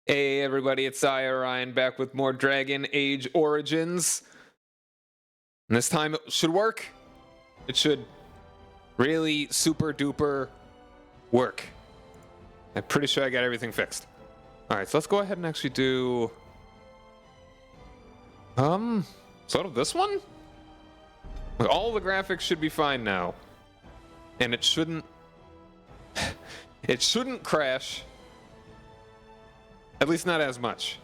Hey everybody, it's I, Orion, back with more Dragon Age Origins. And this time it should work. It should really super duper work. I'm pretty sure I got everything fixed. Alright, so let's go ahead and actually do... sort of this one? Like, all the graphics should be fine now. And it shouldn't... it shouldn't crash. At least not as much.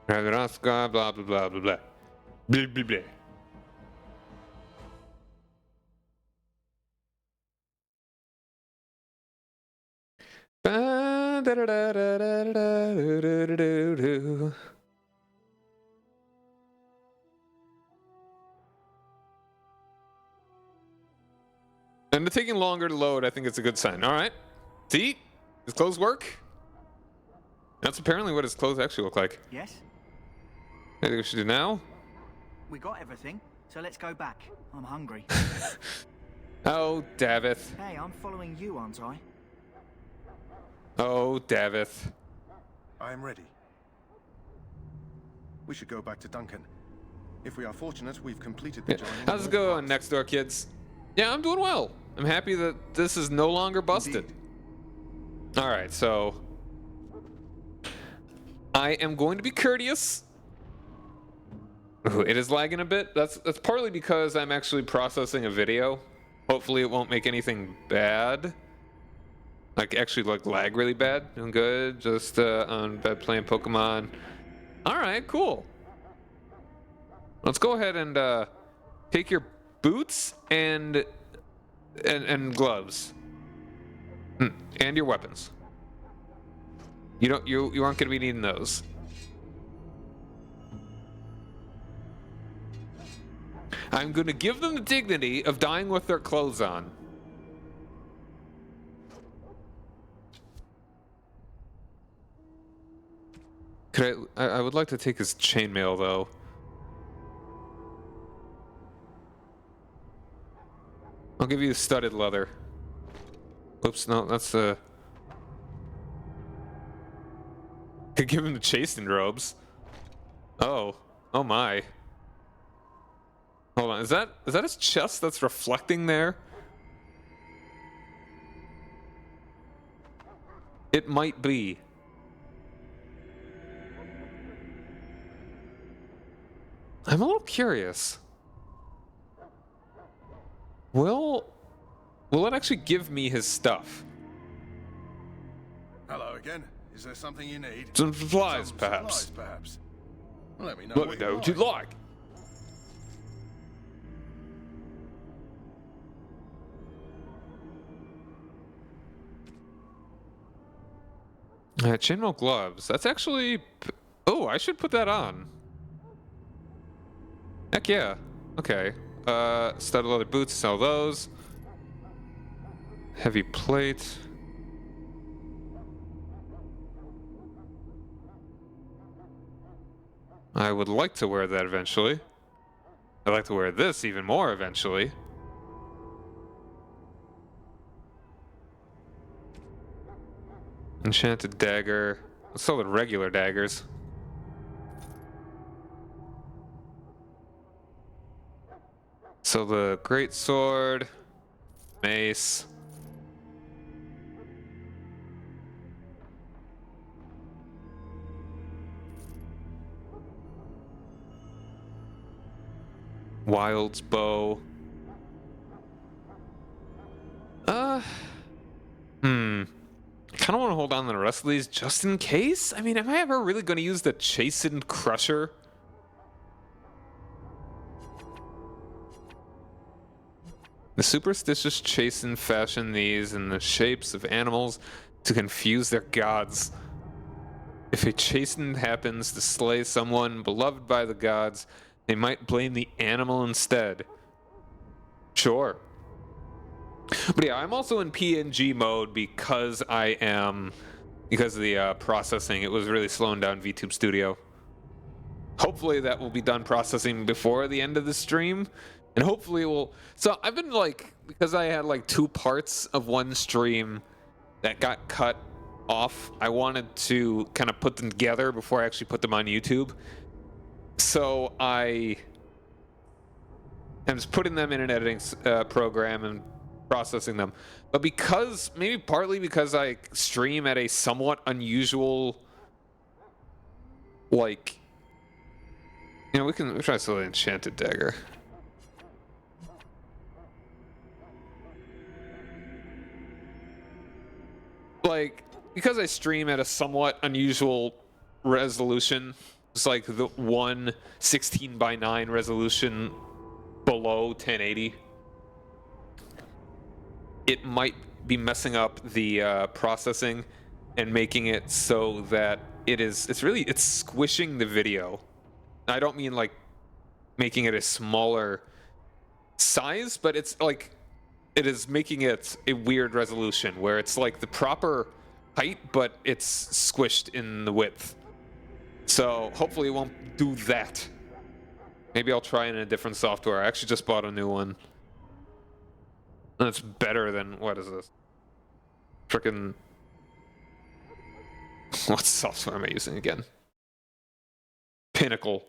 Ostagar, blah, blah, blah, blah, blah. Blah, blah, blah. And it's taking longer to load. I think it's a good sign. All right. See? His clothes work? That's apparently what his clothes actually look like. Yes? I think we should do now. We got everything, so let's go back. I'm hungry. Oh, Davith. Hey, I'm following you, aren't I? Oh, Davith. I am ready. We should go back to Duncan. If we are fortunate, we've completed the journey. How's it going, next door kids? Yeah, I'm doing well. I'm happy that this is no longer busted. All right, so I am going to be courteous. Ooh, it is lagging a bit. That's partly because I'm actually processing a video. Hopefully it won't make anything bad. Like actually like lag really bad. Doing good. Just on bed playing Pokemon. All right, cool. Let's go ahead and take your boots and gloves. And your weapons. You aren't gonna be needing those. I'm gonna give them the dignity of dying with their clothes on. I would like to take his chainmail though. I'll give you studded leather. Oops, no, that's could give him the chastened robes. Oh my. Hold on, is that his chest that's reflecting there? It might be. I'm a little curious. Will it actually give me his stuff? Hello again. Is there something you need? Some supplies, perhaps. Supplies, perhaps. Let me know Let me know what you'd like. Chainmail gloves. That's actually... Oh, I should put that on. Heck yeah. Okay. Studded leather boots, sell those. Heavy plate. I would like to wear that eventually. I'd like to wear this even more eventually. Enchanted dagger. Let's sell the regular daggers. So the great sword, mace. Wild's bow. I kind of want to hold on to the rest of these just in case. I mean, am I ever really going to use the Chastened Crusher? The superstitious Chastened fashion these in the shapes of animals to confuse their gods. If a Chastened happens to slay someone beloved by the gods, they might blame the animal instead. Sure. But yeah, I'm also in PNG mode because of the processing. It was really slowing down VTube Studio. Hopefully that will be done processing before the end of the stream. And hopefully it will... So I've been like because I had like 2 parts of one stream that got cut off, I wanted to kind of put them together before I actually put them on YouTube. So I am just putting them in an editing program and processing them. But because, maybe partly because I stream at a somewhat unusual, like, you know, we try to sell the enchanted dagger. Like, because I stream at a somewhat unusual resolution, it's like the 116:9 resolution below 1080. It might be messing up the processing and making it so that it's squishing the video. I don't mean like making it a smaller size, but it's like it is making it a weird resolution where it's like the proper height, but it's squished in the width. So hopefully it won't do that. Maybe I'll try in a different software. I actually just bought a new one. And it's better than, what is this? Frickin', what software am I using again? Pinnacle.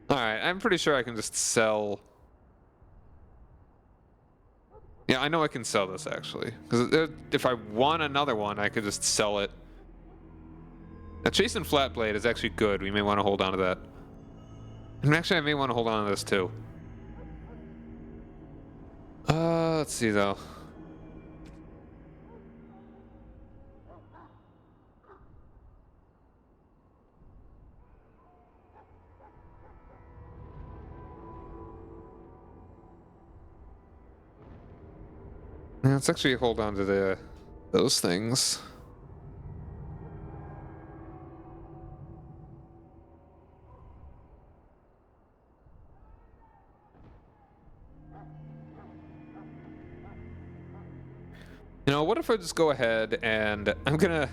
Alright, I'm pretty sure I can just sell. Yeah, I know I can sell this actually. Because if I want another one, I could just sell it. Now, Chasing Flatblade is actually good. We may want to hold on to that. And actually, I may want to hold on to this too. Let's see though. Yeah, let's actually hold on to those things. You know, what if I just go ahead and I'm gonna...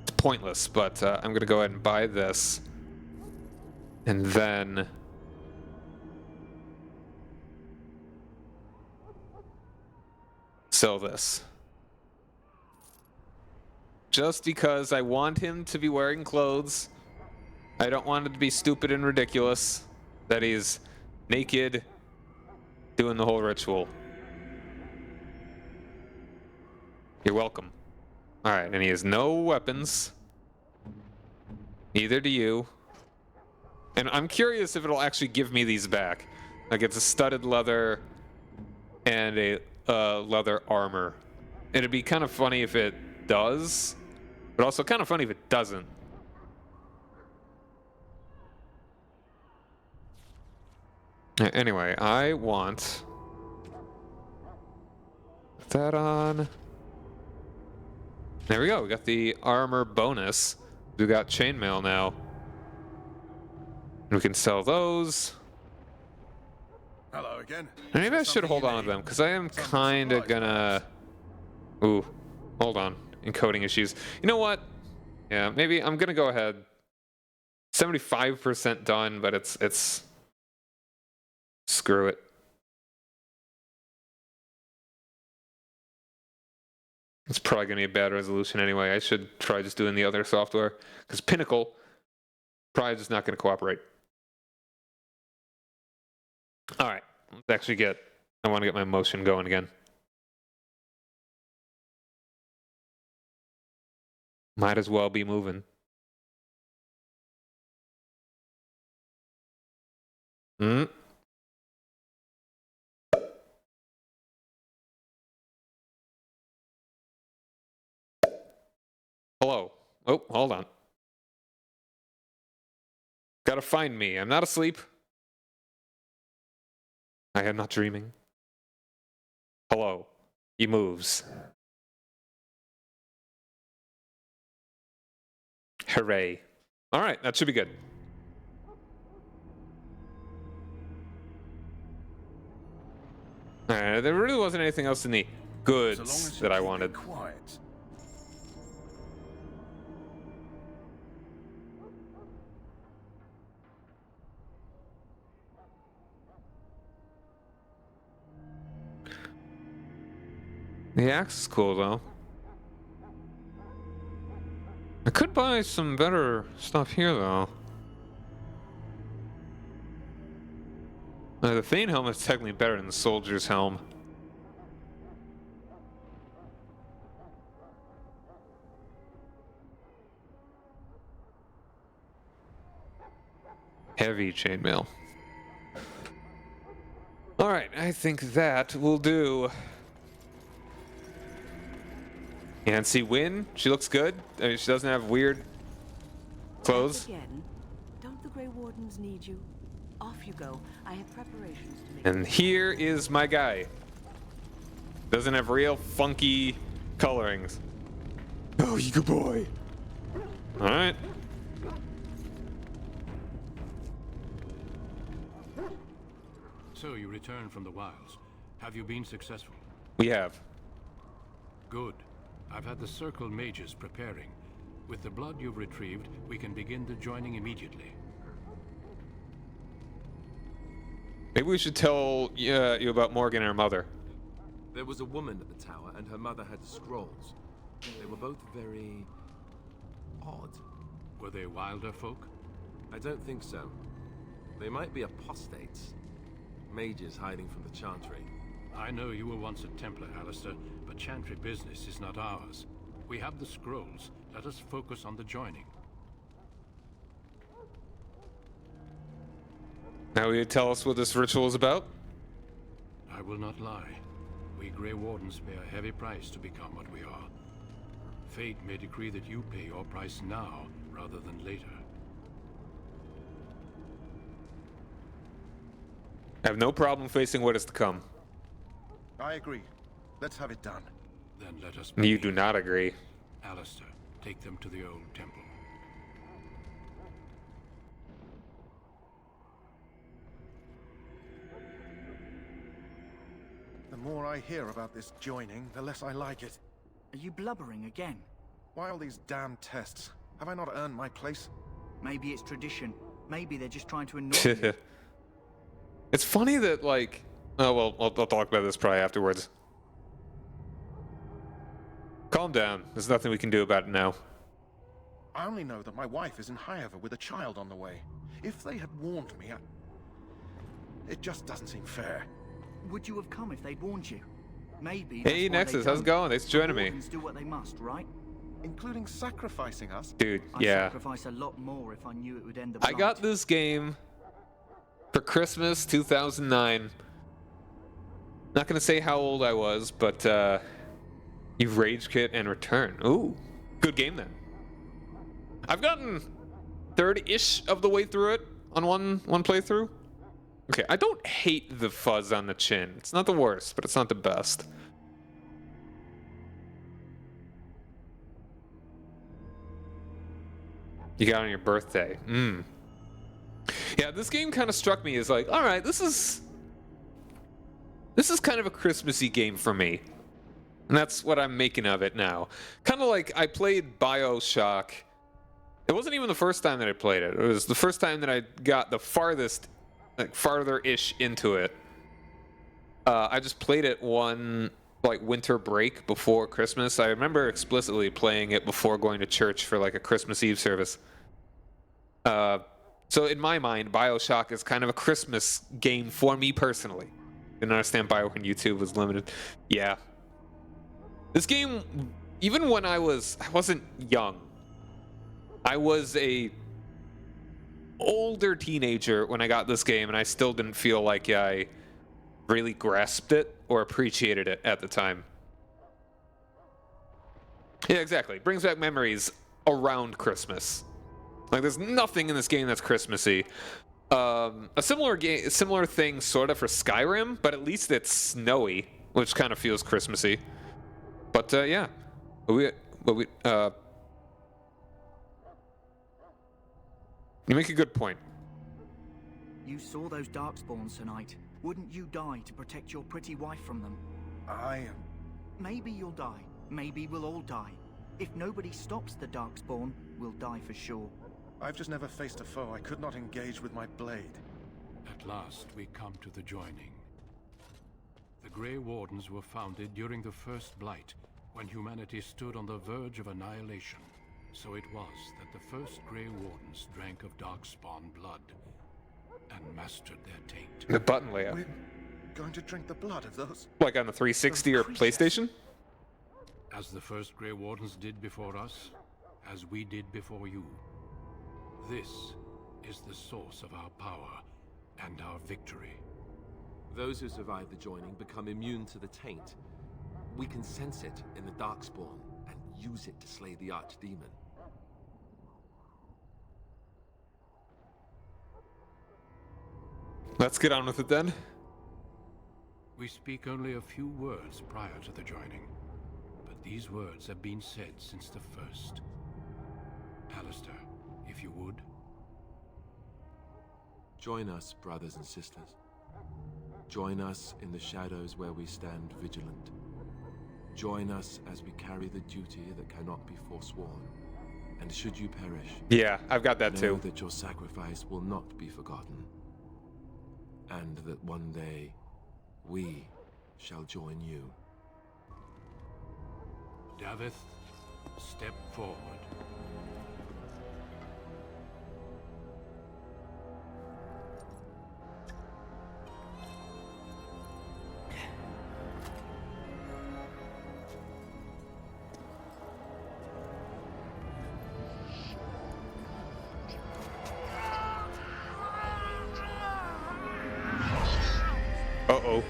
It's pointless, but I'm gonna go ahead and buy this. And then... sell this. Just because I want him to be wearing clothes. I don't want it to be stupid and ridiculous that he's naked doing the whole ritual. You're welcome. Alright, and he has no weapons. Neither do you. And I'm curious if it'll actually give me these back. Like, it's a studded leather and a leather armor. It'd be kind of funny if it does, but also kind of funny if it doesn't. Anyway, I want that on. There we go. We got the armor bonus. We got chainmail now. We can sell those. Hello again. And maybe I should hold on to them because I am kind of gonna. Ooh, hold on. Encoding issues. You know what? Yeah, maybe I'm gonna go ahead. 75% done, but it's. Screw it. It's probably gonna be a bad resolution anyway. I should try just doing the other software because Pinnacle probably just not gonna cooperate. All right, let's actually get. I want to get my motion going again. Might as well be moving. Hmm. Hello. Oh, hold on. Gotta find me. I'm not asleep. I am not dreaming. Hello. He moves. Hooray. All right, that should be good. All right, there really wasn't anything else in the goods that I wanted. Quiet. The axe is cool though. I could buy some better stuff here though. The Thane helmet is technically better than the soldier's helm. Heavy chainmail. Alright, I think that will do. Yancy Wynn, she looks good. I mean, she doesn't have weird clothes. Again, don't the Grey Wardens need you? Off you go. I have preparations to make. And here is my guy. Doesn't have real funky colorings. Oh, you good boy. Alright. So you returned from the wilds. Have you been successful? We have. Good. I've had the Circle mages preparing. With the blood you've retrieved, we can begin the joining immediately. Maybe we should tell you about Morgan and her mother. There was a woman at the tower, and her mother had scrolls. They were both very odd. Were they wilder folk? I don't think so. They might be apostates. Mages hiding from the Chantry. I know you were once a Templar, Alistair, but Chantry business is not ours. We have the scrolls. Let us focus on the joining. Now will you tell us what this ritual is about? I will not lie. We Grey Wardens pay a heavy price to become what we are. Fate may decree that you pay your price now, rather than later. I have no problem facing what is to come. I agree. Let's have it done. Then let us You begin. do not agree. Alistair, take them to the old temple. The more I hear about this joining, the less I like it. Are you blubbering again? Why all these damn tests? Have I not earned my place? Maybe it's tradition. Maybe they're just trying to annoy you. It's funny that, like... Oh, well, I'll talk about this probably afterwards. Calm down. There's nothing we can do about it now. I only know that my wife is in Highover with a child on the way. If they had warned me, it just doesn't seem fair. Would you have come if they'd warned you? Maybe. Hey, Nexus, how's it going? Thanks for joining me. Do what they must, right? Including sacrificing us? Dude, I'd yeah. sacrifice a lot more if I knew it would end the I got blight. this game for Christmas 2009. Not gonna say how old I was, but you rage quit and return. Ooh, good game then. I've gotten third-ish of the way through it on one playthrough. Okay, I don't hate the fuzz on the chin. It's not the worst, but it's not the best. You got it on your birthday. Yeah, this game kind of struck me as like, all right, this is kind of a Christmassy game for me. And that's what I'm making of it now. Kind of like I played BioShock. It wasn't even the first time that I played it. It was the first time that I got the farthest, like farther-ish into it. I just played it one like winter break before Christmas. I remember explicitly playing it before going to church for like a Christmas Eve service. So in my mind, BioShock is kind of a Christmas game for me personally. Didn't understand Bio when YouTube was limited. Yeah. This game, even when I wasn't young. I was a older teenager when I got this game, and I still didn't feel like I really grasped it or appreciated it at the time. Yeah, exactly. Brings back memories around Christmas. Like, there's nothing in this game that's Christmassy. A similar thing, sort of, for Skyrim, but at least it's snowy, which kind of feels Christmassy. But yeah, you make a good point. You saw those Darkspawns tonight. Wouldn't you die to protect your pretty wife from them? Maybe you'll die. Maybe we'll all die. If nobody stops the Darkspawn, we'll die for sure. I've just never faced a foe I could not engage with my blade. At last, we come to the joining. The Grey Wardens were founded during the First Blight, when humanity stood on the verge of annihilation. So it was that the first Grey Wardens drank of Darkspawn blood and mastered their taint. The button layout. We're going to drink the blood of those... Like on the 360 or Those PlayStation? As the first Grey Wardens did before us, as we did before you. This is the source of our power and our victory. Those who survive the joining become immune to the taint. We can sense it in the Darkspawn and use it to slay the Archdemon. Let's get on with it then. We speak only a few words prior to the joining, but these words have been said since the first. Alistair, if you would. Join us, brothers and sisters. Join us in the shadows where we stand vigilant. Join us as we carry the duty that cannot be forsworn. And should you perish, Yeah, I've got that know too. that your sacrifice will not be forgotten. And that one day, we shall join you. Davith, step forward. Uh-oh.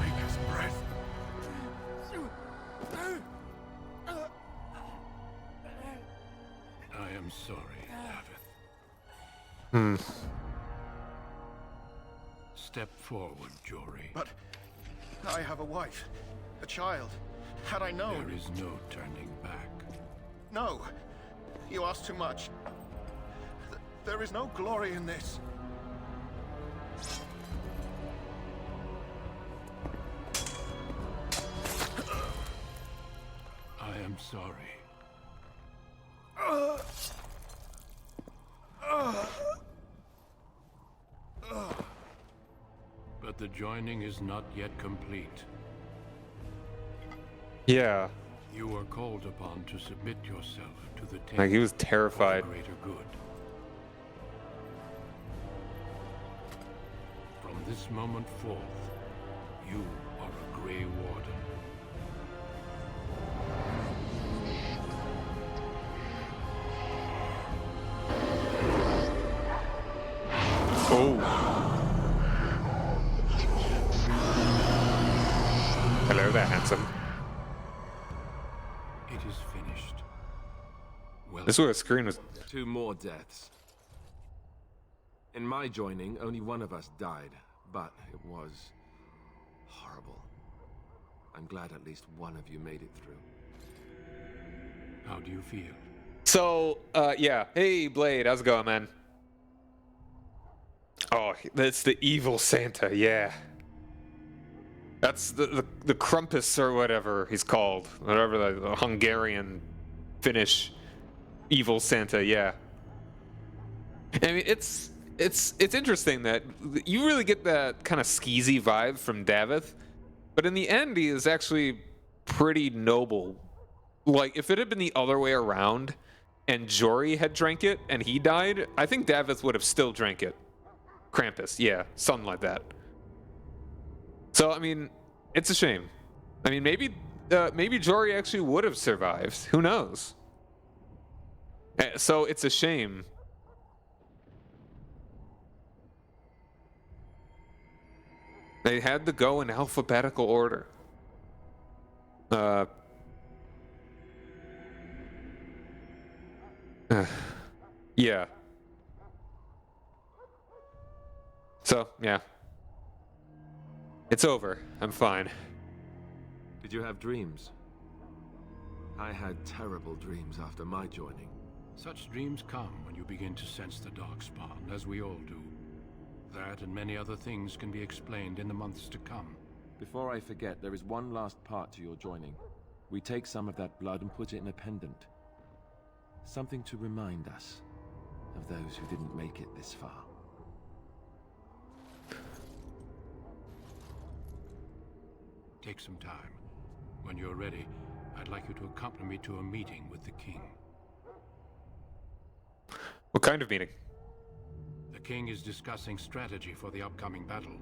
Make us breath. I am sorry, Davith. Step forward, Jory. But I have a wife, a child. Had I known... There is no turning back. No, you ask too much. There is no glory in this. I am sorry. But the joining is not yet complete. Yeah. You are called upon to submit yourself to the taint Like, he was for the terrified. greater good. From this moment forth, you are a Grey Warden. Oh. Hello there, handsome. It is finished. Well, This is where the screen was. 2 more deaths. In my joining, only one of us died, but it was horrible. I'm glad at least one of you made it through. how do you feel? So, yeah. Hey, Blade, how's it going, man? Oh, that's the evil Santa, yeah. That's the Krampus or whatever he's called. Whatever the Hungarian, Finnish evil Santa, yeah. I mean, it's interesting that you really get that kind of skeezy vibe from Davith, but in the end, he is actually pretty noble. Like, if it had been the other way around, and Jory had drank it and he died, I think Davith would have still drank it. Krampus, yeah, something like that. So, I mean, it's a shame. I mean, maybe Jory actually would have survived. Who knows? So it's a shame. They had to go in alphabetical order. Yeah. So, yeah. It's over. I'm fine. Did you have dreams? I had terrible dreams after my joining. Such dreams come when you begin to sense the Darkspawn, as we all do. That and many other things can be explained in the months to come. Before I forget, there is one last part to your joining. We take some of that blood and put it in a pendant. Something to remind us of those who didn't make it this far. Take some time. When you're ready, I'd like you to accompany me to a meeting with the king. What kind of meeting? The king is discussing strategy for the upcoming battle.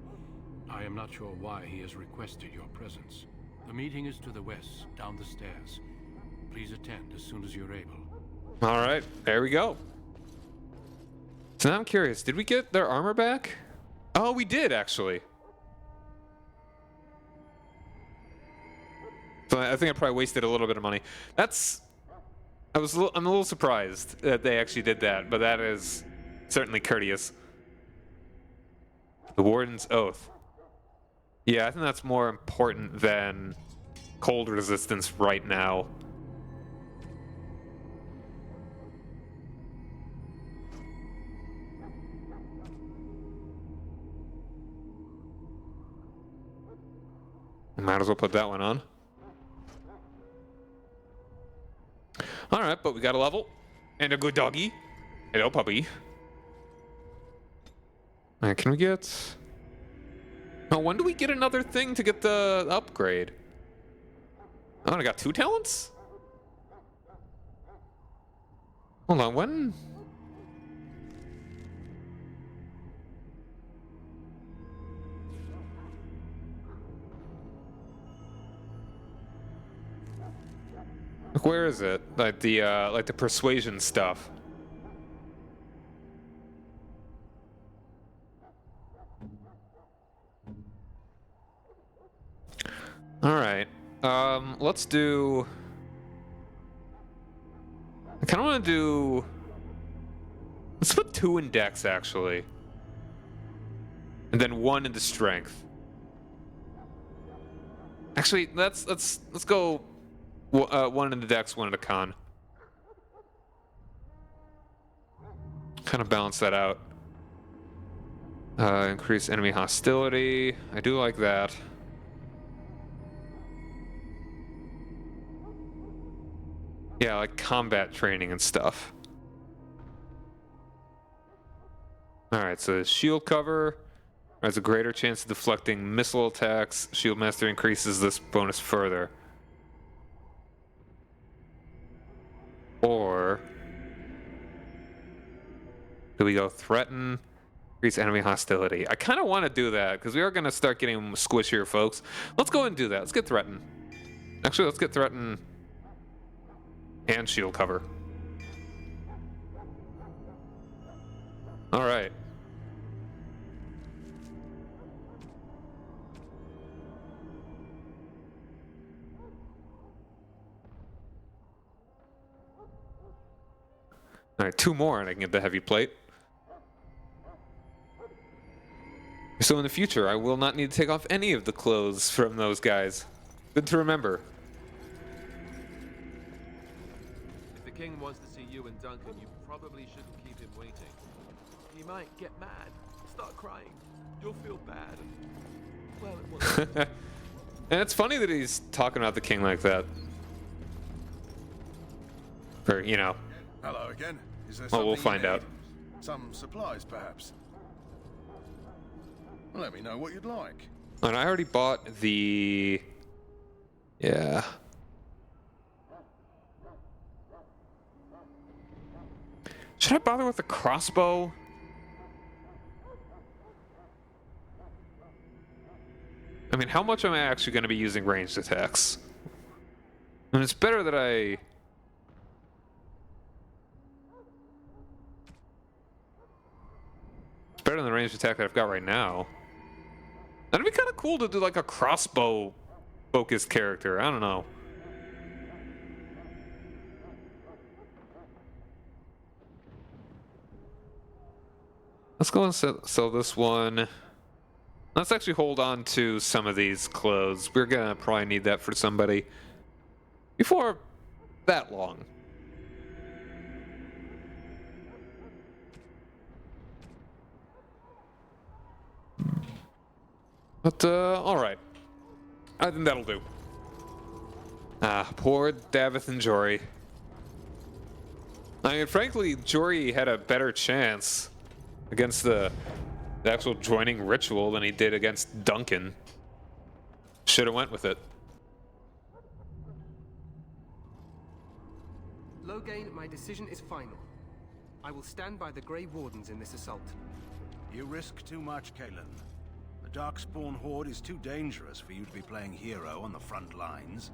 I am not sure why he has requested your presence. The meeting is to the west, down the stairs. Please attend as soon as you're able. All right, there we go. So now I'm curious, did we get their armor back? Oh, we did actually. So I think I probably wasted a little bit of money. I'm a little surprised that they actually did that, but that is certainly courteous. The Warden's Oath. Yeah, I think that's more important than cold resistance right now. Might as well put that one on. Alright, but we got a level. And a good doggy. Hello, puppy. Alright, can we get... Oh, when do we get another thing to get the upgrade? Oh, I got 2 talents? Hold on, when... Like, where is it? Like the persuasion stuff. All right. Let's do. I kind of want to do. Let's put 2 in Dex actually, and then 1 into Strength. Actually, let's go. 1 in the Dex, 1 in the Con. Kind of balance that out. Increase enemy hostility. I do like that. Yeah, like combat training and stuff. Alright, so shield cover has a greater chance of deflecting missile attacks. Shield Master increases this bonus further. Or do we go threaten, increase enemy hostility? I kind of want to do that because we are going to start getting squishier folks. Let's go ahead and do that. Let's get threaten. Actually, let's get threaten and shield cover. All right. All right, 2 more and I can get the heavy plate. So in the future, I will not need to take off any of the clothes from those guys. Good to remember. If the king wants to see you and Duncan, you probably shouldn't keep him waiting. He might get mad, start crying. You'll feel bad. And, well, it won't. And it's funny that he's talking about the king like that. For, you know. Hello again. Is there Well, we'll something find you out. need? Some supplies, perhaps? Let me know what you'd like. And I already bought the... Yeah. Should I bother with the crossbow? I mean, how much am I actually going to be using ranged attacks? I mean, it's better that I... It's better than the ranged attack that I've got right now. That'd be kind of cool to do like a crossbow focused character. I don't know. Let's go and sell this one. Let's actually hold on to some of these clothes. We're gonna probably need that for somebody before that long. But, alright. I think that'll do. Ah, poor Davith and Jory. I mean, frankly, Jory had a better chance against the actual joining ritual than he did against Duncan. Should have went with it. Loghain, my decision is final. I will stand by the Grey Wardens in this assault. You risk too much, Kalen. The Darkspawn Horde is too dangerous for you to be playing hero on the front lines.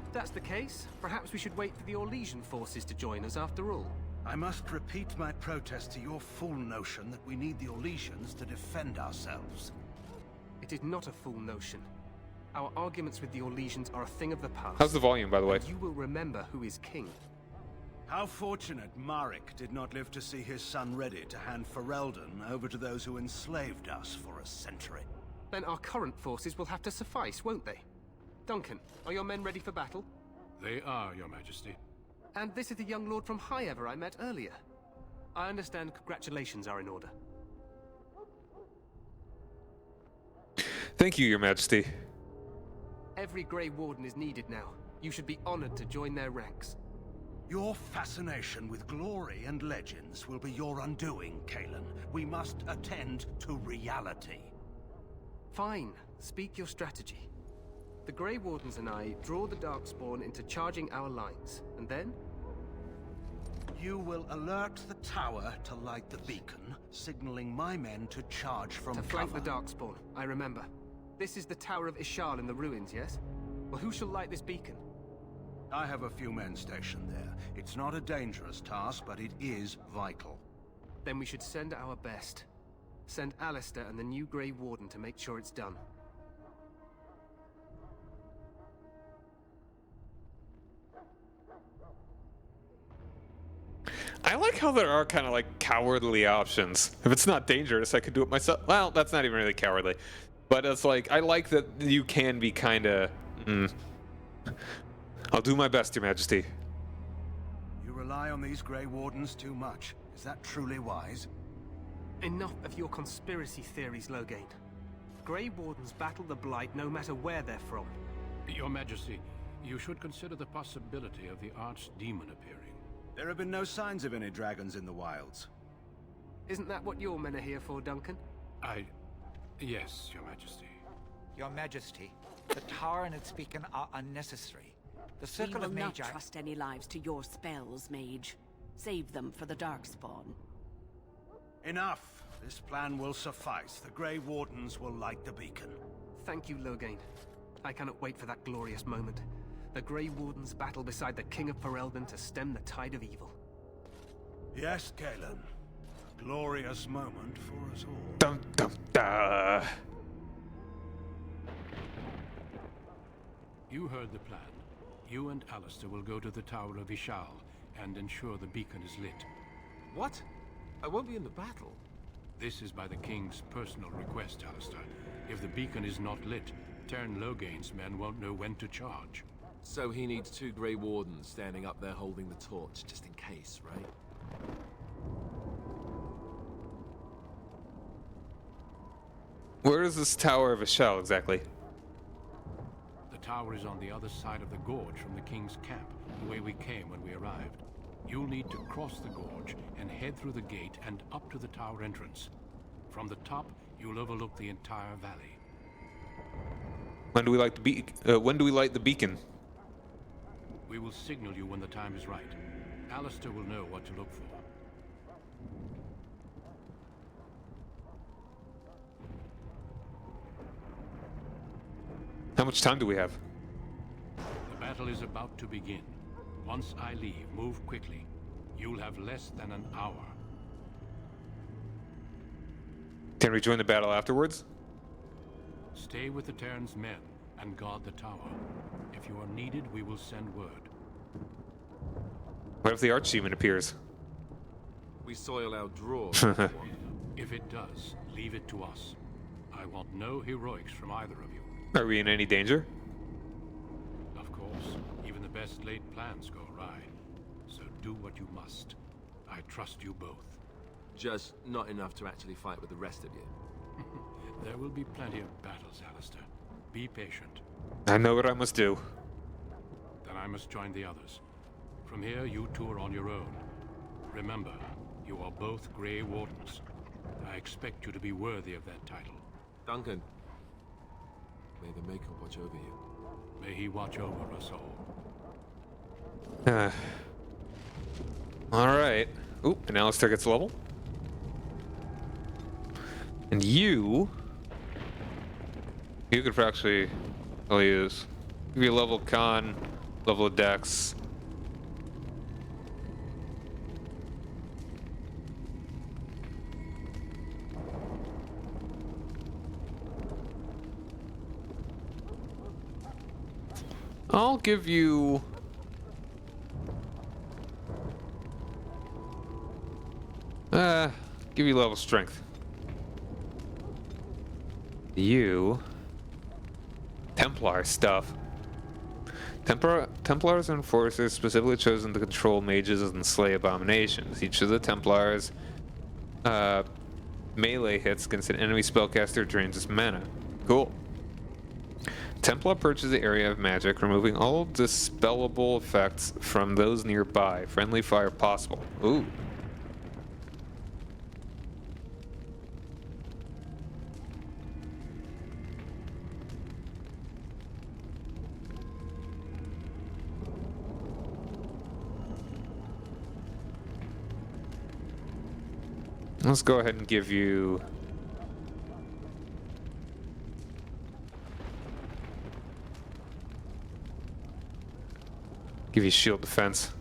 If that's the case, perhaps we should wait for the Orlesian forces to join us after all. I must repeat my protest to your fool notion that we need the Orlesians to defend ourselves. It is not a fool notion. Our arguments with the Orlesians are a thing of the past. How's the volume, by the way? And you will remember who is king. How fortunate Marek did not live to see his son ready to hand Ferelden over to those who enslaved us for a century. Then our current forces will have to suffice, won't they? Duncan, are your men ready for battle? They are, Your Majesty. And this is the young lord from Highever I met earlier. I understand congratulations are in order. Thank you, Your Majesty. Every Grey Warden is needed now. You should be honored to join their ranks. Your fascination with glory and legends will be your undoing, Kalen. We must attend to reality. Fine. Speak your strategy. The Grey Wardens and I draw the Darkspawn into charging our lines, and then? You will alert the tower to light the beacon, signaling my men to charge from To flank cover. the Darkspawn, I remember. This is the Tower of Ishal in the ruins, yes? Well, who shall light this beacon? I have a few men stationed there. It's not a dangerous task, but it is vital. Then we should send our best. Send Alistair and the new Grey Warden to make sure it's done. I like how there are kind of like cowardly options. If it's not dangerous, I could do it myself. Well, that's not even really cowardly. But it's like, I like that you can be kind of... I'll do my best, Your Majesty. You rely on these Grey Wardens too much. Is that truly wise? Enough of your conspiracy theories, Loghain. Grey Wardens battle the Blight no matter where they're from. Your Majesty, you should consider the possibility of the Archdemon appearing. There have been no signs of any dragons in the wilds. Isn't that what your men are here for, Duncan? Yes, Your Majesty. Your Majesty, the tower and its beacon are unnecessary. The We Circle will of not Magi... trust any lives to your spells, Mage. Save them for the Darkspawn. Enough! This plan will suffice. The Grey Wardens will light the beacon. Thank you, Loghain. I cannot wait for that glorious moment. The Grey Wardens battle beside the King of Ferelden to stem the tide of evil. Yes, Kalen. A glorious moment for us all. Dum dum da. You heard the plan. You and Alistair will go to the Tower of Ishal and ensure the beacon is lit. What? I won't be in the battle. This is by the King's personal request, Alistair. If the beacon is not lit, Tern Loghain's men won't know when to charge. So he needs 2 Grey Wardens standing up there holding the torch, just in case, right? Where is this Tower of Ishal exactly? The tower is on the other side of the gorge from the King's camp, the way we came when we arrived. You'll need to cross the gorge and head through the gate and up to the tower entrance. From the top, you'll overlook the entire valley. When do we light the beacon? We will signal you when the time is right. Alistair will know what to look for. How much time do we have? The battle is about to begin. Once I leave, move quickly. You'll have less than an hour. Can we join the battle afterwards? Stay with the Terran's men and guard the tower. If you are needed, we will send word. What if the Archdemon appears? We soil our drawers. if we want. If it does, leave it to us. I want no heroics from either of you. Are we in any danger? Of course, even the best laid plans go awry. So do what you must. I trust you both. Just not enough to actually fight with the rest of you. There will be plenty of battles, Alistair. Be patient. I know what I must do. Then I must join the others. From here, you two are on your own. Remember, you are both Grey Wardens. I expect you to be worthy of that title. Duncan, May the Maker watch over you. May he watch over us all. Alright. Oop, and Alistair gets level. And you could actually use. Give you a level con, level of dex. I'll give you... give you level strength. You... Templar stuff. Templars and enforcers specifically chosen to control mages and slay abominations. Each of the Templars melee hits against an enemy spellcaster drains its mana. Cool. Templar purges the area of magic, removing all dispellable effects from those nearby. Friendly fire possible. Ooh. Let's go ahead and give you... give you shield defense.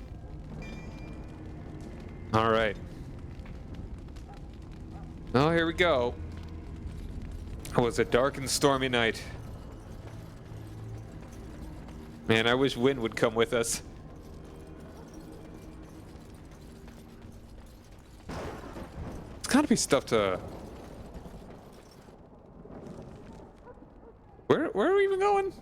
Alright. Oh, here we go. It was a dark and stormy night. Man, I wish Wind would come with us. Gotta be stuff to... Where are we even going?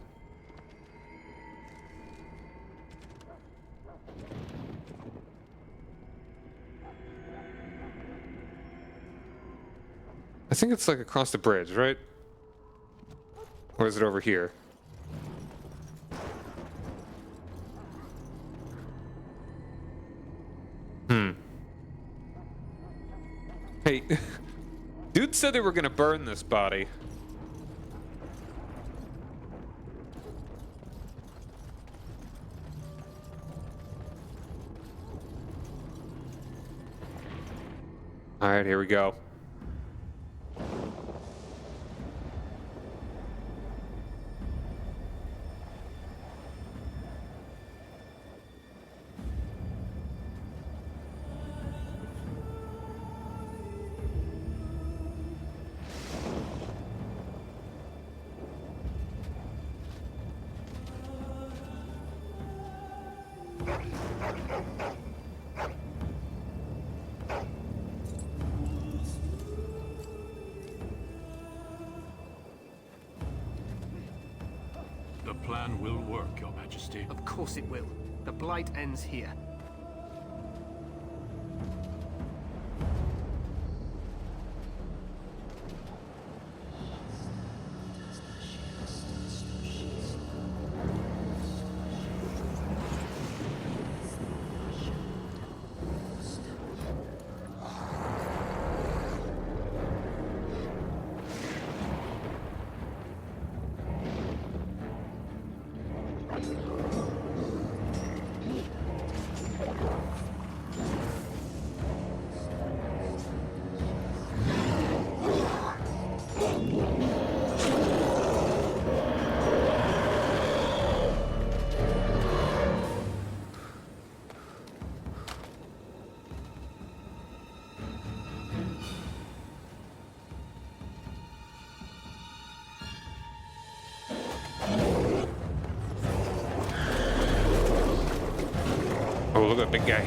I think it's like across the bridge, right? Or is it over here? Hey, dude said they were gonna burn this body. All right, here we go. The plan will work, Your Majesty. Of course it will. The Blight ends here. Oh, look at that big guy.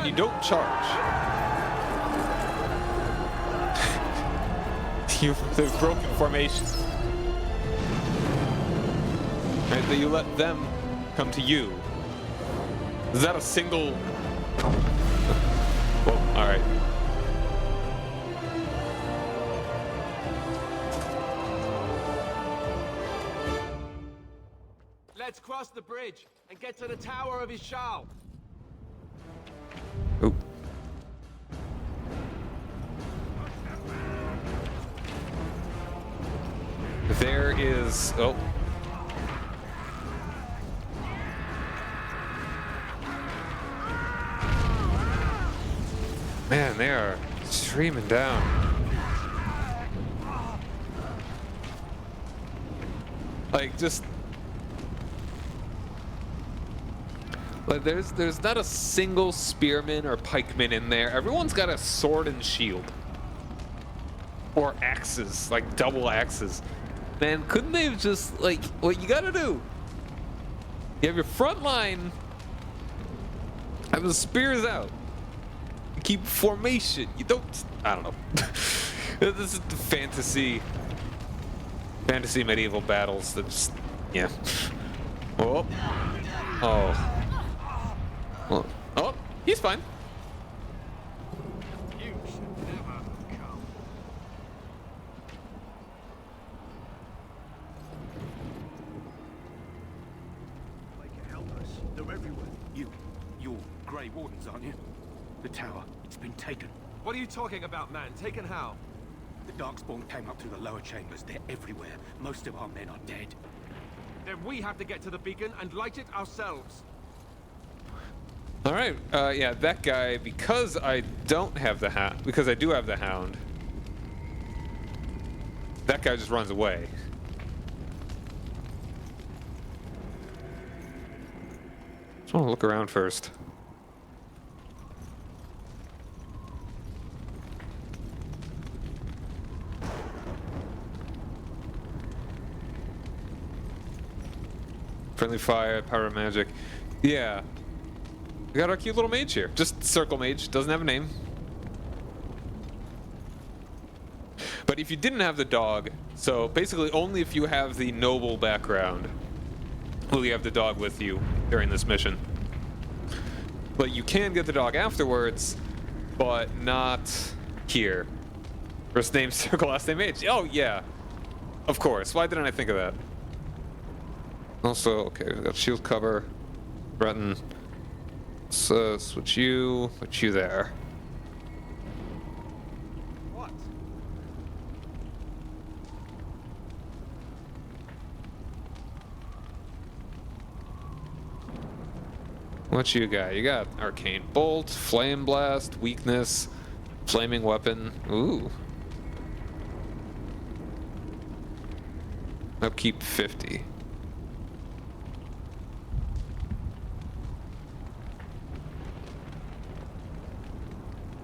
and you don't charge. They've broken formation. Right, that you let them come to you. Is that a single... Well, alright. Let's cross the bridge and get to the Tower of Ishal. Ooh. There is... Oh. Man, they are streaming down. Like, just... Like, there's not a single spearman or pikeman in there. Everyone's got a sword and shield. Or axes, like double axes. Man, couldn't they have just, like, what you gotta do? You have your front line, have the spears out. Keep formation. You don't, I don't know. This is the fantasy medieval battles that's, yeah. Oh. Oh. Well, oh, he's fine. You should never have come. They can help us. They're everywhere. You're Grey Wardens, aren't you? The tower, it's been taken. What are you talking about, man? Taken how? The Darkspawn came up through the lower chambers. They're everywhere. Most of our men are dead. Then we have to get to the beacon and light it ourselves. All right, yeah, that guy, because I don't have the hound, because I do have the hound, that guy just runs away. Just want to look around first. Friendly fire, power of magic. Yeah. We got our cute little mage here. Just circle mage, doesn't have a name. But if you didn't have the dog, so basically only if you have the noble background will you have the dog with you during this mission. But you can get the dog afterwards, but not here. First name circle, last name mage. Oh yeah, of course. Why didn't I think of that? Also, okay, we've got shield cover, Breton. So switch you there. What? What you got? You got arcane bolt, flame blast, weakness, flaming weapon. Ooh. Upkeep 50.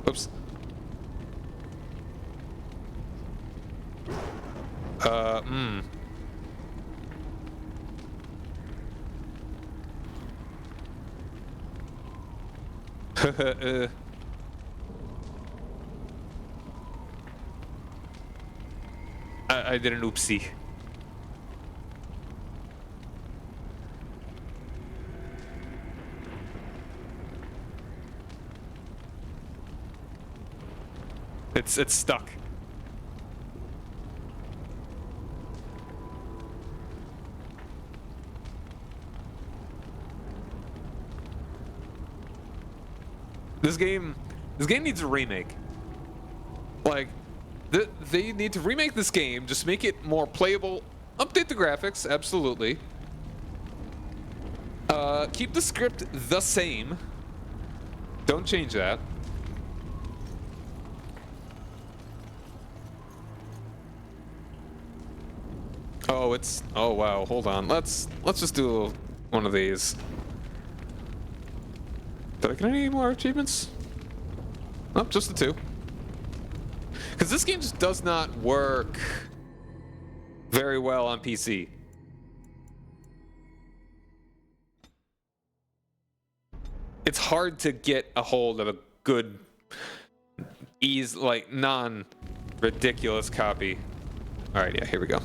Oops. I did an oopsie. It's stuck. This game needs a remake. Like, they need to remake this game, just make it more playable, update the graphics, absolutely. Keep the script the same. Don't change that. Oh, oh wow, hold on. Let's just do one of these. Did I get any more achievements? Oh, just the two. Because this game just does not work very well on PC. it's hard to get a hold of a good, like non-ridiculous copy. All right, yeah, here we go.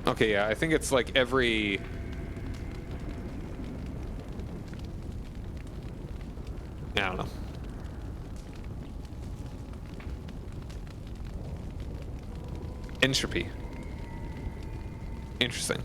Okay, yeah, I think it's like every... I don't know. Entropy. Interesting.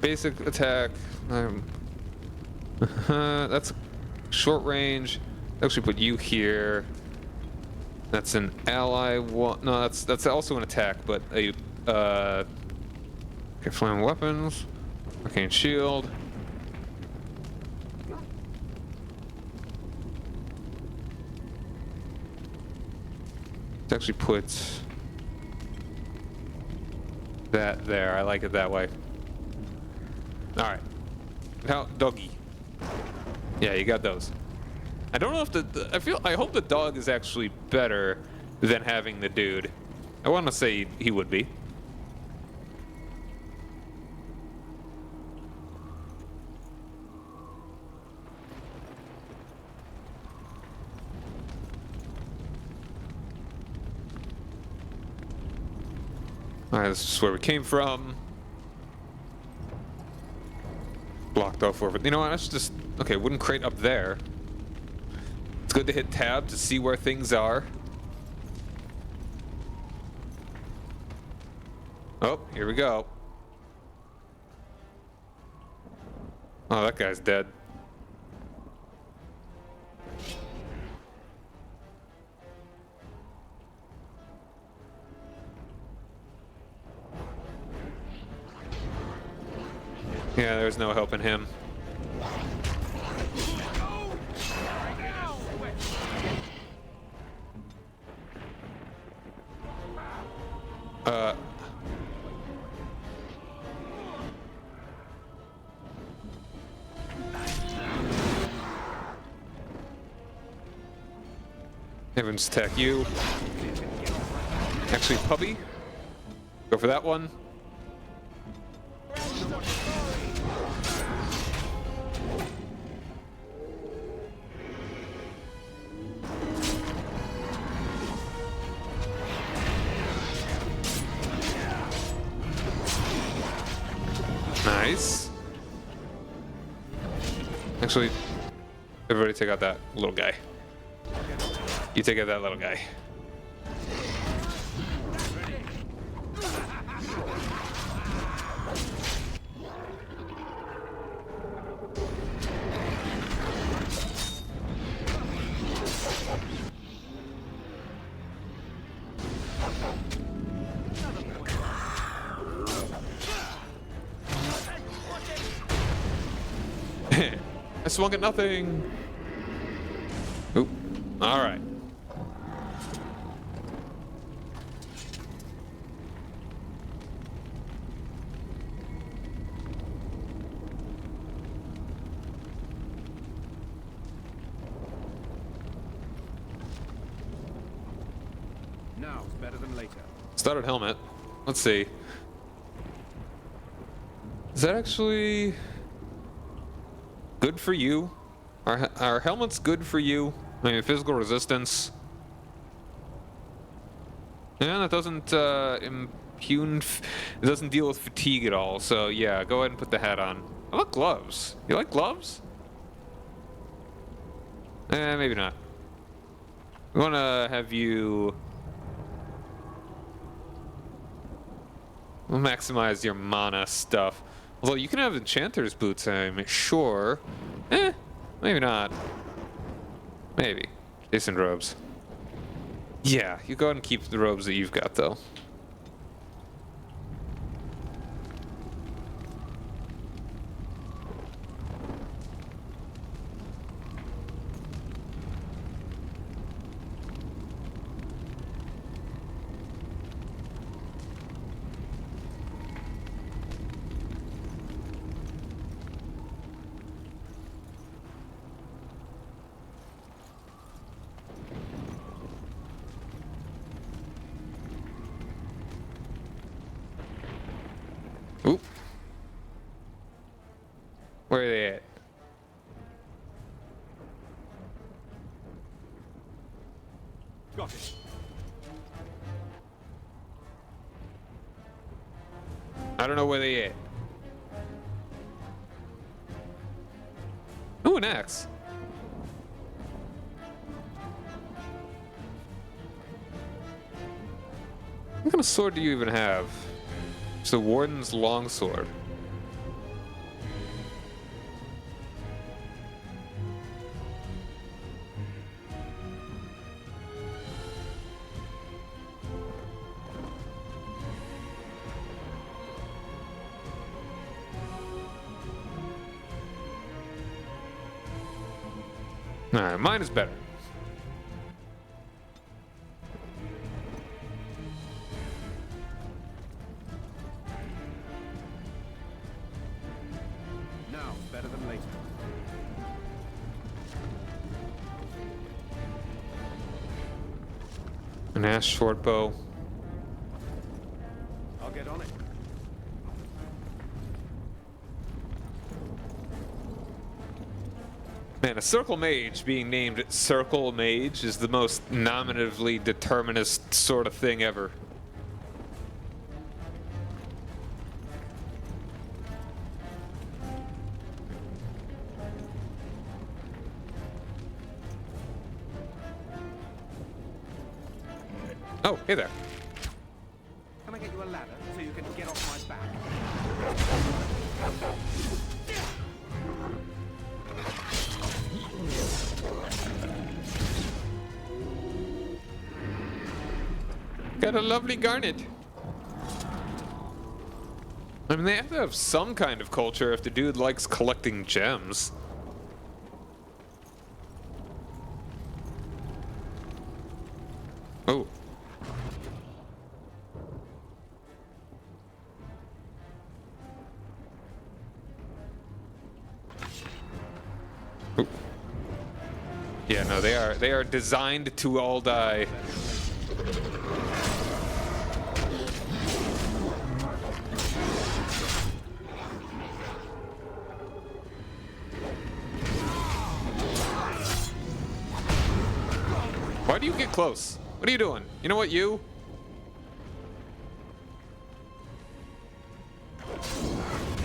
Basic attack. That's short range. Actually, put you here. That's an ally. No, that's also an attack, but a okay, flame weapons. Arcane shield. Let's actually put that there. I like it that way. All right. Now, doggy. Yeah, you got those. I don't know if I hope the dog is actually better than having the dude. I want to say he would be. All right, this is where we came from. Blocked off over. You know what? Let's just... Okay, wooden crate up there. It's good to hit tab to see where things are. Oh, here we go. Oh, that guy's dead. Yeah, there's no helping him. Everyone's attack you. Actually, puppy. Go for that one. Nice. Actually, everybody take out that little guy. You take out that little guy. I swung at nothing. Oop. All right. Now is better than later. Started helmet. Let's see. Is that actually good for you? Are helmets good for you? I mean, physical resistance. Yeah, that doesn't impugn. It doesn't deal with fatigue at all. So yeah, go ahead and put the hat on. I like gloves. You like gloves? Maybe not. We want to have you. We'll maximize your mana stuff. Although you can have enchanter's boots, I'm sure. Maybe not. Maybe. Decent robes. Yeah, you go ahead and keep the robes that you've got, though. Oop. Where are they at? Got it. I don't know where they at. Ooh, an axe. What kind of sword do you even have? It's the Warden's longsword. Alright, mine is better. Now, better than later. An ash short bow. I'll get on it. Man, a circle mage being named Circle Mage is the most nominatively determinist sort of thing ever. Oh, hey there. Can I get you a ladder so you can get off my back? Got a lovely garnet. I mean, they have to have some kind of culture if the dude likes collecting gems. Oh. Ooh. Yeah, no, they are designed to all die. Why do you get close? What are you doing? You know what, you?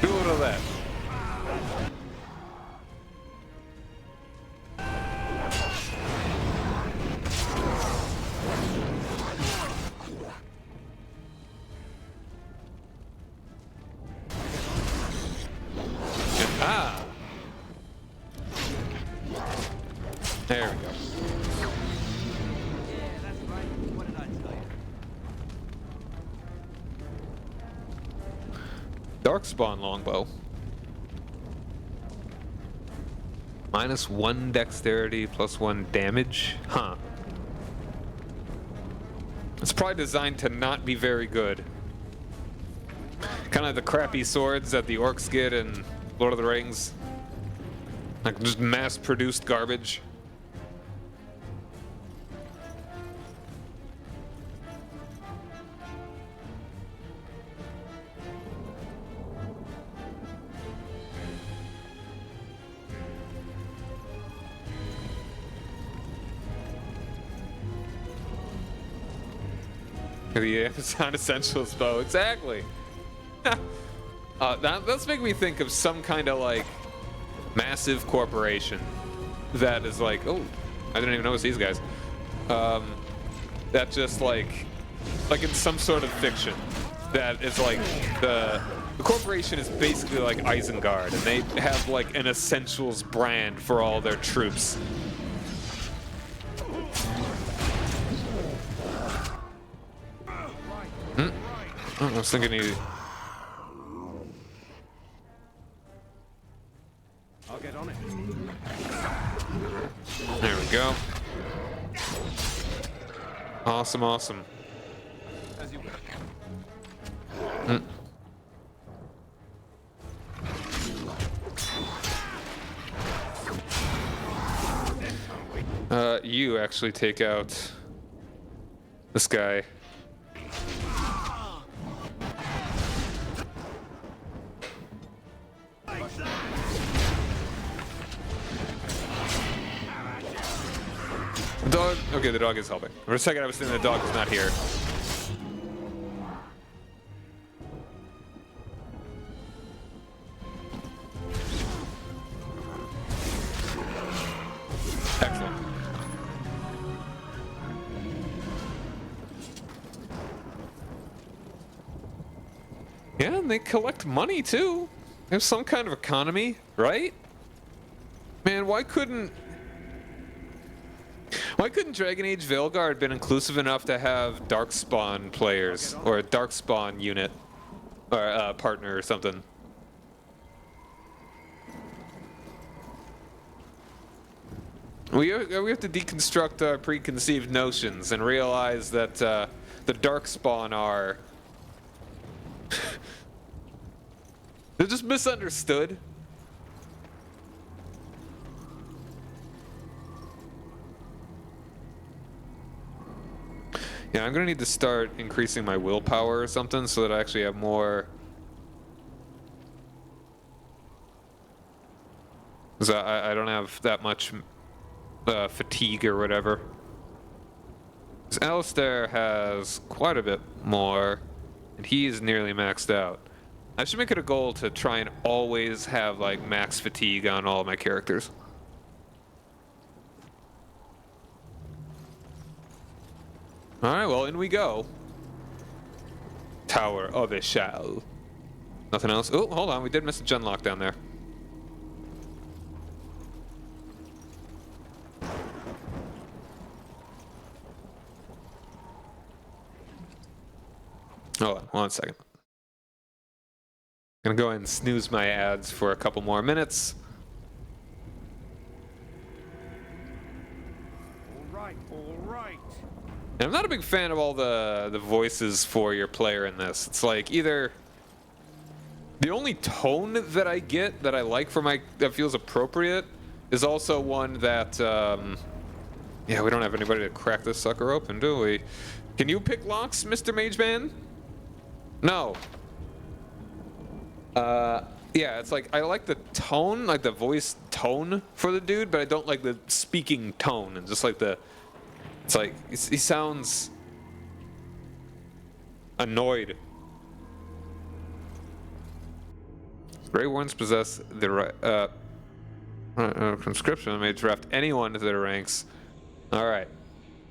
Do a little of that. Ah! There we go. Darkspawn longbow. -1 dexterity, +1 damage. Huh. It's probably designed to not be very good. Kind of the crappy swords that the orcs get in Lord of the Rings. Like just mass-produced garbage. The Amazon Essentials bow, exactly. That's making me think of some kind of like massive corporation that is like, oh, I didn't even notice these guys. That just like in some sort of fiction, that is like the corporation is basically like Isengard, and they have like an Essentials brand for all their troops. Oh, I was thinking he... I'll get on it. There we go. Awesome, awesome. As you You actually take out this guy. Dog. Okay, the dog is helping. For a second, I was thinking the dog was not here. Excellent. Yeah, and they collect money too. There's some kind of economy, right? Man, why couldn't Dragon Age Veilguard been inclusive enough to have Darkspawn players or a Darkspawn unit or a partner or something? We have to deconstruct our preconceived notions and realize that the Darkspawn are they're just misunderstood. Yeah, I'm gonna need to start increasing my willpower or something so that I actually have more. Because I don't have that much fatigue or whatever. Because Alistair has quite a bit more, and he is nearly maxed out. I should make it a goal to try and always have like max fatigue on all of my characters. Alright, well, in we go. Tower of Ishal. Nothing else? Oh, hold on, we did miss a genlock down there. Hold on, 1 second. Gonna go ahead and snooze my ads for a couple more minutes. All right. And I'm not a big fan of all the voices for your player in this. It's like either the only tone that I get that I like for my that feels appropriate is also one that yeah, we don't have anybody to crack this sucker open, do we? Can you pick locks, Mr. Mageman? No. Yeah, it's like I like the tone, like the voice tone for the dude, but I don't like the speaking tone and just like the. It's like he sounds annoyed. Grey Warrens possess the right conscription and may draft anyone into their ranks. All right,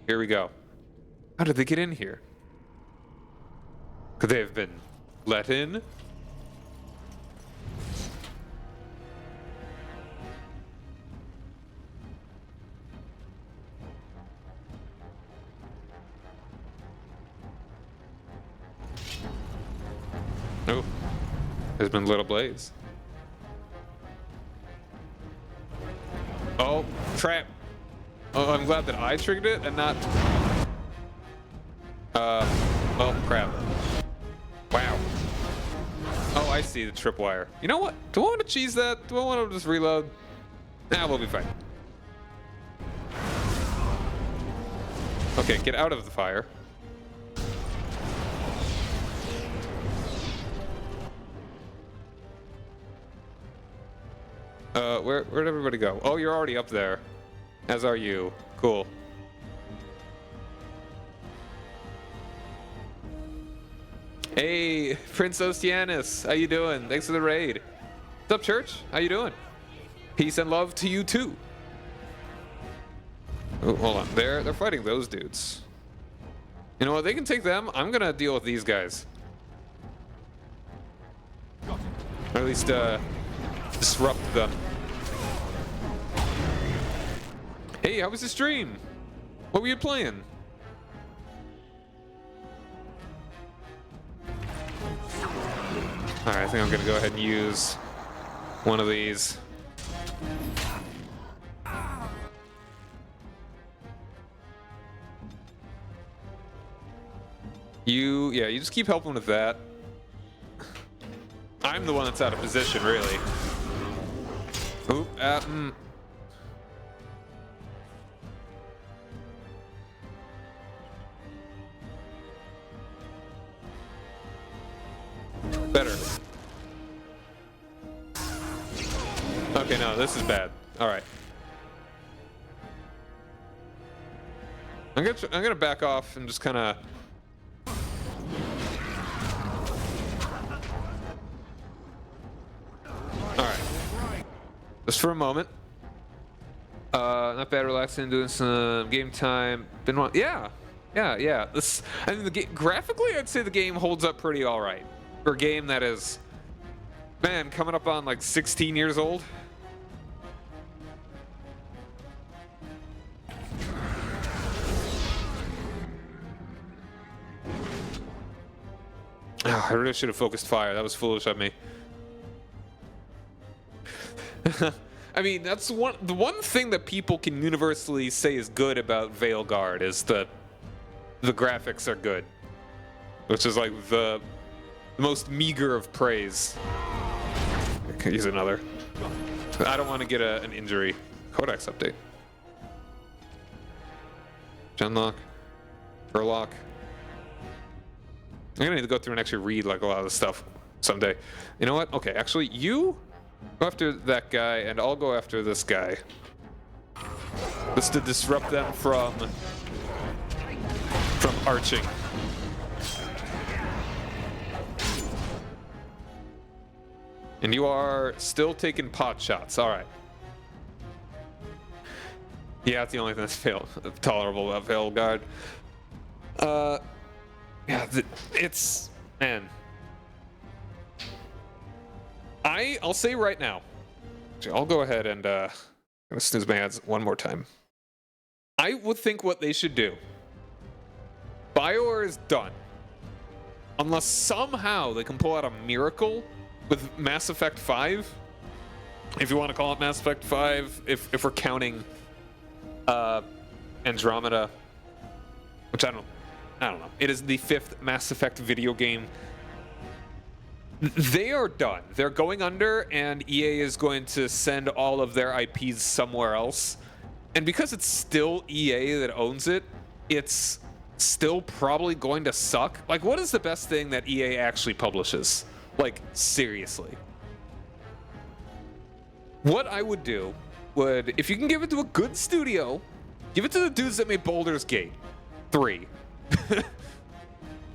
here we go. How did they get in here? Could they have been let in? Oh, there's been little blades. Oh, trap. Oh, I'm glad that I triggered it and not. Oh, crap. Wow. Oh, I see the tripwire. You know what? Do I want to cheese that? Do I want to just reload? Nah, we'll be fine. Okay, get out of the fire. Where'd everybody go? Oh, you're already up there. As are you. Cool. Hey, Prince Ostianus. How you doing? Thanks for the raid. What's up, church? How you doing? Peace and love to you, too. Oh, hold on. They're fighting those dudes. You know what? They can take them. I'm going to deal with these guys. Or at least, disrupt them. Hey, how was the stream? What were you playing? Alright, I think I'm gonna go ahead and use one of these. You just keep helping with that. I'm the one that's out of position, really. Oop, Better. Okay, no, this is bad. All right. I'm gonna back off and just kind of. All right. Just for a moment. Not bad, relaxing, doing some game time. Yeah. This, I mean, graphically, I'd say the game holds up pretty all right for a game that is, man, coming up on like 16 years old. Oh, I really should have focused fire. That was foolish of me. I mean, that's the one thing that people can universally say is good about Veilguard is that the graphics are good, which is like the most meager of praise. I could use another. I don't want to get an injury. Codex update. Genlock. Furlock. I'm gonna need to go through and actually read like a lot of this stuff someday. You know what? Okay, actually, you go after that guy, and I'll go after this guy. Just to disrupt them from arching. And you are still taking pot shots. All right. Yeah, that's the only thing that's tolerable about Veilguard. Yeah, it's, man. I'll say right now. Actually, I'll go ahead and I'm gonna snooze my ads one more time. I would think what they should do. BioWare is done. Unless somehow they can pull out a miracle with Mass Effect 5. If you want to call it Mass Effect 5, if we're counting Andromeda, which I don't know. It is the 5th Mass Effect video game. They are done. They're going under, and EA is going to send all of their IPs somewhere else. And because it's still EA that owns it, it's still probably going to suck. Like, what is the best thing that EA actually publishes? Like, seriously. What I would do would, if you can give it to a good studio, give it to the dudes that made Baldur's Gate 3.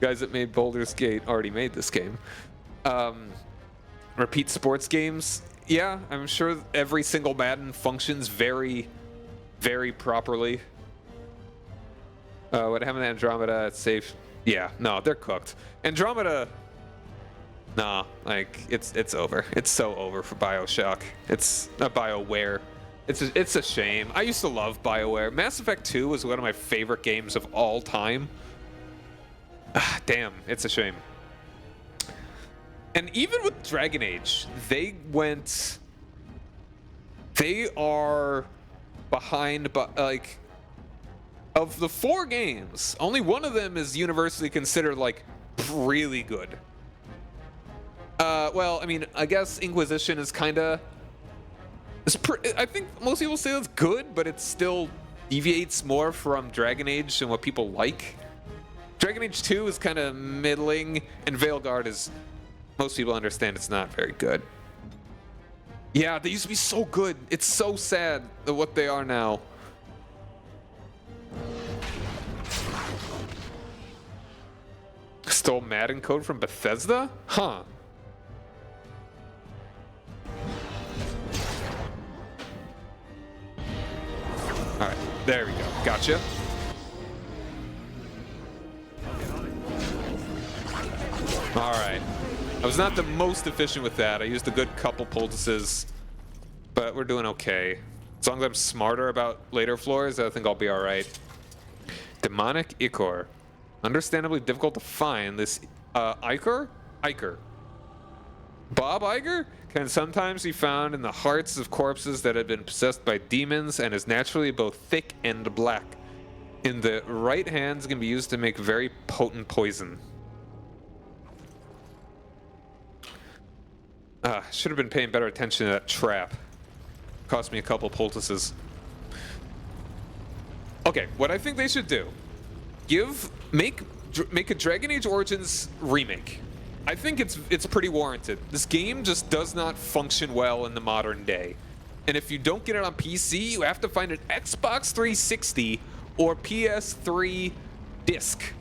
Guys that made Baldur's Gate already made this game. Repeat sports games. Yeah, I'm sure every single Madden functions very, very properly. What happened to Andromeda? It's safe. Yeah, no, they're cooked. Andromeda, nah, like it's over. It's so over for BioShock. It's not BioWare. It's a shame. I used to love BioWare. Mass Effect 2 was one of my favorite games of all time. Damn, it's a shame. And even with Dragon Age, they are behind, but like, of the 4 games, only one of them is universally considered like really good. Well, I mean, I guess Inquisition is kind of, I think most people say it's good, but it still deviates more from Dragon Age and what people like. Dragon Age 2 is kind of middling, and Veilguard is, most people understand it's not very good. Yeah, they used to be so good. It's so sad what they are now. Stole Madden code from Bethesda? Huh. Alright, there we go. Gotcha. Alright. I was not the most efficient with that. I used a good couple poultices, but we're doing okay. As long as I'm smarter about later floors, I think I'll be alright. Demonic Ichor. Understandably difficult to find. This Ichor? Bob Iger can sometimes be found in the hearts of corpses that have been possessed by demons and is naturally both thick and black. In the right hands can be used to make very potent poison. Should have been paying better attention to that trap. Cost me a couple poultices. Okay, what I think they should do, make a Dragon Age Origins remake. I think it's pretty warranted. This game just does not function well in the modern day. And if you don't get it on PC, you have to find an Xbox 360 or PS3 disc.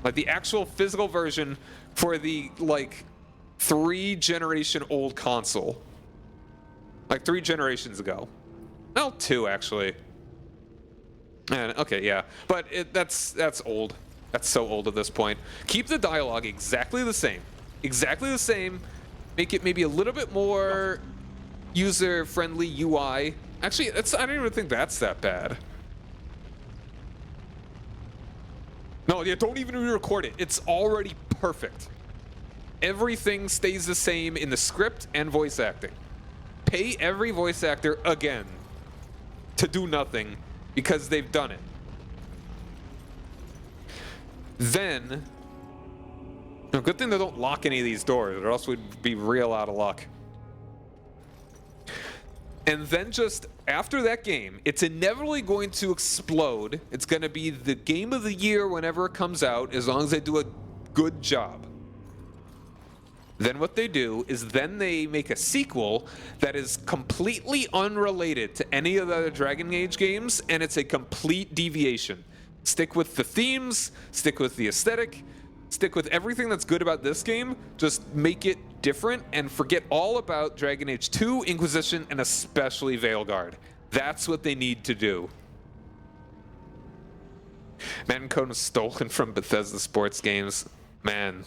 Like the actual physical version for the, like, 3-generation old console. Like 3 generations ago. No, 2 actually. And okay, yeah. But that's old. That's so old at this point. Keep the dialogue exactly the same. Exactly the same. Make it maybe a little bit more user-friendly UI. Actually, I don't even think that's that bad. No, yeah, don't even re-record it. It's already perfect. Everything stays the same in the script and voice acting. Pay every voice actor again to do nothing because they've done it. Then, no, good thing they don't lock any of these doors, or else we'd be real out of luck. And then just after that game, it's inevitably going to explode. It's going to be the game of the year whenever it comes out, as long as they do a good job. Then what they do is then they make a sequel that is completely unrelated to any of the other Dragon Age games, and it's a complete deviation. Stick with the themes, stick with the aesthetic, stick with everything that's good about this game, just make it different and forget all about Dragon Age 2, Inquisition, and especially Veilguard. That's what they need to do. Man Code was stolen from Bethesda sports games. Man.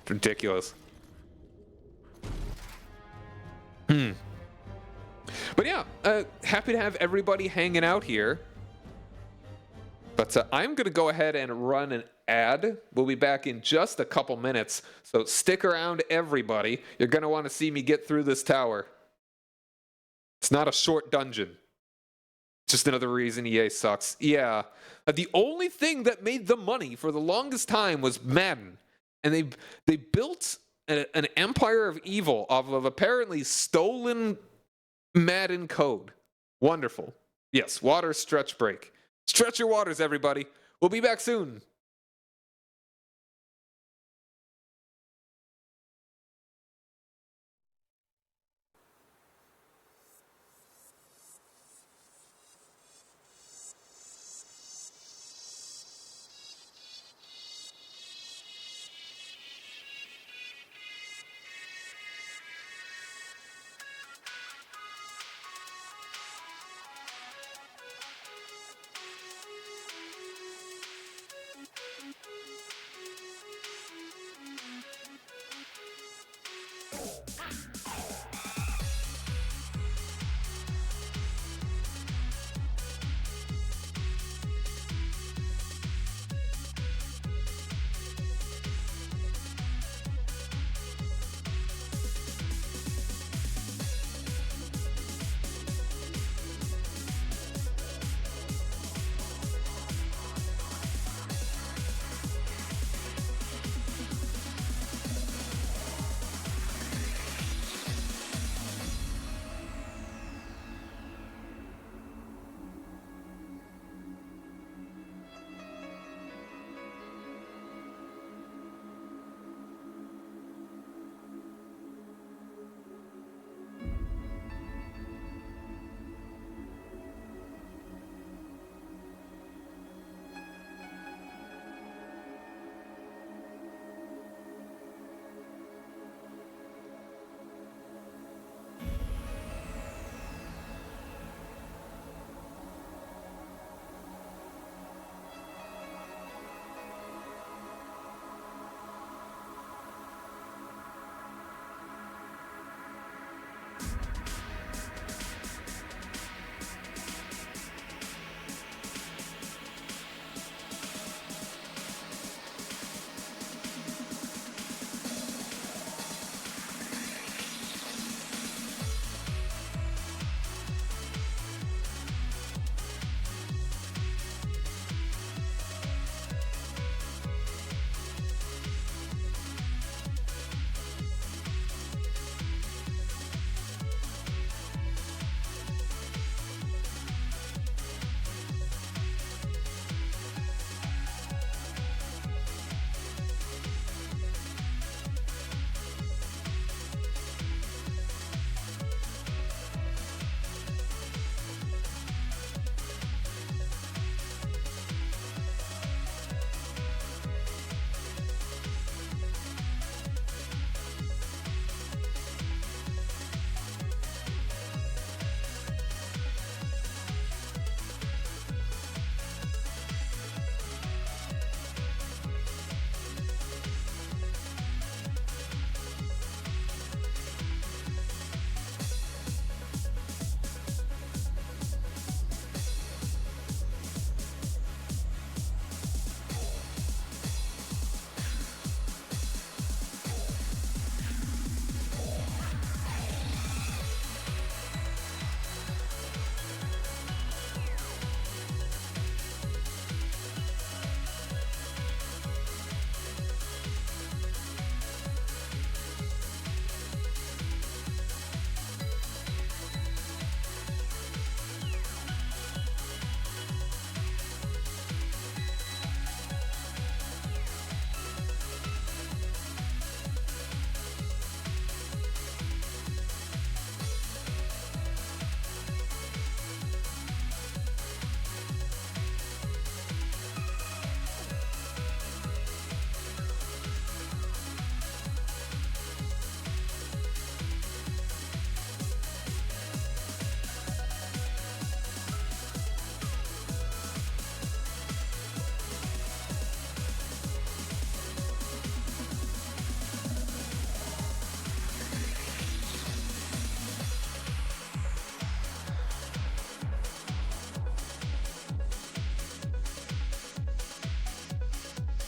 It's ridiculous. But yeah, happy to have everybody hanging out here. But I'm going to go ahead and run an ad. We'll be back in just a couple minutes. So stick around, everybody. You're going to want to see me get through this tower. It's not a short dungeon. Just another reason EA sucks. Yeah. The only thing that made them money for the longest time was Madden. And they built an empire of evil off of apparently stolen Madden code. Wonderful. Yes, water stretch break. Stretch your waters, everybody. We'll be back soon.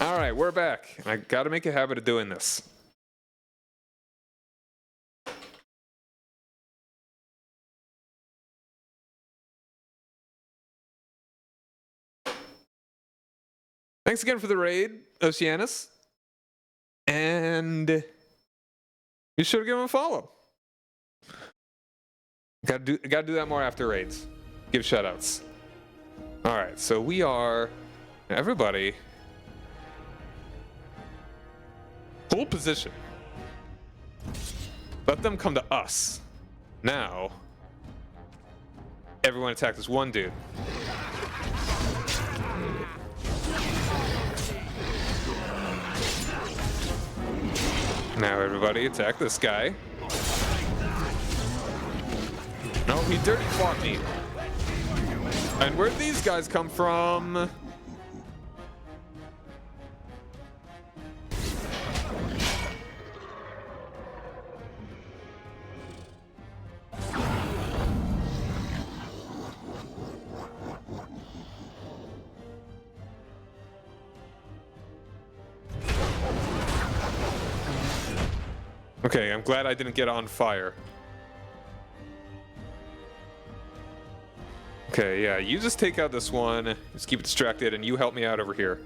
All right, we're back. I got to make a habit of doing this. Thanks again for the raid, Oceanus. And you should give him a follow. Gotta do that more after raids. Give shoutouts. All right, so we are everybody. Hold position. Let them come to us. Now, everyone attack this one dude. Now everybody attack this guy. No, he dirty fought me. And where'd these guys come from? Okay, I'm glad I didn't get on fire. Okay, yeah, you just take out this one, just keep it distracted, and you help me out over here.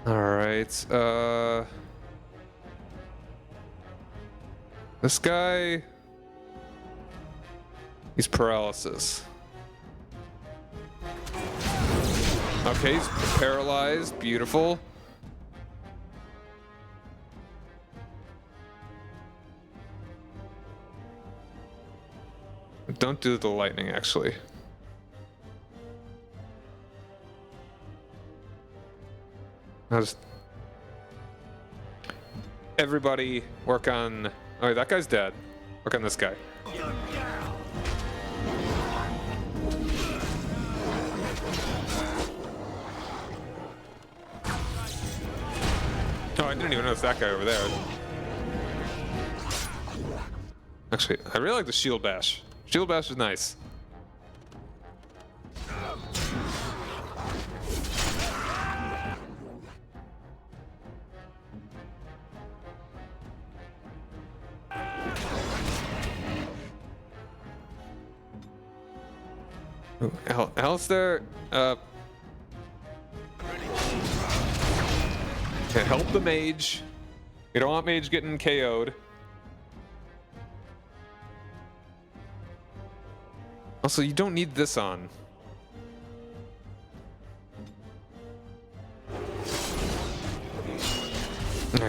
Alright, this guy, he's paralysis. Okay, he's paralyzed, beautiful. Don't do the lightning, actually. Everybody work on... Oh, that guy's dead. Work on this guy. Oh, I didn't even notice that guy over there. Actually, I really like the shield bash. Shield bash is nice. Alistair, help the mage. You don't want mage getting KO'd. Also, you don't need this on.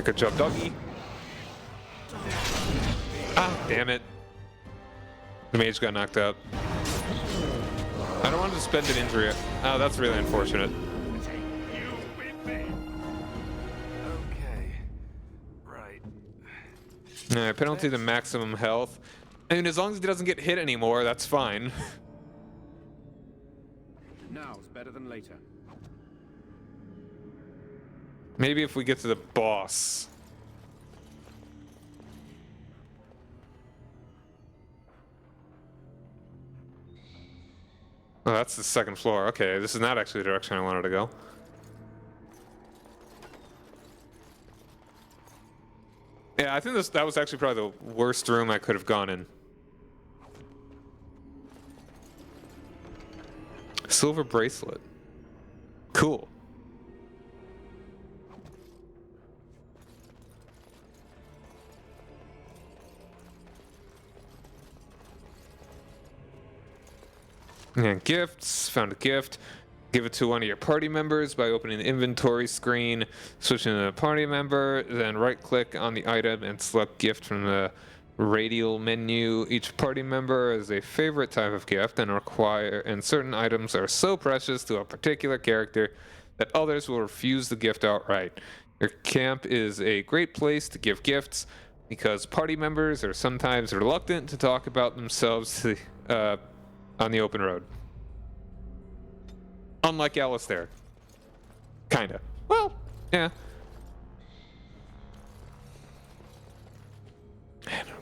Good job, doggy. Ah, damn it. The mage got knocked out. I don't want to spend an injury. Oh, that's really unfortunate. Okay. Right. Alright, penalty to maximum health. I mean, as long as he doesn't get hit anymore, that's fine. Now's better than later. Maybe if we get to the boss. Oh, that's the second floor. Okay, this is not actually the direction I wanted to go. Yeah, I think that was actually probably the worst room I could have gone in. Silver bracelet. Cool. And gifts, found a gift. Give it to one of your party members by opening the inventory screen, switching to the party member, then right click on the item and select gift from the radial menu. Each party member is a favorite type of gift and certain items are so precious to a particular character that others will refuse the gift outright. Your camp is a great place to give gifts because party members are sometimes reluctant to talk about themselves on the open road. Unlike Alistair. Kinda. Well, yeah.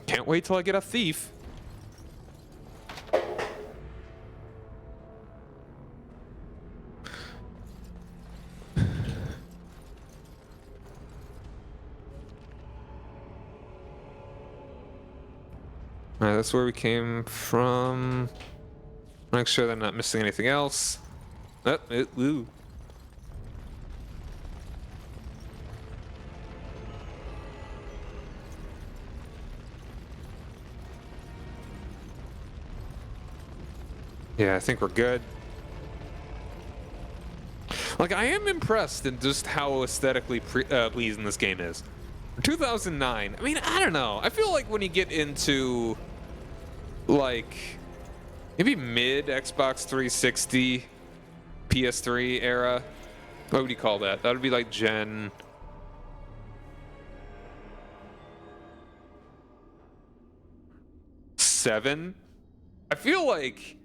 Can't wait till I get a thief. Alright, that's where we came from. Make sure that I'm not missing anything else. Ooh. Yeah, I think we're good. Like, I am impressed in just how aesthetically pleasing this game is. For 2009, I mean, I don't know. I feel like when you get into, like, maybe mid Xbox 360, PS3 era, what would you call that? That would be like Gen... seven? I feel like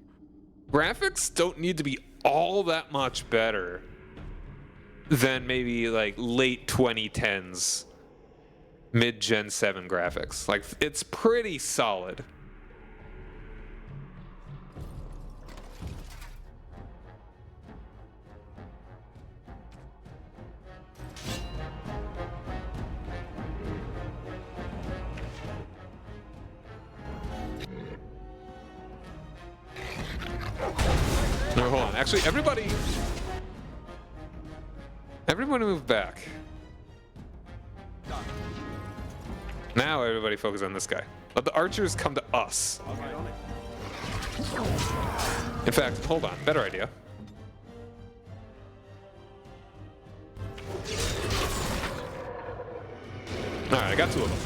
graphics don't need to be all that much better than maybe like late 2010s mid-gen 7 graphics. Like, it's pretty solid. No, hold on. Actually, everybody move back. Now everybody focus on this guy. Let the archers come to us. In fact, hold on. Better idea. All right, I got two of them.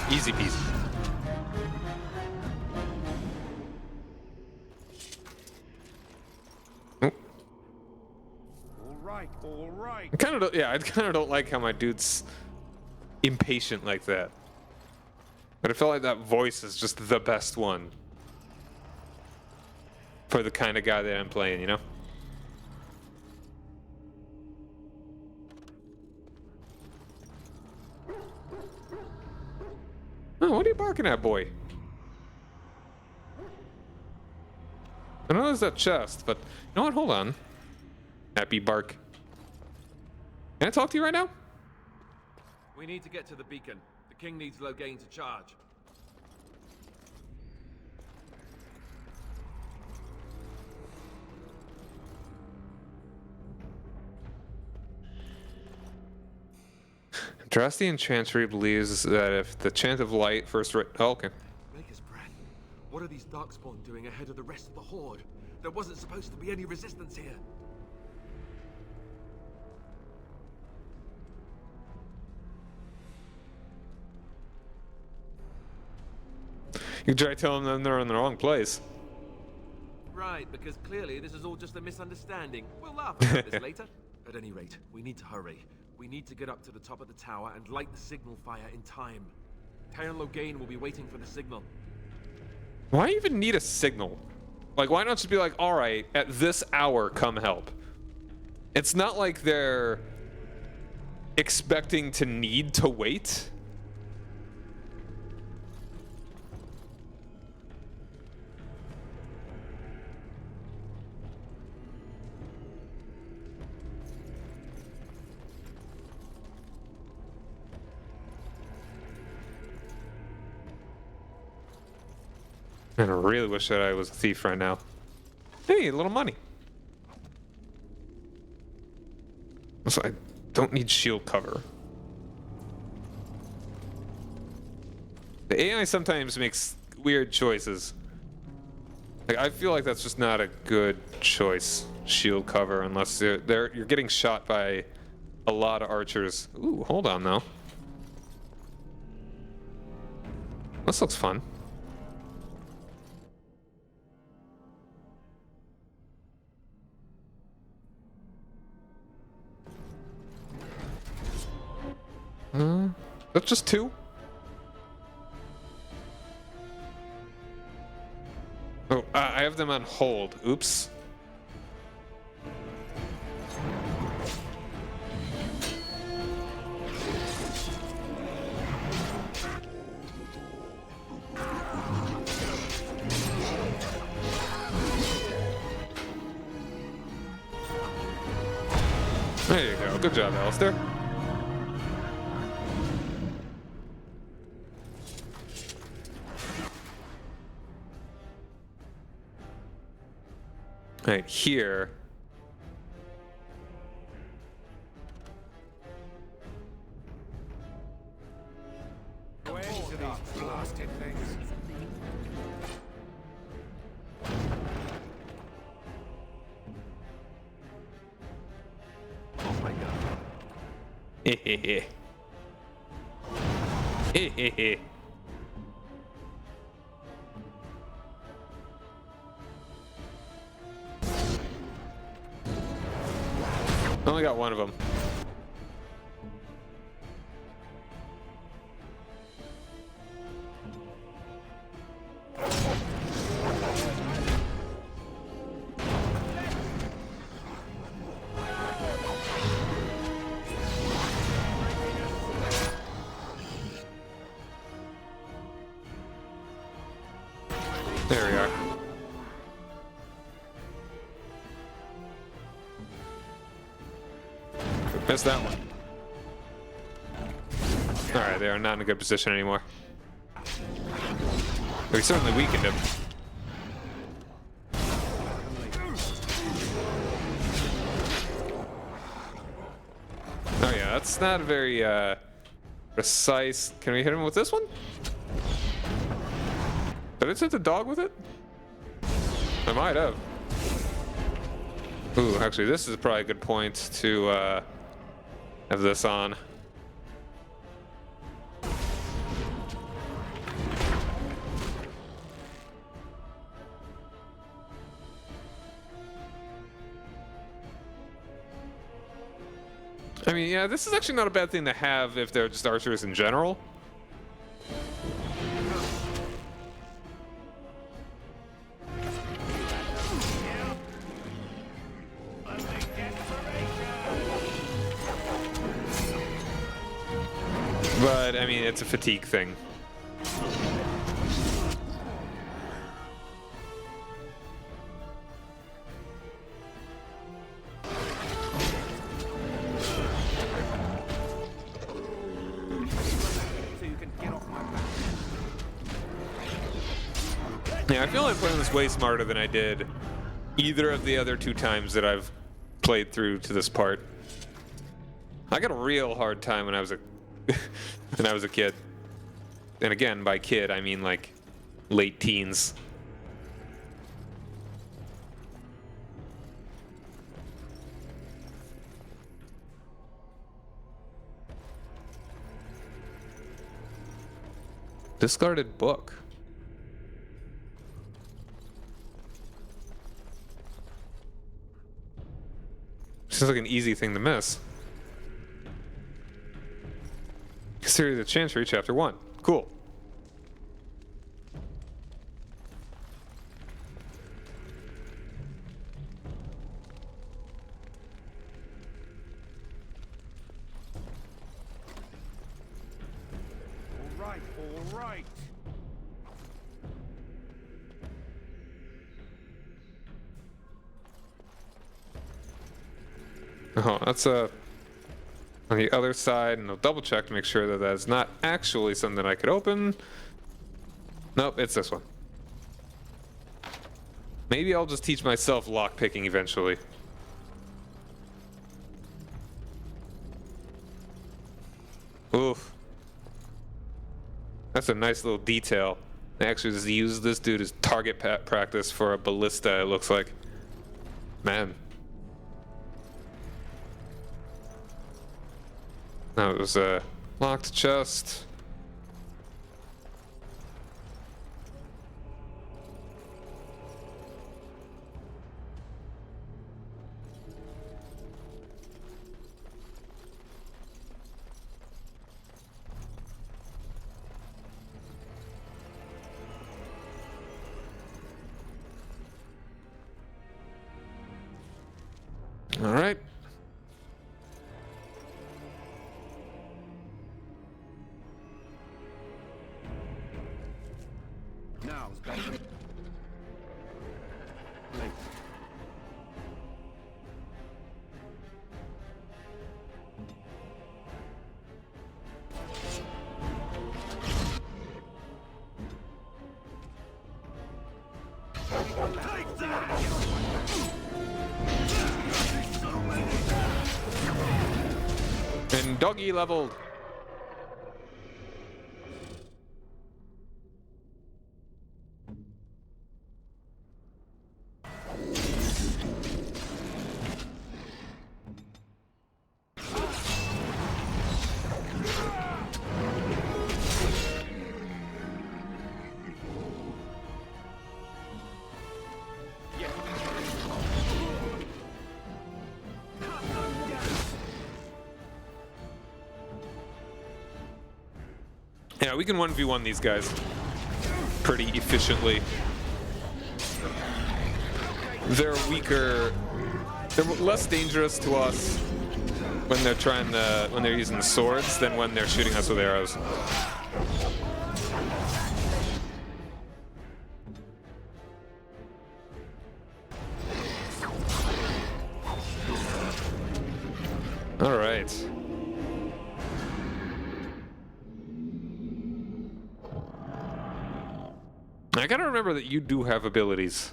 Easy peasy. Oh. All right. I kind of don't like how my dude's impatient like that. But I feel like that voice is just the best one for the kind of guy that I'm playing, you know? Oh, what are you barking at, boy? I know there's that chest, but you know what? Hold on. Happy bark. Can I talk to you right now? We need to get to the beacon. The king needs Loghain to charge. Drastian Chantry believes that if the Chant of Light first oh, okay. Maker's breath. What are these Darkspawn doing ahead of the rest of the Horde? There wasn't supposed to be any resistance here. You try telling them they're in the wrong place. Right, because clearly this is all just a misunderstanding. We'll laugh about this later. At any rate, we need to hurry. We need to get up to the top of the tower and light the signal fire in time. Taron Loghain will be waiting for the signal. Why even need a signal? Like, why not just be like, all right, at this hour, come help? It's not like they're expecting to need to wait. And I really wish that I was a thief right now. Hey, a little money. So I don't need shield cover. The AI sometimes makes weird choices. Like, I feel like that's just not a good choice. Shield cover, unless you're getting shot by a lot of archers. Ooh, hold on though. This looks fun. That's just 2? Oh, I have them on hold. Oops. There you go. Good job, Alistair. Right here. Away to these blasted things. Oh my god. Hehehe. Hehehe. I only got one of them. There we are. Missed that one. Alright, they are not in a good position anymore. We certainly weakened him. Oh yeah, that's not very precise. Can we hit him with this one? Did I hit the dog with it? I might have. Ooh, actually, this is probably a good point to have this on. I mean, yeah, this is actually not a bad thing to have if they're just archers in general. But, I mean, it's a fatigue thing. Yeah, I feel like I'm playing this way smarter than I did either of the other 2 times that I've played through to this part. I got a real hard time when I was a when I was a kid. And again, by kid, I mean like late teens. Discarded book. Seems like an easy thing to miss. Series of Chancery, Chapter 1. Cool. All right. Oh, that's on the other side, and I'll double check to make sure that that's not actually something I could open. Nope, it's this one. Maybe I'll just teach myself lockpicking eventually. Oof. That That's a nice little detail. They actually just used this dude as target practice for a ballista, it looks like. Man. That was a locked chest. All right. Now, Link. Take that! And doggy leveled. Yeah, we can 1v1 these guys pretty efficiently. They're weaker. They're less dangerous to us when they're using swords than when they're shooting us with arrows. All right. I gotta remember that you do have abilities.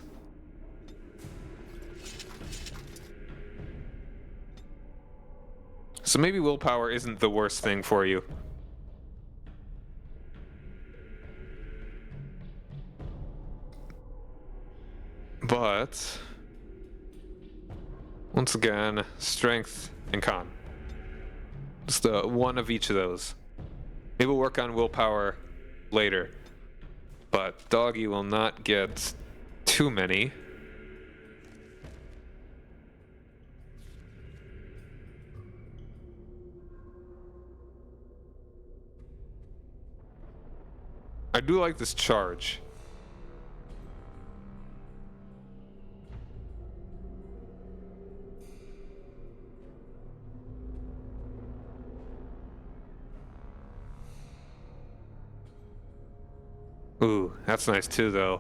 So maybe willpower isn't the worst thing for you. But once again, strength and con. Just one of each of those. Maybe we'll work on willpower later. But doggy will not get too many. I do like this charge. Ooh, that's nice too, though.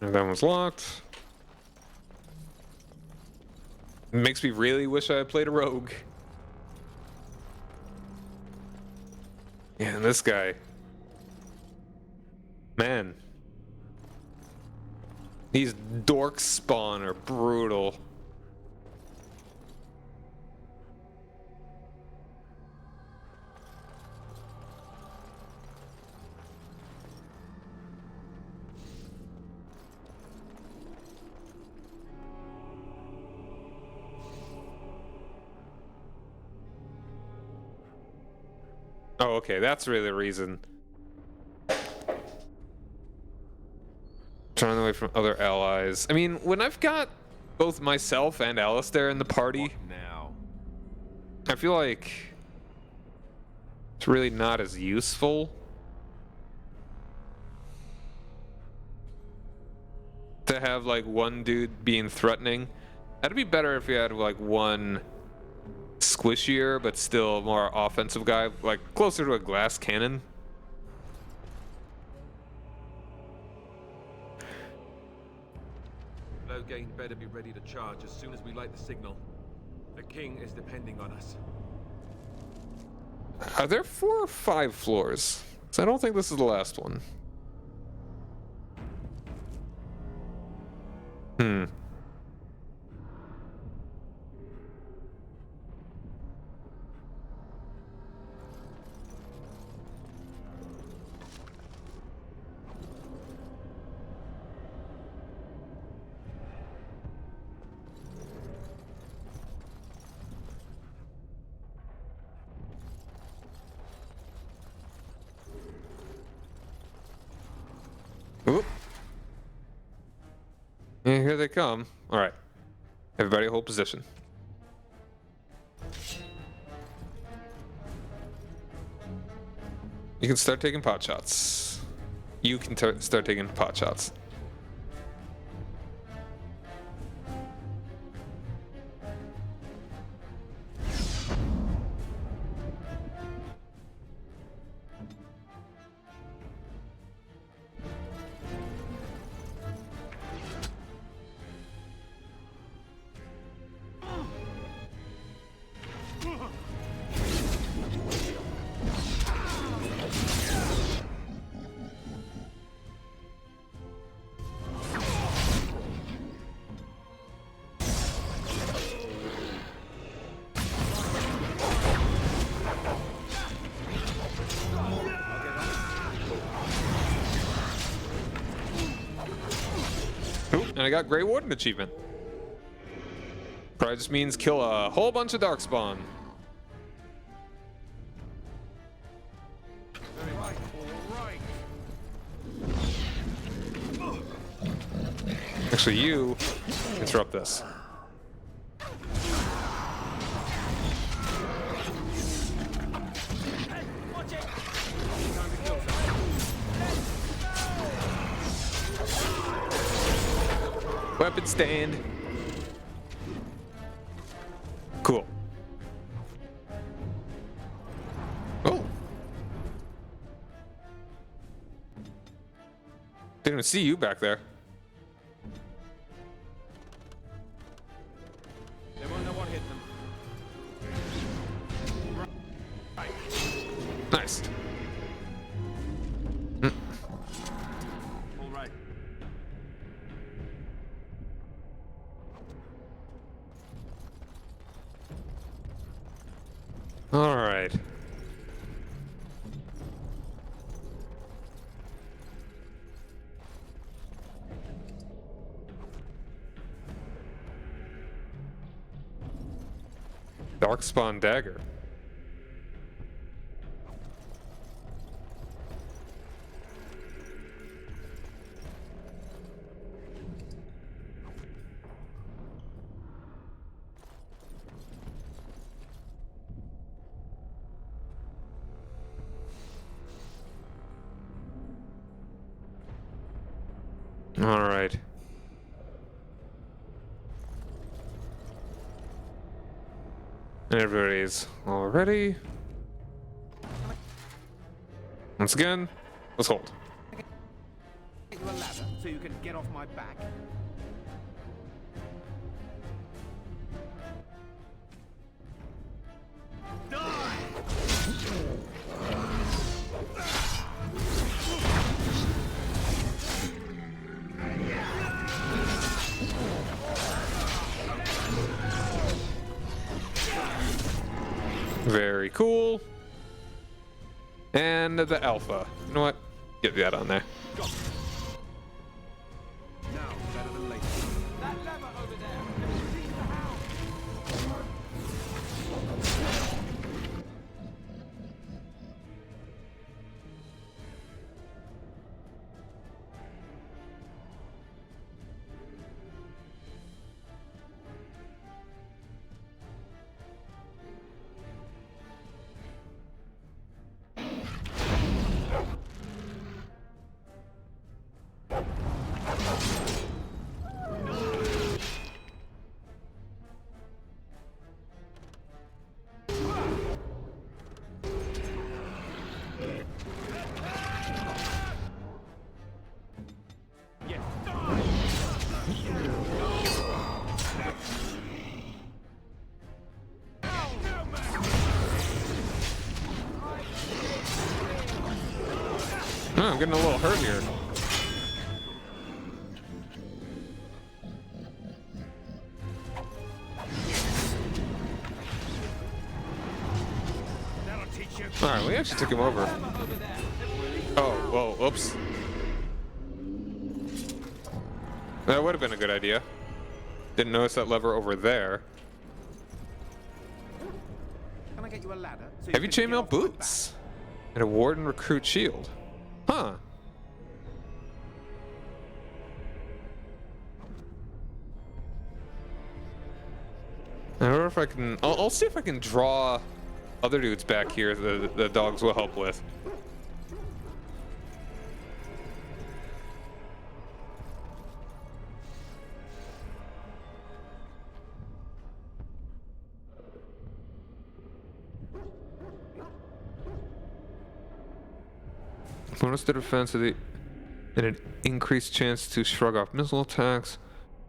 And that one's locked. It makes me really wish I had played a rogue. Yeah, and this guy. Man. These dork spawn are brutal. Oh, okay, that's really the reason. Trying away from other allies. I mean, when I've got both myself and Alistair in the party, Now. I feel like it's really not as useful to have like one dude being threatening. That'd be better if we had like one squishier but still more offensive guy, like closer to a glass cannon. Loghain better be ready to charge as soon as we light the signal. The king is depending on us. Are there 4 or 5 floors? So I don't think this is the last one. Hmm. Oop. And here they come. All right. Everybody hold position. You can start taking pot shots. You can start taking pot shots. And I got Grey Warden achievement. Probably just means kill a whole bunch of Darkspawn. Actually, you interrupt this. Weapon stand. Cool. Oh. Didn't even see you back there. They won't know what hit them. Nice. All right. All right. Darkspawn dagger. All right. Everybody's all ready. Once again, let's hold. Get you a ladder so you can get off my back. Very cool. And the alpha. You know what? Get that on there. Now, better than later. That lever over there. Oh, I'm getting a little hurt here. Alright, we actually took him over. Oh, whoa, oops. That would have been a good idea. Didn't notice that lever over there. Can I get you a ladder? So Heavy can get chainmail off my boots. And a warden recruit shield. Huh. I wonder if I can... I'll see if I can draw other dudes back here that the dogs will help with. Bonus to defense of the... and an increased chance to shrug off missile attacks,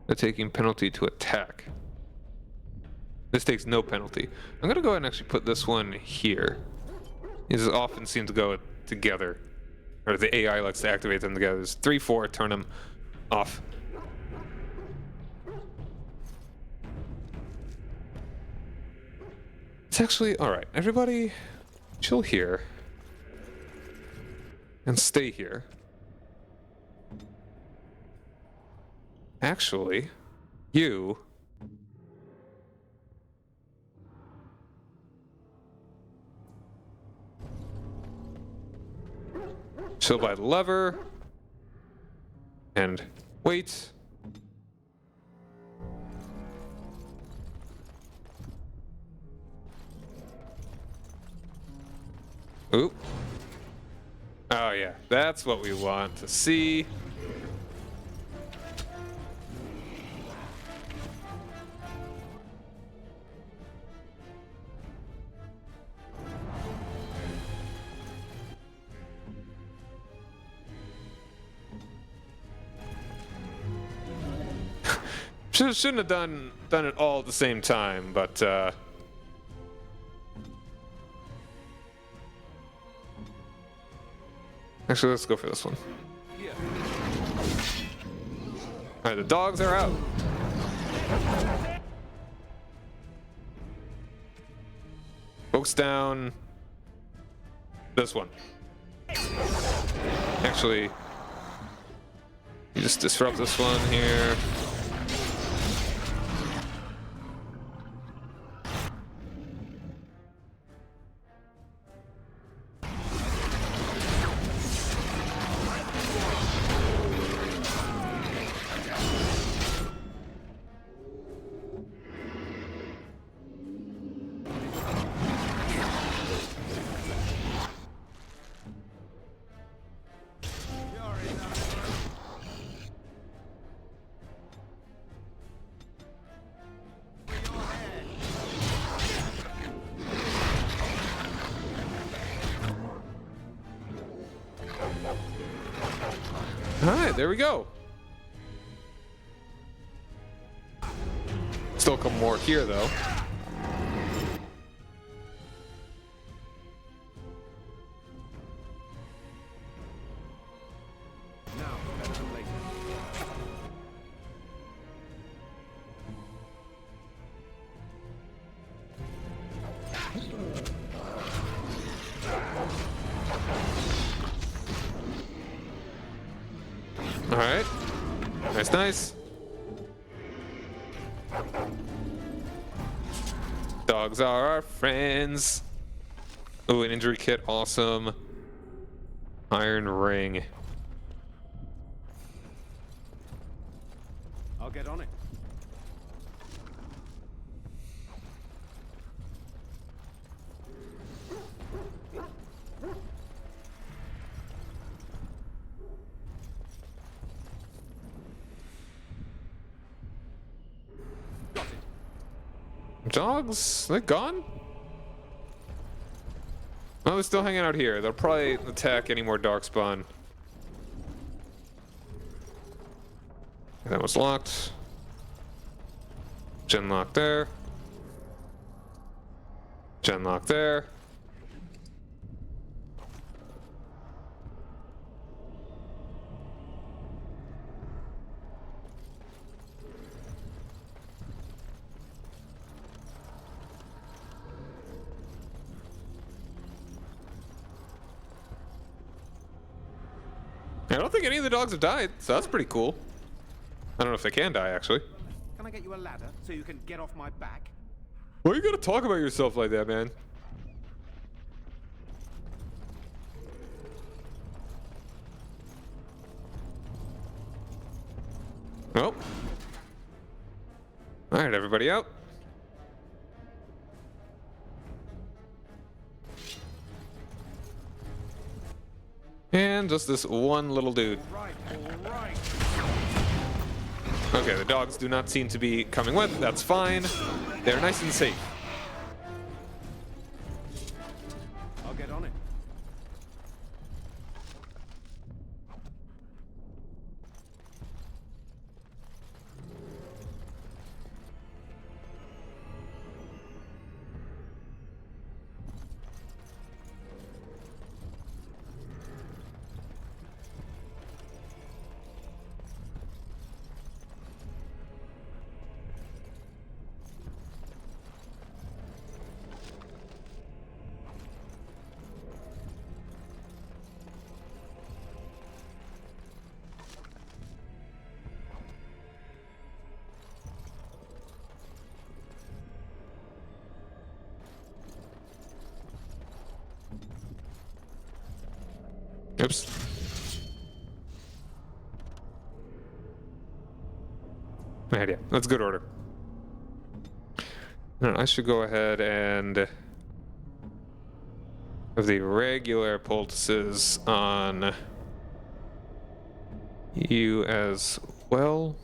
by taking penalty to attack. This takes no penalty. I'm gonna go ahead and actually put this one here. These often seem to go together. Or the AI likes to activate them together. There's 3, 4, turn them off. It's actually, alright, everybody chill here. And stay here. Actually, you... chill by the lever. And wait. Oop. Oh yeah, that's what we want to see. Shouldn't have done it all at the same time, but actually, let's go for this one. All right, the dogs are out. Folks down. This one. Actually, you just disrupt this one here. Alright, there we go. Still come more here, though. Alright. Nice, nice. Dogs are our friends. Ooh, an injury kit. Awesome. Iron ring. I'll get on it. Dogs? They're gone? No, they're still hanging out here. They'll probably attack any more darkspawn. That was locked. Gen lock there. Gen lock there. I don't think any of the dogs have died, so that's pretty cool. I don't know if they can die, actually. Can I get you a ladder so you can get off my back? Why are you gonna talk about yourself like that, man? Well. Alright, everybody out. And just this one little dude. All right. Okay, the dogs do not seem to be coming with. That's fine. They're nice and safe. I'll get on it. Oops. Right, yeah, that's good order. No, I should go ahead and have the regular poultices on you as well.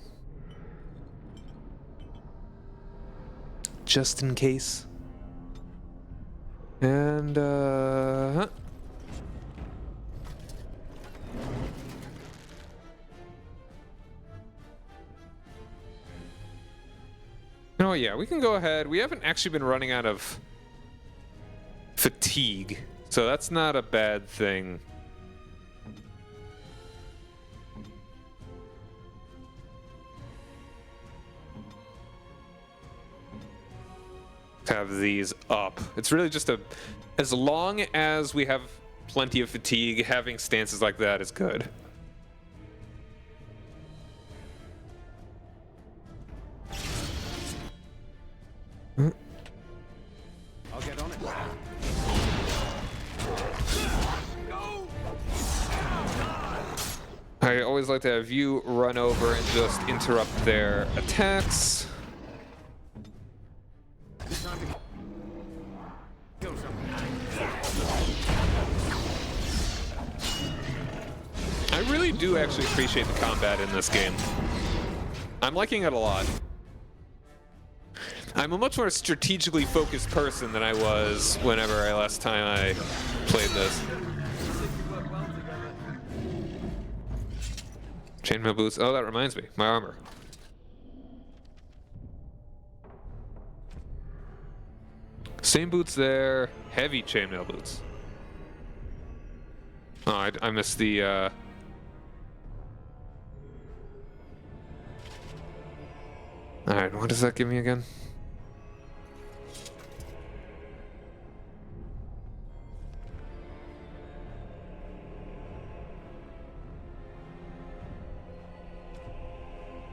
Just in case. And, oh yeah, we can go ahead. We haven't actually been running out of fatigue, so that's not a bad thing. Have these up. It's really just as long as we have plenty of fatigue, having stances like that is good. I'll get on it. I always like to have you run over and just interrupt their attacks. It's time to kill something. I really do actually appreciate the combat in this game. I'm liking it a lot. I'm a much more strategically focused person than I was whenever last time I played this. Chainmail boots. Oh, that reminds me. My armor. Same boots there. Heavy chainmail boots. Oh, I missed the... Alright, what does that give me again?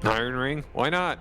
Iron ring? Why not?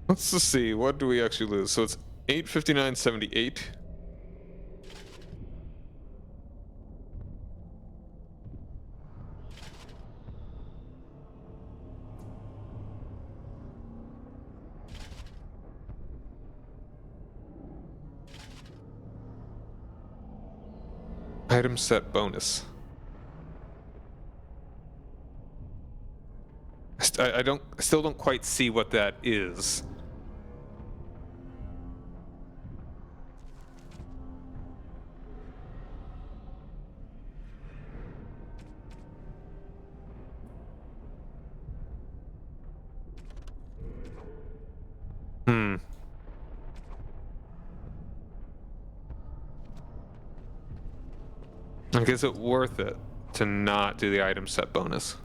Let's just see, what do we actually lose? So it's 859.78. Item set bonus. I still don't quite see what that is. Like, is it worth it to not do the item set bonus?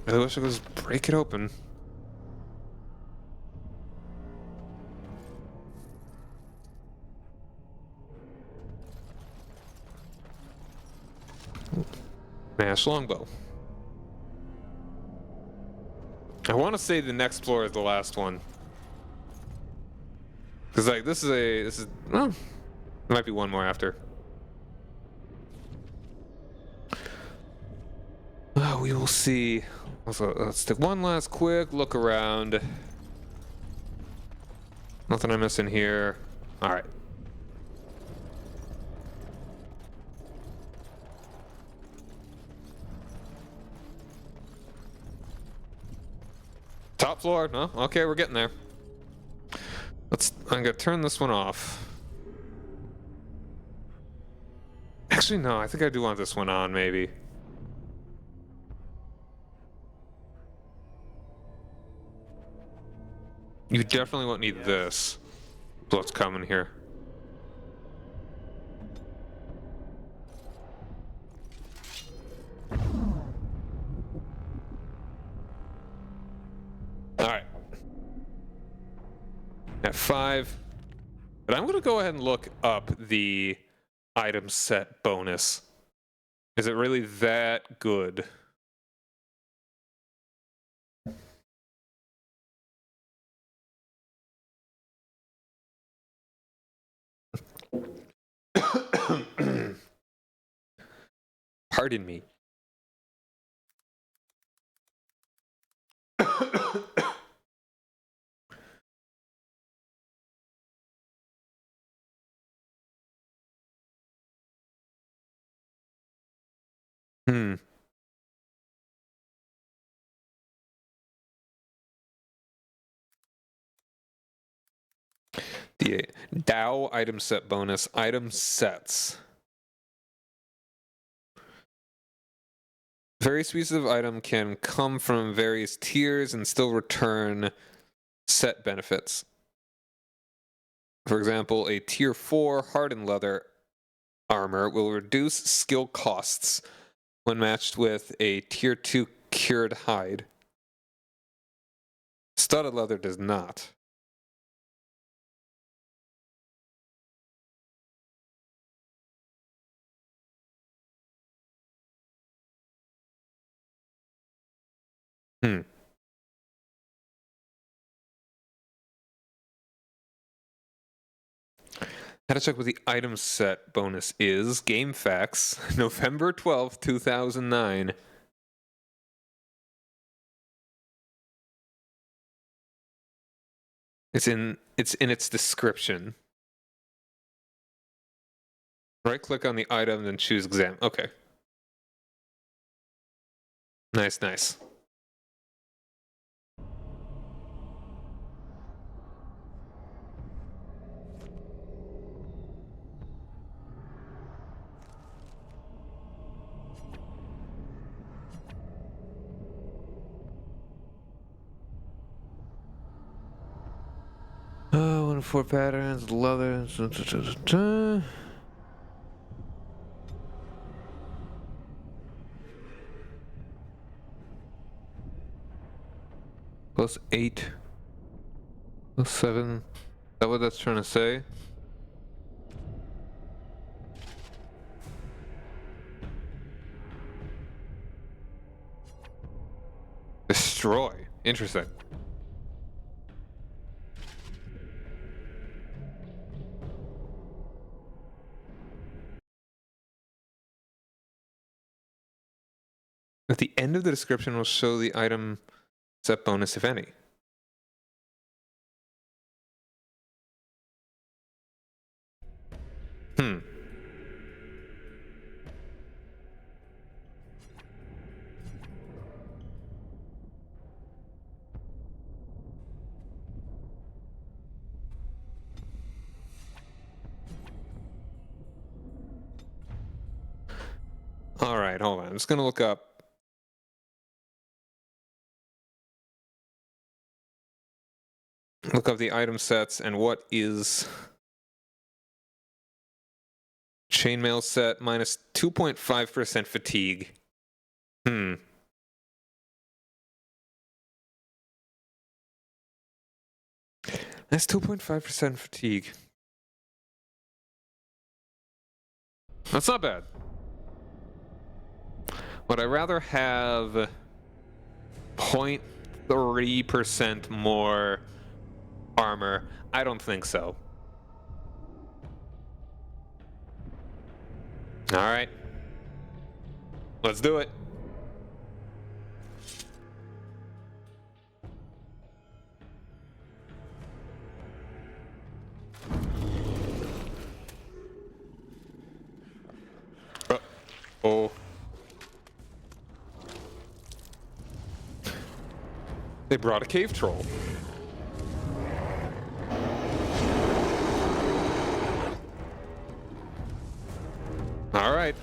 I wish I could just break it open. Mash longbow. I want to say the next floor is the last one. Cause like this is well, there might be one more after. We will see. Also, let's take one last quick look around. Nothing I'm missing here. All right. Top floor. No, okay, we're getting there. I'm gonna turn this one off. Actually, no, I think I do want this one on, maybe. You definitely won't need this. What's coming here? Alright. At 5. But I'm gonna go ahead and look up the item set bonus. Is it really that good? Pardon me. The Dow item set bonus, item sets. Various pieces of item can come from various tiers and still return set benefits. For example, a tier 4 hardened leather armor will reduce skill costs when matched with a tier 2 cured hide. Studded leather does not. How to check what the item set bonus is. Game Facts, November 12th, 2009. It's in its description. Right click on the item, then choose exam. Okay. Nice, nice. One of 4 patterns, leather. Plus 8. Plus 7. Is that what that's trying to say? Destroy. Interesting. At the end of the description will show the item set bonus, if any. Alright, hold on. I'm just gonna look up. Look up the item sets and what is chainmail set minus 2.5% fatigue. That's 2.5% fatigue. That's not bad. Would I rather have 0.3% more armor? I don't think so. Alright. Let's do it. Oh. They brought a cave troll. All right.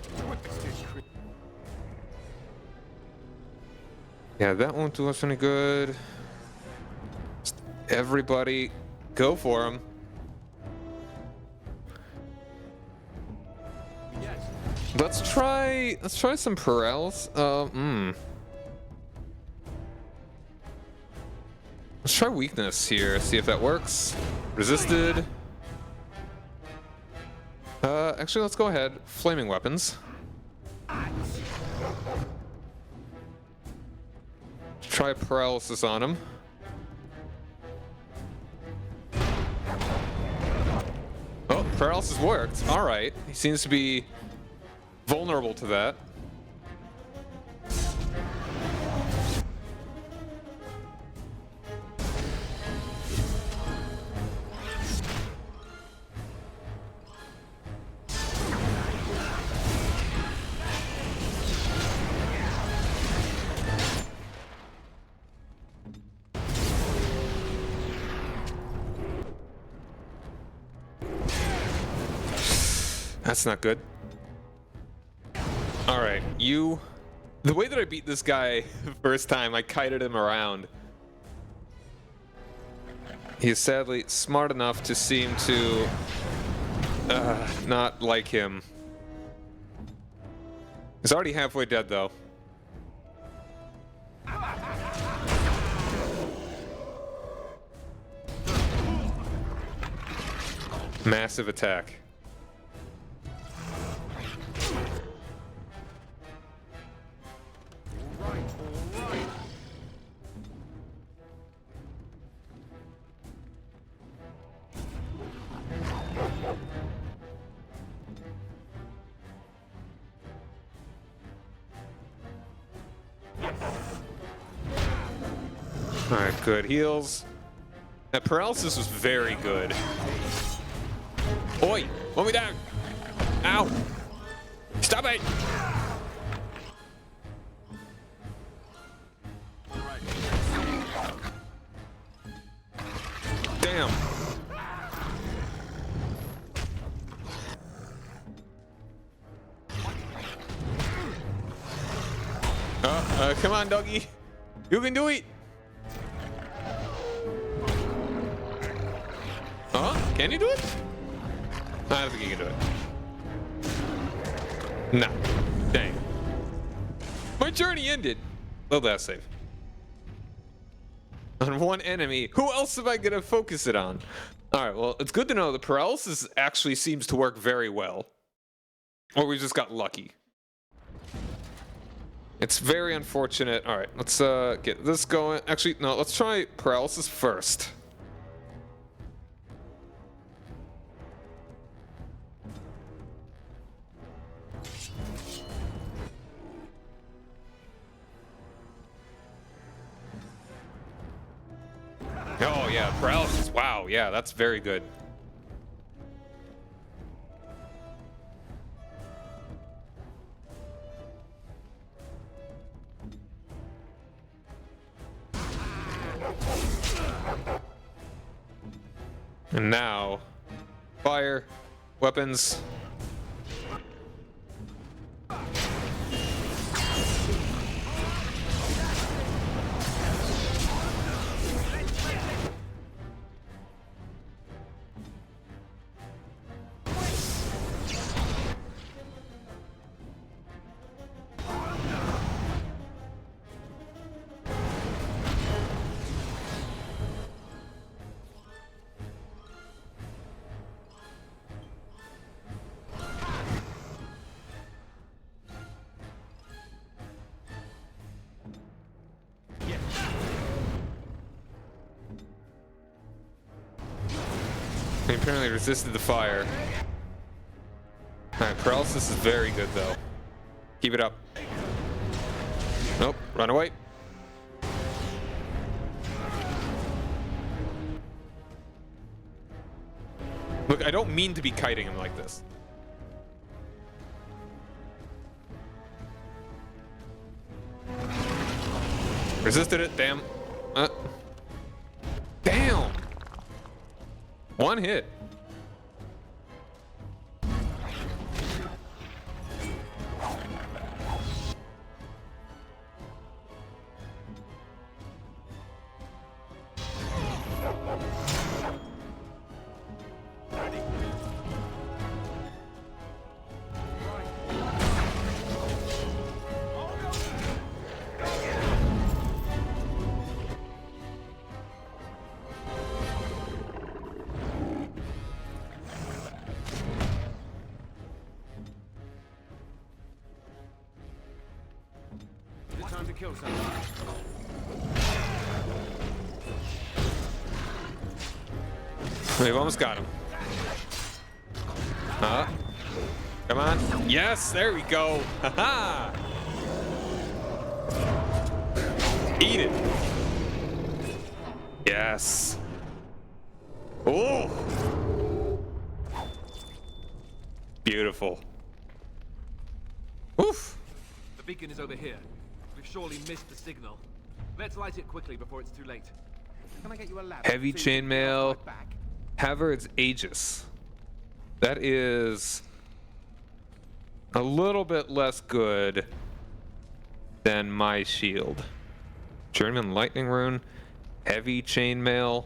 Yeah, that won't do us any good. Just everybody, go for him. Let's try some Perels. Let's try weakness here, see if that works. Resisted. Actually, let's go ahead. Flaming weapons. Try paralysis on him. Oh, paralysis worked. All right. He seems to be vulnerable to that. That's not good. All right, you... The way that I beat this guy first time, I kited him around. He is sadly smart enough to seem to not like him. He's already halfway dead, though. Massive attack. Alright, good heals. That paralysis was very good. Oi! Hold me down! Ow! Stop it! Damn! Come on, doggy! You can do it! Can you do it? I don't think you can do it. No. Dang. My journey ended. Oh, that's safe. On one enemy. Who else am I going to focus it on? Alright, well, it's good to know the paralysis actually seems to work very well. Or we just got lucky. It's very unfortunate. Alright, let's get this going. Actually, no, let's try paralysis first. Oh yeah, paralysis. Wow, yeah, that's very good. And now, fire, weapons. He apparently resisted the fire. Alright, paralysis is very good though. Keep it up. Nope, run away. Look, I don't mean to be kiting him like this. Resisted it, damn. Damn! One hit. Time to kill someone. We've almost got him. Come on. Yes, there we go. Haha. Eat it. Yes. Oh. Beautiful. Oof. The beacon is over here. We've surely missed the signal. Let's light it quickly before it's too late. Can I get you a ladder? Heavy so you can chainmail. get off my back? Havard's Aegis. That is a little bit less good than my shield. German lightning rune, heavy chainmail,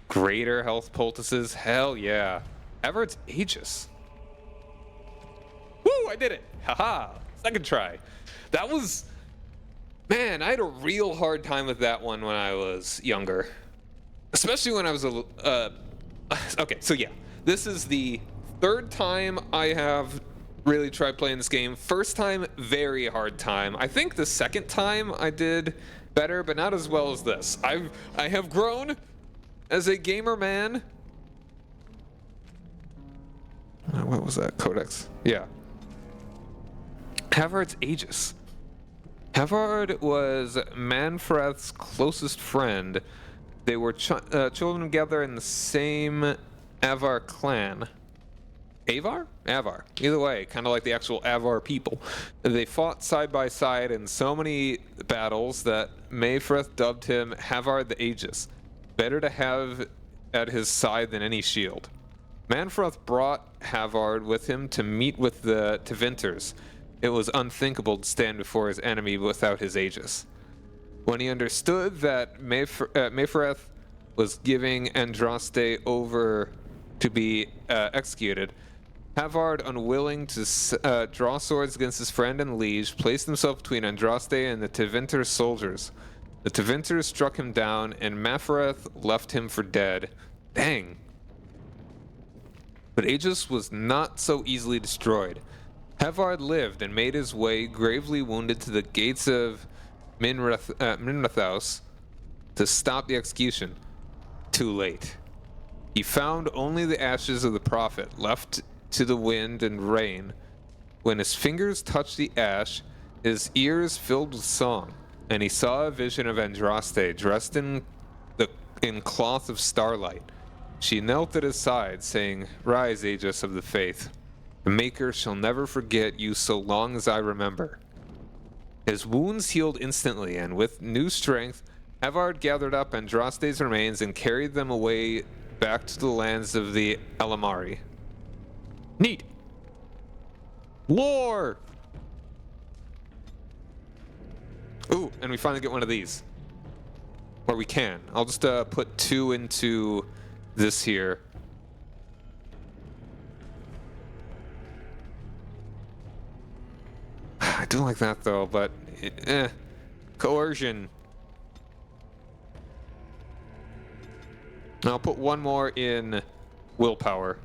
greater health poultices. Hell yeah. Havard's Aegis. Woo, I did it. Haha. Second try. That was, man, I had a real hard time with that one when I was younger. Especially when I was okay, so yeah. This is the third time I have really tried playing this game. First time, very hard time. I think the second time I did better, but not as well as this. I have grown as a gamer man. What was that? Codex. Yeah. Havard's Aegis. Havard was Manfred's closest friend. They were children together in the same Avar clan. Avar? Avar. Either way, kind of like the actual Avar people. They fought side by side in so many battles that Mayfreth dubbed him Havard the Aegis. Better to have at his side than any shield. Manfred brought Havard with him to meet with the Tevinters. It was unthinkable to stand before his enemy without his Aegis. When he understood that Mayfreth was giving Andraste over to be executed, Havard, unwilling to draw swords against his friend and liege, placed himself between Andraste and the Tevinter soldiers. The Tevinters struck him down, and Mayfreth left him for dead. Dang. But Aegis was not so easily destroyed. Havard lived and made his way, gravely wounded, to the gates of Minrathaus to stop the execution. Too late. He found only the ashes of the prophet, left to the wind and rain. When his fingers touched the ash, his ears filled with song, and he saw a vision of Andraste dressed in cloth of starlight. She knelt at his side, saying, "Rise, Aegis of the faith. The Maker shall never forget you so long as I remember." His wounds healed instantly, and with new strength, Havard gathered up Andraste's remains and carried them away back to the lands of the Elamari. Neat. Lore! Ooh, and we finally get one of these. Or we can. I'll just put 2 into this here. I do like that though, but coercion. I'll put 1 more in willpower.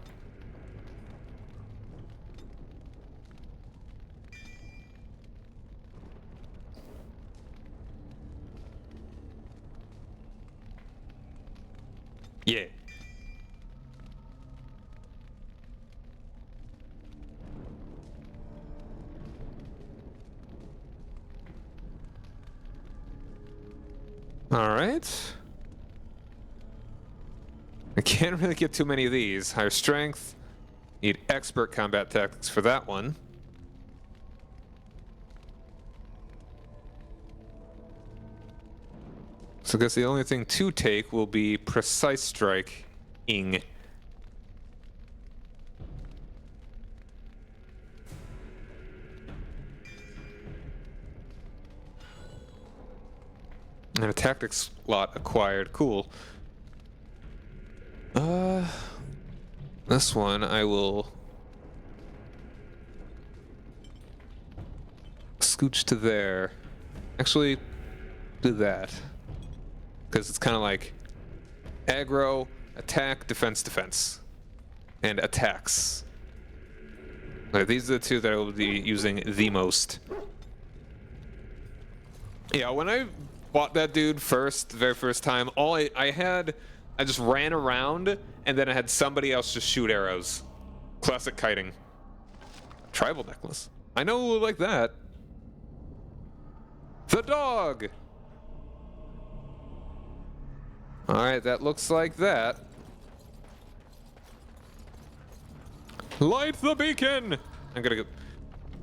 Yeah. Alright. I can't really get too many of these. Higher strength. Need expert combat tactics for that one. So I guess the only thing to take will be precise striking. And a tactics slot acquired. Cool. This one I will scooch to there. Actually, do that. Because it's kind of like aggro, attack, defense, defense. And attacks. Okay, these are the two that I will be using the most. Yeah, when I fought that dude first, the very first time, I just ran around, and then I had somebody else just shoot arrows. Classic kiting. Tribal necklace. I know like that. The dog! Alright, that looks like that. Light the beacon! I'm gonna go.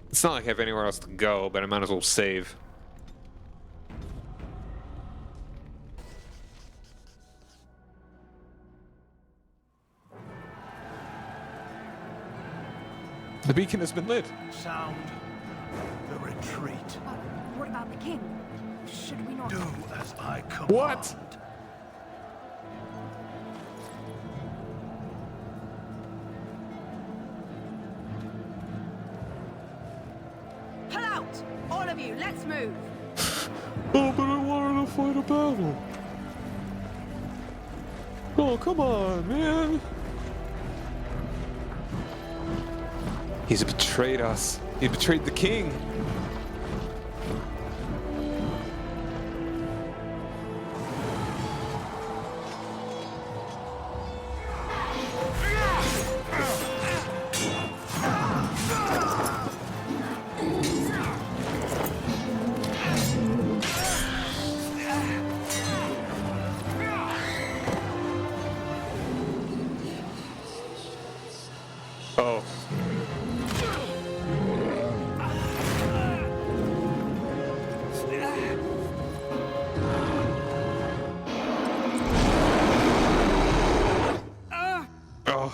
It's not like I have anywhere else to go, but I might as well save. The beacon has been lit. Sound the retreat. What about the king? Should we not... Do as I command. What? Pull out! All of you, let's move! Oh, but I wanted to fight a battle. Oh, come on, man. He's betrayed us. He betrayed the king. Oh. Oh.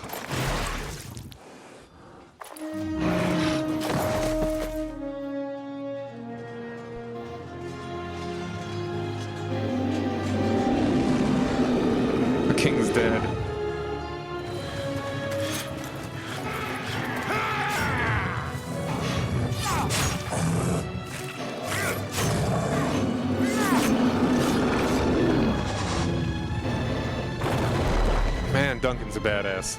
The king's dead. Man, Duncan's a badass.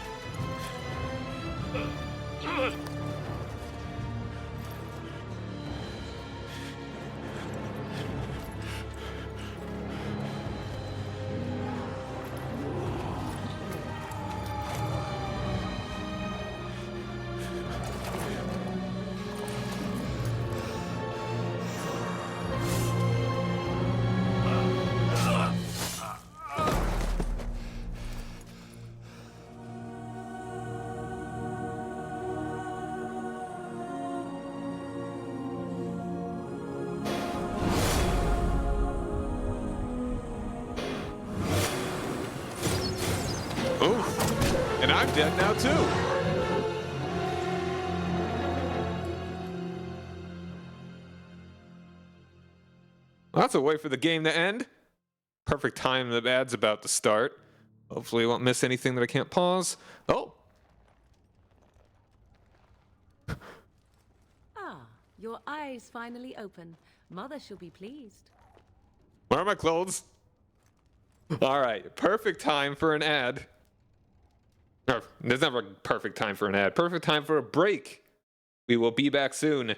Oh, and I'm dead now too. Well, that's a way for the game to end. Perfect time the ad's about to start. Hopefully I won't miss anything that I can't pause. Oh. Ah, your eyes finally open. Mother shall be pleased. Where are my clothes? All right, perfect time for an ad. Or, there's never a perfect time for an ad. Perfect time for a break. We will be back soon.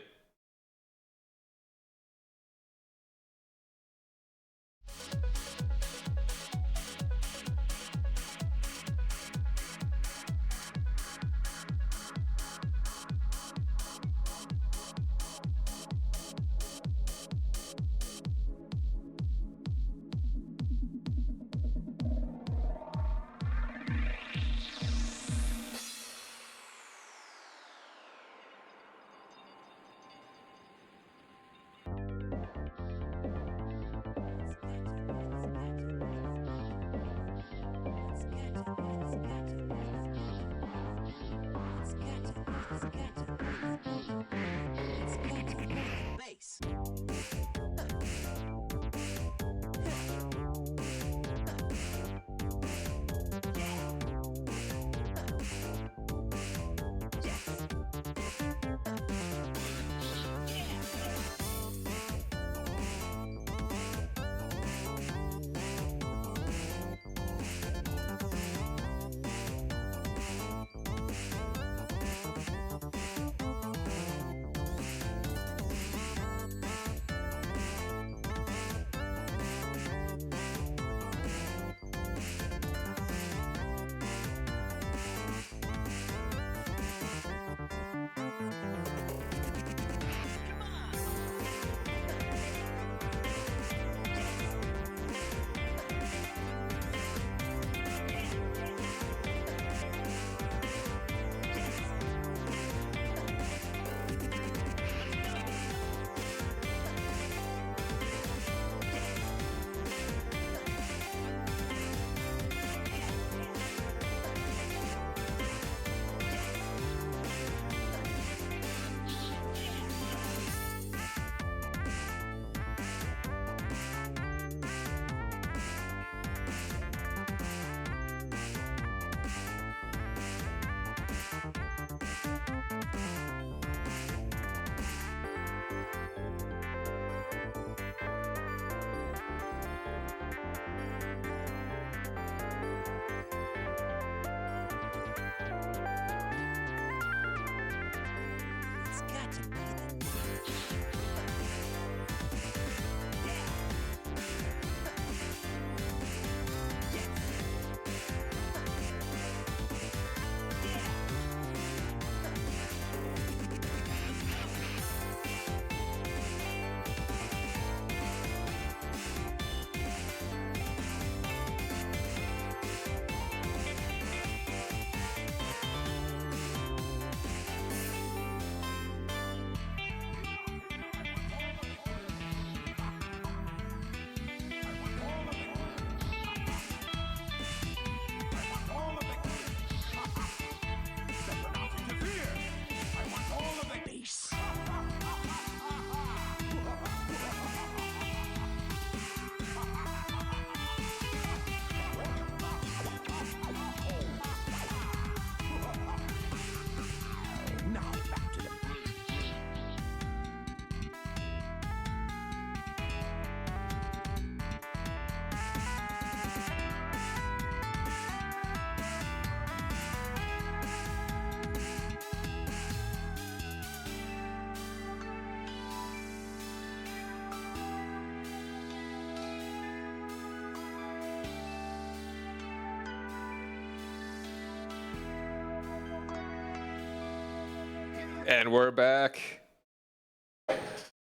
And we're back.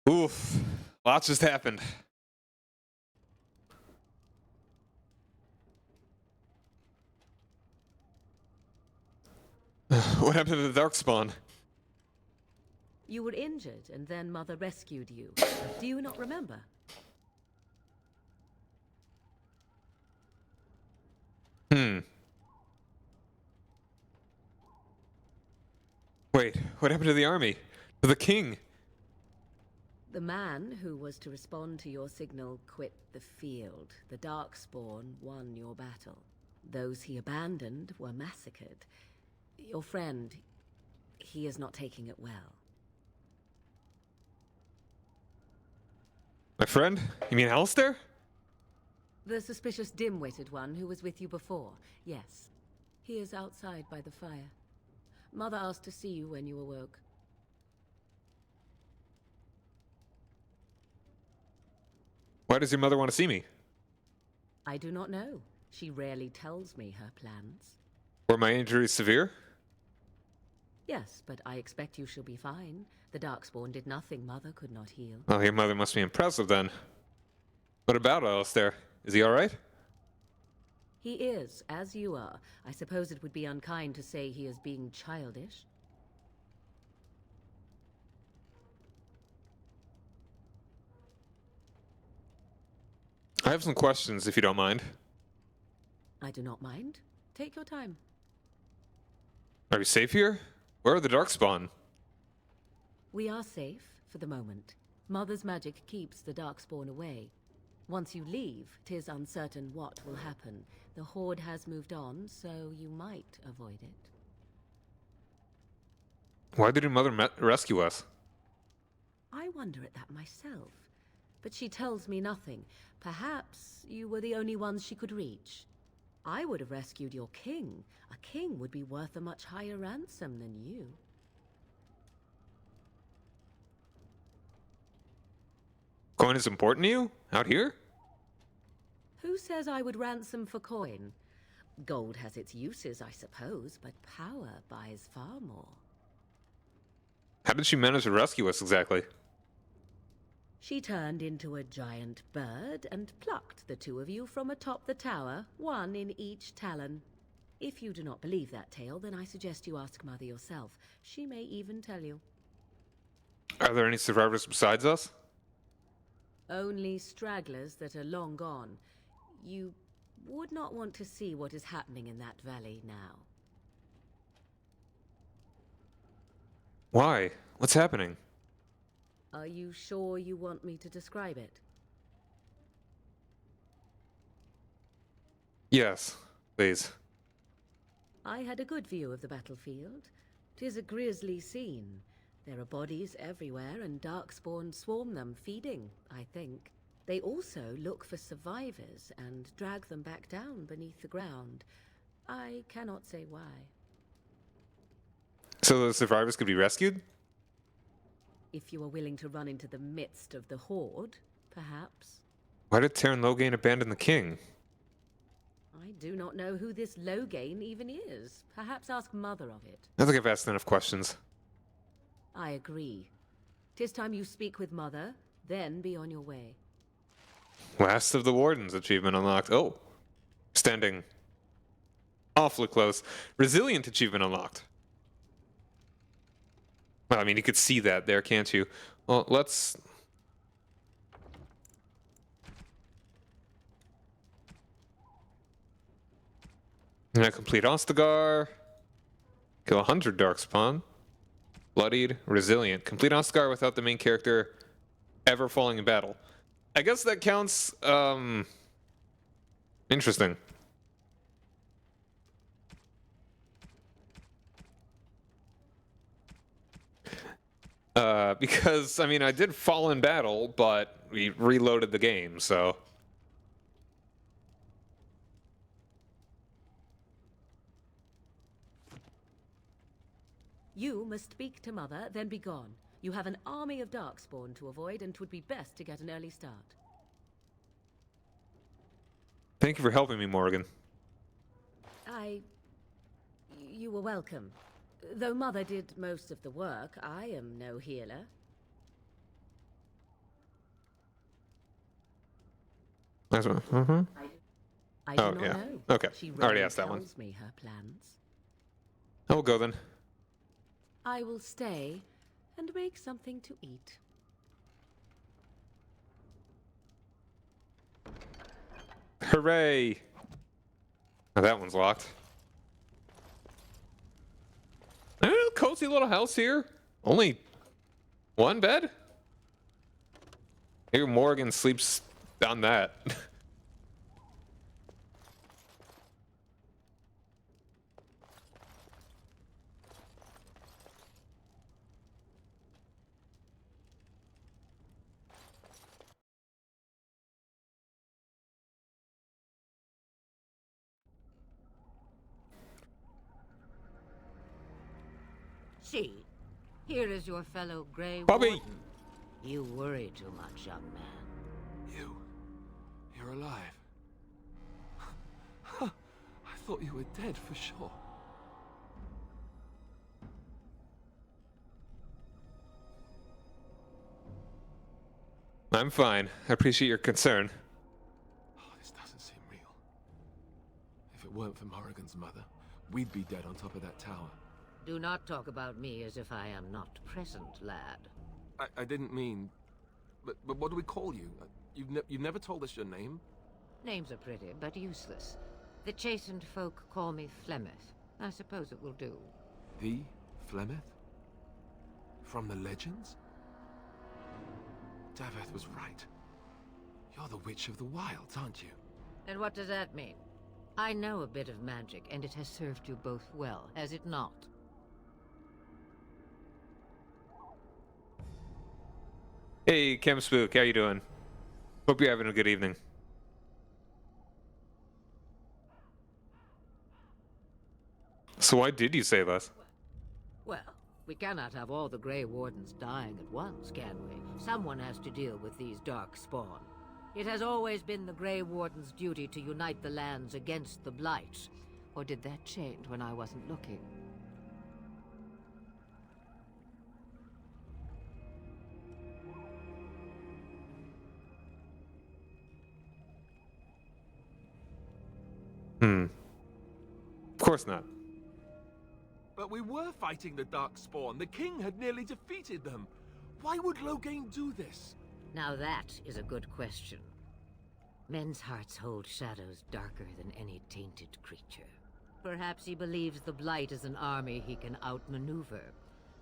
Oof. Lots just happened. What happened to the Darkspawn? You were injured, and then Mother rescued you. Do you not remember? Wait, what happened to the army? To the king? The man who was to respond to your signal quit the field. The Darkspawn won your battle. Those he abandoned were massacred. Your friend, he is not taking it well. My friend? You mean Alistair? The suspicious dim-witted one who was with you before. Yes. He is outside by the fire. Mother asked to see you when you awoke. Why does your mother want to see me? I do not know. She rarely tells me her plans. Were my injuries severe? Yes, but I expect you shall be fine. The Darkspawn did nothing Mother could not heal. Oh, your mother must be impressive then. What about Alistair? Is he alright? He is, as you are. I suppose it would be unkind to say he is being childish. I have some questions, if you don't mind. I do not mind. Take your time. Are we safe here? Where are the Darkspawn? We are safe, for the moment. Mother's magic keeps the Darkspawn away. Once you leave, 'tis uncertain what will happen. The Horde has moved on, so you might avoid it. Why did your mother rescue us? I wonder at that myself. But she tells me nothing. Perhaps you were the only ones she could reach. I would have rescued your king. A king would be worth a much higher ransom than you. Coin is important to you? Out here? Who says I would ransom for coin? Gold has its uses, I suppose, but power buys far more. How did she manage to rescue us exactly? She turned into a giant bird and plucked the two of you from atop the tower, one in each talon. If you do not believe that tale, then I suggest you ask Mother yourself. She may even tell you. Are there any survivors besides us? Only stragglers that are long gone. You would not want to see what is happening in that valley now. Why? What's happening? Are you sure you want me to describe it? Yes, please. I had a good view of the battlefield. 'Tis a grisly scene. There are bodies everywhere, and Darkspawn swarm them, feeding, I think. They also look for survivors and drag them back down beneath the ground. I cannot say why. So the survivors could be rescued? If you are willing to run into the midst of the Horde, perhaps. Why did Terran Logain abandon the king? I do not know who this Logain even is. Perhaps ask Mother of it. I think I've asked enough questions. I agree. 'Tis time you speak with Mother, then be on your way. Last of the Wardens achievement unlocked. Oh, standing awfully close. Resilient achievement unlocked. Well, I mean, you could see that there, can't you? Well, let's... complete Ostagar. Kill 100 Darkspawn. Bloodied, resilient. Complete Ostagar without the main character ever falling in battle. I guess that counts, interesting. Because, I mean, I did fall in battle, but we reloaded the game, so... You must speak to Mother, then be gone. You have an army of Darkspawn to avoid, and 'twould be best to get an early start. Thank you for helping me, Morgan. You were welcome. Though Mother did most of the work, I am no healer. That's what. Mm-hmm. I do Oh, not yeah. know. Okay. She Already rarely asked that one. tells me her plans. I will go then. I will stay and make something to eat. Hooray! Now that one's locked. Cozy little house here. Only one bed? Maybe Morgan sleeps on that. See, here is your fellow Grey Bobby! Warden. You worry too much, young man. You're alive. I thought you were dead for sure. I'm fine. I appreciate your concern. Oh, this doesn't seem real. If it weren't for Morrigan's mother, we'd be dead on top of that tower. Do not talk about me as if I am not present, lad. I didn't mean... But what do we call you? You've never told us your name? Names are pretty, but useless. The chastened folk call me Flemeth. I suppose it will do. The Flemeth? From the legends? Daveth was right. You're the Witch of the Wilds, aren't you? And what does that mean? I know a bit of magic, and it has served you both well, has it not? Hey, Chem Spook, how you doing? Hope you're having a good evening. So why did you save us? Well, we cannot have all the Grey Wardens dying at once, can we? Someone has to deal with these dark spawn. It has always been the Grey Warden's duty to unite the lands against the Blight. Or did that change when I wasn't looking? Of course not. But we were fighting the Darkspawn. The king had nearly defeated them. Why would Loghain do this? Now that is a good question. Men's hearts hold shadows darker than any tainted creature. Perhaps he believes the Blight is an army he can outmaneuver.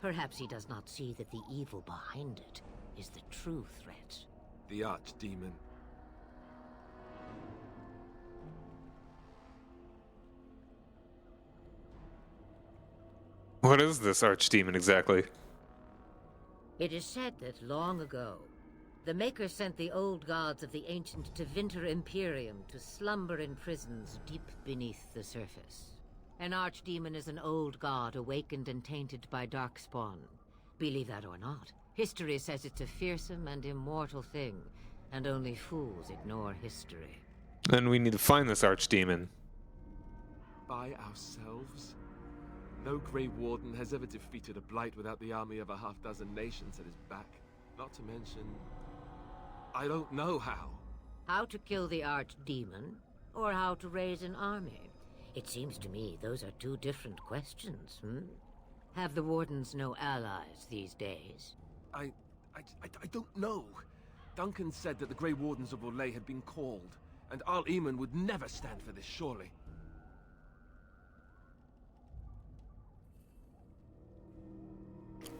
Perhaps he does not see that the evil behind it is the true threat. The Archdemon. What is this archdemon exactly? It is said that long ago, the Maker sent the old gods of the ancient Tevinter Imperium to slumber in prisons deep beneath the surface. An archdemon is an old god awakened and tainted by darkspawn. Believe that or not, history says it's a fearsome and immortal thing, and only fools ignore history. Then we need to find this archdemon. By ourselves? No Grey Warden has ever defeated a Blight without the army of a half-dozen nations at his back. Not to mention... I don't know how. How to kill the archdemon, or how to raise an army? It seems to me those are two different questions, Have the Wardens no allies these days? I don't know. Duncan said that the Grey Wardens of Orlais had been called, and Arl Eamon would never stand for this, surely.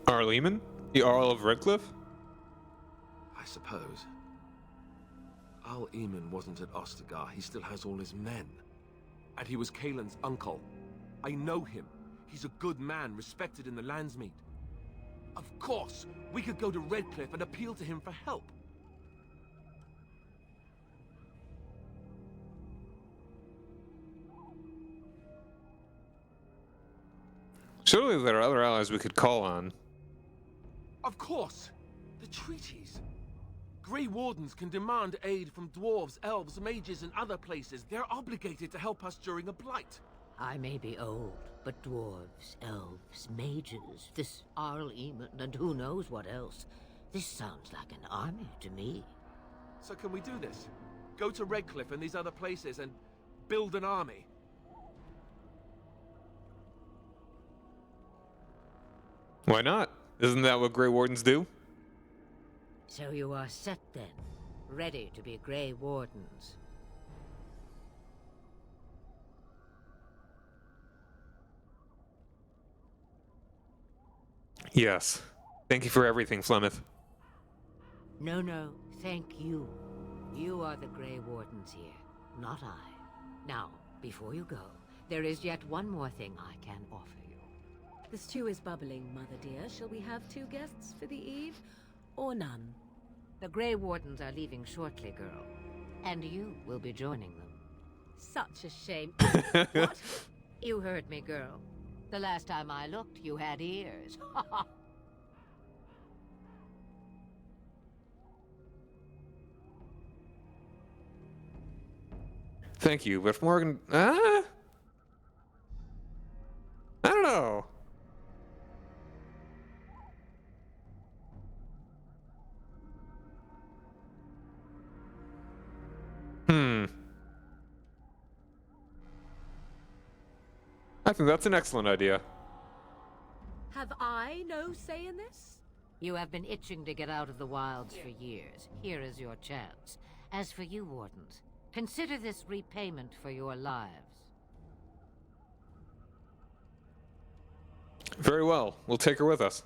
Arl Eamon? The Arl of Redcliffe? I suppose. Arl Eamon wasn't at Ostagar. He still has all his men. And he was Kaelin's uncle. I know him. He's a good man, respected in the Landsmeet. Of course, we could go to Redcliffe and appeal to him for help. Surely there are other allies we could call on. Of course! The treaties. Grey Wardens can demand aid from dwarves, elves, mages, and other places. They're obligated to help us during a blight. I may be old, but dwarves, elves, mages, this Arl Eamon, and who knows what else. This sounds like an army to me. So can we do this? Go to Redcliffe and these other places and build an army? Why not? Isn't that what Grey Wardens do? So you are set then, ready to be Grey Wardens. Yes. Thank you for everything, Flemeth. No, thank you. You are the Grey Wardens here, not I. Now, before you go, there is yet one more thing I can offer you. The stew is bubbling, Mother dear. Shall we have 2 guests for the eve, or none? The Grey Wardens are leaving shortly, girl. And you will be joining them. Such a shame. What? You heard me, girl. The last time I looked, you had ears. Thank you, but Morgan... I don't know. I think that's an excellent idea. Have I no say in this? You have been itching to get out of the wilds for years. Here is your chance. As for you, Wardens, consider this repayment for your lives. Very well. We'll take her with us.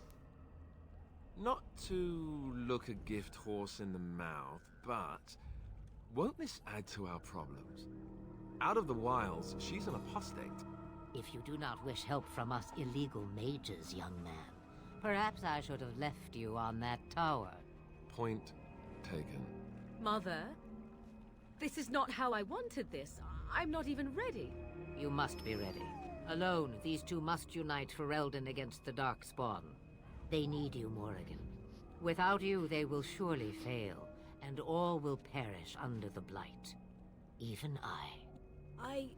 Not to look a gift horse in the mouth, but won't this add to our problems? Out of the wilds, she's an apostate. If you do not wish help from us illegal mages, young man, perhaps I should have left you on that tower. Point taken. Mother, this is not how I wanted this. I'm not even ready. You must be ready. Alone, these 2 must unite Ferelden against the Darkspawn. They need you, Morrigan. Without you, they will surely fail, and all will perish under the Blight. Even I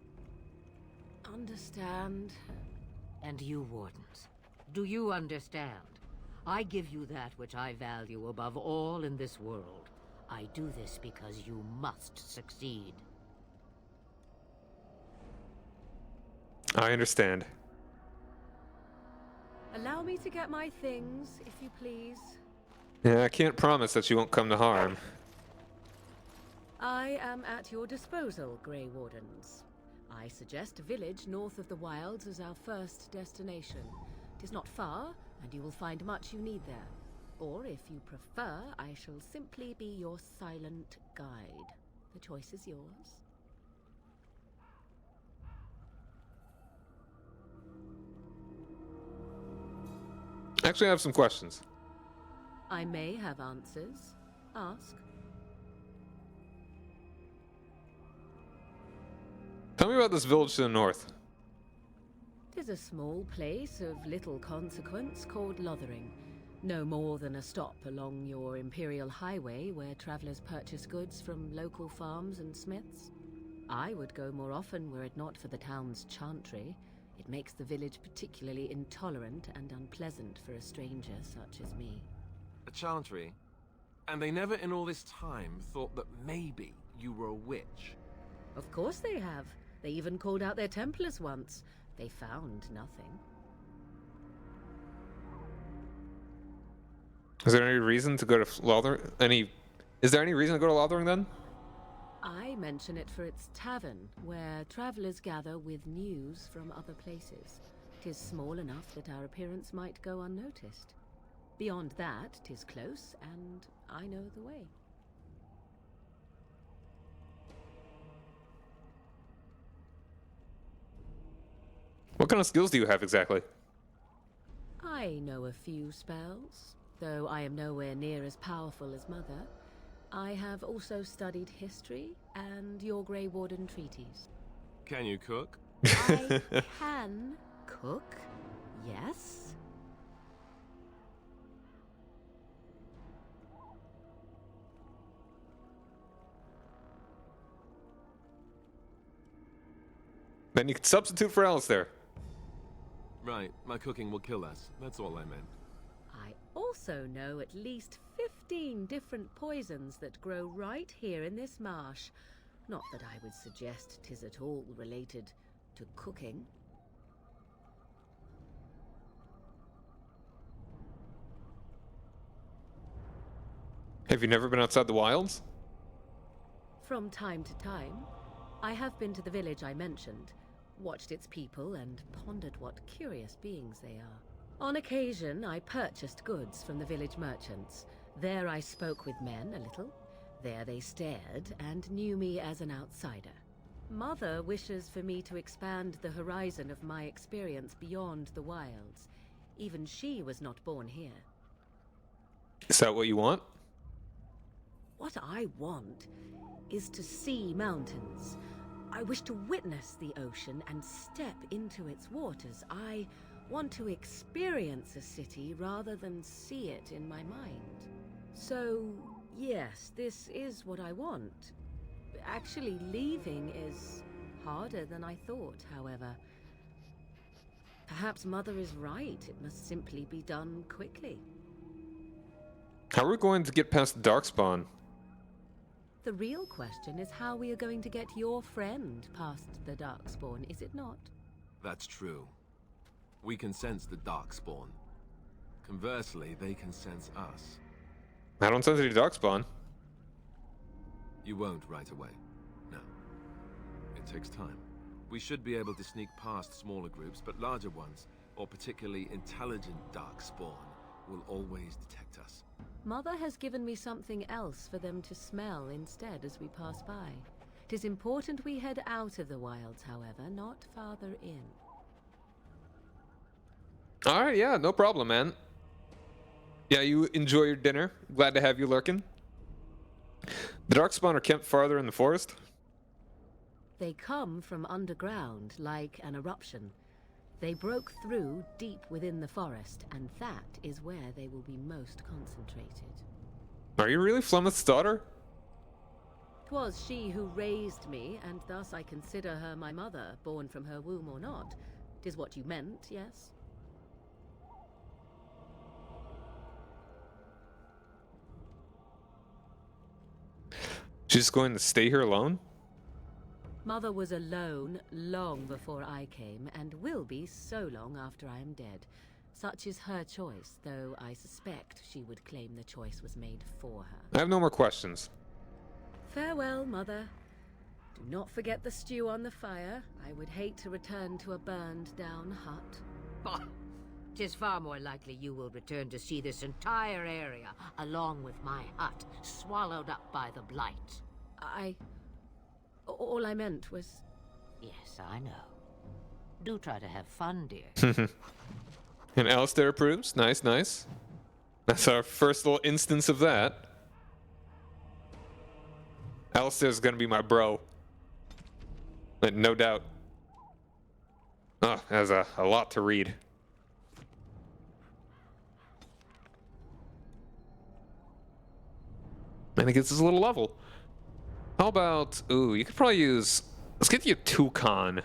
understand. And you, Wardens, do you understand? I give you that which I value above all in this world. I do this because you must succeed. I understand. Allow me to get my things, if you please. Yeah, I can't promise that you won't come to harm. I am at your disposal, Grey Wardens. I suggest a village north of the wilds as our first destination. It is not far, and you will find much you need there. Or, if you prefer, I shall simply be your silent guide. The choice is yours. Actually, I have some questions. I may have answers. Ask. Tell me about this village to the north. 'Tis a small place of little consequence called Lothering. No more than a stop along your Imperial Highway where travelers purchase goods from local farms and smiths. I would go more often were it not for the town's chantry. It makes the village particularly intolerant and unpleasant for a stranger such as me. A chantry? And they never in all this time thought that maybe you were a witch? Of course they have. They even called out their Templars once. They found nothing. Is there any reason to go to Lothering? Is there any reason to go to Lothering then? I mention it for its tavern, where travelers gather with news from other places. 'Tis small enough that our appearance might go unnoticed. Beyond that, 'tis close, and I know the way. What kind of skills do you have exactly? I know a few spells, though I am nowhere near as powerful as Mother. I have also studied history and your Grey Warden treaties. Can you cook? I can cook, yes. Then you can substitute for Alistair. Right, my cooking will kill us. That's all I meant. I also know at least 15 different poisons that grow right here in this marsh. Not that I would suggest 'tis at all related to cooking. Have you never been outside the wilds? From time to time, I have been to the village I mentioned, watched its people, and pondered what curious beings they are. On occasion, I purchased goods from the village merchants. There I spoke with men a little. There they stared and knew me as an outsider. Mother wishes for me to expand the horizon of my experience beyond the wilds. Even she was not born here. Is that what you want? What I want is to see mountains. I wish to witness the ocean and step into its waters. I want to experience a city rather than see it in my mind. So, yes, this is what I want. Actually, leaving is harder than I thought, however. Perhaps Mother is right. It must simply be done quickly. How are we going to get past the Darkspawn? The real question is how we are going to get your friend past the Darkspawn, is it not? That's true. We can sense the Darkspawn. Conversely, they can sense us. I don't sense any Darkspawn. You won't right away. No. It takes time. We should be able to sneak past smaller groups, but larger ones, or particularly intelligent Darkspawn, will always detect us. Mother has given me something else for them to smell instead as we pass by. It is important we head out of the wilds, however, not farther in. Alright, yeah, no problem, man. Yeah, you enjoy your dinner. Glad to have you lurking. The Darkspawn are camped farther in the forest? They come from underground, like an eruption. They broke through deep within the forest, and that is where they will be most concentrated. Are you really Flemeth's daughter? 'Twas she who raised me, and thus I consider her my mother, born from her womb or not. 'Tis what you meant, yes? She's going to stay here alone? Mother was alone long before I came, and will be so long after I am dead. Such is her choice, though I suspect she would claim the choice was made for her. I have no more questions. Farewell, Mother. Do not forget the stew on the fire. I would hate to return to a burned-down hut. Bah! 'Tis far more likely you will return to see this entire area, along with my hut, swallowed up by the blight. All I meant was... Yes, I know. Do try to have fun, dear. And Alistair approves. Nice, nice. That's our first little instance of that. Alistair's gonna be my bro. No doubt. Oh, has a lot to read. And it gets us a little level. How about... Ooh, you could probably use... Let's get you a toucan.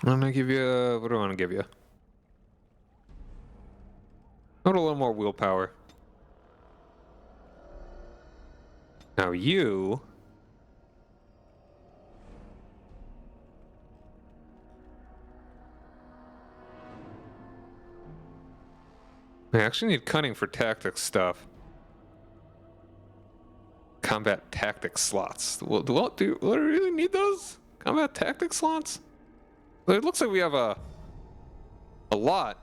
I'm gonna give you... What do I want to give you? A little more willpower. Now you... I actually need cunning for tactics stuff. Combat tactics slots. Do I really need those? Combat tactics slots? It looks like we have a lot.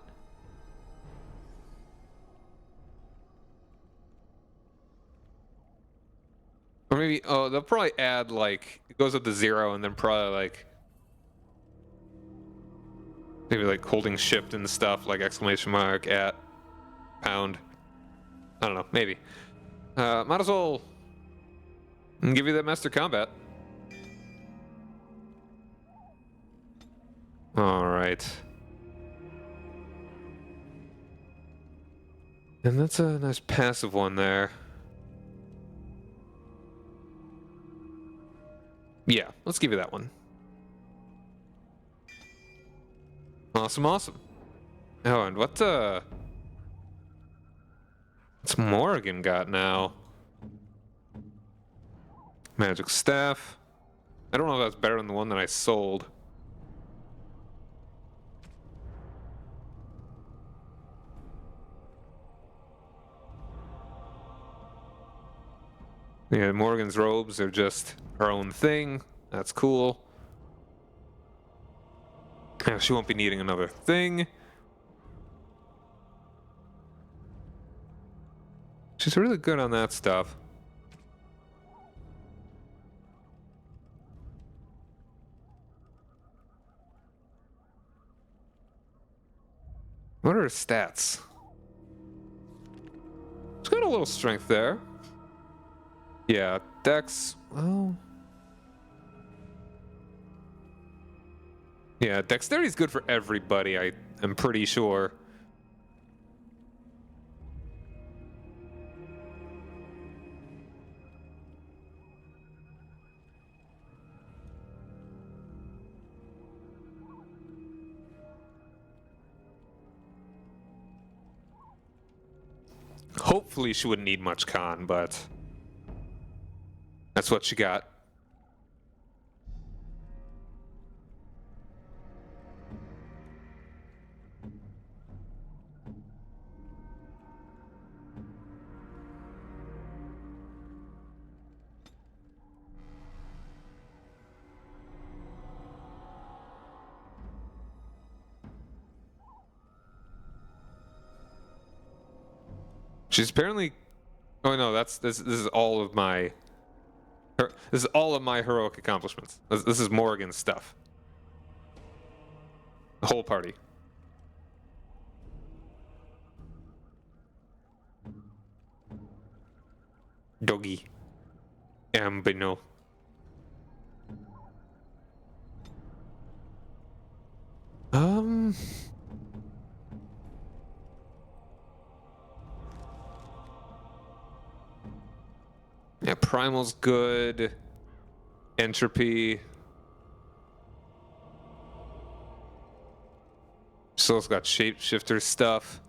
Or maybe, oh, they'll probably add, like, it goes up to 0 and then probably, like, maybe, like, holding shift and stuff, like exclamation mark, at, pound. I don't know, maybe. Might as well give you that Master Combat. Alright. And that's a nice passive one there. Yeah, let's give you that one. Awesome, awesome. Oh, and what's Morrigan got now? Magic Staff. I don't know if that's better than the one that I sold. Yeah, Morgan's robes are just her own thing. That's cool. Yeah, she won't be needing another thing. She's really good on that stuff. What are her stats? She's got a little strength there. Yeah, Dex, well... Yeah, Dexterity's good for everybody, I am pretty sure. Hopefully she wouldn't need much con, but... that's what she got. She's apparently... oh no, this is all of my... this is all of my heroic accomplishments. This is Morrigan's stuff. The whole party. Doggy. Ambino. Yeah, Primal's good. Entropy. Still's got shapeshifter stuff.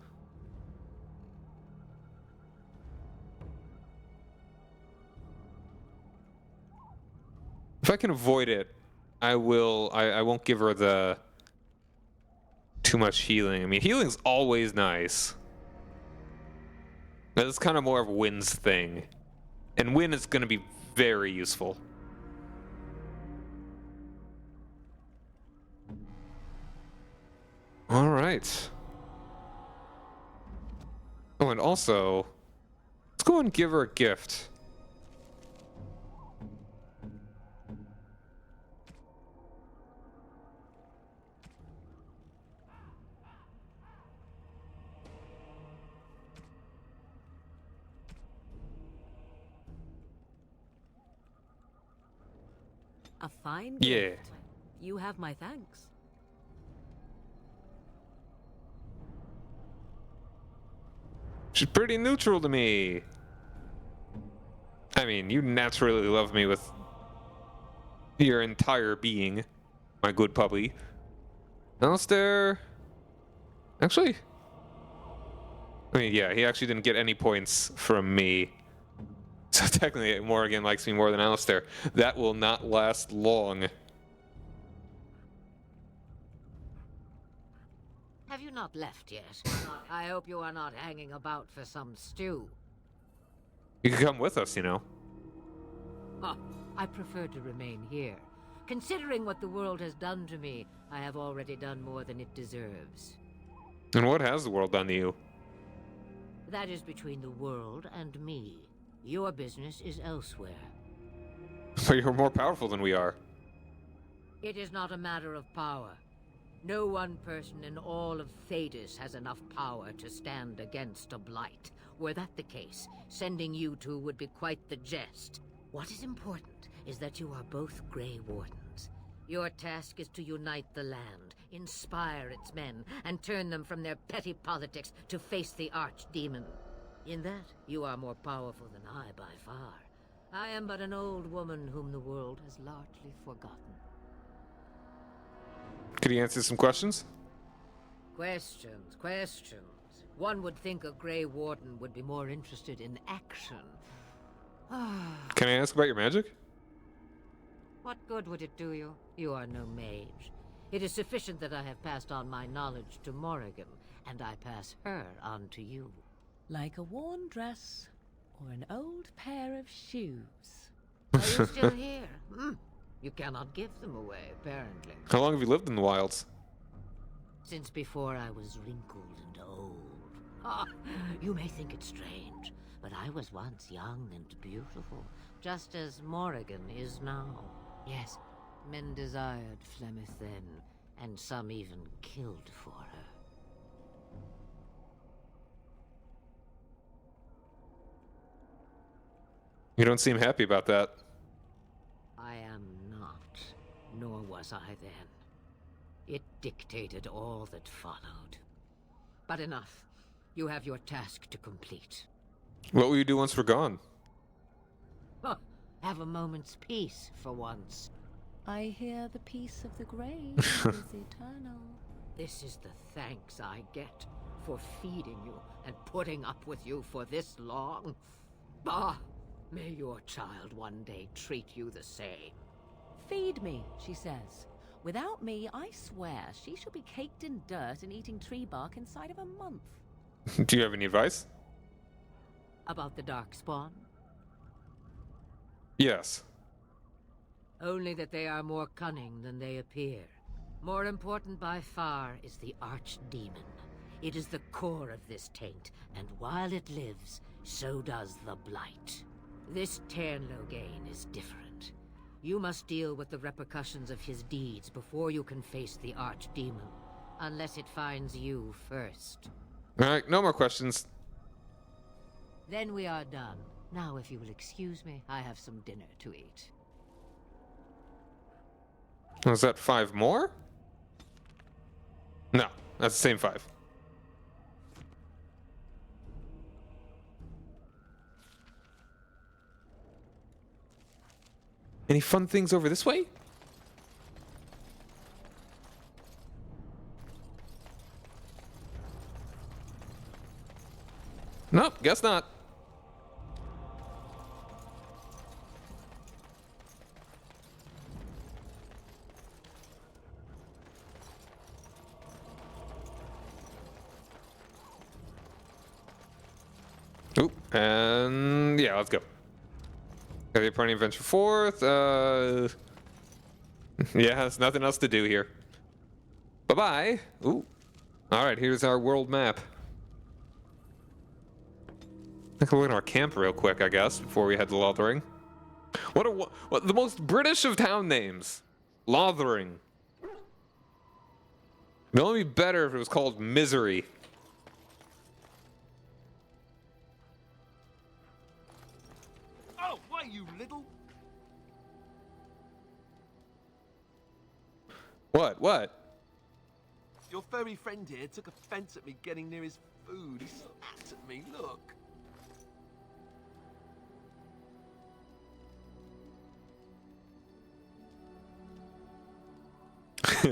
If I can avoid it, I will. I won't give her the too much healing. I mean, healing's always nice. But it's kind of more of Wynn's thing. And Wynn is going to be very useful. All right. Oh, and also, let's go and give her a gift. A fine Yeah. gift. You have my thanks. She's pretty neutral to me. I mean, you naturally love me with your entire being, my good puppy. Alistair... actually... I mean, yeah, he actually didn't get any points from me. So technically, Morrigan likes me more than Alistair. That will not last long. Have you not left yet? I hope you are not hanging about for some stew. You can come with us, you know. Huh. I prefer to remain here. Considering what the world has done to me, I have already done more than it deserves. And what has the world done to you? That is between the world and me. Your business is elsewhere. But you're more powerful than we are. It is not a matter of power. No one person in all of Thedas has enough power to stand against a blight. Were that the case, sending you two would be quite the jest. What is important is that you are both Grey Wardens. Your task is to unite the land, inspire its men, and turn them from their petty politics to face the archdemon. In that, you are more powerful than I by far. I am but an old woman whom the world has largely forgotten. Could you answer some questions? Questions, questions. One would think a Grey Warden would be more interested in action. Can I ask about your magic? What good would it do you? You are no mage. It is sufficient that I have passed on my knowledge to Morrigan, and I pass her on to you. Like a worn dress or an old pair of shoes. Are you still here? You cannot give them away, apparently. How long have you lived in the wilds? Since before I was wrinkled and old. You may think it strange, but I was once young and beautiful, just as Morrigan is now. Yes, men desired Flemeth then, and some even killed for her. You don't seem happy about that. I am not, nor was I then. It dictated all that followed. But enough. You have your task to complete. What will you do once we're gone? Have a moment's peace for once. I hear the peace of the grave is eternal. This is the thanks I get for feeding you and putting up with you for this long. May your child one day treat you the same. Feed me, she says. Without me, I swear, she shall be caked in dirt and eating tree bark inside of a month. Do you have any advice? About the Darkspawn? Yes. Only that they are more cunning than they appear. More important by far is the Archdemon. It is the core of this taint, and while it lives, so does the Blight. This Ternlogane is different. You must deal with the repercussions of his deeds before you can face the Archdemon, unless it finds you first. Alright, no more questions. Then we are done. Now, if you will excuse me, I have some dinner to eat. Was that 5 more? No, that's the same 5. Any fun things over this way? Nope, guess not. Oop, and yeah, let's go. Have you planning adventure 4th? Yeah, there's nothing else to do here. Bye-bye. Ooh. Alright, here's our world map. Take a look at our camp real quick, I guess, before we head to Lothering. What the most British of town names? Lothering. It'd only be better if it was called Misery. Oh, why, you little... What? Your furry friend here took offense at me getting near his food. He snapped at me, look.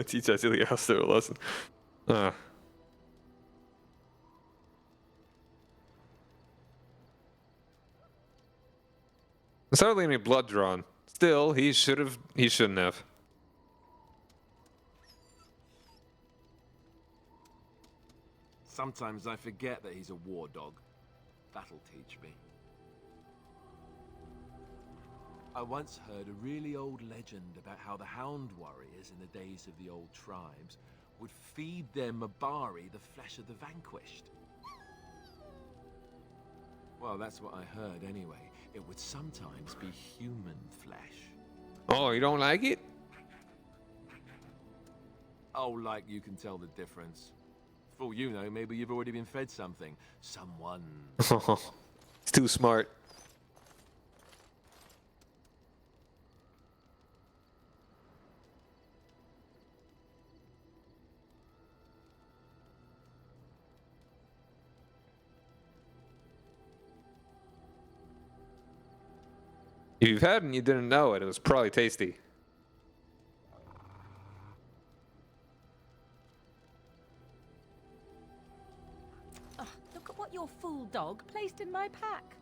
Teach Cecilia how to a lesson. There's hardly any blood drawn. Still, he shouldn't have. Sometimes I forget that he's a war dog. That'll teach me. I once heard a really old legend about how the Hound warriors in the days of the old tribes would feed their Mabari the flesh of the vanquished. Well, that's what I heard anyway. It would sometimes be human flesh. Oh, you don't like it? Oh, like you can tell the difference. For all you know, maybe you've already been fed something. Someone. He's too smart. If you've had and you didn't know it, it was probably tasty. Oh, look at what your fool dog placed in my pack.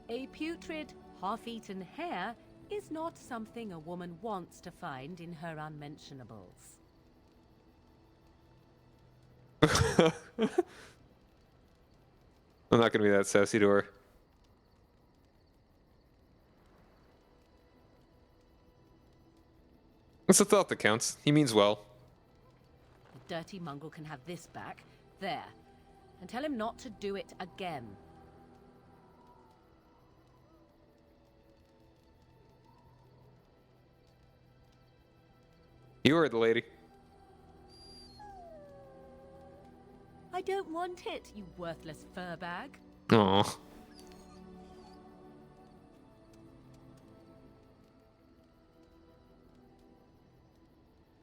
A putrid, half-eaten hare is not something a woman wants to find in her unmentionables. I'm not gonna be that sassy to her. It's the thought that counts. He means well. The dirty mongrel can have this back. There. And tell him not to do it again. You heard the lady. I don't want it, you worthless fur bag. Aw.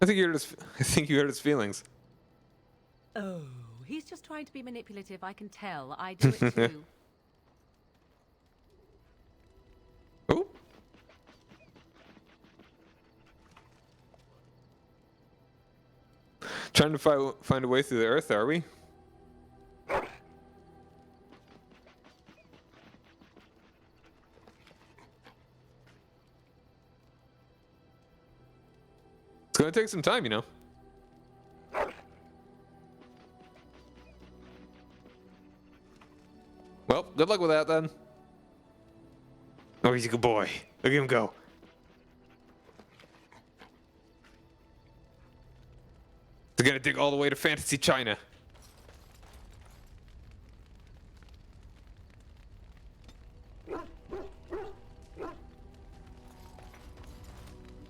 I think you heard his feelings. Oh, he's just trying to be manipulative, I can tell. I do it too. Oh. Trying to find a way through the earth, are we? It's gonna take some time, you know. Well, good luck with that then. Oh, he's a good boy. Look at him go. They're gonna dig all the way to Fantasy China.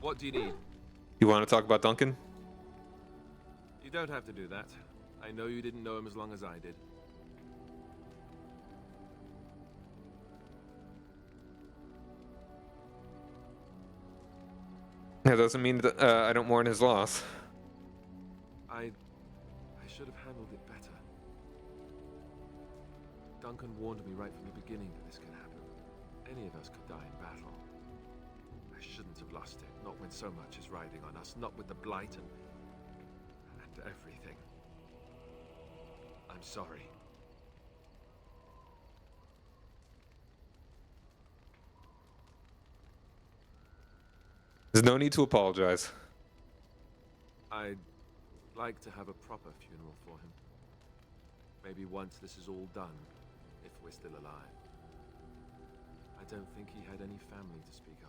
What do you need? You want to talk about Duncan? You don't have to do that. I know you didn't know him as long as I did. That doesn't mean that I don't mourn his loss. I should have handled it better. Duncan warned me right from the beginning that this could happen. Any of us could die in battle. I shouldn't have lost it, not when so much is riding on us, not with the Blight and everything. I'm sorry. There's no need to apologize. I'd like to have a proper funeral for him. Maybe once this is all done, if we're still alive. I don't think he had any family to speak of.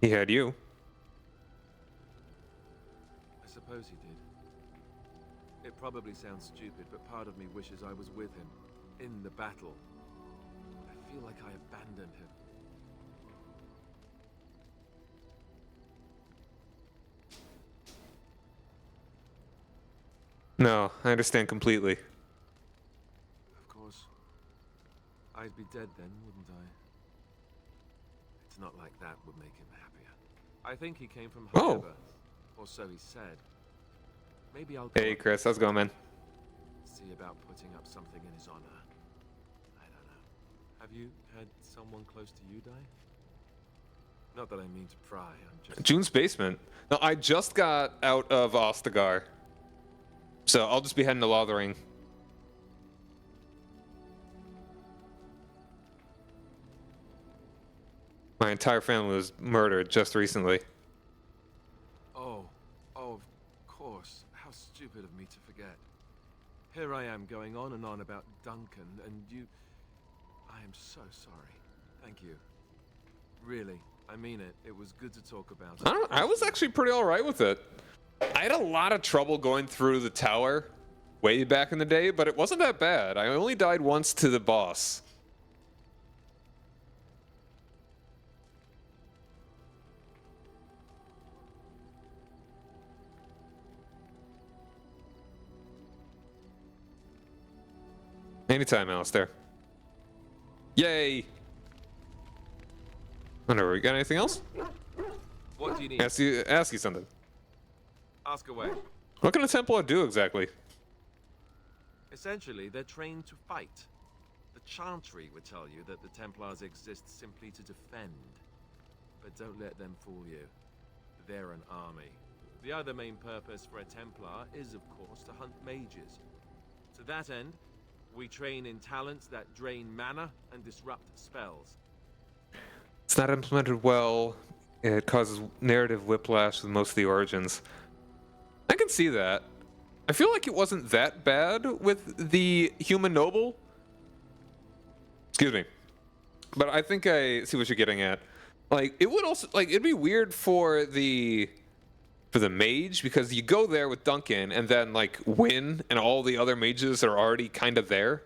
He had you. I suppose he did. It probably sounds stupid, but part of me wishes I was with him, in the battle. I feel like I abandoned him. No, I understand completely. Of course. I'd be dead then, wouldn't I? It's not like that would make him happier. I think he came from higher birth, or so he said. Maybe I'll go Hey, Chris, how's it going, man? see about putting up something in his honor. I don't know. Have you had someone close to you die? Not that I mean to pry, I'm just... June's basement. No, I just got out of Ostagar. So I'll just be heading to Lothering. My entire family was murdered just recently. Oh, of course. How stupid of me to forget. Here I am going on and on about Duncan, and you... I am so sorry. Thank you. Really, I mean it. It was good to talk about it. I was actually pretty alright with it. I had a lot of trouble going through the tower way back in the day, but it wasn't that bad. I only died once to the boss. Anytime, Alistair. Yay! Whatever, we got anything else? What do you need? Ask you something. Ask away. What can a Templar do exactly? Essentially, they're trained to fight. The Chantry would tell you that the Templars exist simply to defend. But don't let them fool you. They're an army. The other main purpose for a Templar is, of course, to hunt mages. To that end, we train in talents that drain mana and disrupt spells. It's not implemented well. It causes narrative whiplash with most of the origins. I can see that. I feel like it wasn't that bad with the human noble. Excuse me. But I think I see what you're getting at. Like, it would also, like, it'd be weird for the mage, because you go there with Duncan and then, like, win, and all the other mages are already kind of there.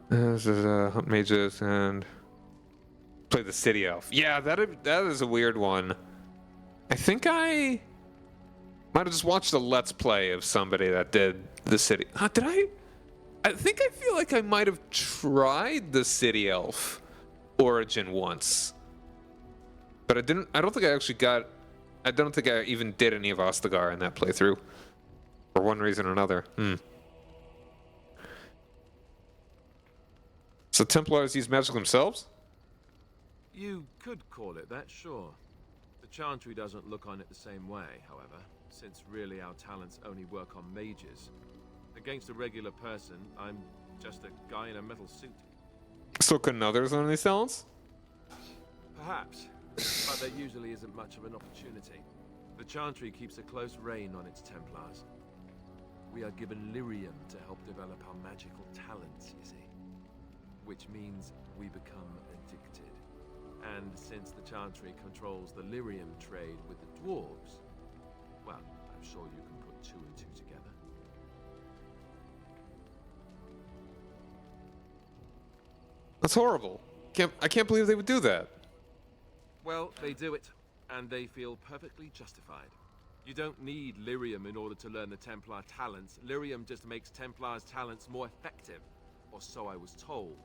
This is hunt mages and play the city elf. Yeah, that is a weird one. I think I might have just watched a let's play of somebody that did the city. Did I? I think I feel like I might have tried the city elf origin once, but I didn't. I don't think I actually got. I don't think I even did any of Ostagar in that playthrough, for one reason or another. So Templars use magic themselves? You could call it that, sure. The Chantry doesn't look on it the same way, however, since really our talents only work on mages. Against a regular person, I'm just a guy in a metal suit. So couldn't others learn these talents? Perhaps, but there usually isn't much of an opportunity. The Chantry keeps a close rein on its Templars. We are given lyrium to help develop our magical talents, you see. Which means we become addicted. And since the Chantry controls the lyrium trade with the dwarves, well, I'm sure you can put two and two together. That's horrible. I can't believe they would do that. Well, they do it, and they feel perfectly justified. You don't need lyrium in order to learn the Templar talents. Lyrium just makes Templars' talents more effective, or so I was told.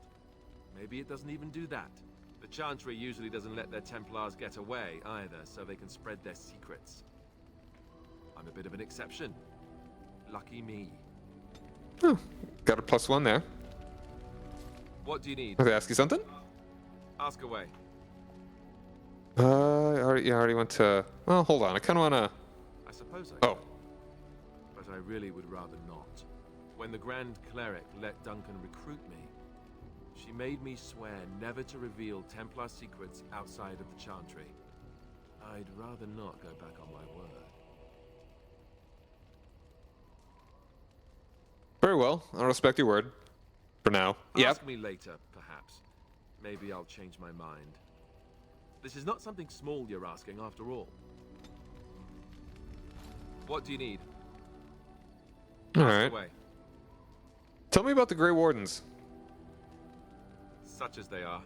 Maybe it doesn't even do that. The Chantry usually doesn't let their Templars get away either, so they can spread their secrets. I'm a bit of an exception. Lucky me. Oh, got a +1 there. What do you need? Can I ask you something? Ask away. I already went to... Well, hold on. I kind of want to... I suppose I could. Oh. But I really would rather not. When the Grand Cleric let Duncan recruit me, she made me swear never to reveal Templar secrets outside of the Chantry. I'd rather not go back on my word. Very well. I'll respect your word. For now. Ask me later, perhaps. Maybe I'll change my mind. This is not something small you're asking, after all. What do you need? Alright. Tell me about the Grey Wardens. Such as they are.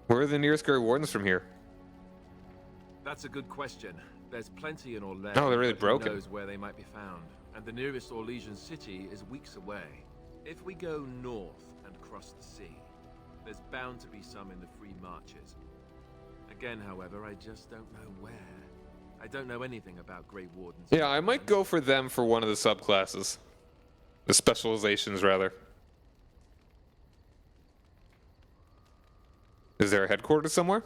Where are the nearest Grey Wardens from here? That's a good question. There's plenty in Orlais. Oh, they're really but broken. Who knows where they might be found? And the nearest Orlesian city is weeks away. If we go north and cross the sea, there's bound to be some in the Free Marches. Again, however, I just don't know where. I don't know anything about Grey Wardens. Yeah, I might go for them for one of the subclasses. The specializations, rather. Is there a headquarters somewhere?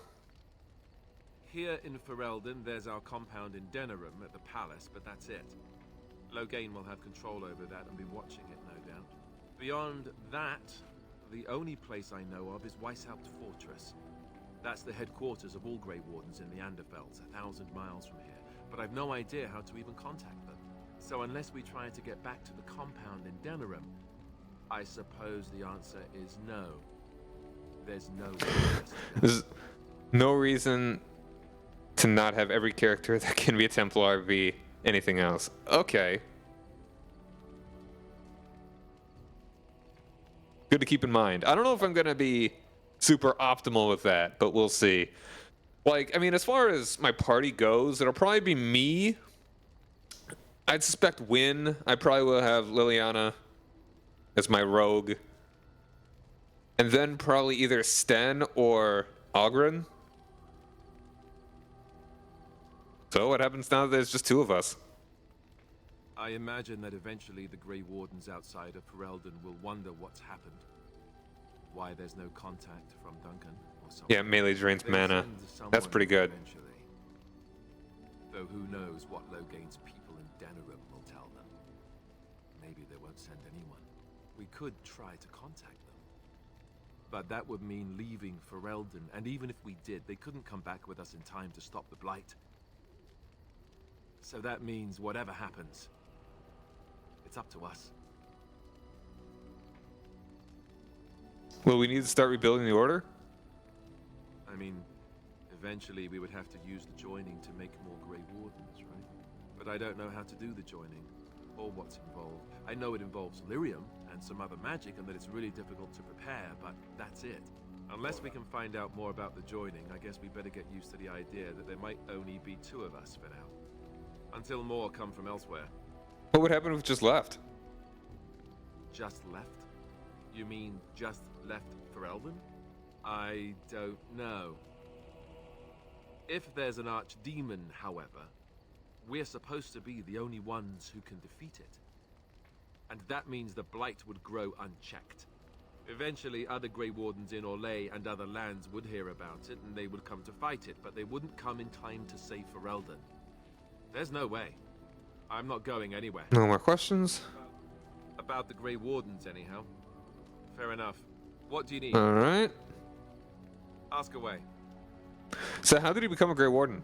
Here in Ferelden, there's our compound in Denerim at the palace, but that's it. Loghain will have control over that and be watching it, no doubt. Beyond that, the only place I know of is Weishaupt Fortress. That's the headquarters of all Grey Wardens in the Anderfelds, 1,000 miles from here. But I've no idea how to even contact them. So unless we try to get back to the compound in Denerim, I suppose the answer is no. There's no There's no reason to not have every character that can be a Templar be anything else. Okay. Good to keep in mind. I don't know if I'm going to be super optimal with that, but we'll see. Like, I mean, as far as my party goes, it'll probably be me. I'd suspect Win. I probably will have Liliana as my rogue. And then probably either Sten or Ogren. So what happens now that there's just two of us? I imagine that eventually the Grey Wardens outside of Ferelden will wonder what's happened. Why there's no contact from Duncan or something. Yeah, melee drains mana. That's pretty good. Eventually. Though who knows what Loghain's people in Denerim will tell them. Maybe they won't send anyone. We could try to contact them. But that would mean leaving Ferelden, and even if we did, they couldn't come back with us in time to stop the Blight. So that means whatever happens, it's up to us. Will we need to start rebuilding the Order? I mean, eventually we would have to use the joining to make more Grey Wardens, right? But I don't know how to do the joining, or what's involved. I know it involves lyrium and some other magic, and that it's really difficult to prepare, but that's it. Unless we can find out more about the joining, I guess we better get used to the idea that there might only be two of us for now. Until more come from elsewhere. What would happen if we just left? Just left? You mean just left Ferelden? I don't know. If there's an archdemon, however, we're supposed to be the only ones who can defeat it. And that means the Blight would grow unchecked. Eventually, other Grey Wardens in Orlais and other lands would hear about it, and they would come to fight it, but they wouldn't come in time to save Ferelden. There's no way. I'm not going anywhere. No more questions? About the Grey Wardens, anyhow. Fair enough. What do you need? Alright. Ask away. So how did he become a Grey Warden?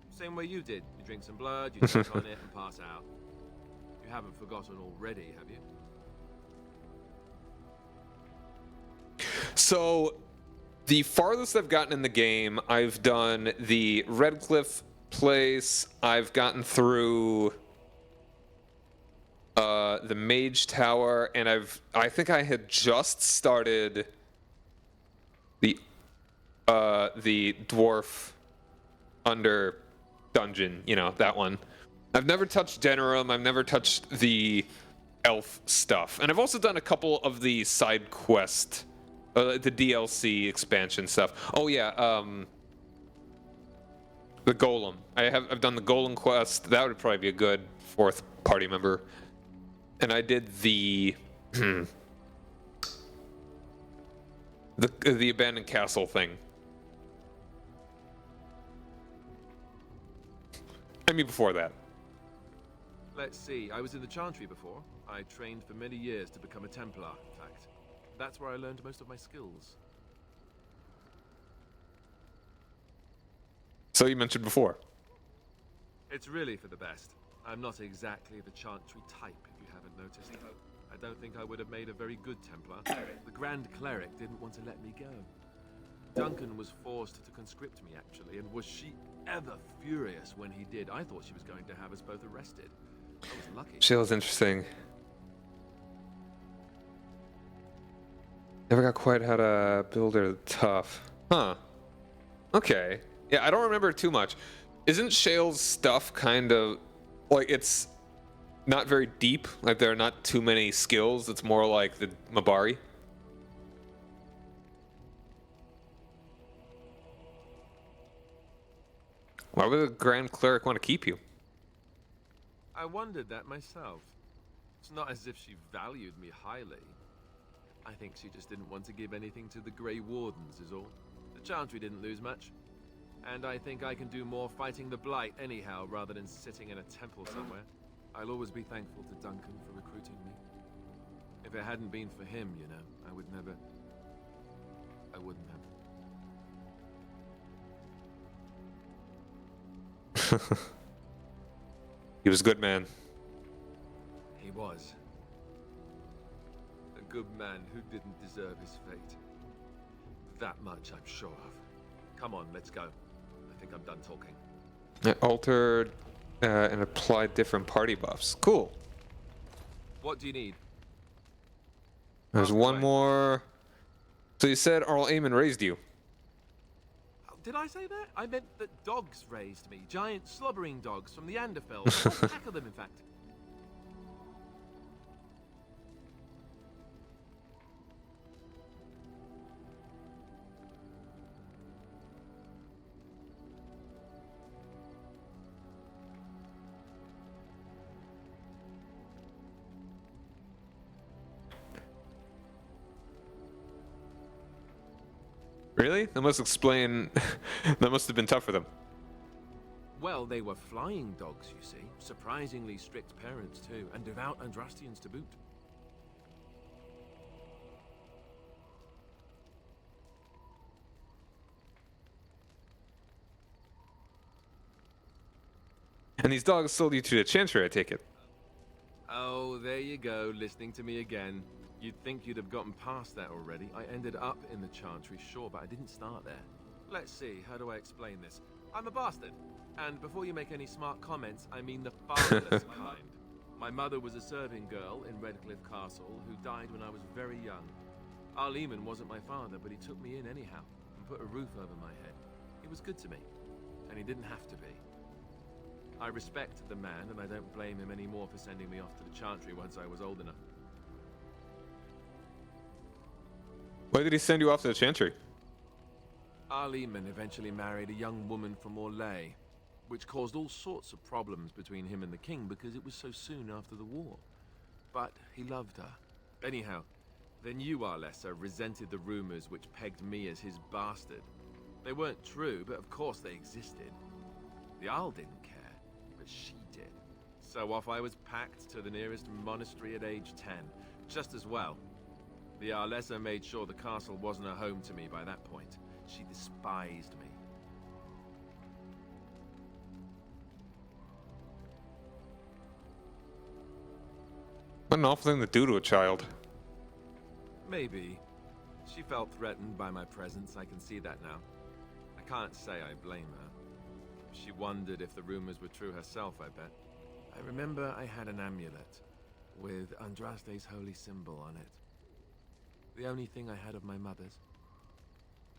Same way you did. You drink some blood, you suck on it, and pass out. You haven't forgotten already, have you? So, the farthest I've gotten in the game, I've done the Redcliffe place, I've gotten through the Mage Tower, and I think I had just started the Dwarf Under dungeon, you know, that one. I've never touched Denerim, I've never touched the elf stuff, and I've also done a couple of the side quest, the DLC expansion stuff. Oh yeah, the Golem. I've done the Golem quest. That would probably be a good fourth party member. And I did the the abandoned castle thing. I mean before that. Let's see. I was in the Chantry before. I trained for many years to become a Templar, in fact. That's where I learned most of my skills. So you mentioned before. It's really for the best. I'm not exactly the Chantry type, if you haven't noticed. I don't think I would have made a very good Templar. The Grand Cleric didn't want to let me go. Duncan was forced to conscript me, actually, and was she ever furious when he did. I thought she was going to have us both arrested. I was lucky. She was interesting. Never got quite how to build her tough. Huh. Okay. Yeah, I don't remember too much. Isn't Shale's stuff kind of like it's not very deep? Like there are not too many skills. It's more like the Mabari. Why would the Grand Cleric want to keep you? I wondered that myself. It's not as if she valued me highly. I think she just didn't want to give anything to the Grey Wardens is all. The Chantry didn't lose much. And I think I can do more fighting the Blight anyhow, rather than sitting in a temple somewhere. I'll always be thankful to Duncan for recruiting me. If it hadn't been for him, you know, I wouldn't have. He was a good man. He was. A good man who didn't deserve his fate. That much I'm sure of. Come on, let's go. I think I'm done talking. It altered and applied different party buffs. Cool. What do you need? There's one more. So you said Arl Eamon raised you. Did I say that? I meant that dogs raised me. Giant slobbering dogs from the Anderfell. A whole pack of them, in fact. Really? That must explain. That must have been tough for them. Well, they were flying dogs, you see. Surprisingly strict parents, too, and devout Andrastians to boot. And these dogs sold you to the Chantry, I take it. Oh, there you go, listening to me again. You'd think you'd have gotten past that already. I ended up in the Chantry, sure, but I didn't start there. Let's see, how do I explain this? I'm a bastard. And before you make any smart comments, I mean the fatherless kind. My mother was a serving girl in Redcliffe Castle who died when I was very young. Arl Eamon wasn't my father, but he took me in anyhow and put a roof over my head. He was good to me, and he didn't have to be. I respect the man, and I don't blame him anymore for sending me off to the Chantry once I was old enough. Why did he send you off to the Chantry? Arl Eamon eventually married a young woman from Orlais, which caused all sorts of problems between him and the king because it was so soon after the war. But he loved her. Anyhow, the new Arlessa resented the rumors which pegged me as his bastard. They weren't true, but of course they existed. The Arl didn't care, but she did. So off I was packed to the nearest monastery at age 10, just as well. The Arlessa made sure the castle wasn't a home to me by that point. She despised me. What an awful thing to do to a child. Maybe. She felt threatened by my presence, I can see that now. I can't say I blame her. She wondered if the rumors were true herself, I bet. I remember I had an amulet with Andraste's holy symbol on it. The only thing I had of my mother's.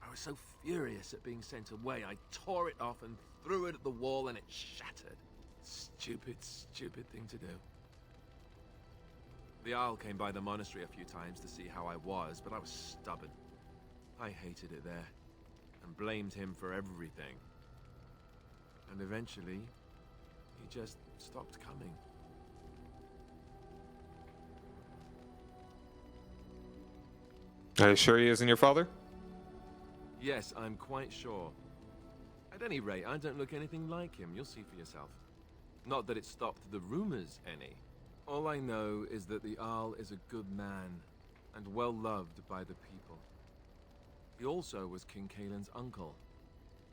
I was so furious at being sent away, I tore it off and threw it at the wall and it shattered. Stupid, stupid thing to do. The Arl came by the monastery a few times to see how I was, but I was stubborn. I hated it there, and blamed him for everything. And eventually, he just stopped coming. Are you sure he isn't your father? Yes, I'm quite sure. At any rate, I don't look anything like him. You'll see for yourself. Not that it stopped the rumors any. All I know is that the Arl is a good man, and well loved by the people. He also was King Caelan's uncle,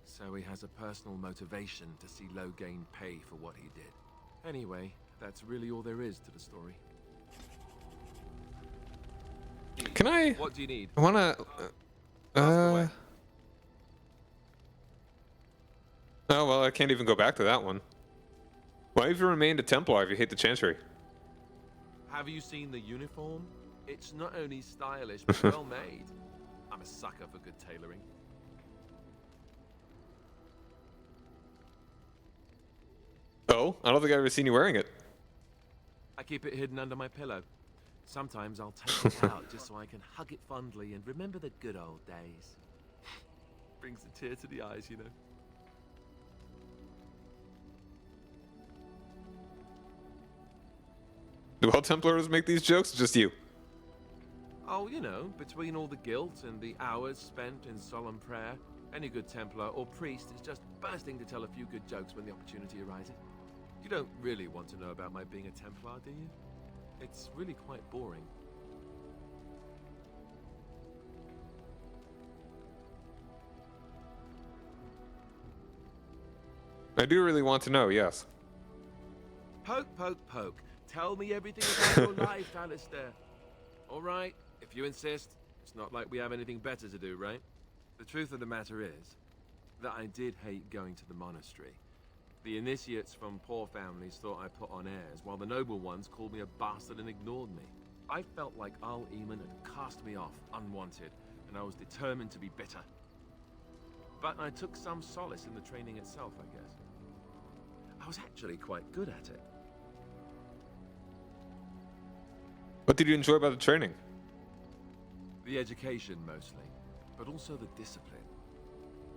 so he has a personal motivation to see Loghain pay for what he did. Anyway, that's really all there is to the story. Can I? What do you need? I wanna. Oh well, I can't even go back to that one. Why have you remained a Templar if you hate the Chantry? Have you seen the uniform? It's not only stylish, but well made. I'm a sucker for good tailoring. Oh, I don't think I've ever seen you wearing it. I keep it hidden under my pillow. Sometimes I'll take it out just so I can hug it fondly and remember the good old days. Brings a tear to the eyes, you know. Do all Templars make these jokes? Or just you? Oh, you know, between all the guilt and the hours spent in solemn prayer, any good Templar or priest is just bursting to tell a few good jokes when the opportunity arises. You don't really want to know about my being a Templar, do you? It's really quite boring. I do really want to know, yes. Poke, poke, poke. Tell me everything about your life, Alistair. All right, if you insist. It's not like we have anything better to do, right? The truth of the matter is that I did hate going to the monastery. The initiates from poor families thought I put on airs, while the noble ones called me a bastard and ignored me. I felt like Al Eamon had cast me off, unwanted, and I was determined to be bitter. But I took some solace in the training itself, I guess. I was actually quite good at it. What did you enjoy about the training? The education, mostly, but also the discipline.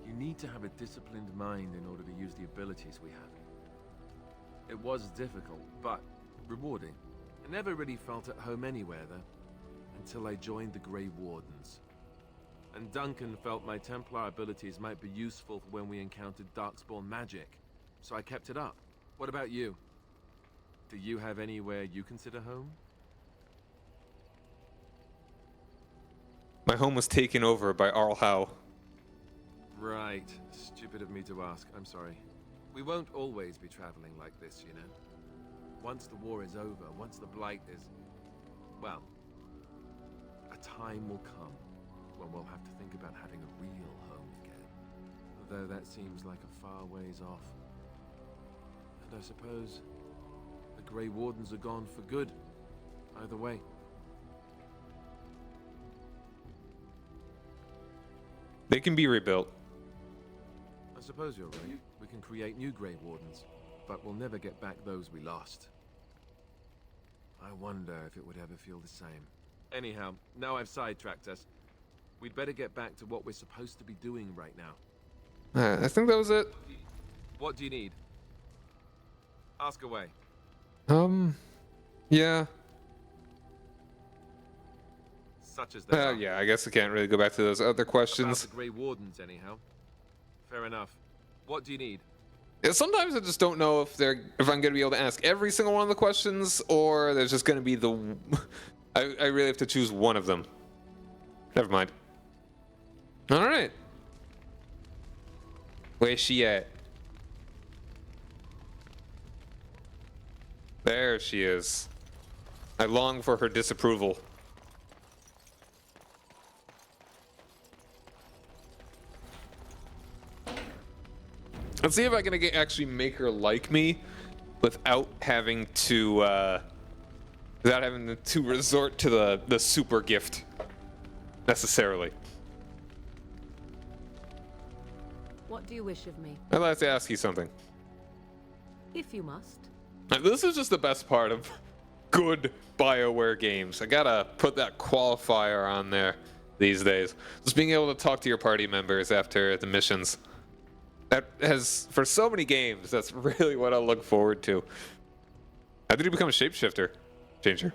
You need to have a disciplined mind in order to use the abilities we have. It was difficult, but rewarding. I never really felt at home anywhere, though, until I joined the Grey Wardens. And Duncan felt my Templar abilities might be useful for when we encountered Darkspawn magic, so I kept it up. What about you? Do you have anywhere you consider home? My home was taken over by Arl Howe. Right. Stupid of me to ask. I'm sorry. We won't always be traveling like this, you know. Once the war is over, once the Blight is... well, a time will come when we'll have to think about having a real home again. Though that seems like a far ways off. And I suppose the Grey Wardens are gone for good. Either way. They can be rebuilt. I suppose you're right. We can create new Grey Wardens, but we'll never get back those we lost. I wonder if it would ever feel the same. Anyhow, now I've sidetracked us. We'd better get back to what we're supposed to be doing right now. I think that was it. What do you need? Ask away. Yeah. Such as that. Yeah, I guess I can't really go back to those other questions. About the Grey Wardens, anyhow. Fair enough. What do you need? Yeah, sometimes I just don't know if I'm gonna be able to ask every single one of the questions, or there's just gonna be the. I really have to choose one of them. Never mind. All right. Where's she at? There she is. I long for her disapproval. Let's see if I can actually make her like me without having to resort to the super gift necessarily. What do you wish of me? I'd like to ask you something. If you must. This is just the best part of good BioWare games. I gotta put that qualifier on there these days. Just being able to talk to your party members after the missions. That has, for so many games, that's really what I look forward to. How did you become a shapeshifter, Changer?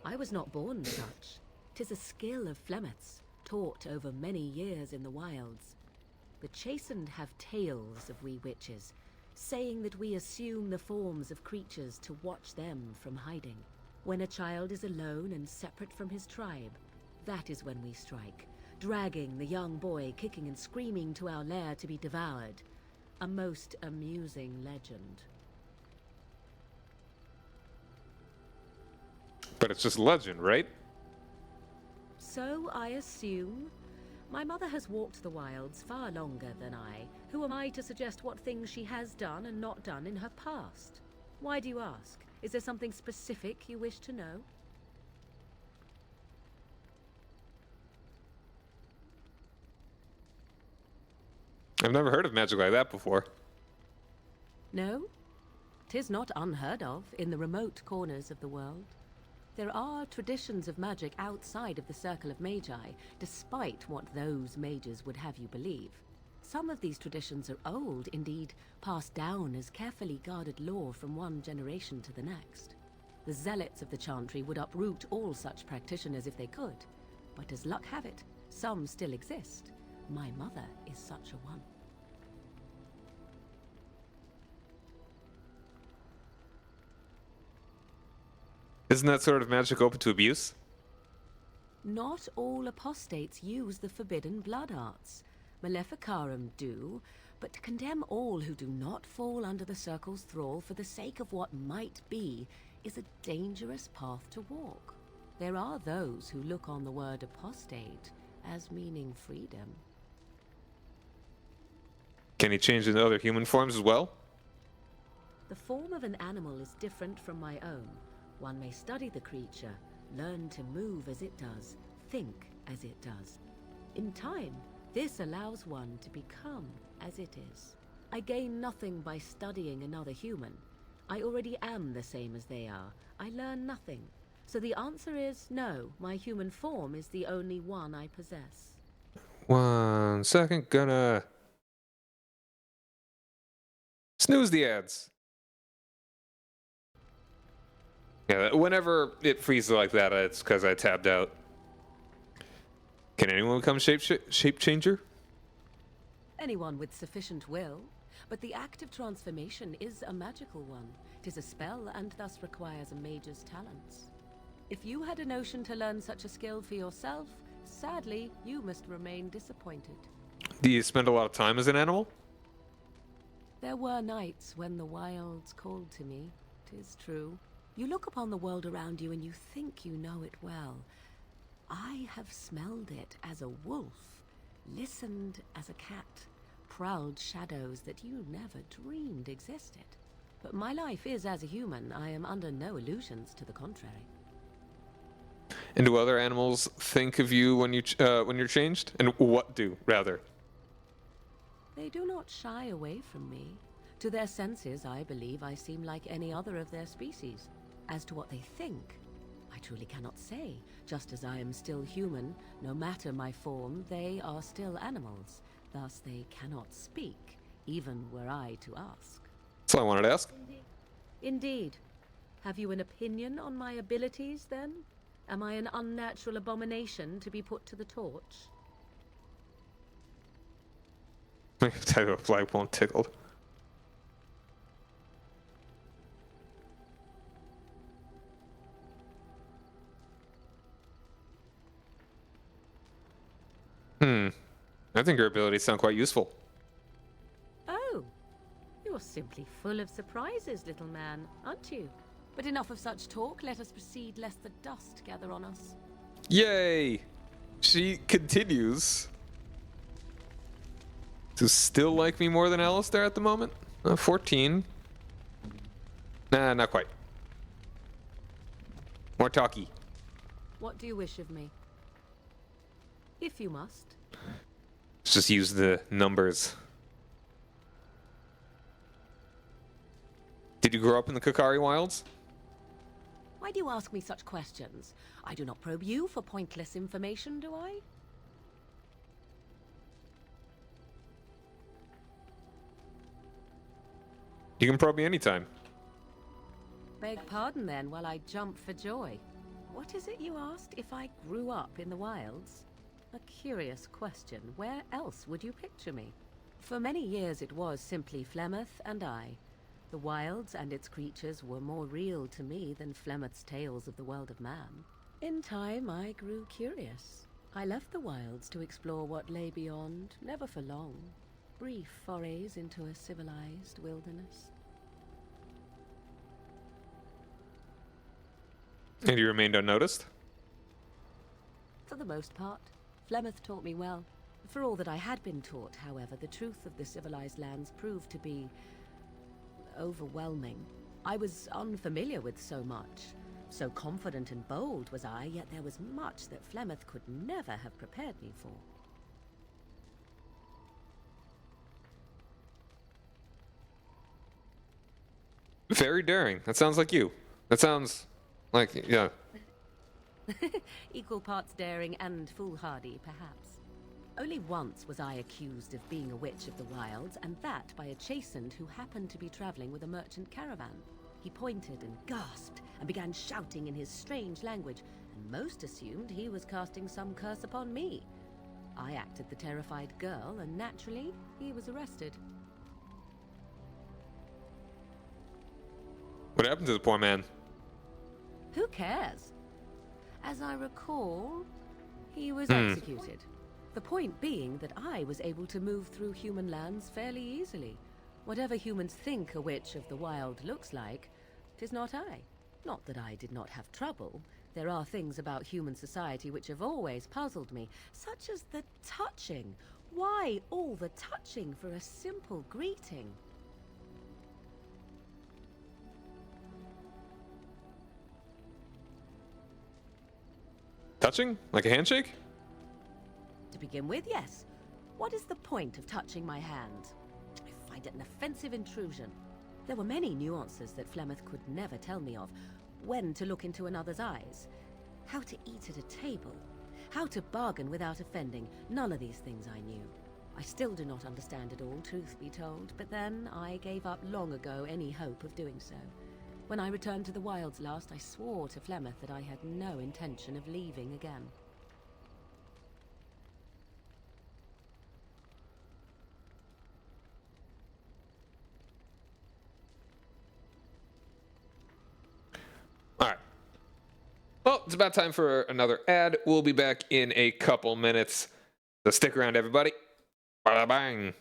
I was not born such. 'Tis a skill of Flemeth's, taught over many years in the wilds. The chastened have tales of we witches, saying that we assume the forms of creatures to watch them from hiding. When a child is alone and separate from his tribe, that is when we strike, dragging the young boy kicking and screaming to our lair to be devoured. A most amusing legend. But it's just legend, right? So I assume. My mother has walked the wilds far longer than I. Who am I to suggest what things she has done and not done in her past? Why do you ask? Is there something specific you wish to know? I've never heard of magic like that before. No? 'Tis not unheard of in the remote corners of the world. There are traditions of magic outside of the circle of magi, despite what those mages would have you believe. Some of these traditions are old, indeed, passed down as carefully guarded lore from one generation to the next. The zealots of the chantry would uproot all such practitioners if they could, but as luck have it, some still exist. My mother is such a one. Isn't that sort of magic open to abuse? Not all apostates use the forbidden blood arts. Maleficarum do, but to condemn all who do not fall under the circle's thrall for the sake of what might be is a dangerous path to walk. There are those who look on the word apostate as meaning freedom. Can he change into other human forms as well? The form of an animal is different from my own. One may study the creature, learn to move as it does, think as it does. In time, this allows one to become as it is. I gain nothing by studying another human. I already am the same as they are. I learn nothing. So the answer is no, my human form is the only one I possess. 1 second, gonna snooze the ads. Yeah, whenever it freezes like that, it's because I tabbed out. Can anyone become shape changer? Anyone with sufficient will, but the act of transformation is a magical one. It is a spell and thus requires a mage's talents. If you had a notion to learn such a skill for yourself, sadly, you must remain disappointed. Do you spend a lot of time as an animal? There were nights when the wilds called to me, 'tis true. You look upon the world around you and you think you know it well. I have smelled it as a wolf, listened as a cat, prowled shadows that you never dreamed existed. But my life is as a human. I am under no illusions to the contrary. And do other animals think of you when you're changed? And what do, rather? They do not shy away from me. To their senses, I believe I seem like any other of their species. As to what they think, I truly cannot say. Just as I am still human, no matter my form, they are still animals. Thus they cannot speak, even were I to ask. That's all I wanted to ask. Indeed. Have you an opinion on my abilities, then? Am I an unnatural abomination to be put to the torch? My type of flagpole tickled. I think your abilities sound quite useful. Oh, you're simply full of surprises, little man, aren't you? But enough of such talk. Let us proceed, lest the dust gather on us. Yay! She continues to still like me more than Alistair at the moment. 14. Nah, not quite. More talky. What do you wish of me? If you must. Let's just use the numbers. Did you grow up in the Kokari Wilds? Why do you ask me such questions? I do not probe you for pointless information, do I? You can probe me anytime. Beg pardon then while I jump for joy. What is it you asked? If I grew up in the wilds? A curious question. Where else would you picture me? For many years it was simply Flemeth and I. The wilds and its creatures were more real to me than Flemeth's tales of the world of man. In time I grew curious. I left the wilds to explore what lay beyond, never for long. Brief forays into a civilized wilderness. And you remained unnoticed? For the most part. Flemeth taught me well. For all that I had been taught, however, the truth of the civilized lands proved to be overwhelming. I was unfamiliar with so much. So confident and bold was I, yet there was much that Flemeth could never have prepared me for. Very daring. That sounds like you. That sounds like, yeah. Equal parts daring and foolhardy, perhaps. Only once was I accused of being a witch of the wilds, and that by a chastened who happened to be traveling with a merchant caravan. He pointed and gasped, and began shouting in his strange language, and most assumed he was casting some curse upon me. I acted the terrified girl, and naturally, he was arrested. What happened to the poor man? Who cares? As I recall, he was executed. The point being that I was able to move through human lands fairly easily. Whatever humans think a witch of the wild looks like, 'tis not I. Not that I did not have trouble. There are things about human society which have always puzzled me, such as the touching. Why all the touching for a simple greeting? Touching? Like a handshake? To begin with, yes. What is the point of touching my hand? I find it an offensive intrusion. There were many nuances that Flemeth could never tell me of. When to look into another's eyes. How to eat at a table. How to bargain without offending. None of these things I knew. I still do not understand it all, truth be told, but then I gave up long ago any hope of doing so. When I returned to the wilds last, I swore to Flemeth that I had no intention of leaving again. All right. Well, it's about time for another ad. We'll be back in a couple minutes. So stick around, everybody. Bada bang.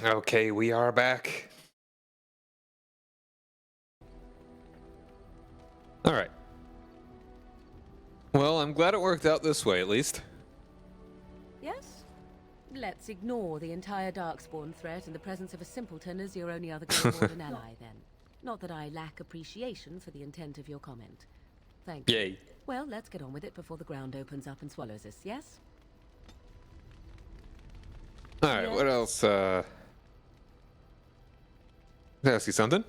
Okay, we are back. Alright. Well, I'm glad it worked out this way, at least. Yes? Let's ignore the entire Darkspawn threat in the presence of a simpleton as your only other Grey Warden ally, then. Not that I lack appreciation for the intent of your comment. Thank you. Yay. Well, let's get on with it before the ground opens up and swallows us, yes? Alright, what else, Can I ask you something?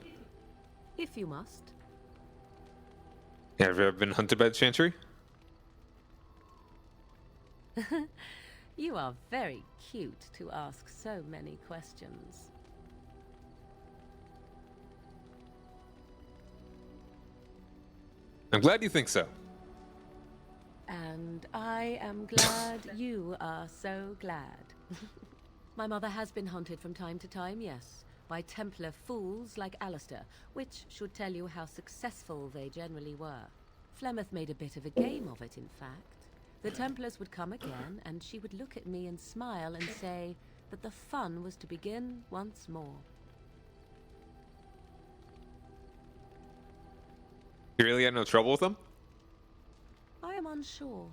If you must. Have you ever been hunted by the Chantry? You are very cute to ask so many questions. I'm glad you think so. And I am glad you are so glad. My mother has been hunted from time to time, yes, by Templar fools like Alistair, which should tell you how successful they generally were. Flemeth made a bit of a game of it, in fact. The Templars would come again, and she would look at me and smile and say that the fun was to begin once more. You really had no trouble with them? I am unsure.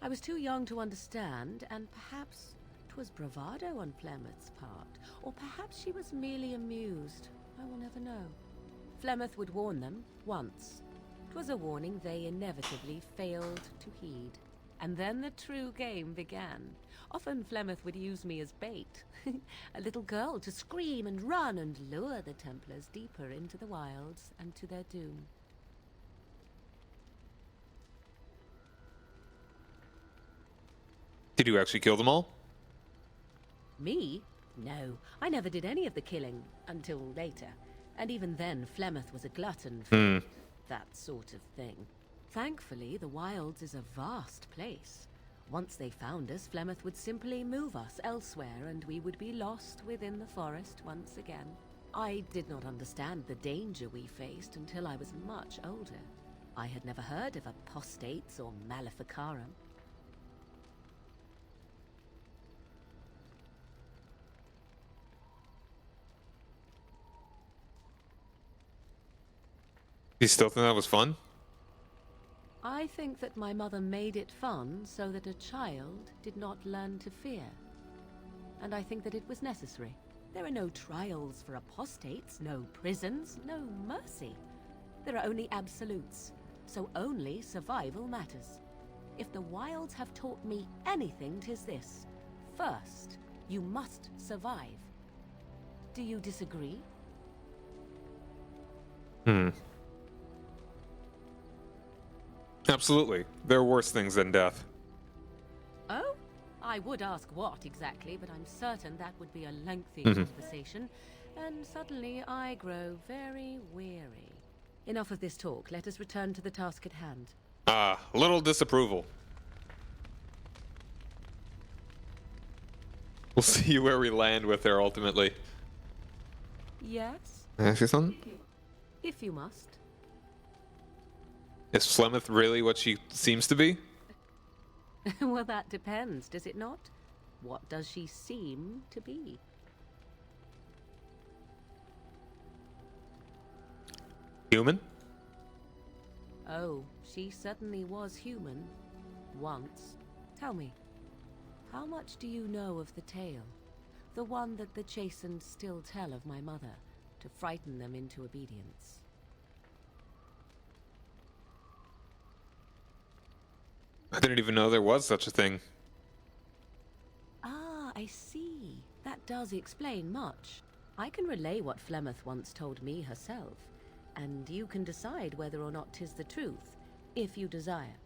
I was too young to understand, and perhaps 'twas bravado on Flemeth's part, or perhaps she was merely amused. I will never know. Flemeth would warn them once. 'Twas a warning they inevitably failed to heed. And then the true game began. Often Flemeth would use me as bait. A little girl to scream and run and lure the Templars deeper into the wilds and to their doom. Did you actually kill them all? Me? No, I never did any of the killing until later. And even then, Flemeth was a glutton for that sort of thing. Thankfully, the wilds is a vast place. Once they found us, Flemeth would simply move us elsewhere, and we would be lost within the forest once again. I did not understand the danger we faced until I was much older. I had never heard of apostates or maleficarum. You still think that was fun? I think that my mother made it fun so that a child did not learn to fear. And I think that it was necessary. There are no trials for apostates, no prisons, no mercy. There are only absolutes, so only survival matters. If the wilds have taught me anything, 'tis this. First, you must survive. Do you disagree? Absolutely. There are worse things than death. Oh? I would ask what exactly, but I'm certain that would be a lengthy conversation, and suddenly I grow very weary. Enough of this talk. Let us return to the task at hand. A little disapproval. We'll see where we land with her ultimately. Yes? Can I ask you something? If you must. Is Flemeth really what she seems to be? Well, that depends, does it not? What does she seem to be? Human? Oh, she certainly was human. Once. Tell me, how much do you know of the tale? The one that the chastened still tell of my mother, to frighten them into obedience. I didn't even know there was such a thing. Ah, I see. That does explain much. I can relay what Flemeth once told me herself, and you can decide whether or not 'tis the truth, if you desire.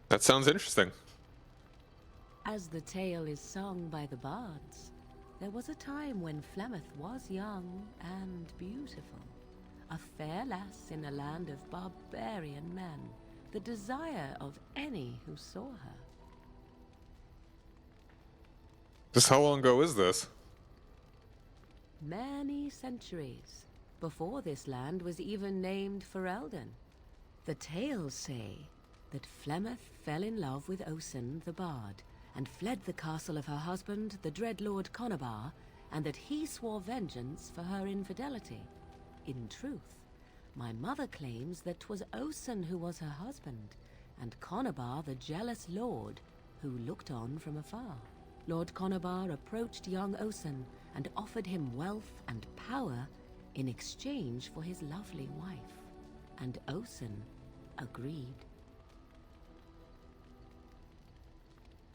That sounds interesting. As the tale is sung by the bards, there was a time when Flemeth was young and beautiful. A fair lass in a land of barbarian men, the desire of any who saw her. Just how long ago is this? Many centuries, before this land was even named Ferelden. The tales say that Flemeth fell in love with Osen the bard, and fled the castle of her husband, the Dreadlord Conabar, and that he swore vengeance for her infidelity. In truth, my mother claims that 'twas Osen who was her husband, and Conobar the jealous lord, who looked on from afar. Lord Conobar approached young Osen and offered him wealth and power in exchange for his lovely wife, and Osen agreed.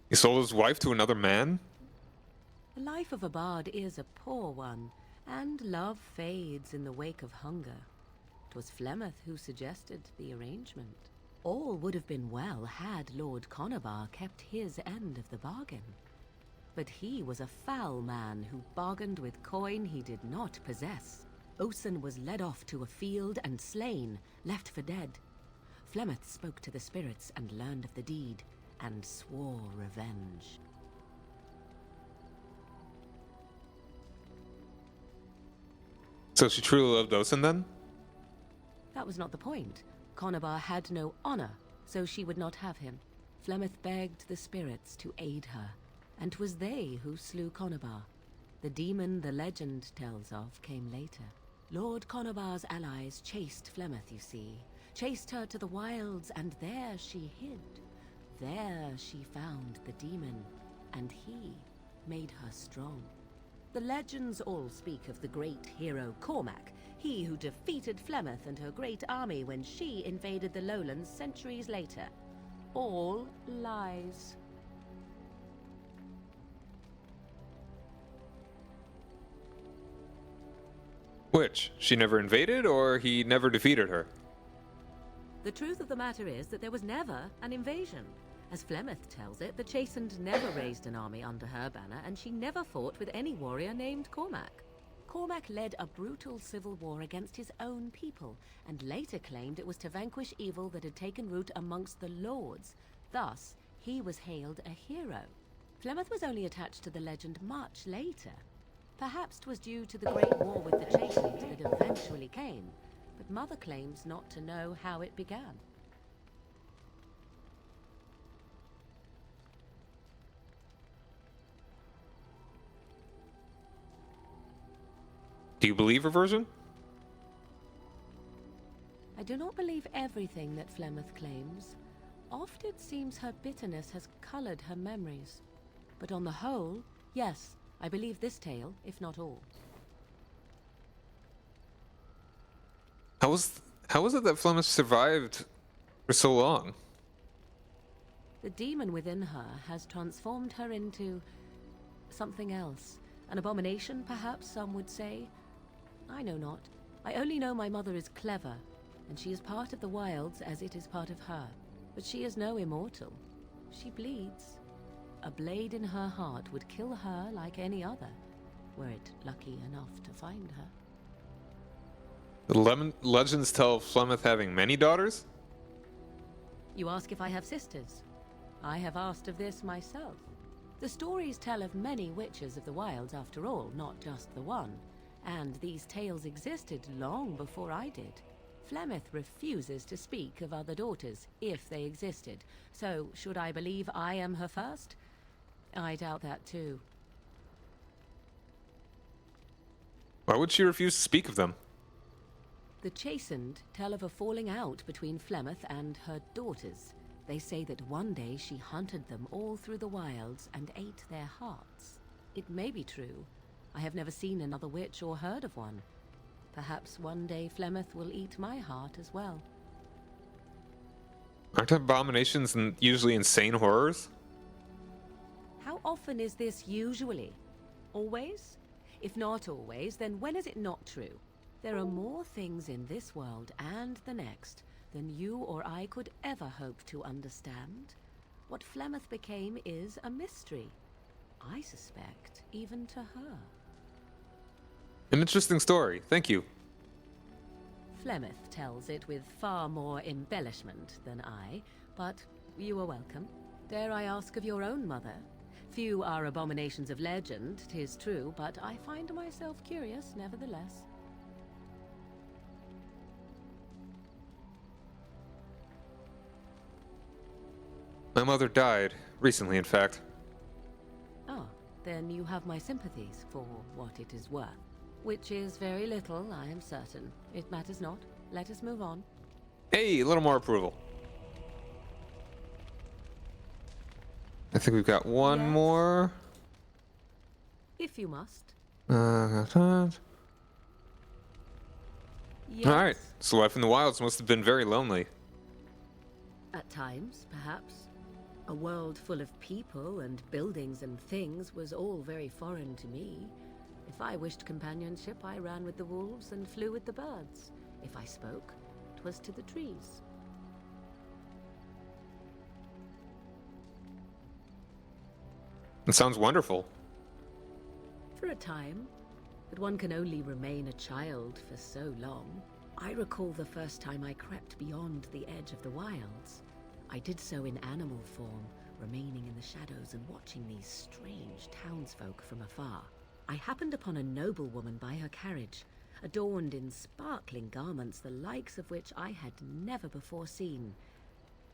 He sold his wife to another man? The life of a bard is a poor one, and love fades in the wake of hunger. 'Twas Flemeth who suggested the arrangement. All would have been well had Lord Conobar kept his end of the bargain. But he was a foul man who bargained with coin he did not possess. Osen was led off to a field and slain, left for dead. Flemeth spoke to the spirits and learned of the deed, and swore revenge. So she truly loved Osen then? That was not the point. Conobar had no honor, so she would not have him. Flemeth begged the spirits to aid her, and 'twas they who slew Conobar. The demon the legend tells of came later. Lord Conobar's allies chased Flemeth, you see. Chased her to the wilds, and there she hid. There she found the demon, and he made her strong. The legends all speak of the great hero Cormac, he who defeated Flemeth and her great army when she invaded the lowlands centuries later. All lies. Which? She never invaded, or he never defeated her? The truth of the matter is that there was never an invasion. As Flemeth tells it, the Chastened never raised an army under her banner, and she never fought with any warrior named Cormac. Cormac led a brutal civil war against his own people, and later claimed it was to vanquish evil that had taken root amongst the lords. Thus, he was hailed a hero. Flemeth was only attached to the legend much later. Perhaps 'twas due to the great war with the Chastened that eventually came, but Mother claims not to know how it began. Do you believe her version? I do not believe everything that Flemeth claims. Oft it seems her bitterness has colored her memories. But on the whole, yes, I believe this tale, if not all. How was it that Flemeth survived for so long? The demon within her has transformed her into something else. An abomination, perhaps some would say. I know not. I only know my mother is clever, and she is part of the wilds as it is part of her. But she is no immortal. She bleeds. A blade in her heart would kill her like any other, were it lucky enough to find her. The legends tell of Flemeth having many daughters? You ask if I have sisters. I have asked of this myself. The stories tell of many witches of the wilds after all, not just the one. And these tales existed long before I did. Flemeth refuses to speak of other daughters, if they existed. So, should I believe I am her first? I doubt that too. Why would she refuse to speak of them? The Chastened tell of a falling out between Flemeth and her daughters. They say that one day she hunted them all through the wilds and ate their hearts. It may be true. I have never seen another witch or heard of one. Perhaps one day Flemeth will eat my heart as well. Aren't abominations usually insane horrors? How often is this usually? Always? If not always, then when is it not true? There are more things in this world and the next than you or I could ever hope to understand. What Flemeth became is a mystery. I suspect, even to her. An interesting story, thank you. Flemeth tells it with far more embellishment than I, but you are welcome. Dare I ask of your own mother? Few are abominations of legend, 'tis true, but I find myself curious nevertheless. My mother died, recently in fact. Ah, then you have my sympathies for what it is worth. Which is very little, I am certain. It matters not. Let us move on. Hey, a little more approval. I think we've got one Yes. more. If you must. Yes. Alright, so life in the wilds must have been very lonely. At times, perhaps. A world full of people and buildings and things was all very foreign to me. If I wished companionship, I ran with the wolves and flew with the birds. If I spoke, 'twas to the trees. It sounds wonderful. For a time, but one can only remain a child for so long. I recall the first time I crept beyond the edge of the wilds. I did so in animal form, remaining in the shadows and watching these strange townsfolk from afar. I happened upon a noblewoman by her carriage, adorned in sparkling garments, the likes of which I had never before seen.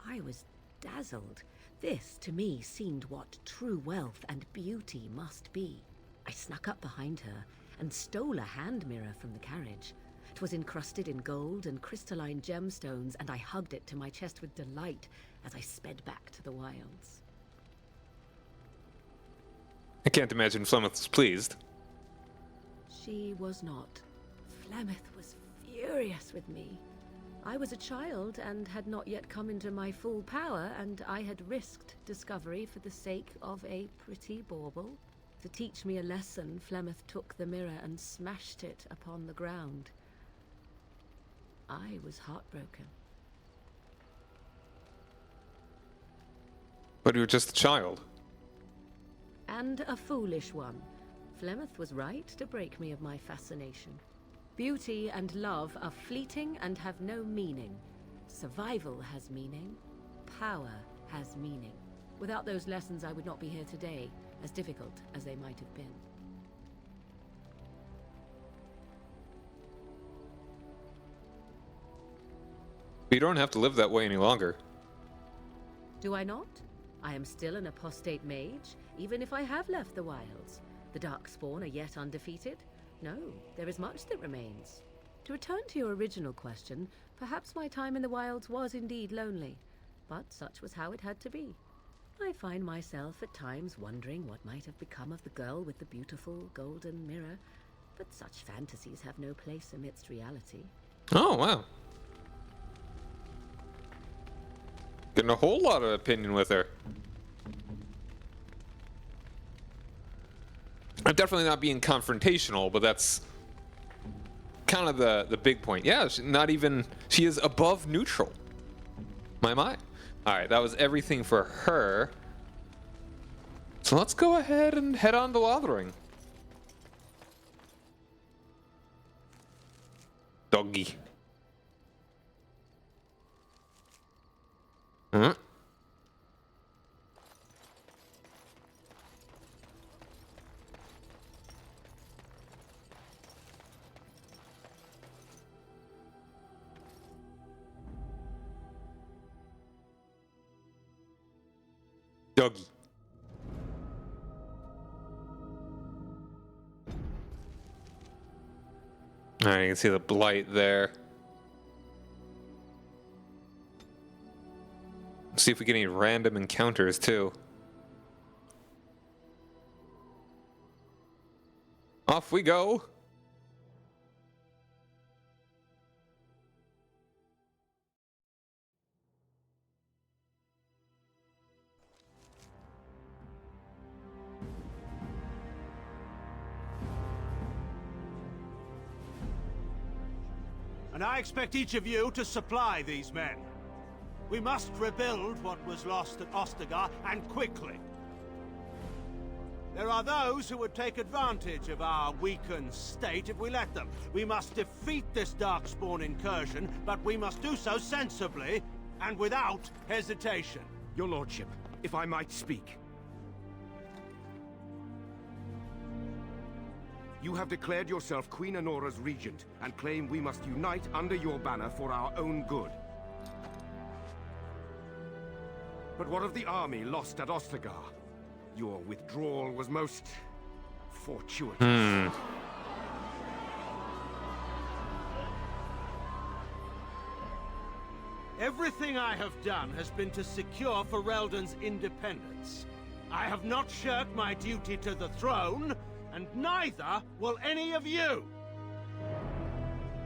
I was dazzled. This, to me, seemed what true wealth and beauty must be. I snuck up behind her and stole a hand mirror from the carriage. It was encrusted in gold and crystalline gemstones, and I hugged it to my chest with delight as I sped back to the wilds. I can't imagine Flemeth was pleased. She was not. Flemeth was furious with me. I was a child and had not yet come into my full power, and I had risked discovery for the sake of a pretty bauble. To teach me a lesson, Flemeth took the mirror and smashed it upon the ground. I was heartbroken. But you were just a child. And a foolish one. Flemeth was right to break me of my fascination. Beauty and love are fleeting and have no meaning. Survival has meaning. Power has meaning. Without those lessons, I would not be here today, as difficult as they might have been. You don't have to live that way any longer. Do I not? I am still an apostate mage, even if I have left the wilds. The Darkspawn are yet undefeated. No, there is much that remains. To return to your original question, perhaps my time in the wilds was indeed lonely, but such was how it had to be. I find myself at times wondering what might have become of the girl with the beautiful golden mirror, but such fantasies have no place amidst reality. Oh, wow. Getting a whole lot of opinion with her. I'm definitely not being confrontational, but that's kind of the big point. Yeah, she is above neutral. My. Alright, that was everything for her. So let's go ahead and head on to Lothering. Doggy. Huh? Doggy. Alright, you can see the blight there. See if we get any random encounters too. Off we go. And I expect each of you to supply these men. We must rebuild what was lost at Ostagar, and quickly. There are those who would take advantage of our weakened state if we let them. We must defeat this Darkspawn incursion, but we must do so sensibly and without hesitation. Your lordship, if I might speak. You have declared yourself Queen Honora's regent, and claim we must unite under your banner for our own good. But what of the army lost at Ostagar? Your withdrawal was most fortuitous. Everything I have done has been to secure Ferelden's independence. I have not shirked my duty to the throne, and neither will any of you!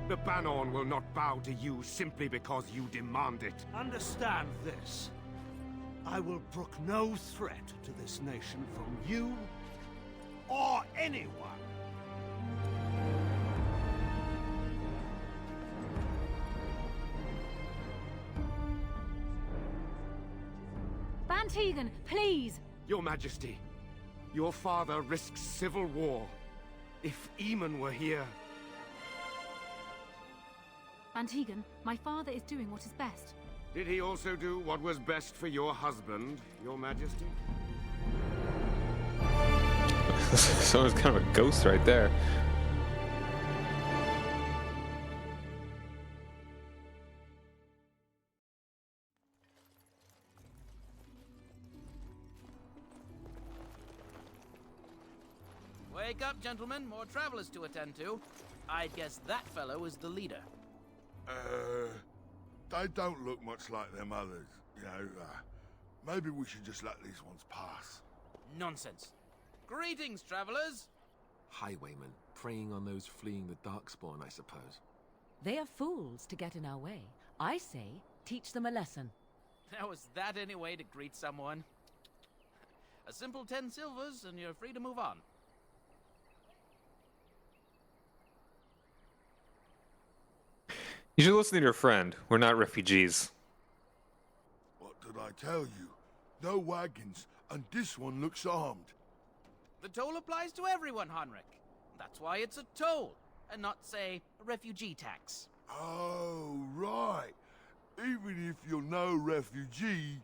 The Banorn will not bow to you simply because you demand it. Understand this. I will brook no threat to this nation from you or anyone. Van Tegan, please! Your Majesty, your father risks civil war. If Eamon were here... Van Tegan, my father is doing what is best. Did he also do what was best for your husband, your Majesty? Someone's kind of a ghost right there. Wake up, gentlemen. More travelers to attend to. I'd guess that fellow is the leader. They don't look much like them others, you know. Maybe we should just let these ones pass. Nonsense. Greetings, travelers. Highwaymen, preying on those fleeing the Darkspawn, I suppose. They are fools to get in our way. I say, teach them a lesson. Now, is that any way to greet someone? A simple 10 silvers, and you're free to move on. You should listen to your friend. We're not refugees. What did I tell you? No wagons, and this one looks armed. The toll applies to everyone, Henrik. That's why it's a toll, and not, say, a refugee tax. Oh, right. Even if you're no refugee,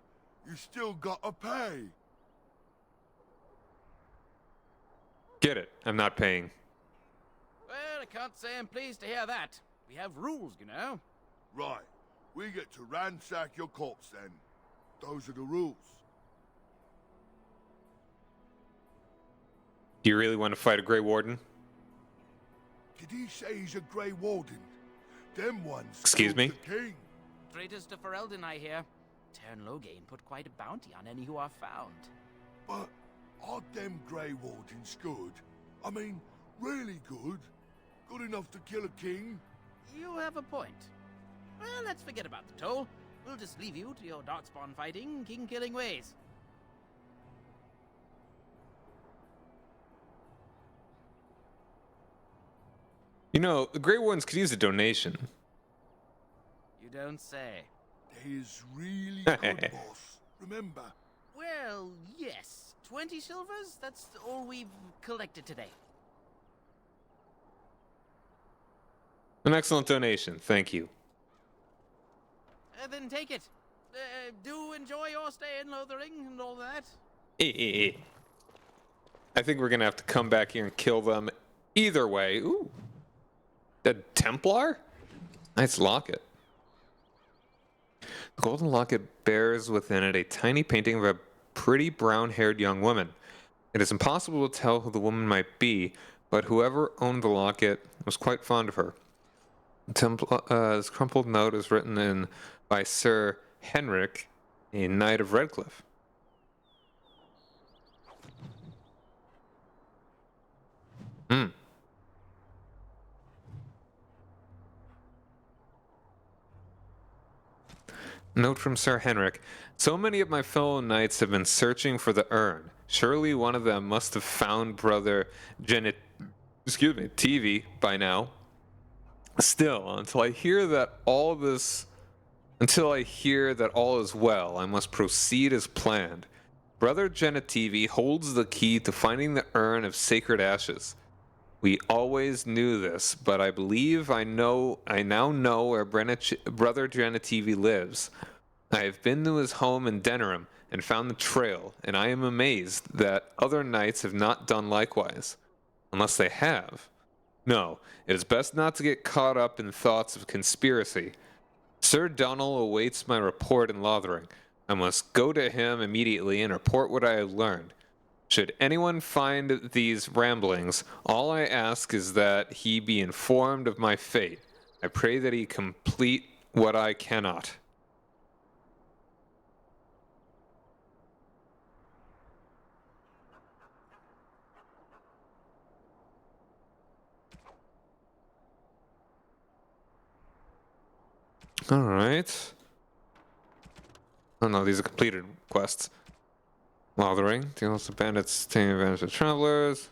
you still gotta pay. Get it. I'm not paying. Well, I can't say I'm pleased to hear that. We have rules, you know. Right. We get to ransack your corpse then. Those are the rules. Do you really want to fight a Grey Warden? Did he say he's a Grey Warden? Them ones. Excuse me? The king. Traitors to Ferelden, I hear. Tern Loghain put quite a bounty on any who are found. But are them Grey Wardens good? I mean, really good? Good enough to kill a king? You have a point. Well, let's forget about the toll. We'll just leave you to your Darkspawn fighting, king-killing ways. You know, the Grey Wardens could use a donation. You don't say. There's really good, boss. Remember? Well, yes. 20 silvers? That's all we've collected today. An excellent donation. Thank you. Then take it. Do enjoy your stay in Lothering and all that. I think we're gonna have to come back here and kill them either way. Ooh. The Templar? Nice locket. The golden locket bears within it a tiny painting of a pretty brown-haired young woman. It is impossible to tell who the woman might be, but whoever owned the locket was quite fond of her. This crumpled note is written in by Sir Henrik, a knight of Redcliffe. Note from Sir Henrik. So many of my fellow knights have been searching for the urn. Surely one of them must have found Brother TV by now. Still, until I hear that all is well, I must proceed as planned. Brother Genetivi holds the key to finding the urn of sacred ashes. We always knew this, but I believe I now know where Brother Genetivi lives. I have been to his home in Denerim and found the trail, and I am amazed that other knights have not done likewise. Unless they have. No, it is best not to get caught up in thoughts of conspiracy. Sir Donald awaits my report in Lothering. I must go to him immediately and report what I have learned. Should anyone find these ramblings, all I ask is that he be informed of my fate. I pray that he complete what I cannot. Alright. Oh no, these are completed quests. Lathering. Deals with bandits taking advantage of travelers.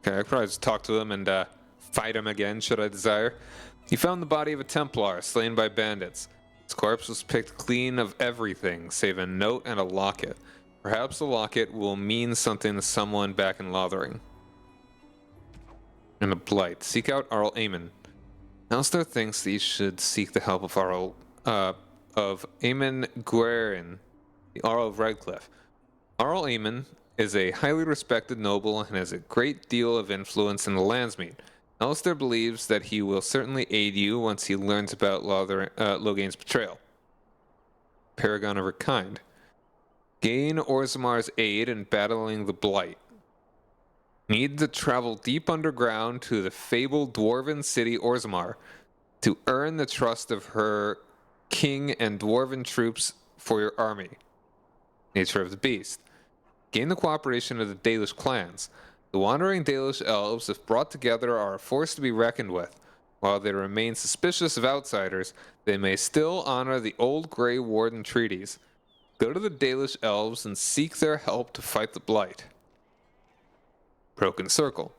Okay, I could probably just talk to him and fight him again, should I desire. He found the body of a Templar slain by bandits. His corpse was picked clean of everything, save a note and a locket. Perhaps the locket will mean something to someone back in Lothering. And a blight. Seek out Arl Aemon. Alistair thinks that you should seek the help of Aemon Guerin, the Arl of Redcliffe. Arl Aemon is a highly respected noble and has a great deal of influence in the Landsmeet. Alistair believes that he will certainly aid you once he learns about Logain's betrayal. Paragon of her kind. Gain Orzamar's aid in battling the Blight. Need to travel deep underground to the fabled dwarven city Orzamar to earn the trust of her king and dwarven troops for your army. Nature of the beast. Gain the cooperation of the Dalish clans. The wandering Dalish elves, if brought together, are a force to be reckoned with. While they remain suspicious of outsiders, they may still honor the old Grey Warden treaties. Go to the Dalish elves and seek their help to fight the Blight. Broken Circle.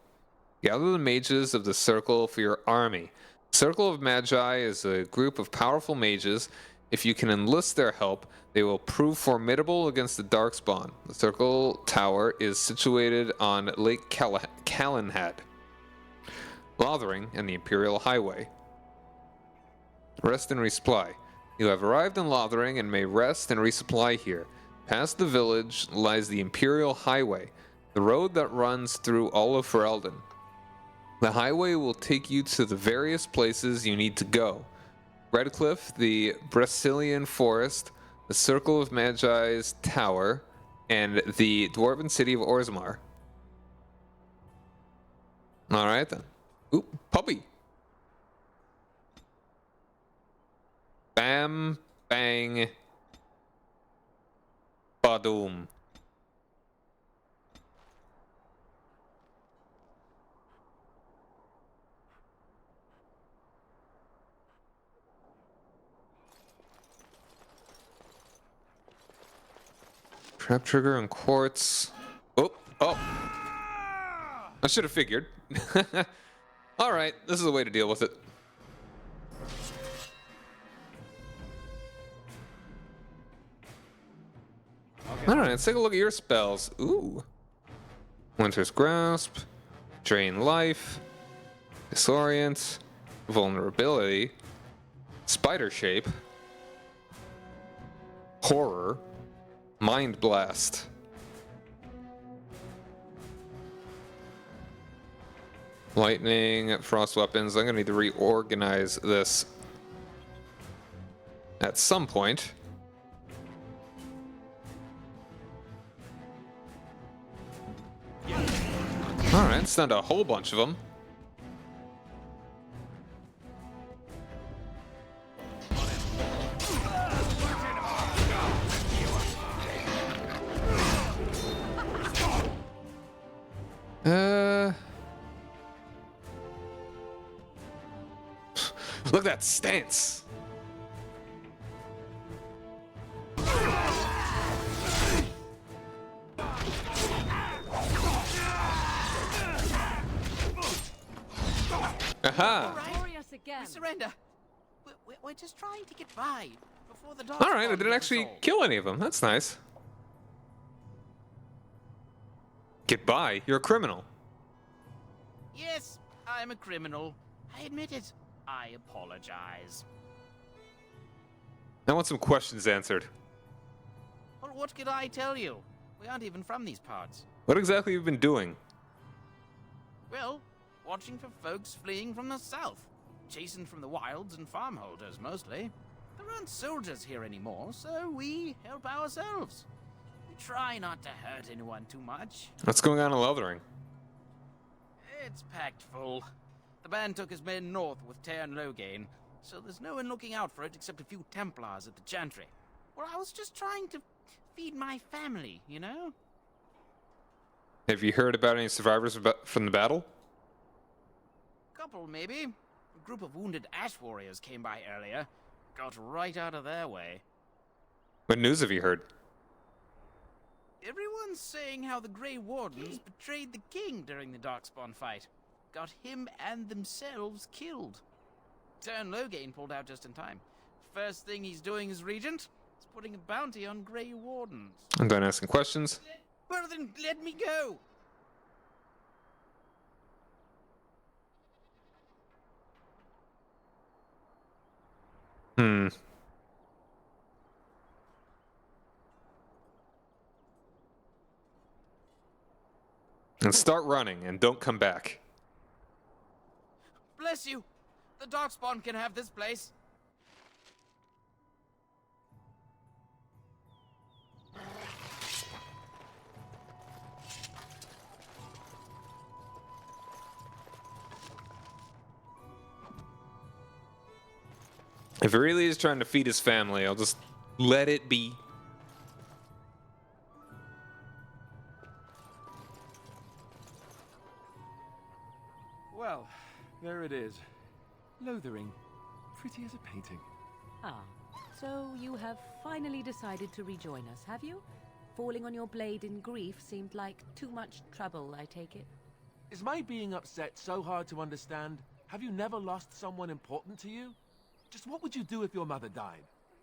Gather the mages of the Circle for your army. Circle of Magi is a group of powerful mages. If you can enlist their help, they will prove formidable against the Darkspawn. The Circle Tower is situated on Lake Calenhad. Lothering and the Imperial Highway. Rest and resupply. You have arrived in Lothering and may rest and resupply here. Past the village lies the Imperial Highway, the road that runs through all of Ferelden. The highway will take you to the various places you need to go. Redcliffe, the Brecilian Forest, the Circle of Magi's Tower, and the Dwarven City of Orzammar. Alright then. Ooh, puppy! Bam, bang, badoom. Trap trigger and quartz. Oh. I should have figured. Alright, this is the way to deal with it. Alright, let's take a look at your spells. Ooh. Winter's Grasp. Drain Life. Disorient. Vulnerability. Spider Shape. Horror. Mind Blast. Lightning, frost weapons. I'm gonna need to reorganize this at some point. Alright, it's down to a whole bunch of them. Look at that stance. Aha! Glorious again. We surrender. We're just trying to get by before the dog. All right, I didn't actually kill any of them. That's nice. Get by? You're a criminal. Yes, I'm a criminal. I admit it. I apologize. I want some questions answered. Well, what could I tell you? We aren't even from these parts. What exactly have you been doing? Well, watching for folks fleeing from the south. Chasing from the wilds and farmholders, mostly. There aren't soldiers here anymore, so we help ourselves. We try not to hurt anyone too much. What's going on in Lothering? It's packed full. The band took his men north with Ter and Logain, so there's no one looking out for it except a few Templars at the Chantry. Well, I was just trying to feed my family, you know? Have you heard about any survivors from the battle? Couple, maybe. A group of wounded ash warriors came by earlier. Got right out of their way. What news have you heard? Everyone's saying how the Grey Wardens betrayed the king during the Darkspawn fight. Got him and themselves killed. Turn Loghain pulled out just in time. First thing he's doing as regent is putting a bounty on Grey Wardens. I'm done asking questions. Well then, let me go! And start running, and don't come back. Bless you! The Darkspawn can have this place. If he really is trying to feed his family, I'll just let it be. Well, there it is. Lothering. Pretty as a painting. Ah, so you have finally decided to rejoin us, have you? Falling on your blade in grief seemed like too much trouble, I take it. Is my being upset so hard to understand? Have you never lost someone important to you? Just what would you do if your mother died?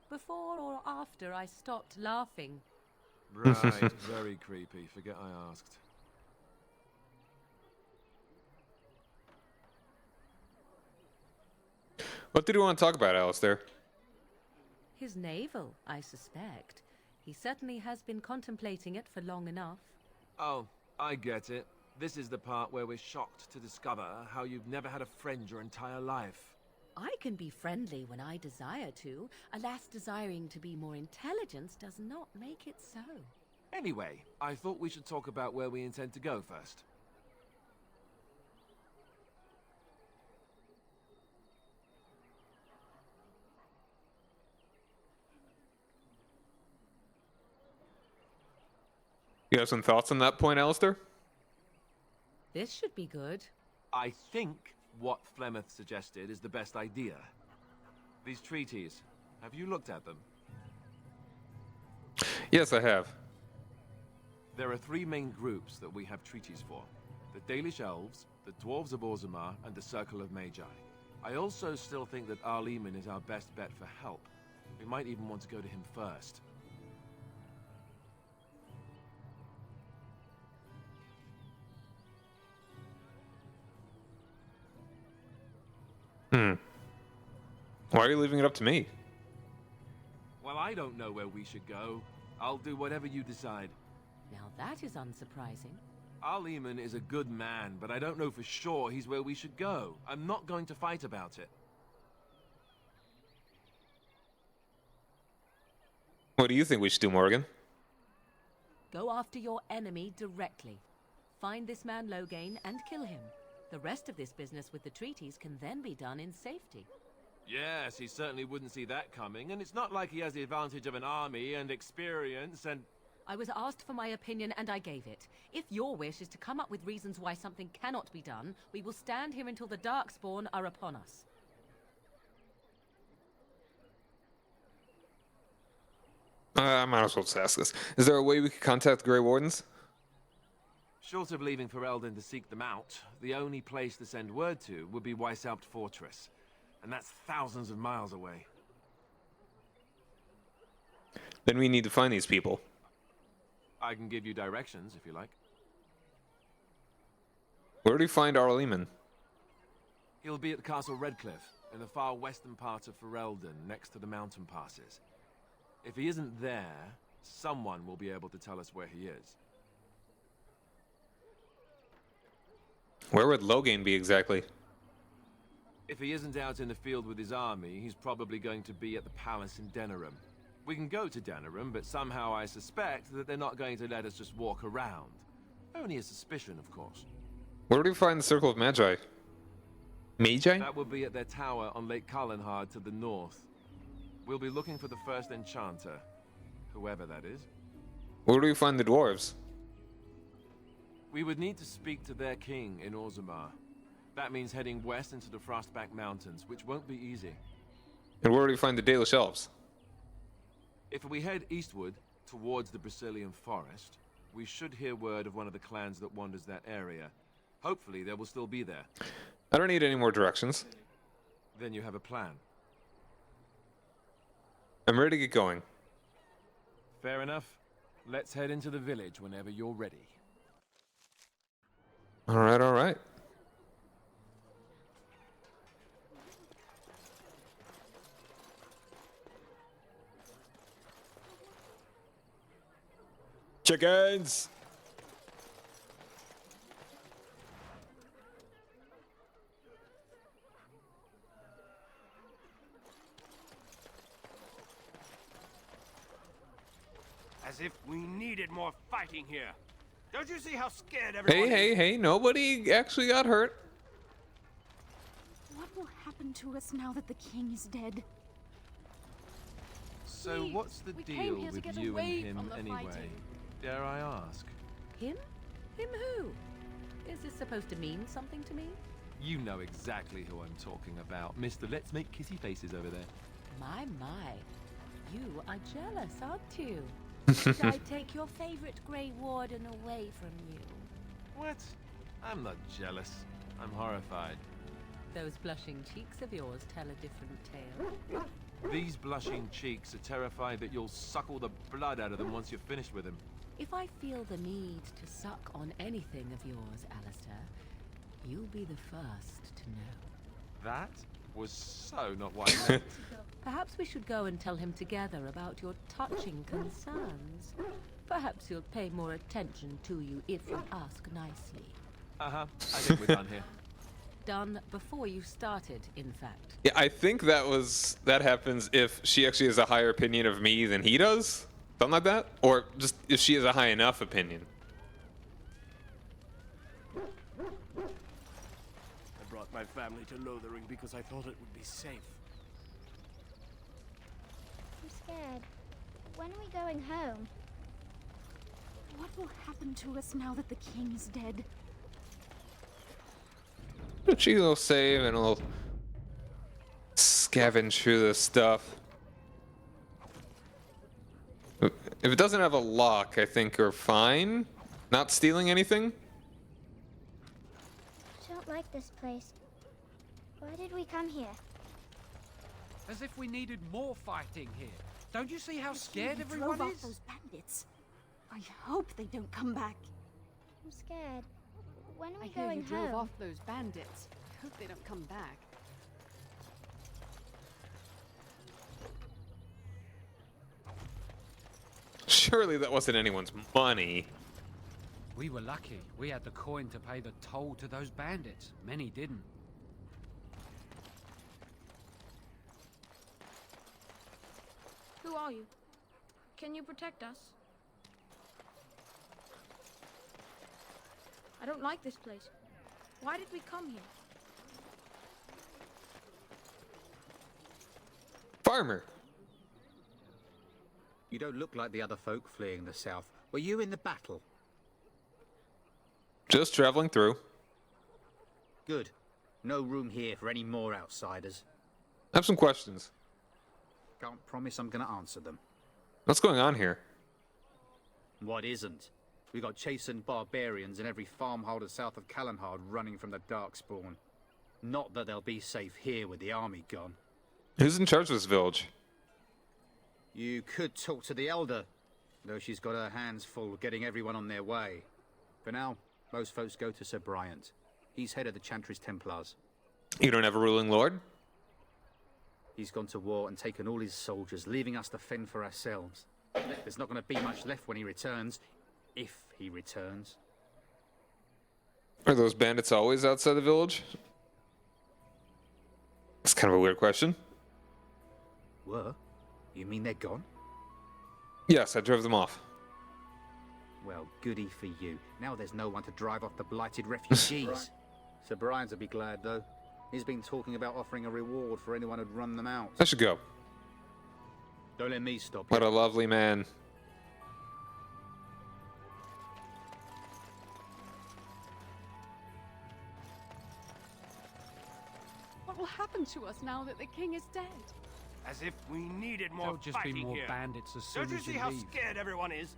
Before or after I stopped laughing. Right, very creepy. Forget I asked. What did you want to talk about, Alistair? His navel, I suspect. He certainly has been contemplating it for long enough. Oh, I get it. This is the part where we're shocked to discover how you've never had a friend your entire life. I can be friendly when I desire to. Alas, desiring to be more intelligent does not make it so. Anyway, I thought we should talk about where we intend to go first. You have some thoughts on that point, Alistair? This should be good. I think what Flemeth suggested is the best idea. These treaties, have you looked at them? Yes, I have. There are three main groups that we have treaties for. The Dalish Elves, the Dwarves of Orzammar, and the Circle of Magi. I also still think that Arleman is our best bet for help. We might even want to go to him first. Why are you leaving it up to me? Well, I don't know where we should go. I'll do whatever you decide. Now that is unsurprising. Arleman is a good man, but I don't know for sure he's where we should go. I'm not going to fight about it. What do you think we should do, Morgan? Go after your enemy directly. Find this man Loghain and kill him. The rest of this business with the treaties can then be done in safety. Yes, he certainly wouldn't see that coming, and it's not like he has the advantage of an army and experience and... I was asked for my opinion and I gave it. If your wish is to come up with reasons why something cannot be done, we will stand here until the Darkspawn are upon us. I might as well just ask this. Is there a way we could contact the Grey Wardens? Short of leaving Ferelden to seek them out, the only place to send word to would be Weishaupt Fortress. And that's thousands of miles away. Then we need to find these people. I can give you directions, if you like. Where do we find Arleman? He'll be at the Castle Redcliffe, in the far western part of Ferelden, next to the mountain passes. If he isn't there, someone will be able to tell us where he is. Where would Loghain be exactly? If he isn't out in the field with his army, he's probably going to be at the palace in Denerim. We can go to Denerim, but somehow I suspect that they're not going to let us just walk around. Only a suspicion, of course. Where do we find the Circle of Magi? Magi? That would be at their tower on Lake Carlinhard to the north. We'll be looking for the first enchanter, whoever that is. Where do we find the dwarves? We would need to speak to their king in Orzammar. That means heading west into the Frostback Mountains, which won't be easy. And where do we find the Dalish elves? If we head eastward, towards the Brazilian forest, we should hear word of one of the clans that wanders that area. Hopefully they will still be there. I don't need any more directions. Then you have a plan. I'm ready to get going. Fair enough. Let's head into the village whenever you're ready. All right, all right. Chickens! As if we needed more fighting here. Don't you see how scared everyone Hey, nobody actually got hurt. What will happen to us now that the king is dead? So Please, what's the we deal came here to with get you away and him from the anyway? fighting. Dare I ask? Him? Him who? Is this supposed to mean something to me? You know exactly who I'm talking about, Mr. Let's Make Kissy Faces over there. My. You are jealous, aren't you? Should I take your favorite Grey Warden away from you? What? I'm not jealous. I'm horrified. Those blushing cheeks of yours tell a different tale. These blushing cheeks are terrified that you'll suck all the blood out of them once you're finished with him. If I feel the need to suck on anything of yours, Alistair, you'll be the first to know. That was so not what I meant. Perhaps we should go and tell him together about your touching concerns. Perhaps he'll pay more attention to you if you ask nicely. I think we're done here. Done before you started, in fact. Yeah, I think that happens if she actually has a higher opinion of me than he does. Something like that? Or just if she has a high enough opinion. I brought my family to Lothering because I thought it would be safe. I'm scared. When are we going home? What will happen to us now that the king is dead? She will save and we'll scavenge through this stuff. If it doesn't have a lock, I think we're fine. Not stealing anything. I don't like this place. Why did we come here? As if we needed more fighting here. Don't you see how The scared king everyone drove is? off those bandits. I hope they don't come back. I'm scared. When are we I hear going you drove home? off those bandits. I hope they don't come back. Surely that wasn't anyone's money. We were lucky. We had the coin to pay the toll to those bandits. Many didn't. Who are you? Can you protect us? I don't like this place. Why did we come here? Farmer. You don't look like the other folk fleeing the south. Were you in the battle? Just traveling through. Good. No room here for any more outsiders. I have some questions. Can't promise I'm gonna answer them. What's going on here? What isn't? We got chastened barbarians in every farmholder south of Callanhard running from the Darkspawn. Not that they'll be safe here with the army gone. Who's in charge of this village? You could talk to the Elder, though she's got her hands full getting everyone on their way. For now, most folks go to Sir Bryant. He's head of the Chantry's Templars. You don't have a ruling lord? He's gone to war and taken all his soldiers, leaving us to fend for ourselves. There's not going to be much left when he returns, if he returns. Are those bandits always outside the village? That's kind of a weird question. Were? You mean they're gone? Yes, I drove them off. Well, goody for you. Now there's no one to drive off the blighted refugees. Sir Brian's will be glad, though. He's been talking about offering a reward for anyone who'd run them out. I should go. Don't let me stop you. What a lovely man. to us now that the king is dead? As if we needed more There'll just be fighting more here. bandits as soon Don't you as see you how leave. scared everyone is?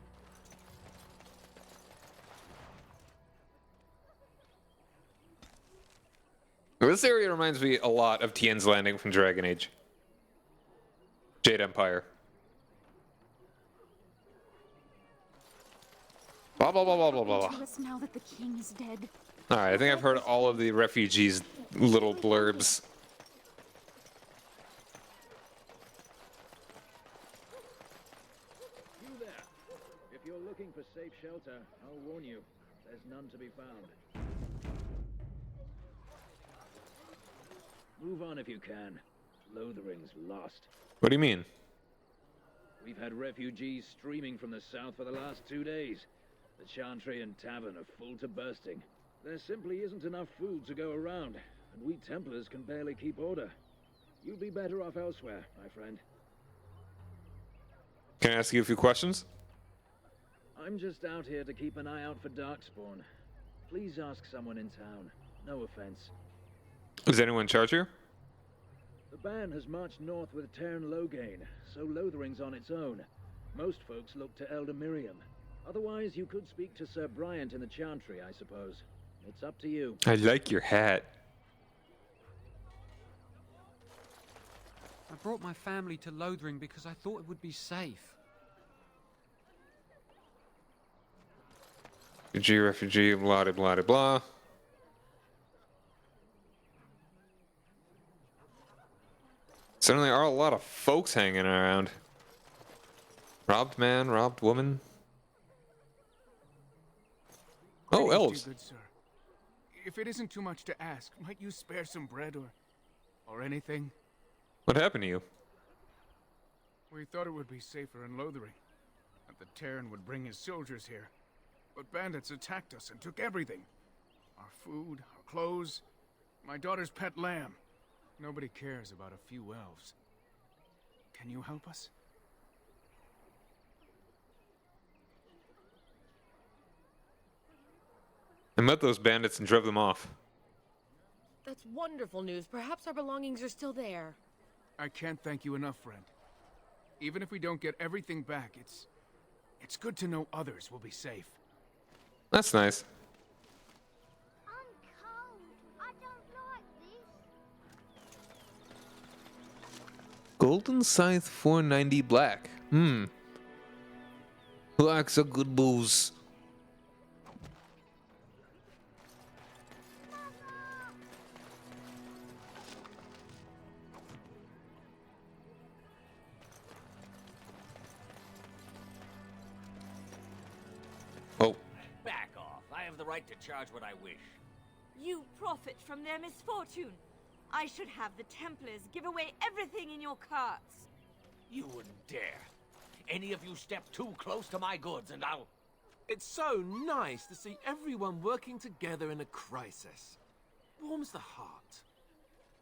This area reminds me a lot of Tien's Landing from Dragon Age. Jade Empire. Blah, blah, blah, blah, blah, blah, To blah. us now that the king is dead. Alright, I think I've heard all of the refugees' little blurbs. You there. If you're looking for safe shelter, I'll warn you, there's none to be found. Move on if you can. Lothering's lost. What do you mean? We've had refugees streaming from the south for the last 2 days. The Chantry and Tavern are full to bursting. There simply isn't enough food to go around, and we Templars can barely keep order. You'd be better off elsewhere, my friend. Can I ask you a few questions? I'm just out here to keep an eye out for Darkspawn. Please ask someone in town. No offense. Is anyone in charge here? The band has marched north with Terran Loghain, so Lothering's on its own. Most folks look to Elder Miriam. Otherwise, you could speak to Sir Bryant in the Chantry, I suppose. It's up to you. I like your hat. I brought my family to Lothering because I thought it would be safe. Refugee, blah, blah, blah, blah. Certainly are a lot of folks hanging around. Robbed man, robbed woman. Oh, elves. Good sir. If it isn't too much to ask, might you spare some bread or anything? What happened to you? We thought it would be safer in Lothering, that the Terran would bring his soldiers here. But bandits attacked us and took everything. Our food, our clothes, my daughter's pet lamb. Nobody cares about a few elves. Can you help us? I met those bandits and drove them off. That's wonderful news. Perhaps our belongings are still there. I can't thank you enough, friend. Even if we don't get everything back, it's good to know others will be safe. That's nice. Golden Scythe 490 black. Who likes a good booze? Oh. Back off. I have the right to charge what I wish. You profit from their misfortune. I should have the Templars give away everything in your carts. You wouldn't dare. Any of you step too close to my goods and I'll... It's so nice to see everyone working together in a crisis. Warms the heart.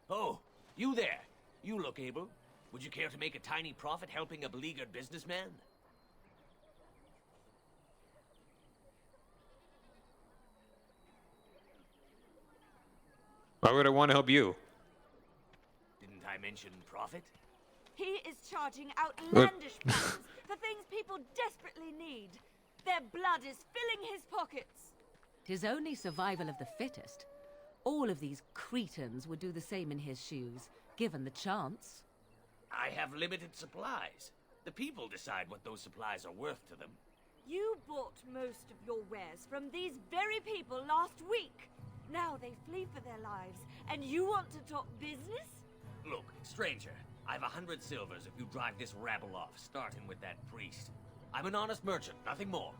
Oh, you there. You look able. Would you care to make a tiny profit helping a beleaguered businessman? Why would I want to help you? Didn't I mention profit? He is charging outlandish prices for things people desperately need. Their blood is filling his pockets. 'Tis only survival of the fittest. All of these cretins would do the same in his shoes, given the chance. I have limited supplies. The people decide what those supplies are worth to them. You bought most of your wares from these very people last week. Now they flee for their lives, and you want to talk business? Look, stranger, I've 100 silvers if you drive this rabble off, starting with that priest. I'm an honest merchant, nothing more.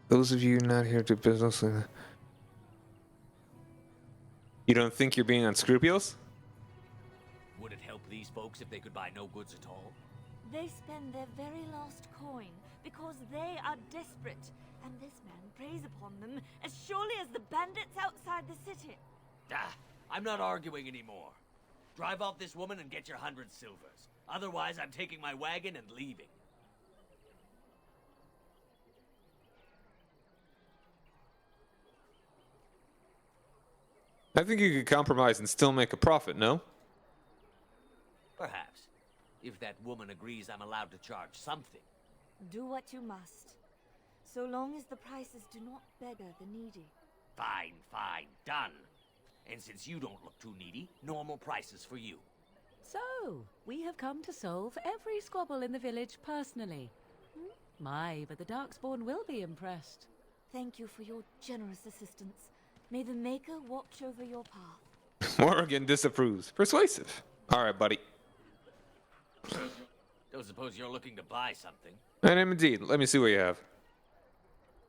Those of you not here to business. You don't think you're being unscrupulous? Would it help these folks if they could buy no goods at all? They spend their very last coin because they are desperate, and this man preys upon them as surely as the bandits outside the city. Ah, I'm not arguing anymore. Drive off this woman and get your 100 silvers. Otherwise, I'm taking my wagon and leaving. I think you could compromise and still make a profit, no? Perhaps. If that woman agrees I'm allowed to charge something. Do what you must. So long as the prices do not beggar the needy. Fine, fine, done. And since you don't look too needy, normal prices for you. So, we have come to solve every squabble in the village personally. My, but the Darkspawn will be impressed. Thank you for your generous assistance. May the Maker watch over your path. Morrigan disapproves. Persuasive. Alright, buddy. Don't suppose you're looking to buy something? I am indeed. Let me see what you have.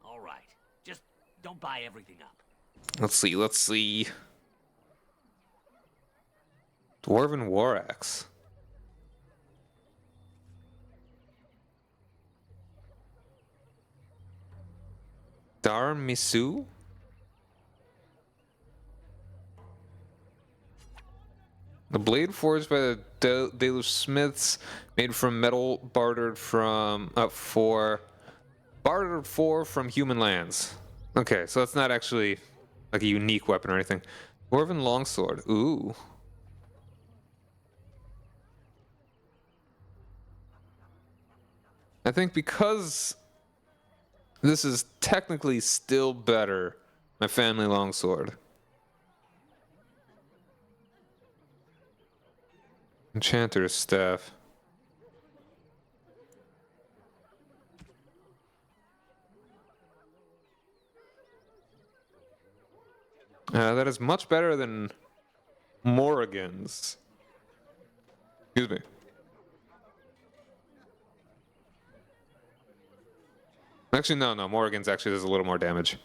All right. Just don't buy everything up. Let's see. Dwarven War Axe. Dar Misu? The blade forged by the Deluge Smiths, made from metal, bartered for from human lands. Okay, so that's not actually like a unique weapon or anything. Dwarven longsword. Ooh. I think because this is technically still better, my family longsword. Enchanter's staff. That is much better than Morrigan's. Excuse me. Actually, no. Morrigan's actually does a little more damage.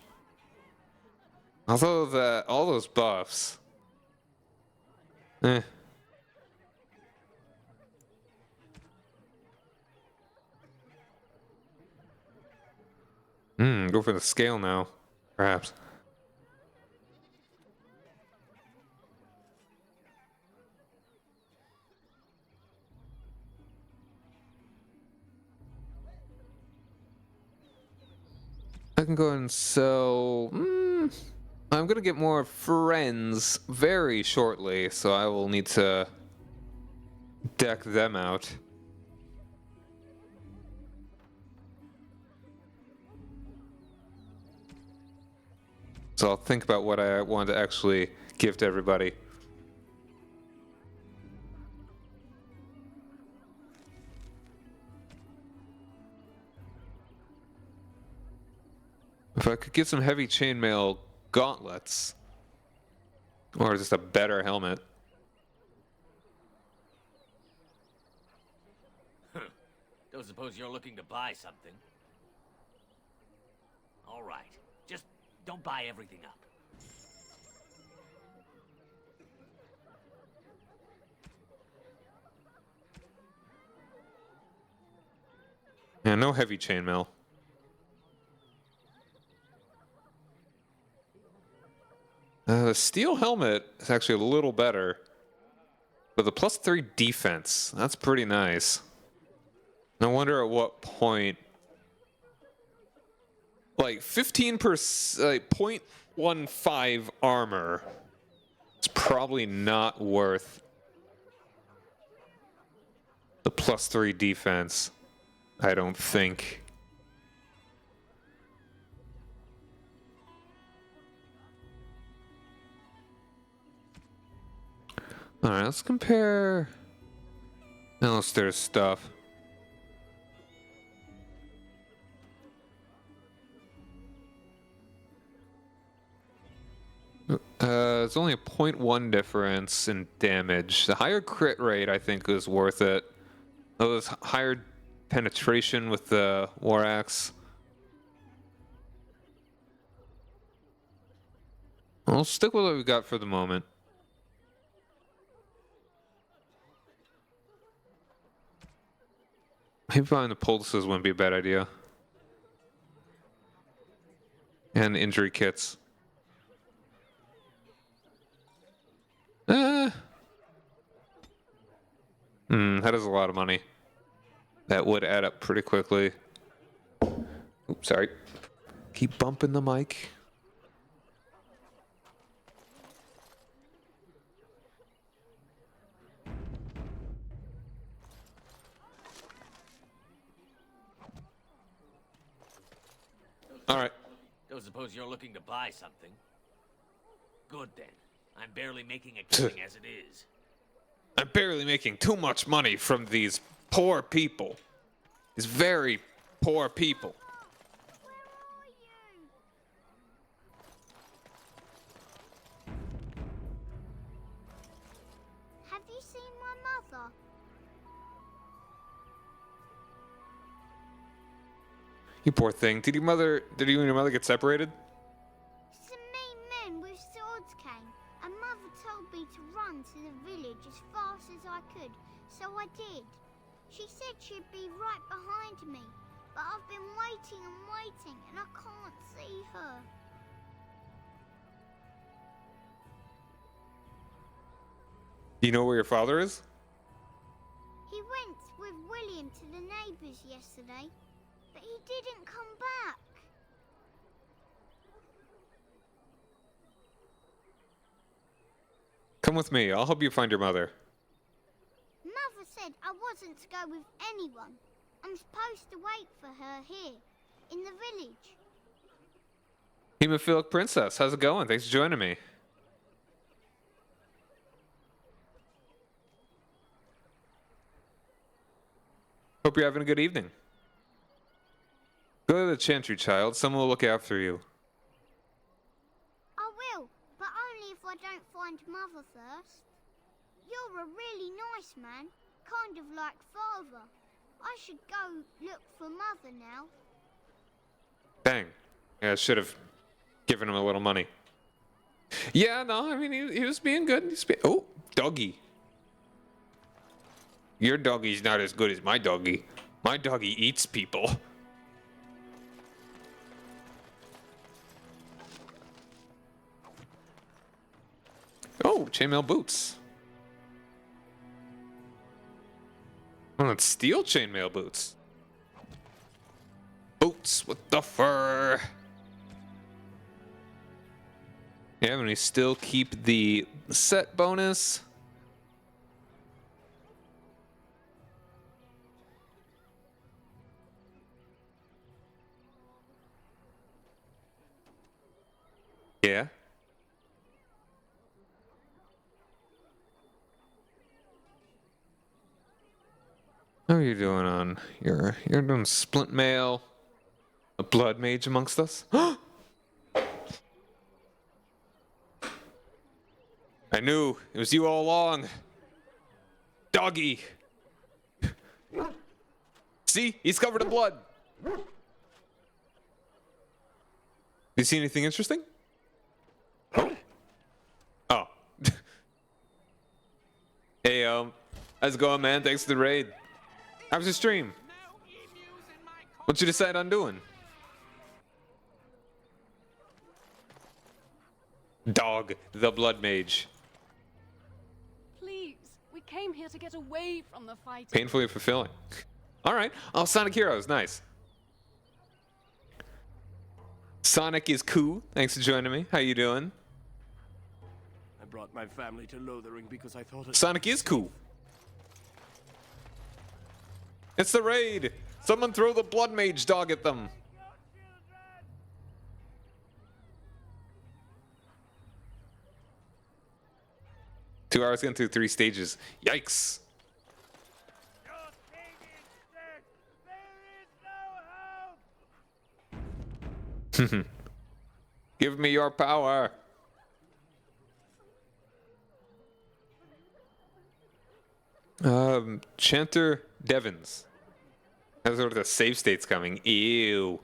Although all those buffs. Go for the scale now, perhaps. I can go ahead and sell. I'm gonna get more friends very shortly, so I will need to deck them out. So I'll think about what I want to actually give to everybody. If I could get some heavy chainmail gauntlets, or just a better helmet. Don't suppose you're looking to buy something? All right. Just don't buy everything up. Yeah, no heavy chainmail. The steel helmet is actually a little better. But the +3 defense, that's pretty nice. I wonder at what point... Like 15%, like 0.15 armor. It's probably not worth the +3 defense, I don't think. Alright, let's compare Alistair's stuff. It's only a 0.1 difference in damage. The higher crit rate, I think, is worth it. Those higher penetration with the War Axe. I'll stick with what we got for the moment. Maybe buying the poultices wouldn't be a bad idea. And injury kits. That is a lot of money. That would add up pretty quickly. Oops, sorry. Keep bumping the mic. Alright. Don't suppose you're looking to buy something? Good then. I'm barely making a killing as it is. I'm barely making too much money from these poor people. These very poor people. Have you seen my mother? You poor thing. Did you and your mother get separated? Some mean men with swords came, and Mother told me to run to the village as fast as I could, so I did. She said she'd be right behind me, but I've been waiting and waiting, and I can't see her. Do you know where your father is? He went with William to the neighbours yesterday, but he didn't come back. Come with me. I'll help you find your mother. Mother said I wasn't to go with anyone. I'm supposed to wait for her here, in the village. Hemophilic Princess, how's it going? Thanks for joining me. Hope you're having a good evening. Go to the chantry, child. Someone will look after you. I will, but only if I don't find Mother first. You're a really nice man, kind of like Father. I should go look for Mother now. Dang. Yeah, I should have given him a little money. Yeah, no, I mean, he was being good. Oh, doggy. Your doggy's not as good as my doggy. My doggy eats people. Oh, chainmail boots. Oh, let's steal chainmail boots. Boots with the fur. Yeah, and we still keep the set bonus. Yeah. How are you doing on you're doing splint mail, a blood mage amongst us? I knew it was you all along. Doggy. See, he's covered in blood. You see anything interesting? Oh. Hey, how's it going, man? Thanks for the raid. How's your stream? What you decide on doing? Dog, the blood mage. Please, we came here to get away from the fight. Painfully fulfilling. All right. Oh, Sonic Heroes, nice. Sonic is cool. Thanks for joining me. How you doing? I brought my family to Lothering because I thought it Sonic is cool. It's the raid. Someone throw the blood mage dog at them. Two hours getting through 3 stages. Yikes. Give me your power. Chanter Devons. That's sort of the save state's coming. Ew.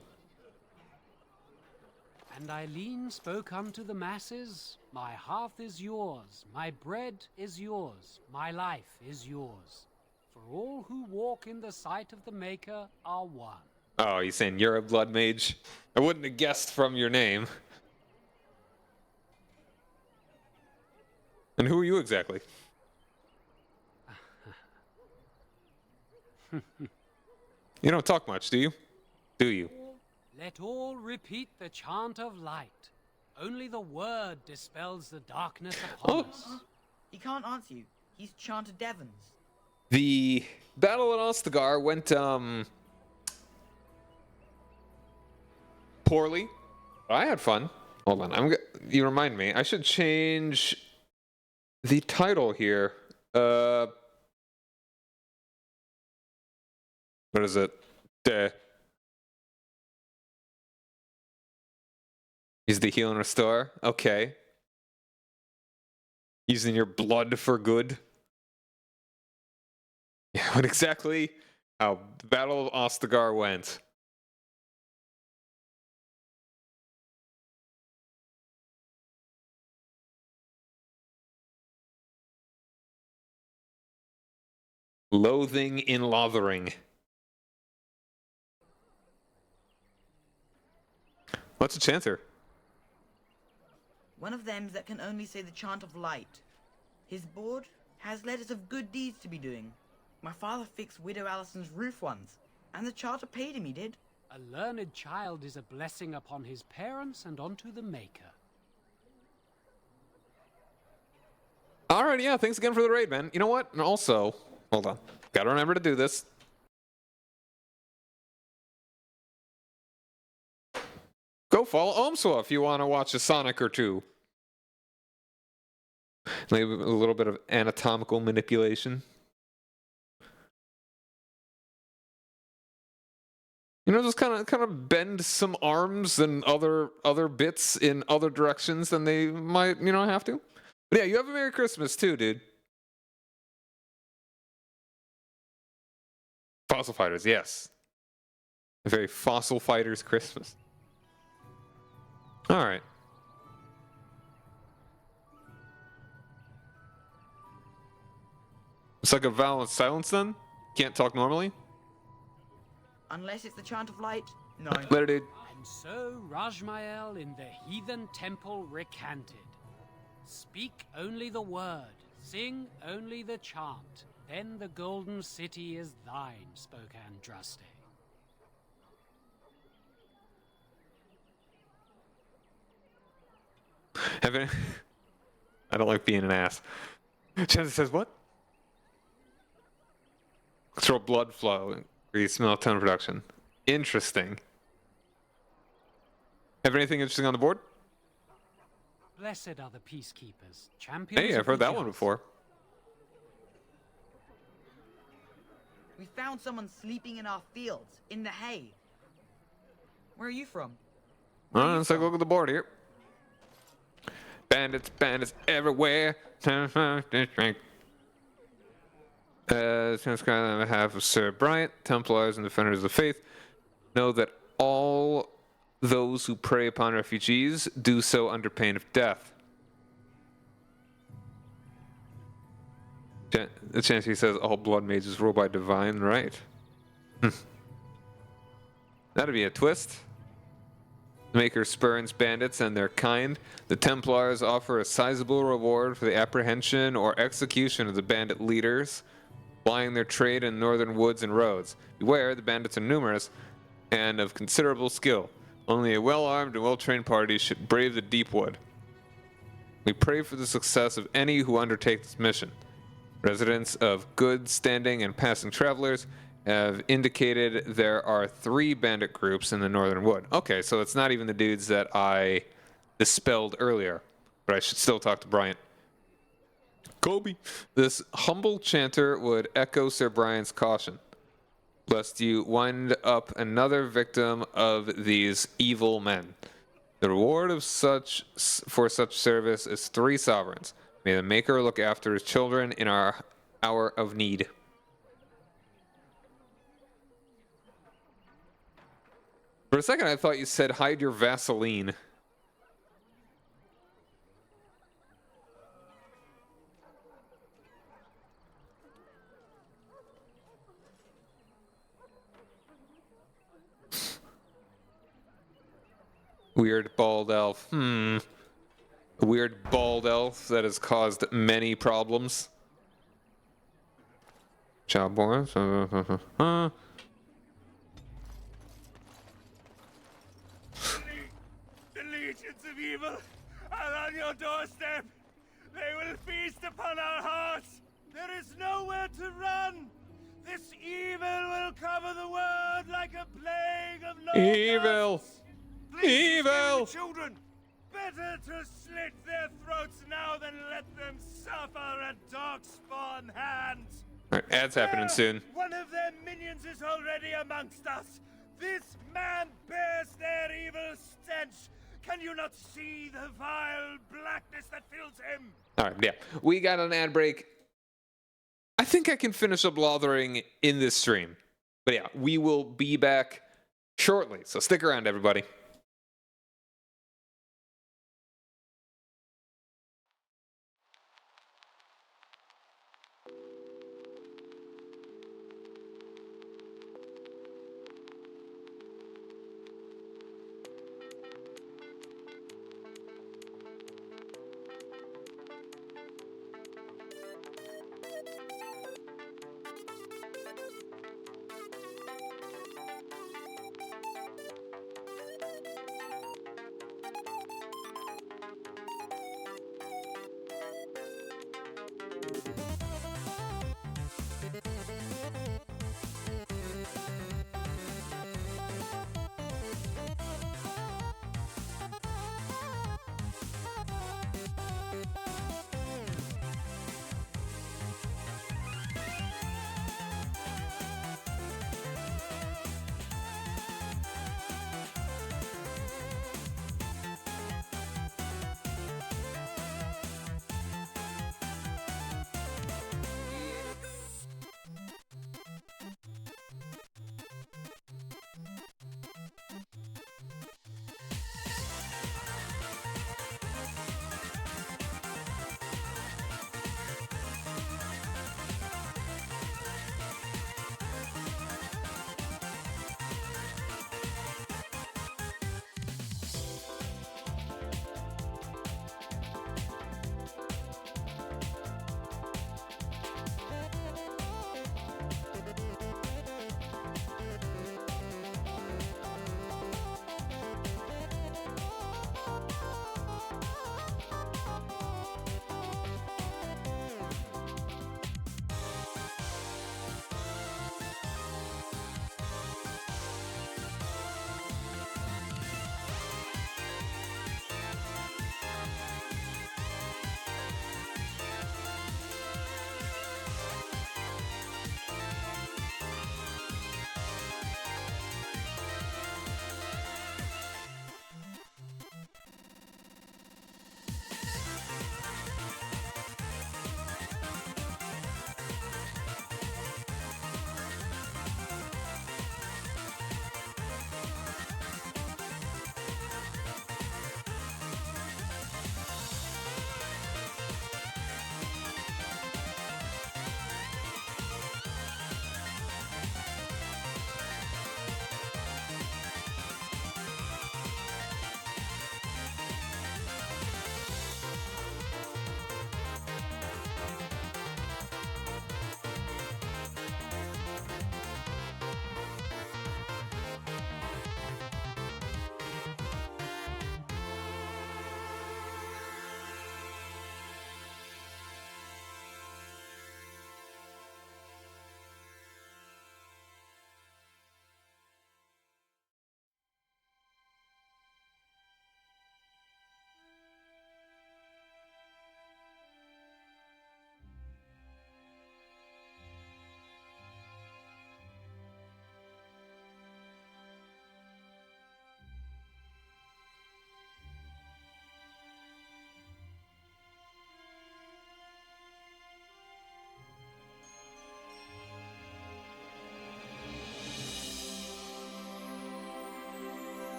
And Eileen spoke unto the masses, my hearth is yours, my bread is yours, my life is yours. For all who walk in the sight of the Maker are one. Oh, you saying you're a blood mage? I wouldn't have guessed from your name. And who are you exactly? You don't talk much, do you? Do you? Let all repeat the chant of light. Only the word dispels the darkness upon us. He can't answer you. He's chanted Devons. The battle at Ostagar went poorly. But I had fun. Hold on. You remind me. I should change the title here. What is it? He's the heal and restore. Okay. Using your blood for good. Yeah, but exactly how the Battle of Ostagar went. Loathing in Lothering. What's a chanter? One of them that can only say the chant of light. His board has letters of good deeds to be doing. My father fixed Widow Allison's roof once, and the charter paid him, he did. A learned child is a blessing upon his parents and onto the Maker. Alright, yeah, thanks again for the raid, man. You know what? And also, hold on. Gotta remember to do this. Go follow Omswa if you want to watch a Sonic or two. Maybe a little bit of anatomical manipulation. You know, just kind of bend some arms and other bits in other directions than they might, have to. But yeah, you have a Merry Christmas too, dude. Fossil Fighters, yes. A very Fossil Fighters Christmas. All right. It's like a vow of silence then? Can't talk normally? Unless it's the chant of light, no. Later, dude. And so Rajmael in the heathen temple recanted. Speak only the word, sing only the chant, then the golden city is thine, spoke Andraste. I don't like being an ass. Chanza says what? Control blood flow, increase melatonin production. Interesting. Have anything interesting on the board? Blessed are the peacekeepers, champions. Hey, I've heard that one before. We found someone sleeping in our fields, in the hay. Where are you from? Let's take a look at the board here. Bandits everywhere. Since on behalf of Sir Bryant, Templars and Defenders of the Faith, know that all those who prey upon refugees do so under pain of death. The chance he says all blood mages rule by divine right. That'd be a twist. The Maker spurns bandits and their kind. The Templars offer a sizable reward for the apprehension or execution of the bandit leaders, plying their trade in northern woods and roads. Beware, the bandits are numerous and of considerable skill. Only a well-armed and well-trained party should brave the deep wood. We pray for the success of any who undertake this mission. Residents of good standing and passing travelers have indicated there are 3 bandit groups in the northern wood. Okay, so it's not even the dudes that I dispelled earlier, but I should still talk to Bryant. Kobe. This humble chanter would echo Sir Bryant's caution, lest you wind up another victim of these evil men. The reward of for such service is 3 sovereigns. May the Maker look after his children in our hour of need. For a second, I thought you said hide your Vaseline. Weird bald elf. A weird bald elf that has caused many problems. Child born. The legions of evil are on your doorstep. They will feast upon our hearts. There is nowhere to run. This evil will cover the world like a plague of locusts. Evil. Please spare Evil! the children! Better to slit their throats now than let them suffer at darkspawn hands! Alright, ads happening soon. One of their minions is already amongst us! This man bears their evil stench! Can you not see the vile blackness that fills him? Alright, yeah. We got an ad break. I think I can finish up Lothering in this stream. But yeah, we will be back shortly, so stick around, everybody.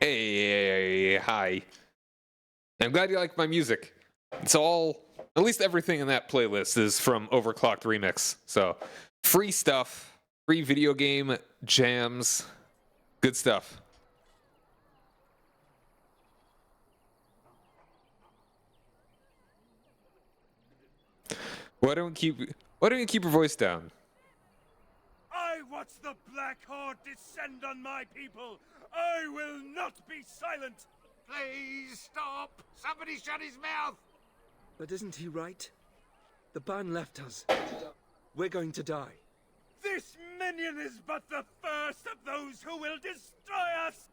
Hey, hi. I'm glad you like my music. It's all, at least everything in that playlist is from Overclocked Remix. So, free stuff, free video game jams, good stuff. Why don't you keep your voice down? I watch the Black Horde descend on my people. I will not be silent. Please stop! Somebody shut his mouth! But isn't he right? The ban left us. We're going to die. This minion is but the first of those who will destroy us!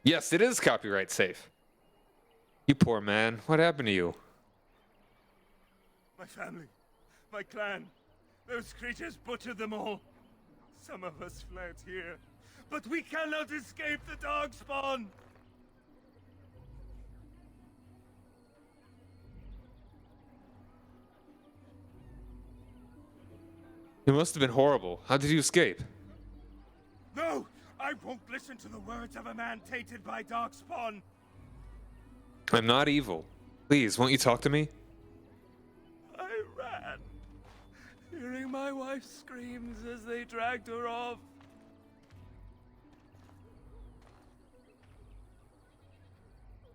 Yes, it is copyright safe. You poor man. What happened to you? My family, my clan, those creatures butchered them all. Some of us fled here, but we cannot escape the Darkspawn. It must have been horrible. How did you escape? No, I won't listen to the words of a man tainted by Darkspawn. I'm not evil. Please, won't you talk to me? I ran, hearing my wife's screams as they dragged her off.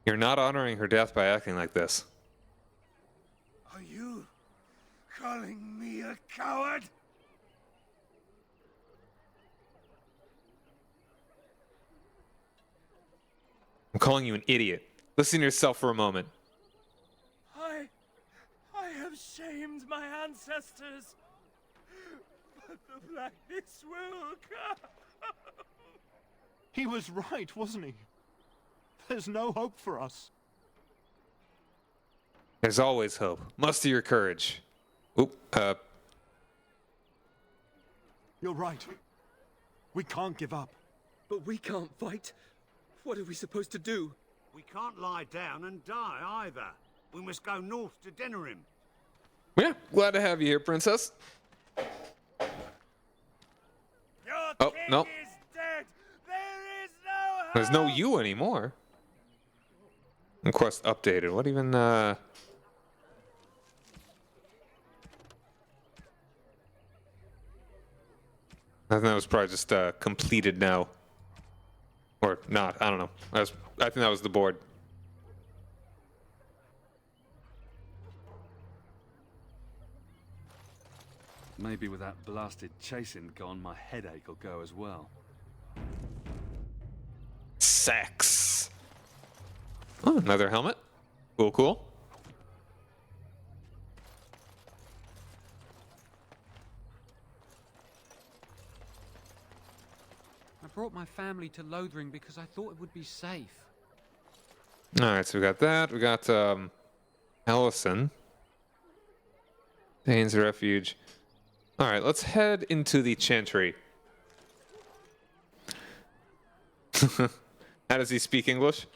You're not honoring her death by acting like this. Are you calling me a coward? I'm calling you an idiot. Listen to yourself for a moment. I have shamed my ancestors, but the blackness will come. He was right, wasn't he? There's no hope for us. There's always hope. Muster your courage. Oop, You're right. We can't give up. But we can't fight. What are we supposed to do? We can't lie down and die either. We must go north to Denerim. Yeah, glad to have you here, Princess. Oh, no. Is dead. There is no hope. There's no you anymore. Quest updated. What even, I think that was probably just completed now. Or not, I don't know. I think that was the board. Maybe with that blasted chasing gone, my headache will go as well. Sex. Oh, another helmet. Cool, cool. I brought my family to Lothering because I thought it would be safe. Alright, so we got that. We got, Ellison. Dane's Refuge. Alright, let's head into the Chantry. How does he speak English?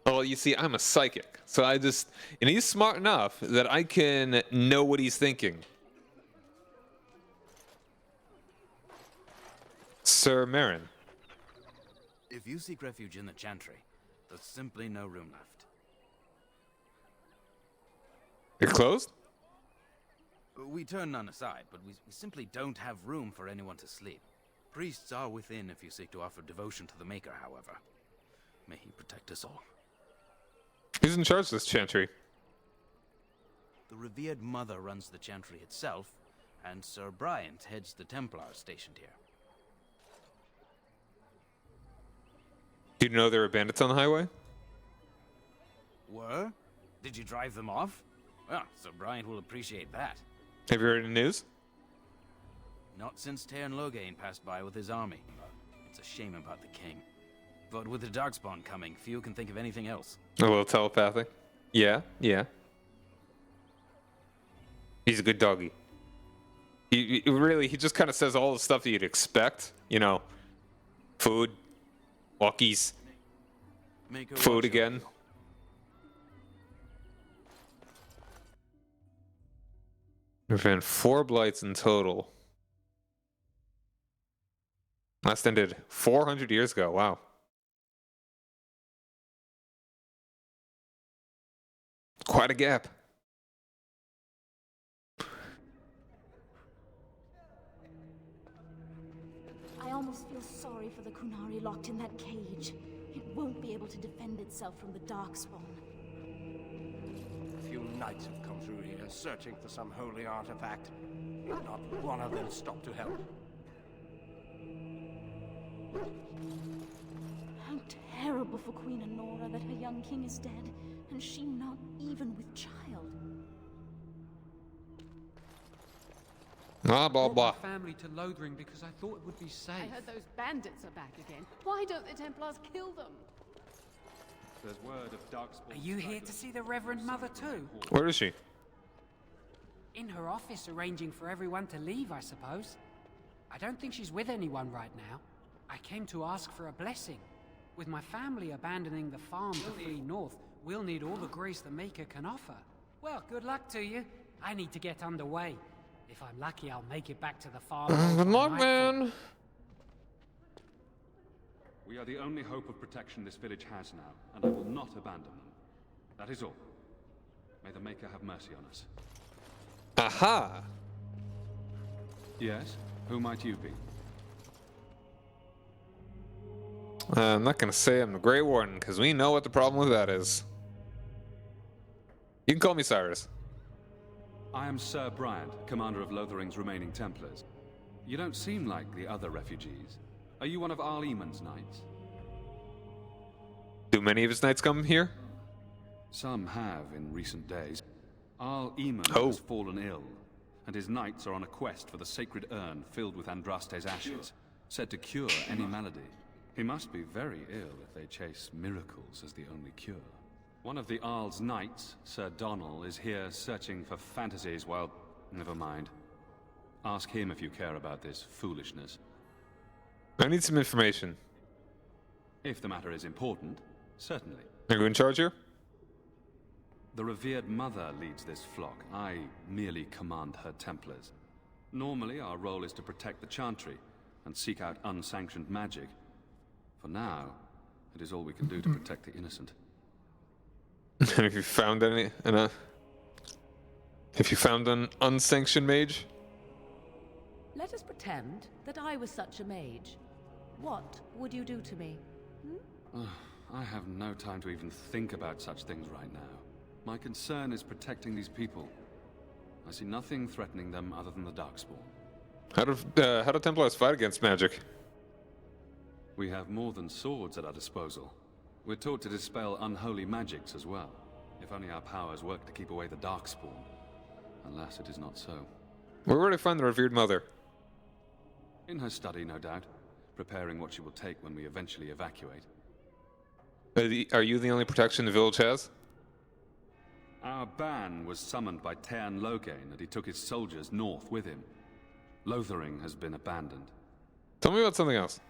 Well, you see, I'm a psychic. So and he's smart enough that I can know what he's thinking. Sir Marin. If you seek refuge in the Chantry, there's simply no room left. You're closed? We turn none aside, but we simply don't have room for anyone to sleep. Priests are within if you seek to offer devotion to the Maker, however. May he protect us all. Who's in charge of this Chantry? The revered mother runs the Chantry itself, and Sir Bryant heads the Templars stationed here. Do you know there were bandits on the highway? Were? Did you drive them off? Well, Sir Bryant will appreciate that. Have you heard any news? Not since Tairn Loghain passed by with his army. It's a shame about the king. But with the Darkspawn coming, few can think of anything else. A little telepathic. Yeah, yeah. He's a good doggy. He just kind of says all the stuff that you'd expect. You know, food, walkies, food again. We've had 4 blights in total. Last ended 400 years ago. Wow. Quite a gap. I almost feel sorry for the Kunari locked in that cage. It won't be able to defend itself from the Darkspawn. A few knights have come through here, searching for some holy artifact. Not one of them stopped to help. How terrible for Queen Honora that her young king is dead, and she not even with child. Blah, blah, blah. I brought my family to Lothering because I thought it would be safe. I heard those bandits are back again. Why don't the Templars kill them? There's word of Darkspawn. Are you here to see the Reverend Mother too? Where is she? In her office arranging for everyone to leave, I suppose. I don't think she's with anyone right now. I came to ask for a blessing. With my family abandoning the farm to flee north, we'll need all the grace the Maker can offer. Well, good luck to you. I need to get underway. If I'm lucky, I'll make it back to the farm. Good luck, man. We are the only hope of protection this village has now, and I will not abandon them. That is all. May the Maker have mercy on us. Aha! Yes? Who might you be? I'm not gonna say I'm the Grey Warden, because we know what the problem with that is. You can call me Cyrus. I am Sir Bryant, commander of Lothering's remaining Templars. You don't seem like the other refugees. Are you one of Arl Eamon's knights? Do many of his knights come here? Some have in recent days. Arl Eamon has fallen ill, and his knights are on a quest for the sacred urn filled with Andraste's ashes, said to cure any malady. He must be very ill if they chase miracles as the only cure. One of the Arl's knights, Sir Donnell, is here searching for fantasies while... Never mind. Ask him if you care about this foolishness. I need some information. If the matter is important, certainly. Are you in charge here? The revered mother leads this flock. I merely command her Templars. Normally, our role is to protect the Chantry and seek out unsanctioned magic. For now, it is all we can do to protect the innocent. Have you found any? Have you found an unsanctioned mage? Let us pretend that I was such a mage. What would you do to me? I have no time to even think about such things right now. My concern is protecting these people. I see nothing threatening them other than the Darkspawn. How do Templars fight against magic? We have more than swords at our disposal. We're taught to dispel unholy magics as well. If only our powers work to keep away the Darkspawn. Alas, it is not so. Where would I find the revered mother? In her study, no doubt. Preparing what she will take when we eventually evacuate. Are you the only protection the village has? Our ban was summoned by Tearn Logain, and he took his soldiers north with him. Lothering has been abandoned. Tell me about something else.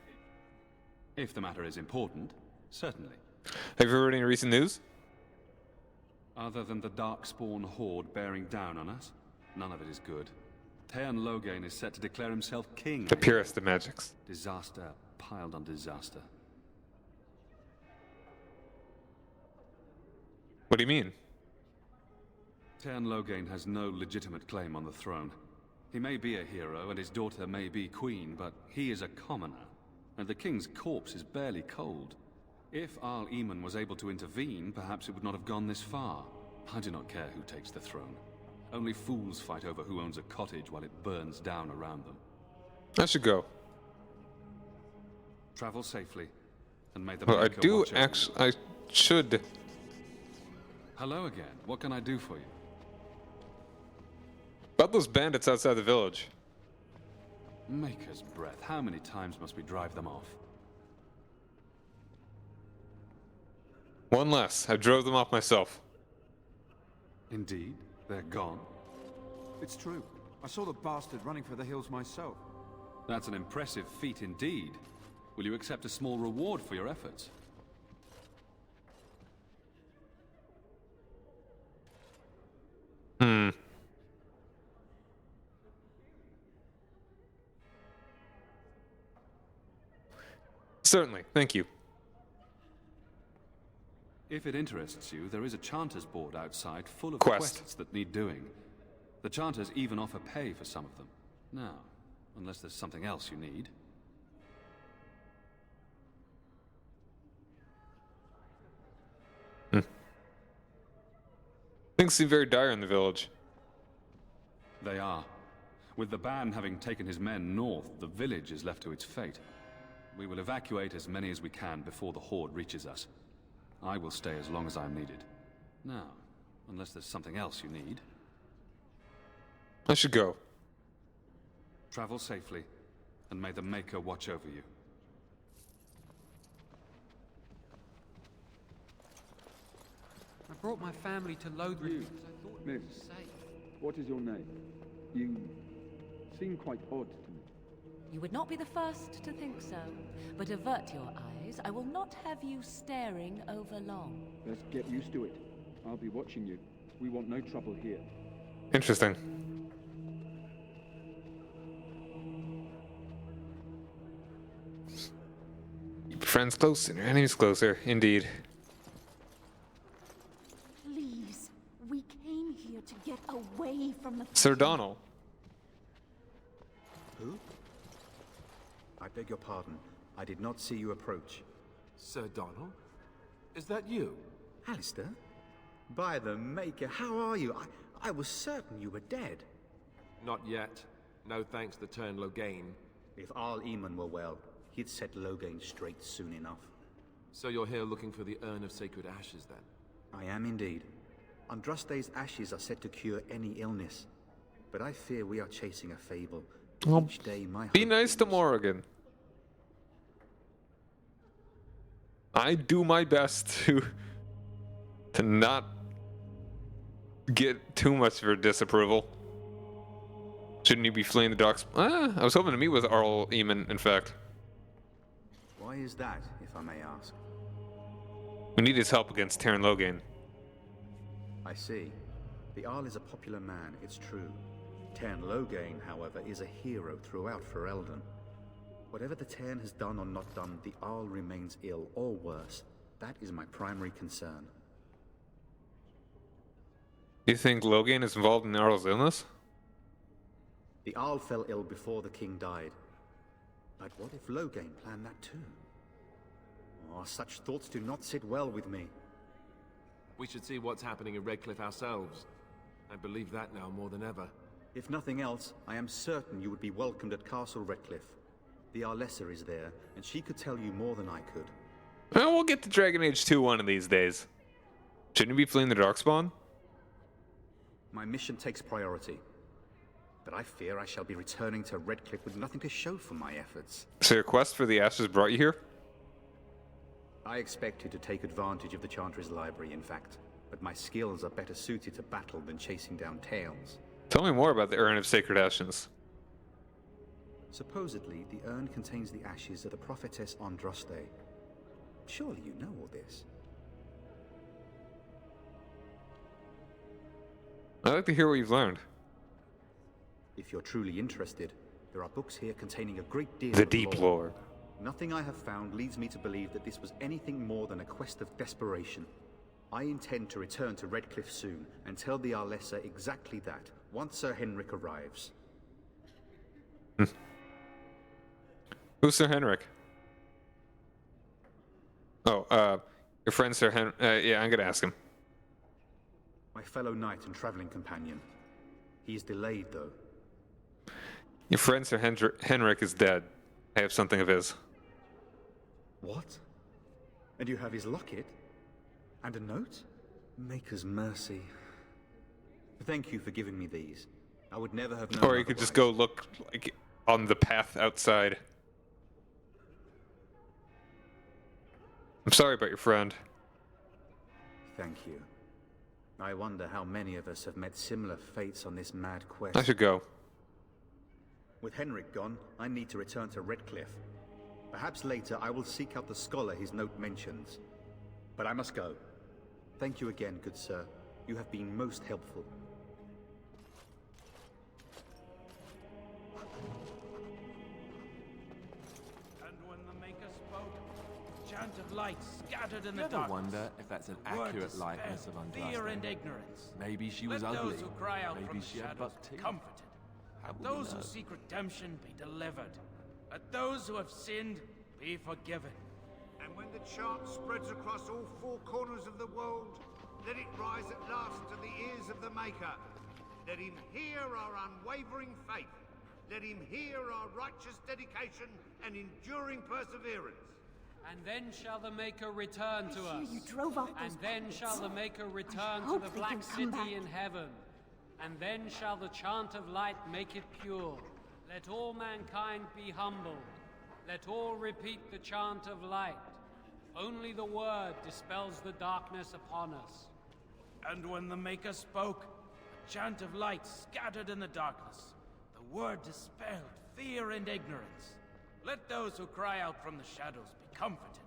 If the matter is important, certainly. Have you heard any recent news? Other than the Darkspawn horde bearing down on us, none of it is good. Tearn Logain is set to declare himself king. The purest of magics. Disaster piled on disaster. What do you mean? Tearn Logain has no legitimate claim on the throne. He may be a hero and his daughter may be queen, but he is a commoner, and the king's corpse is barely cold. If Arl Eamon was able to intervene, perhaps it would not have gone this far. I do not care who takes the throne. Only fools fight over who owns a cottage while it burns down around them. I should go. Travel safely, and may the Well, I Maker do watch over you. actually. I should. Hello again. What can I do for you? About those bandits outside the village. Maker's breath. How many times must we drive them off? One less. I drove them off myself. Indeed. They're gone. It's true. I saw the bastard running for the hills myself. That's an impressive feat indeed. Will you accept a small reward for your efforts? Certainly, thank you. If it interests you, there is a Chanter's board outside full of Quest. quests that need doing. The Chanters even offer pay for some of them. Now, unless there's something else you need. Things seem very dire in the village. They are. With the ban having taken his men north, the village is left to its fate. We will evacuate as many as we can before the horde reaches us. I will stay as long as I'm needed. Now, unless there's something else you need. I should go. Travel safely, and may the Maker watch over you. I brought my family to Lothric because I thought it was safe. What is your name? You seem quite odd to me. You would not be the first to think so. But avert your eyes. I will not have you staring over long. Let's get used to it. I'll be watching you. We want no trouble here. Interesting. Keep your friends close and your enemies closer, indeed. Please, we came here to get away from the... Sir Donald. Who? I beg your pardon. I did not see you approach. Sir Donald? Is that you? Alistair? By the Maker, how are you? I was certain you were dead. Not yet. No thanks to Turn Logain. If Arl Eamon were well, he'd set Logain straight soon enough. So you're here looking for the Urn of Sacred Ashes, then? I am indeed. Andraste's ashes are said to cure any illness. But I fear we are chasing a fable. Each day my Be nice to Morrigan. I do my best to not get too much of her disapproval. Shouldn't you be fleeing the docks? I was hoping to meet with Arl Eamon, in fact. Why is that, if I may ask? We need his help against Terran Logain. I see. The Arl is a popular man, it's true. Terran Logain, however, is a hero throughout Ferelden. Whatever the Terran has done or not done, the Arl remains ill, or worse. That is my primary concern. You think Logain is involved in Arl's illness? The Arl fell ill before the king died. But what if Logain planned that too? Oh, such thoughts do not sit well with me. We should see what's happening in Redcliffe ourselves. I believe that now more than ever. If nothing else, I am certain you would be welcomed at Castle Redcliffe. The Arlessa is there, and she could tell you more than I could. Well, we'll get to Dragon Age 2 one of these days. Shouldn't you be fleeing the Darkspawn? My mission takes priority. But I fear I shall be returning to Redcliffe with nothing to show for my efforts. So your quest for the Ashes brought you here? I expected to take advantage of the Chantry's library, in fact. But my skills are better suited to battle than chasing down tales. Tell me more about the Urn of Sacred Ashes. Supposedly, the urn contains the ashes of the prophetess Andraste. Surely you know all this. I'd like to hear what you've learned. If you're truly interested, there are books here containing a great deal The of deep lore. Nothing I have found leads me to believe that this was anything more than a quest of desperation. I intend to return to Redcliffe soon and tell the Arlessa exactly that, once Sir Henrik arrives. Who's Sir Henrik? Oh, your friend Sir yeah, I'm gonna ask him. My fellow knight and traveling companion. He is delayed, though. Your friend Sir Henrik is dead. I have something of his. What? And you have his locket? And a note? Maker's mercy. Thank you for giving me these. I would never have known. Or you could just go look like on the path outside. I'm sorry about your friend. Thank you. I wonder how many of us have met similar fates on this mad quest. I should go. With Henrik gone, I need to return to Redcliffe. Perhaps later I will seek out the scholar his note mentions. But I must go. Thank you again, good sir. You have been most helpful. And when the Maker spoke, chant of light scattered in You the ever darkness. wonder if that's an Word accurate dispelled likeness of fear and Andraste? ignorance. Maybe she Let was ugly. those who cry out Maybe from the she had shadows buck be teeth. comforted. How Let will we those who know? seek redemption be delivered. Let those who have sinned be forgiven. And when the chant spreads across all four corners of the world, let it rise at last to the ears of the Maker. Let him hear our unwavering faith. Let him hear our righteous dedication and enduring perseverance. And then shall the Maker return to us. You drove off And those then bandits. shall the Maker return to hope the they Black can come City back. in heaven. And then shall the chant of light make it pure. Let all mankind be humbled. Let all repeat the chant of light. Only the word dispels the darkness upon us. And when the Maker spoke, a chant of light scattered in the darkness. The word dispelled fear and ignorance. Let those who cry out from the shadows be comforted.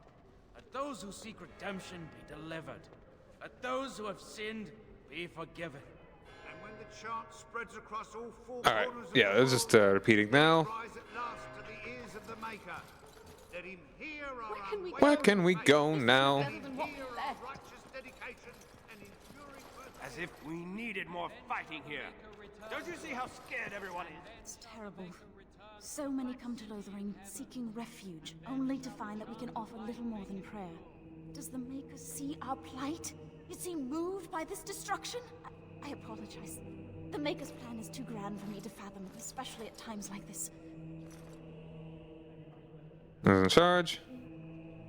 Let those who seek redemption be delivered. Let those who have sinned be forgiven. And when the chant spreads across all four All right, corners of yeah, the it's just world, repeating now. rise at last to the ears of the Maker. Let him hear our Where can we go now? Let him hear our righteous dedication and enduring perseverance. As if we needed more fighting here. Don't you see how scared everyone is? It's terrible. So many come to Lothering, seeking refuge, only to find that we can offer little more than prayer. Does the Maker see our plight? Is he moved by this destruction? I apologize. The Maker's plan is too grand for me to fathom, especially at times like this. Who's in charge?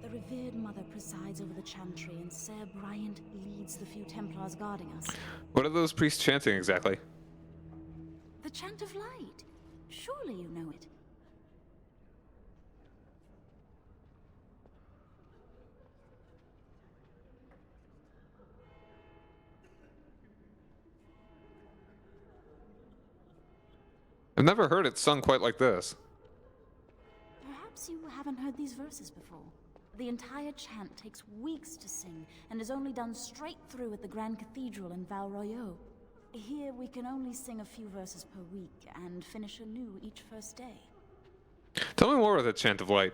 The revered Mother presides over the chantry, and Sir Bryant leads the few Templars guarding us. What are those priests chanting exactly? The Chant of Light. Surely you know it. I've never heard it sung quite like this. Perhaps you haven't heard these verses before. The entire chant takes weeks to sing, and is only done straight through at the Grand Cathedral in Val Royeaux. Here we can only sing a few verses per week, and finish anew each first day. Tell me more of the Chant of Light.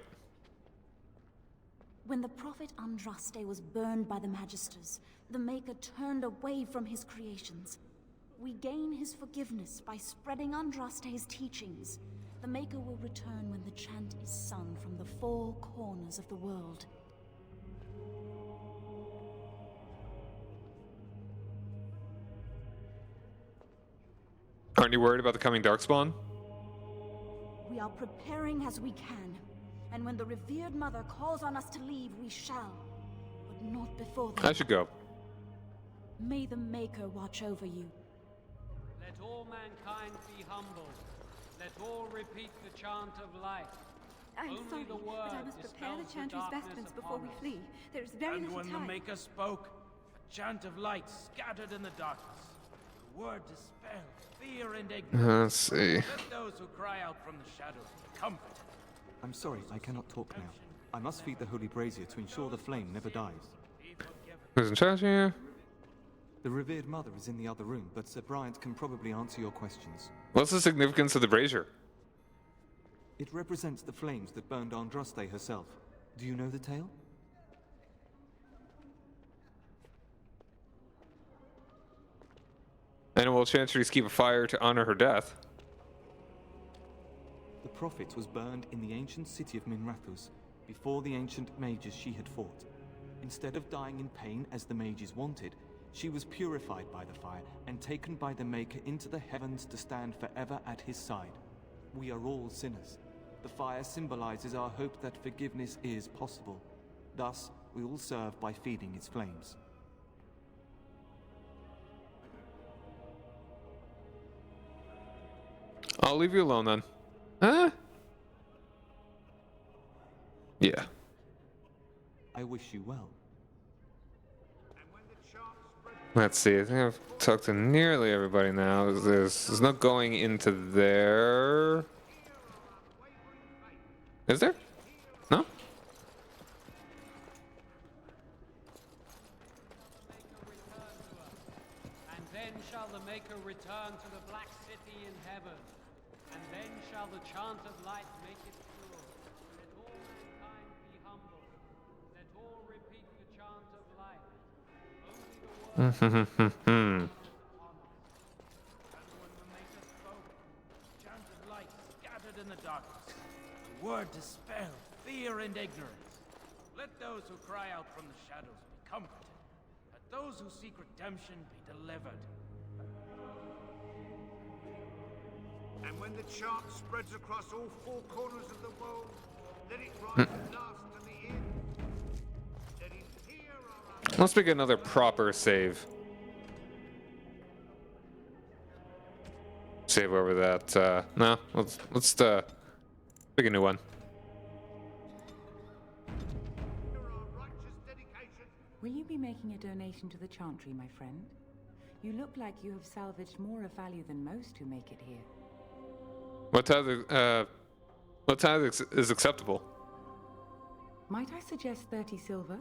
When the prophet Andraste was burned by the Magisters, the Maker turned away from his creations. We gain his forgiveness by spreading Andraste's teachings. The Maker will return when the chant is sung from the four corners of the world. Aren't you worried about the coming Darkspawn? We are preparing as we can, and when the revered Mother calls on us to leave, we shall. But not before then. I should go. May the Maker watch over you. Let all mankind be humble. Let all repeat the chant of light. I'm Only sorry, the but word I must prepare the dispels chantry's darkness vestments before we upon us. flee. There is very And little when time. the Maker spoke, a chant of light scattered in the darkness. The word dispelled fear and ignorance. Let's see. Let those who cry out from the shadows be comforted. I'm sorry, I cannot talk now. I must feed the holy brazier to ensure the flame never dies. Who's in charge here? The revered Mother is in the other room, but Sir Bryant can probably answer your questions. What's the significance of the brazier? It represents the flames that burned Andraste herself. Do you know the tale? And will Chantries keep a fire to honor her death? The prophet was burned in the ancient city of Minrathous, before the ancient mages she had fought. Instead of dying in pain as the mages wanted, she was purified by the fire and taken by the Maker into the heavens to stand forever at his side. We are all sinners. The fire symbolizes our hope that forgiveness is possible. Thus, we all serve by feeding its flames. I'll leave you alone then. Huh? Yeah. I wish you well. Let's see. I think I've talked to nearly everybody now. There's no going into there. Is there? No? And then shall the Maker return to the Black City in heaven. And then shall the chant of light make it pure. Let all mankind be humble. Let Scattered in the darkness. Word dispelled fear and ignorance. Let those who cry out from the shadows be comforted. Let those who seek redemption be delivered. And when the chant spreads across all four corners of the world, let it rise at last to the end. Let him hear our... Let's make another proper save. Save over that. No, let's pick a new one. Will you be making a donation to the Chantry, my friend? You look like you have salvaged more of value than most who make it here. What tithe is acceptable? Might I suggest 30 silver?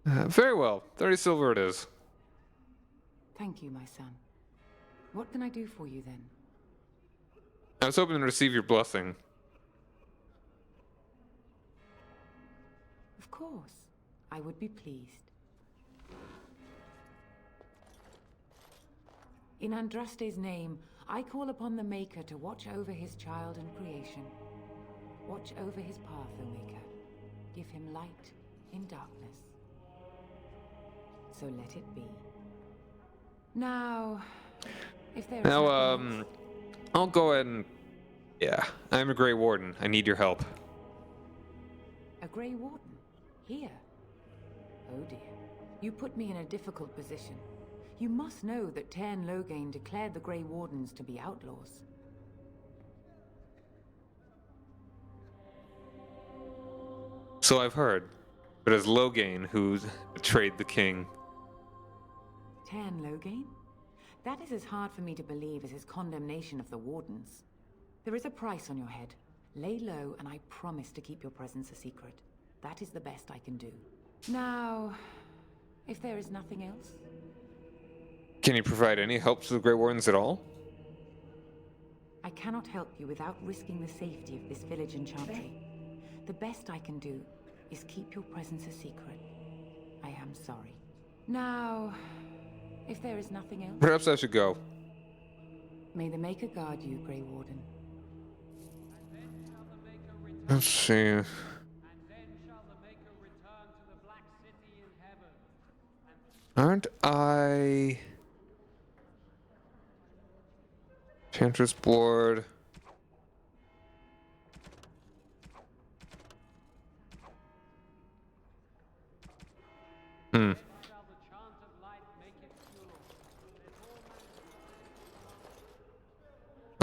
Very well. 30 silver it is. Thank you, my son. What can I do for you then? I was hoping to receive your blessing. Of course. I would be pleased. In Andraste's name, I call upon the Maker to watch over his child and creation. Watch over his path, O Maker. Give him light in darkness. So let it be. Now, if there is nothing else... I'll go ahead and... Yeah, I'm a Grey Warden. I need your help. A Grey Warden? Here? Oh dear. You put me in a difficult position. You must know that Tairn Loghain declared the Grey Wardens to be outlaws. So I've heard. But it's Loghain who betrayed the king. Tairn Loghain? That is as hard for me to believe as his condemnation of the Wardens. There is a price on your head. Lay low, and I promise to keep your presence a secret. That is the best I can do. Now, if there is nothing else... Can you provide any help to the Grey Wardens at all? I cannot help you without risking the safety of this village and Chantry. The best I can do is keep your presence a secret. I am sorry. Now, if there is nothing else... Perhaps I should go. May the Maker guard you, Grey Warden. Let's see. Aren't I... Chantress board. Oh,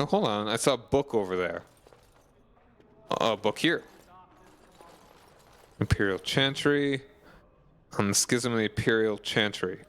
hold on. I saw a book over there. A book here. Imperial Chantry. On the Schism of the Imperial Chantry.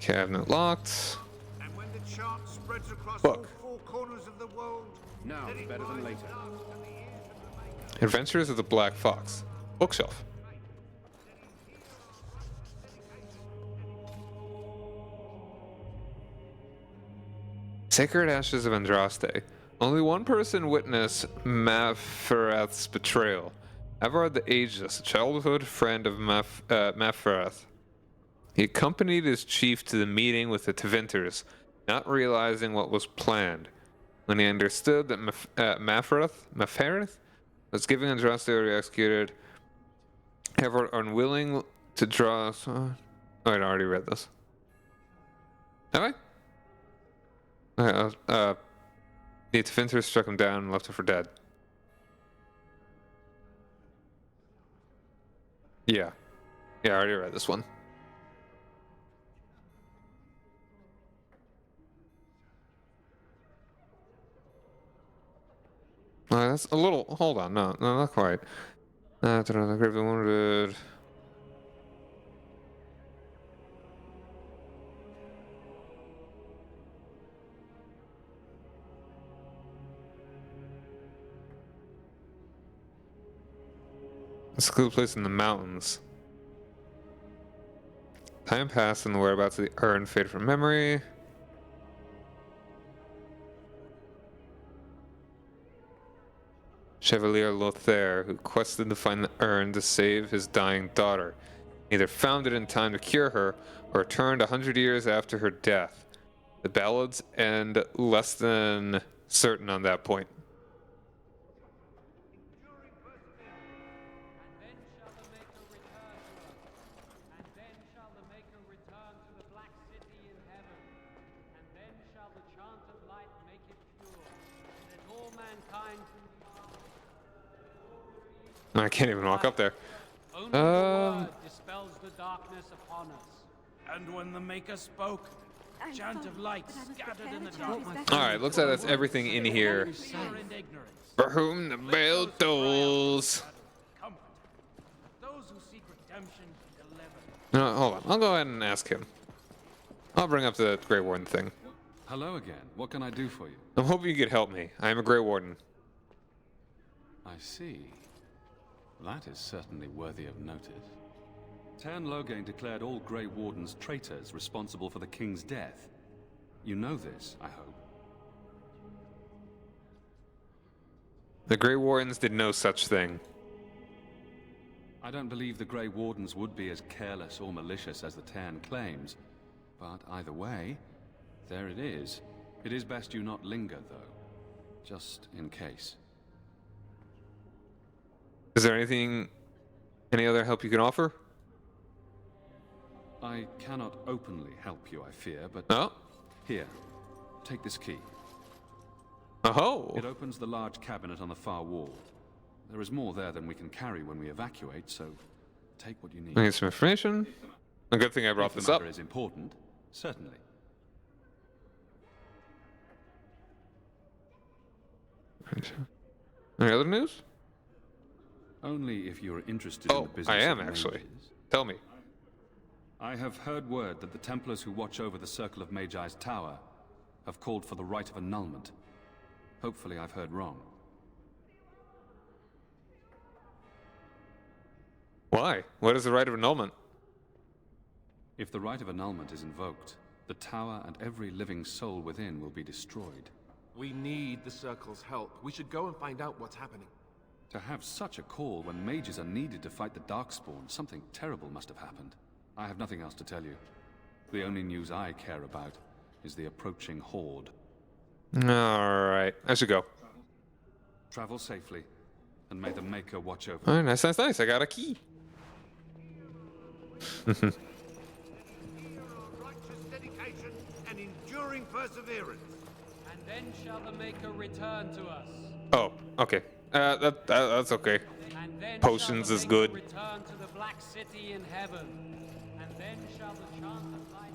Cabinet locked. And when the chant spreads across Book. all four corners of the world, now let it better than rise later. at last to the ears of the Maker. Adventures of the Black Fox. Bookshelf. Sacred Ashes of Andraste. Only one person witnessed Maferath's betrayal. Everard the Ageless, a childhood friend of Maferath. He accompanied his chief to the meeting with the Tevinters, not realizing what was planned. When he understood that Maferath was giving Andraste to be executed, Everard, unwilling to draw... Oh, I'd already read this. Have I? The Tevinters struck him down and left him for dead. Yeah. Yeah, I already read this one. That's a little... Hold on. No, not quite. Gravely wounded... A secluded place in the mountains. Time passed and the whereabouts of the urn faded from memory. Chevalier Lothaire, who quested to find the urn to save his dying daughter, neither found it in time to cure her or returned 100 years after her death. The ballads end less than certain on that point. I can't even walk up there. Only the word dispels the darkness upon us. And when the Maker spoke, a chant of light scattered in the dark. Alright, looks like that's everything in here. For whom the bell tolls. Those who seek redemption, deliver. No, hold on. I'll go ahead and ask him. I'll bring up the Grey Warden thing. Hello again. What can I do for you? I'm hoping you could help me. I am a Grey Warden. I see. That is certainly worthy of notice. Tern Loghain declared all Grey Wardens traitors responsible for the King's death. You know this, I hope. The Grey Wardens did no such thing. I don't believe the Grey Wardens would be as careless or malicious as the Tern claims. But either way, there it is. It is best you not linger, though. Just in case. Is there any other help you can offer? I cannot openly help you, I fear, but... Oh? Here, take this key. Oh! It opens the large cabinet on the far wall. There is more there than we can carry when we evacuate, so take what you need. I need some information. A good thing I brought this up. If the matter is important, certainly. Any other news? Only if you're interested in the business I am of actually. mages. Tell me. I have heard word that the Templars who watch over the Circle of Magi's tower have called for the right of annulment. Hopefully I've heard wrong. Why? What is the right of annulment? If the right of annulment is invoked, the tower and every living soul within will be destroyed. We need the Circle's help. We should go and find out what's happening. To have such a call when mages are needed to fight the Darkspawn, something terrible must have happened. I have nothing else to tell you. The only news I care about is the approaching horde. Alright, I should go. Travel safely, and may the Maker watch over. Alright, nice, nice, nice. I got a key. Righteous dedication and enduring perseverance. And then shall the Maker return to us. Oh, okay. That's okay. And then Potions shall is the good. Maker return to the Black City in heaven. And then shall the chant of light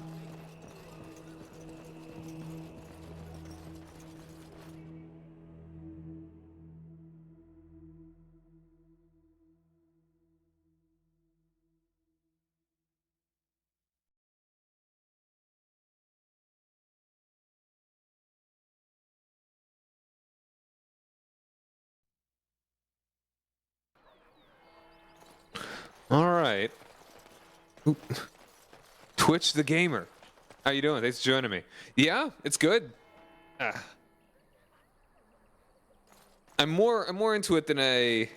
Alright. Twitch the Gamer. How you doing? Thanks for joining me. Yeah, it's good. I'm more into it than I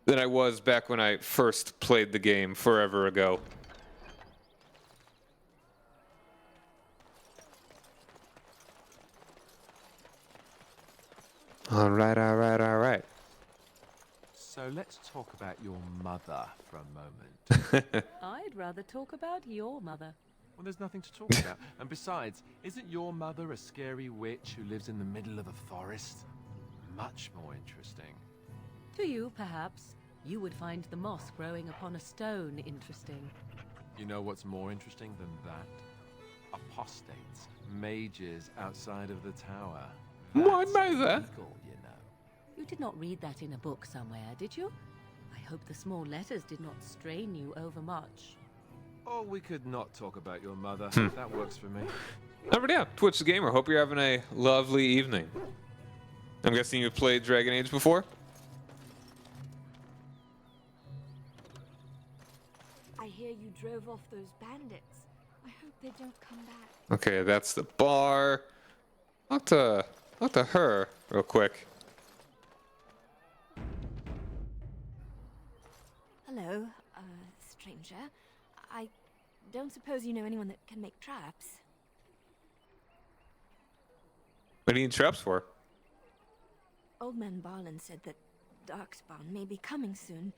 was back when I first played the game forever ago. Alright, alright, alright. So let's talk about your mother for a moment. I'd rather talk about your mother. Well, there's nothing to talk about. And besides, isn't your mother a scary witch who lives in the middle of a forest? Much more interesting. To you, perhaps, you would find the moss growing upon a stone interesting. You know what's more interesting than that? Apostates, mages outside of the tower. My That's mother? illegal, you know. You did not read that in a book somewhere, did you? I hope the small letters did not strain you overmuch. Or we could not talk about your mother. That works for me. But yeah, Twitch the Gamer. Hope you're having a lovely evening. I'm guessing you've played Dragon Age before? I hear day you drove off those bandits. I hope they don't come back. Okay, that's the bar. Talk to her real quick. Hello, stranger. I don't suppose you know anyone that can make traps? What do you need traps for? Old man Barlin said that Darkspawn may be coming soon.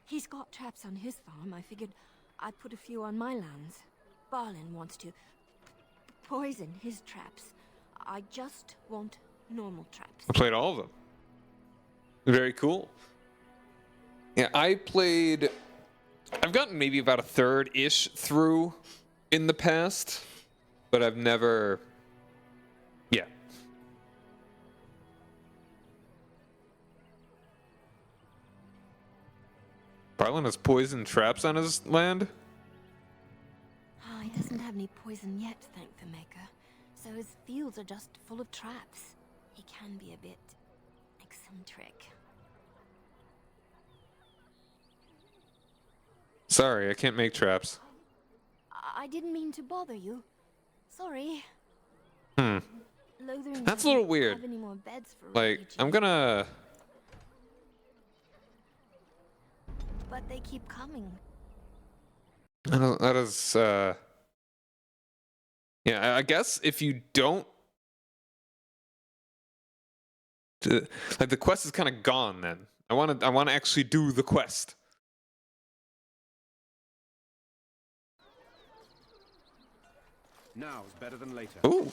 He's got traps on his farm. I figured I'd put a few on my lands. Barlin wants to poison his traps. I just want normal traps. I played all of them. Very cool. Yeah, I've gotten maybe about a third-ish through in the past, but I've never... Yeah. Barlin has poison traps on his land? Oh, he doesn't have any poison yet, thank the Maker. So his fields are just full of traps. He can be a bit eccentric. Sorry, I can't make traps. I didn't mean to bother you. Sorry. Lothering That's a little doesn't weird. have any more beds for Like, refugees. I'm gonna... But they keep coming. That is, yeah, I guess if you don't... Like, the quest is kind of gone then. I want to actually do the quest. Now is better than later. Ooh.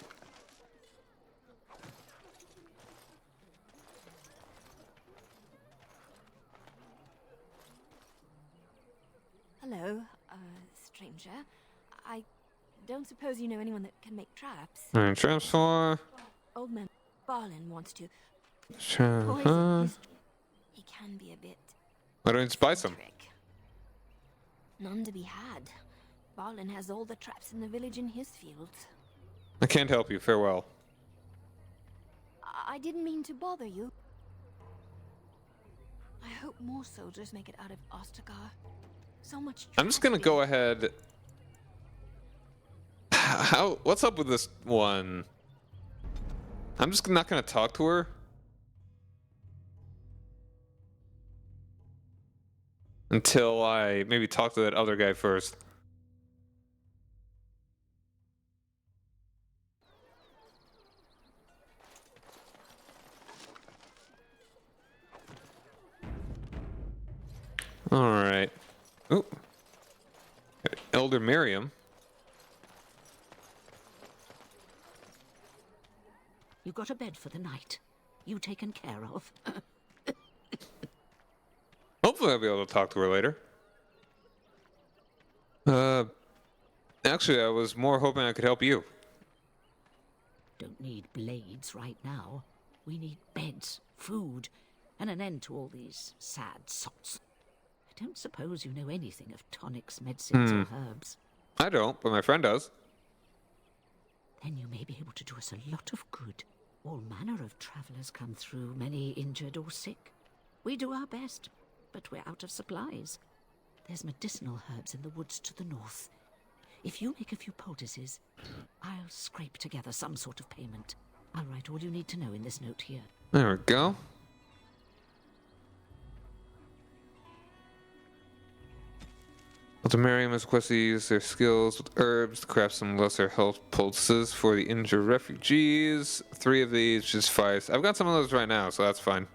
Hello, stranger. I don't suppose you know anyone that can make traps? Alright, traps for... Old man Barlin wants to Sure. poison his... He can be a bit Why don't you buy some? eccentric. None to be had. Barlin has all the traps in the village in his fields. I can't help you. Farewell. I didn't mean to bother you. I hope more soldiers make it out of Ostagar. So much I'm just gonna go ahead... What's up with this one? I'm just not gonna talk to her. Until I maybe talk to that other guy first. Alright. Ooh. Elder Miriam. You got a bed for the night. You taken care of. Hopefully I'll be able to talk to her later. Actually, I was more hoping I could help you. Don't need blades right now. We need beds, food, and an end to all these sad sots. I don't suppose you know anything of tonics, medicines, or herbs. I don't, but my friend does. Then you may be able to do us a lot of good. All manner of travelers come through, many injured or sick. We do our best, but we're out of supplies. There's medicinal herbs in the woods to the north. If you make a few poultices, I'll scrape together some sort of payment. I'll write all you need to know in this note here. There we go. Elder Miriam has requested to use their skills with herbs to craft some lesser health poultices for the injured refugees. 3 of these, just 5. I've got some of those right now, so that's fine.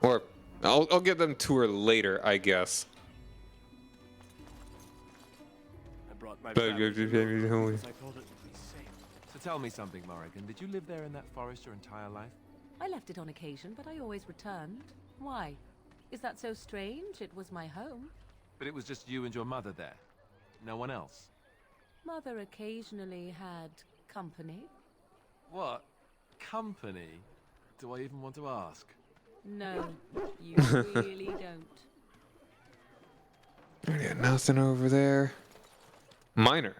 Or I'll give them to her later, I guess. I brought my family because I thought it would be safe. So tell me something, Morrigan. Did you live there in that forest your entire life? I left it on occasion, but I always returned. Why? Is that so strange? It was my home. But it was just you and your mother there. No one else. Mother occasionally had company. What? Company? Do I even want to ask? No, you really don't. I got nothing over there. Minor.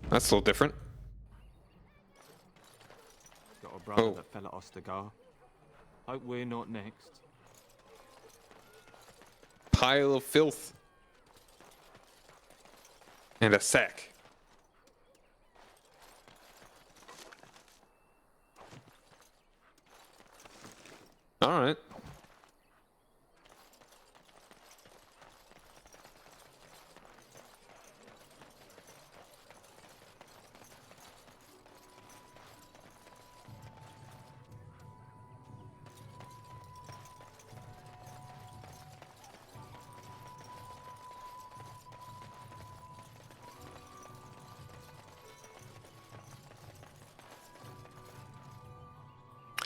That's a little different. Got a brother that fell at Ostagar. Hope we're not next. pile of filth. And a sack. All right.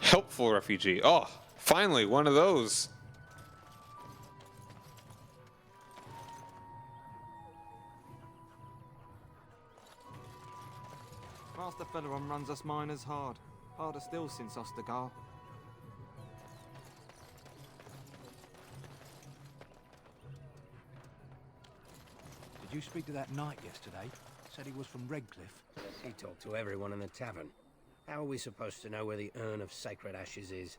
Helpful refugee. Oh, finally, one of those. Master Feleron runs us miners hard. Harder still since Ostagar. Did you speak to that knight yesterday? Said he was from Redcliffe. He talked to everyone in the tavern. How are we supposed to know where the urn of sacred ashes is?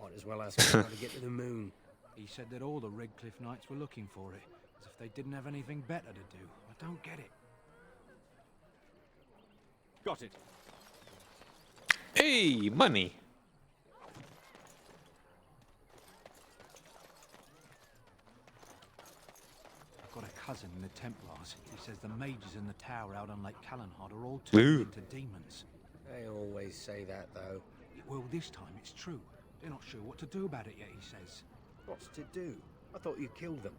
Might as well ask him how to get to the moon. He said that all the Redcliffe knights were looking for it, as if they didn't have anything better to do. I don't get it. Got it. Hey, money. I've got a cousin in the Templars. He says the mages in the tower out on Lake Callanhard are all turned into demons. They always say that, though. Well, this time it's true. They're not sure what to do about it yet, he says. What's to do? I thought you killed them.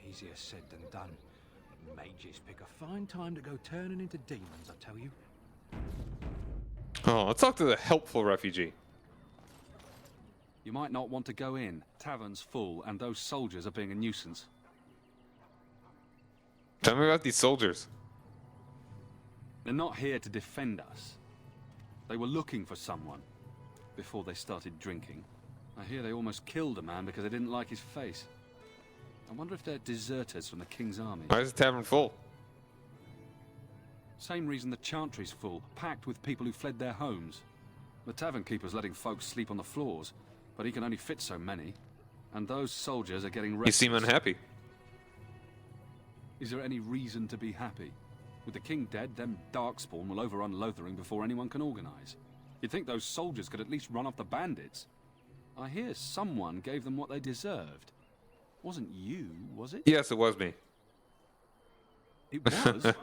Easier said than done. Mages pick a fine time to go turning into demons, I tell you. Oh, let's talk to the helpful refugee. You might not want to go in. Tavern's full, and those soldiers are being a nuisance. Tell me about these soldiers. They're not here to defend us. They were looking for someone before they started drinking. I hear they almost killed a man because they didn't like his face. I wonder if they're deserters from the King's army. Why is the tavern full? Same reason the Chantry's full, packed with people who fled their homes. The tavern keeper's letting folks sleep on the floors, but he can only fit so many. And those soldiers are getting restless. You seem unhappy. Is there any reason to be happy? With the king dead, them Darkspawn will overrun Lothering before anyone can organize. You'd think those soldiers could at least run off the bandits. I hear someone gave them what they deserved. Wasn't you, was it? Yes, it was me. It was?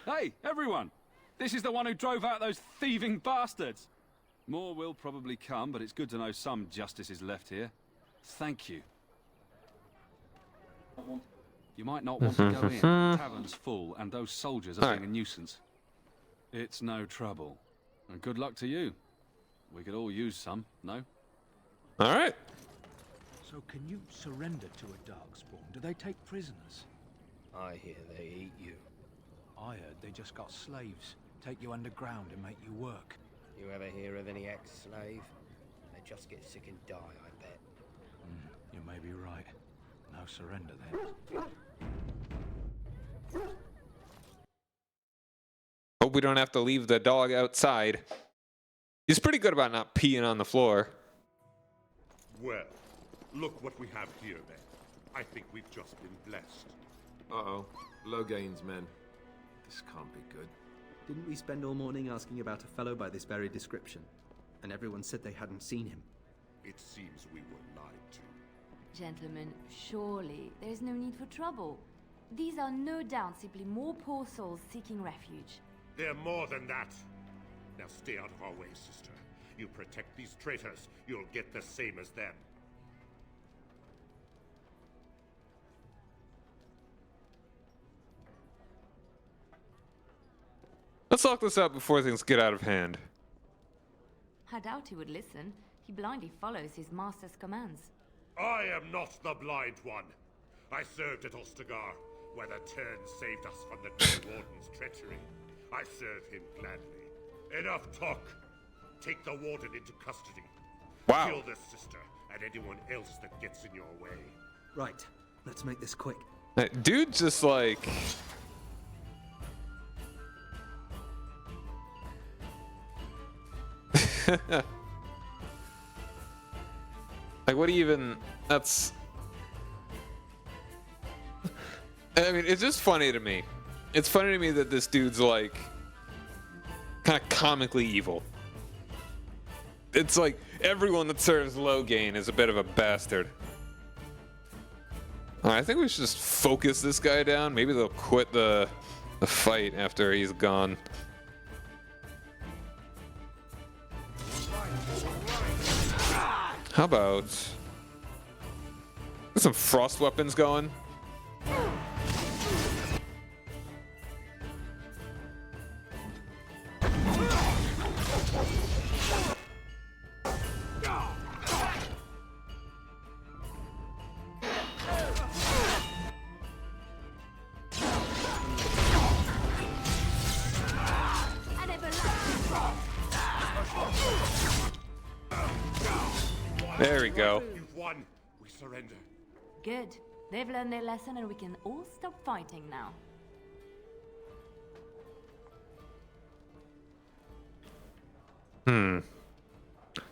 Hey, everyone! This is the one who drove out those thieving bastards! More will probably come, but it's good to know some justice is left here. Thank you. You might not want to go in. The tavern's full, and those soldiers are being a nuisance. It's no trouble. And good luck to you. We could all use some, no? All right. So can you surrender to a Darkspawn? Do they take prisoners? I hear they eat you. I heard they just got slaves. Take you underground and make you work. You ever hear of any ex-slave? They just get sick and die, I bet. You may be right. No surrender then. Hope we don't have to leave the dog outside. He's pretty good about not peeing on the floor. Well, look what we have here then. I think we've just been blessed. Uh-oh. Logain's men. This can't be good. Didn't we spend all morning asking about a fellow by this very description? And everyone said they hadn't seen him. It seems we were lied to. Gentlemen, surely there's no need for trouble. These are no doubt simply more poor souls seeking refuge. They're more than that. Now stay out of our way, sister. You protect these traitors, you'll get the same as them. Let's lock this up before things get out of hand. I doubt he would listen. He blindly follows his master's commands. I am not the blind one. I served at Ostagar, where the Tern saved us from the Grey Warden's treachery. I serve him gladly. Enough talk. Take the Warden into custody. Wow. Kill the sister and anyone else that gets in your way. Right. Let's make this quick. That dude just like... like, what do you even... That's... I mean, it's just funny to me. It's funny to me that this dude's like kind of comically evil. It's like everyone that serves Logain is a bit of a bastard. Alright, I think we should just focus this guy down. Maybe they'll quit the fight after he's gone. How about get some frost weapons going? There we go. You've won. We surrender. Good. They've learned their lesson and we can all stop fighting now.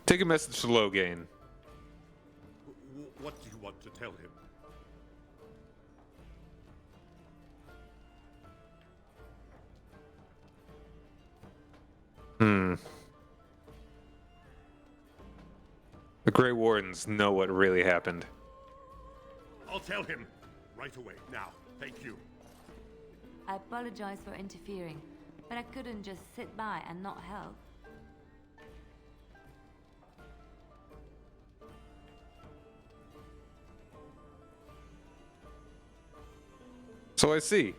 Take a message to Logain. What do you want to tell him? The Grey Wardens know what really happened. I'll tell him. Right away. Now. Thank you. I apologize for interfering, but I couldn't just sit by and not help. So I see.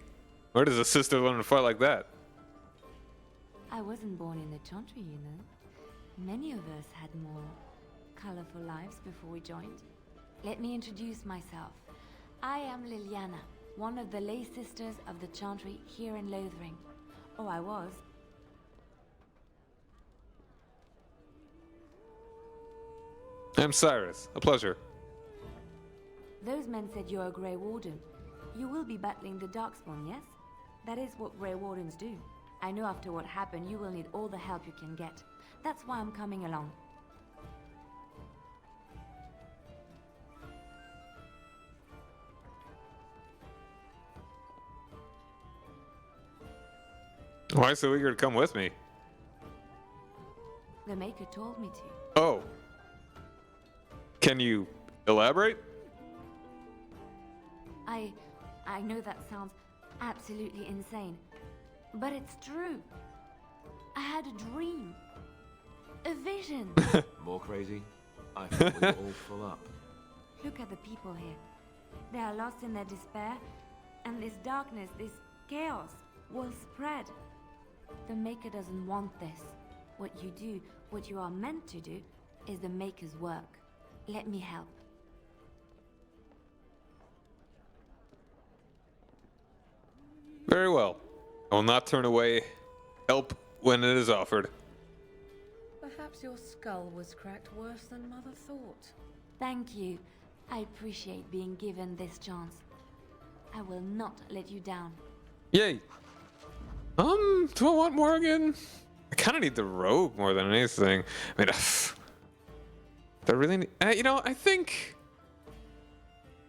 Where does a sister learn to fight like that? I wasn't born in the Chantry, you know. Many of us had more colorful lives before we joined. Let me introduce myself. I am Liliana, one of the lay sisters of the Chantry here in Lothering. Or I was. I'm Cyrus. A pleasure. Those men said you're a Grey Warden. You will be battling the Darkspawn, yes? That is what Grey Wardens do. I know after what happened, you will need all the help you can get. That's why I'm coming along. Why so eager to come with me? The Maker told me to. Oh. Can you elaborate? I know that sounds absolutely insane, but it's true. I had a dream. A vision. More crazy? I thought we were all full up. Look at the people here. They are lost in their despair, and this darkness, this chaos, will spread. The Maker doesn't want this. What you do, what you are meant to do, is the Maker's work. Let me help. Very well. I will not turn away help when it is offered. Perhaps your skull was cracked worse than Mother thought. Thank you. I appreciate being given this chance. I will not let you down. Yay. Do I want more again? I kind of need the rogue more than anything. I mean, I really need, you know, I think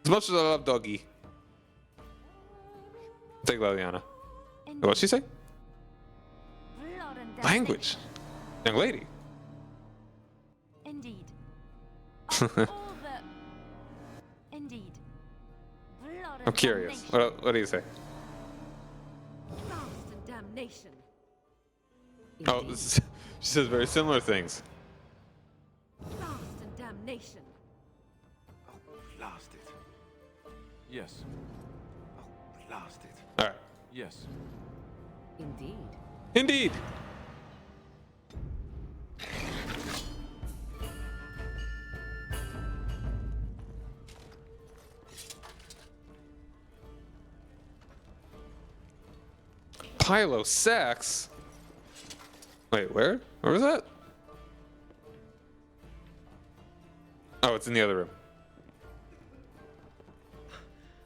as much as I love Doggy, take Liliana. What'd she say? Language. Young lady. Indeed. Indeed. I'm curious. What do you say? Blast and damnation. Oh, she says very similar things. Blast and damnation. Oh, blast it. Yes. Oh, blast it. All right. Yes. Indeed. Indeed. Pilo Sax? Wait, where? Where was that? Oh, it's in the other room.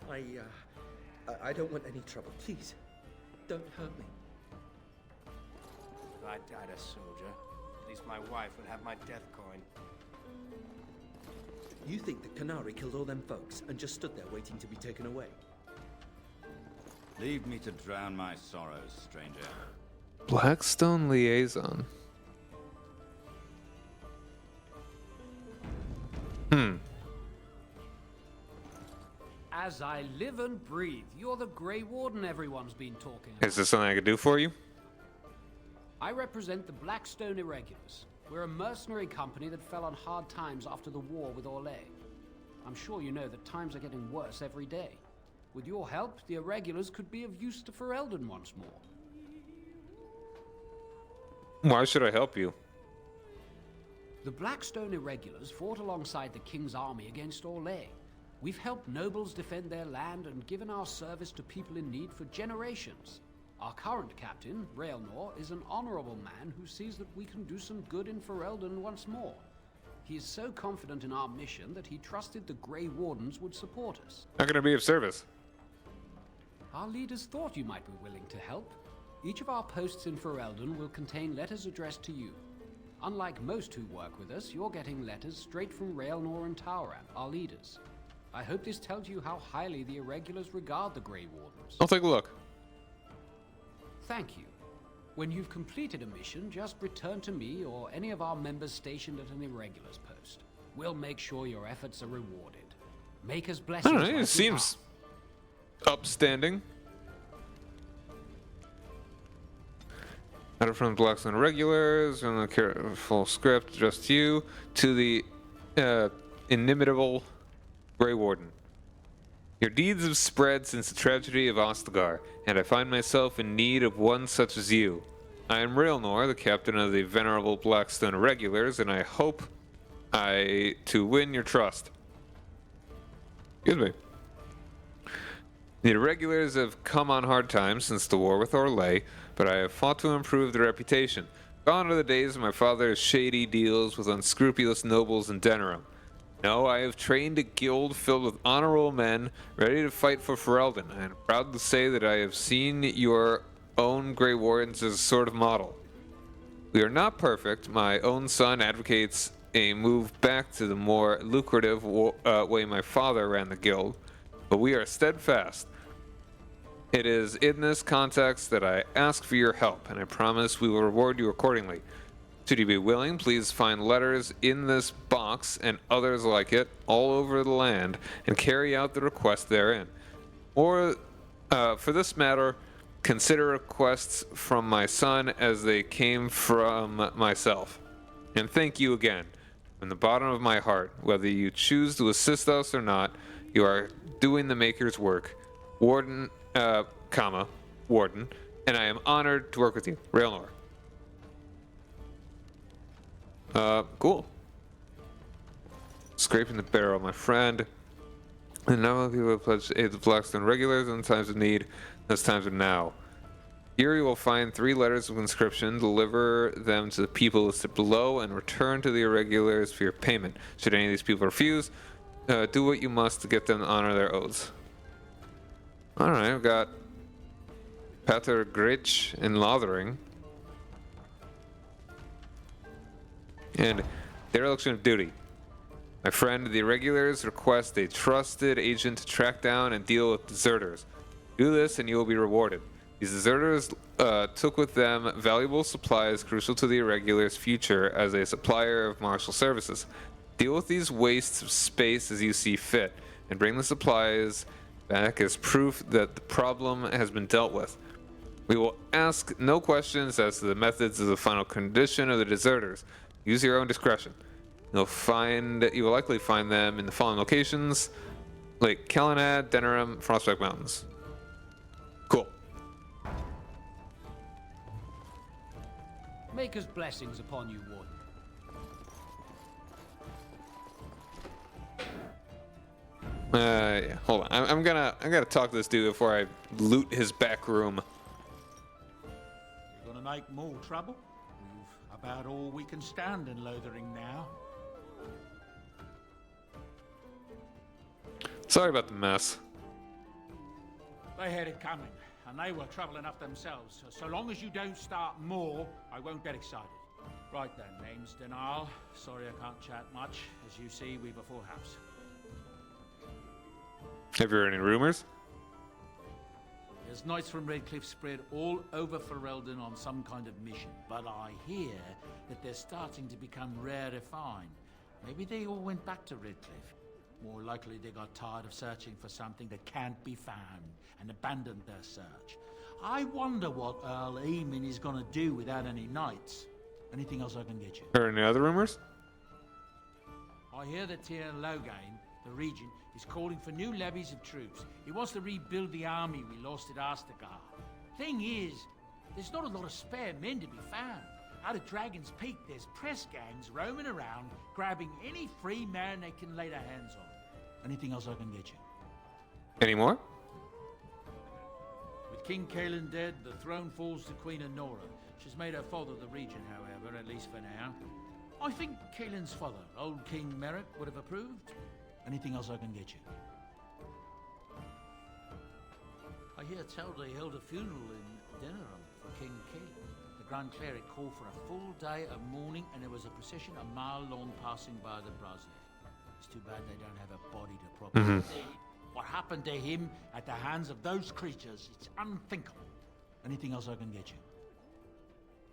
I don't want any trouble. Please, don't hurt me. If I died a soldier, at least my wife would have my death coin. You think the Canary killed all them folks and just stood there waiting to be taken away? Leave me to drown my sorrows, stranger. Blackstone liaison. As I live and breathe, you're the Grey Warden everyone's been talking Is there something I could do for you? I represent the Blackstone Irregulars. We're a mercenary company that fell on hard times after the war with Orlais. I'm sure you know that times are getting worse every day. With your help, the Irregulars could be of use to Ferelden once more. Why should I help you? The Blackstone Irregulars fought alongside the King's army against Orlais. We've helped nobles defend their land and given our service to people in need for generations. Our current captain, Raelnor, is an honorable man who sees that we can do some good in Ferelden once more. He is so confident in our mission that he trusted the Grey Wardens would support us. How can I be of service? Our leaders thought you might be willing to help. Each of our posts in Ferelden will contain letters addressed to you. Unlike most who work with us, you're getting letters straight from Raelnor and Tauran, our leaders. I hope this tells you how highly the Irregulars regard the Grey Wardens. I'll take a look. Thank you. When you've completed a mission, just return to me or any of our members stationed at an Irregulars post. We'll make sure your efforts are rewarded. Maker's I blessings. don't know, it seems upstanding. Letter from the Blackstone Irregulars, from the careful script, just you, to the inimitable Grey Warden. Your deeds have spread since the tragedy of Ostagar, and I find myself in need of one such as you. I am Raelnor, the captain of the venerable Blackstone Irregulars, and I hope to win your trust. Excuse me. The Irregulars have come on hard times since the war with Orlais, but I have fought to improve their reputation. Gone are the days of my father's shady deals with unscrupulous nobles in Denerim. No, I have trained a guild filled with honorable men ready to fight for Ferelden. I am proud to say that I have seen your own Grey Wardens as a sort of model. We are not perfect. My own son advocates a move back to the more lucrative way my father ran the guild, but we are steadfast. It is in this context that I ask for your help, and I promise we will reward you accordingly. Should you be willing, please find letters in this box and others like it all over the land and carry out the request therein. Or, for this matter, consider requests from my son as they came from myself. And thank you again, from the bottom of my heart. Whether you choose to assist us or not, you are doing the Maker's work. Warden, Warden, and I am honored to work with you. Raelnor. Cool. Scraping the barrel, my friend. And now people have pledged to aid the Blackstone Irregulars in times of need. Those times are now. Here you will find 3 letters of inscription. Deliver them to the people listed below and return to the Irregulars for your payment. Should any of these people refuse, do what you must to get them to honor their oaths. Alright, I've got Pater Gritch and Lothering. And dereliction of duty. My friend, the Irregulars request a trusted agent to track down and deal with deserters. Do this and you will be rewarded. These deserters took with them valuable supplies crucial to the Irregulars' future as a supplier of martial services. Deal with these wastes of space as you see fit, and bring the supplies back as proof that the problem has been dealt with. We will ask no questions as to the methods of the final condition of the deserters. Use your own discretion. You will likely find them in the following locations: Lake Calenad, Denerim, Frostback Mountains. Cool. Maker's blessings upon you, Warden. Yeah, hold on. I'm gonna talk to this dude before I loot his back room. You're gonna make more trouble? We've about all we can stand in Lothering now. Sorry about the mess. They had it coming, and they were trouble enough themselves. So long as you don't start more, I won't get excited. Right then, name's Denal. Sorry I can't chat much. As you see, we've a full house. Have you heard any rumors? There's knights from Redcliffe spread all over Ferelden on some kind of mission, but I hear that they're starting to become rarefied. Maybe they all went back to Redcliffe. More likely they got tired of searching for something that can't be found and abandoned their search. I wonder what Earl Eamon is going to do without any knights. Anything else I can get you? Are there any other rumors? I hear that Tiernan Logain, the regent, is calling for new levies of troops. He wants to rebuild the army we lost at Ostagar. Thing is, there's not a lot of spare men to be found. Out of Dragon's Peak, there's press gangs roaming around, grabbing any free man they can lay their hands on. Anything else I can get you? Any more? With King Caelan dead, the throne falls to Queen Honora. She's made her father the regent, however, at least for now. I think Caelan's father, old King Merrick, would have approved. Anything else I can get you? I hear tell they held a funeral in Denerim for King Caelan. The Grand Cleric called for a full day of mourning, and there was a procession a mile long passing by the brazier. It's too bad they don't have a body to properly see. What happened to him at the hands of those creatures, it's unthinkable. Anything else I can get you?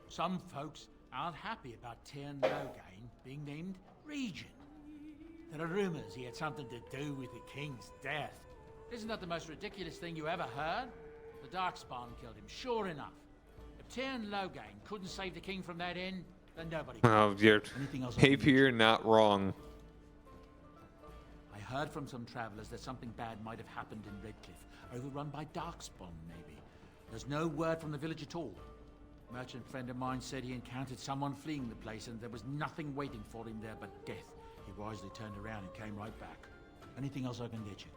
Some folks aren't happy about Tiernan Logain being named regent. There are rumors he had something to do with the king's death. Isn't that the most ridiculous thing you ever heard? The Darkspawn killed him, sure enough. If Tiernan Logain couldn't save the king from that end, then nobody could. Oh, you're maybe you're not wrong. I heard from some travelers that something bad might have happened in Redcliffe, overrun by Darkspawn, maybe. There's no word from the village at all. A merchant friend of mine said he encountered someone fleeing the place and there was nothing waiting for him there but death. He wisely turned around and came right back. Anything else I can get you?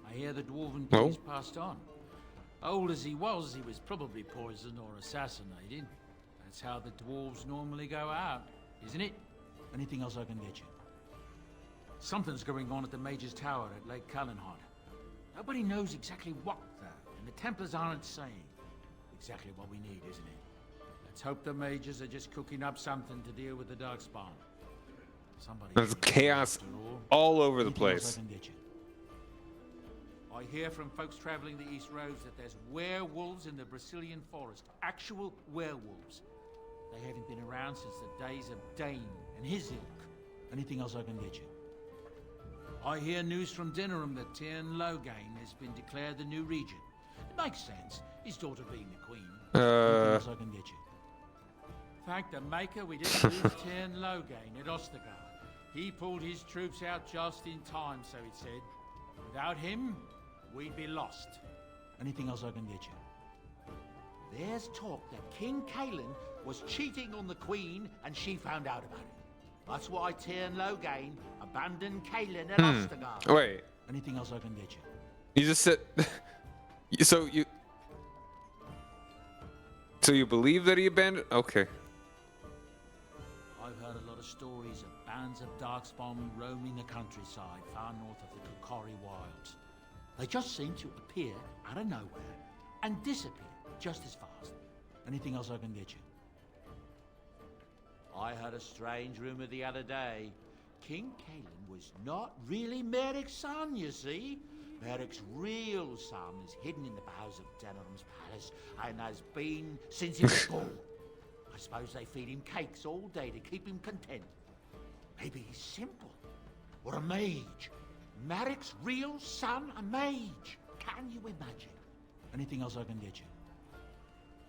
I hear the dwarven king is passed on. Old as he was probably poisoned or assassinated. That's how the dwarves normally go out, isn't it? Anything else I can get you? Something's going on at the Mage's Tower at Lake Callanhod. Nobody knows exactly what, though, and the Templars aren't saying. Exactly what we need, isn't it? Let's hope the mages are just cooking up something to deal with the Darkspawn. There's chaos all over the place. I hear from folks traveling the East Roads that there's werewolves in the Brazilian forest. Actual werewolves. They haven't been around since the days of Dane and his ilk. Anything else I can get you? I hear news from Denerim that Tiernan Logain has been declared the new regent. It makes sense, his daughter being the queen. Anything else I can get you? Thank the Maker we didn't lose Tiernan Logain at Ostagar. He pulled his troops out just in time, so it said. Without him, we'd be lost. Anything else I can get you? There's talk that King Caelan was cheating on the Queen and she found out about it. That's why Tiernan Logain abandoned Caelan at Ostagar. Wait. Anything else I can get you? You just said... So you believe that he abandoned... Okay. I've heard a lot of stories of bands of Darkspawn roaming the countryside far north of the Kokori Wilds. They just seem to appear out of nowhere and disappear just as fast. Anything else I can get you? I heard a strange rumor the other day. King Caelan was not really Merrick's son, you see. Merrick's real son is hidden in the bowels of Denerim's palace and has been since he was born. I suppose they feed him cakes all day to keep him content. Maybe he's simple. Or a mage. Merrick's real son, a mage. Can you imagine? Anything else I can get you?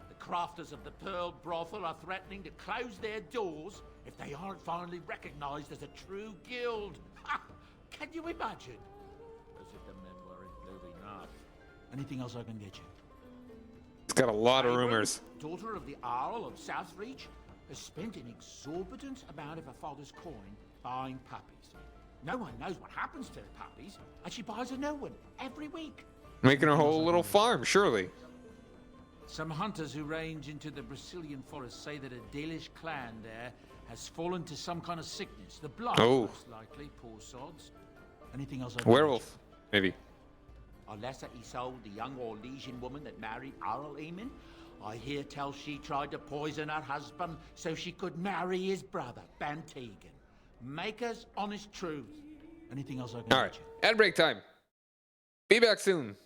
The crafters of the Pearl Brothel are threatening to close their doors if they aren't finally recognized as a true guild. Ha! Can you imagine? As if the men weren't moving enough. Anything else I can get you? It's got a lot of rumors. Daughter of the Earl of Southreach, has spent an exorbitant amount of her father's coin buying puppies. No one knows what happens to the puppies, and she buys a new one every week. Making a whole little farm, surely. Some hunters who range into the Brazilian forest say that a Dalish clan there has fallen to some kind of sickness. The blood, most likely, poor sods. Anything else? Werewolf, maybe. Unless he sold the young Orlesian woman that married Earl Eamon. I hear tell she tried to poison her husband so she could marry his brother, Bantegan. Maker's honest truth. Anything else I can All right, ad break time. Be back soon.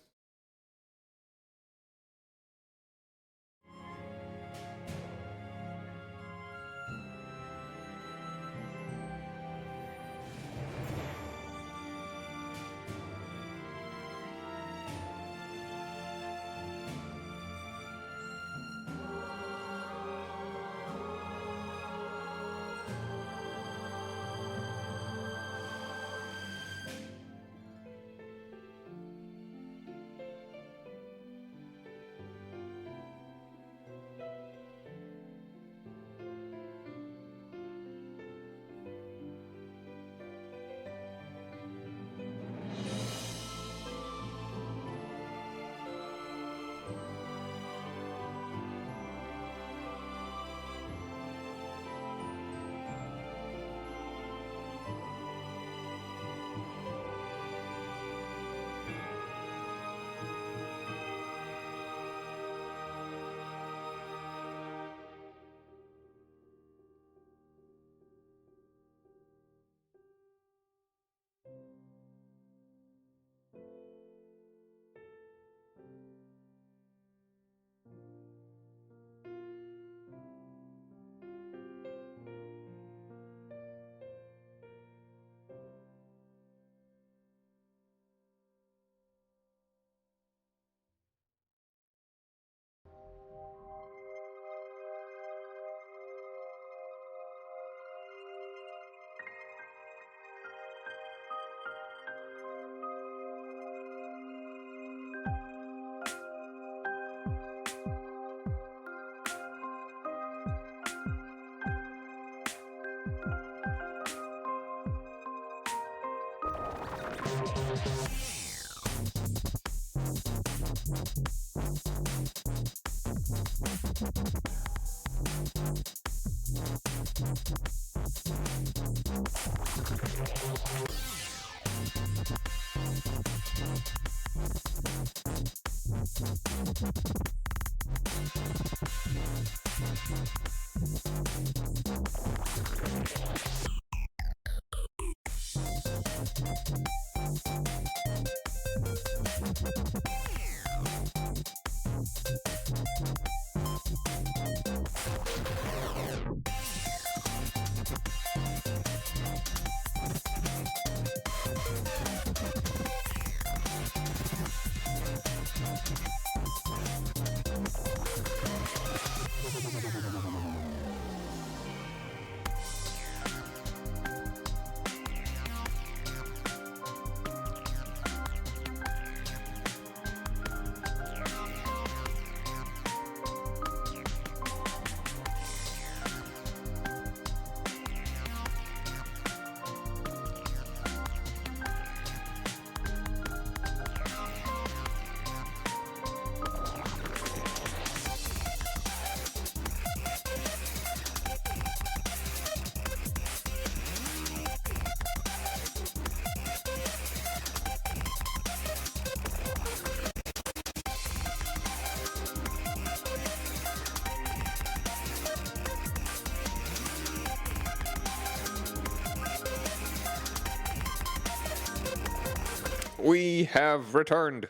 We have returned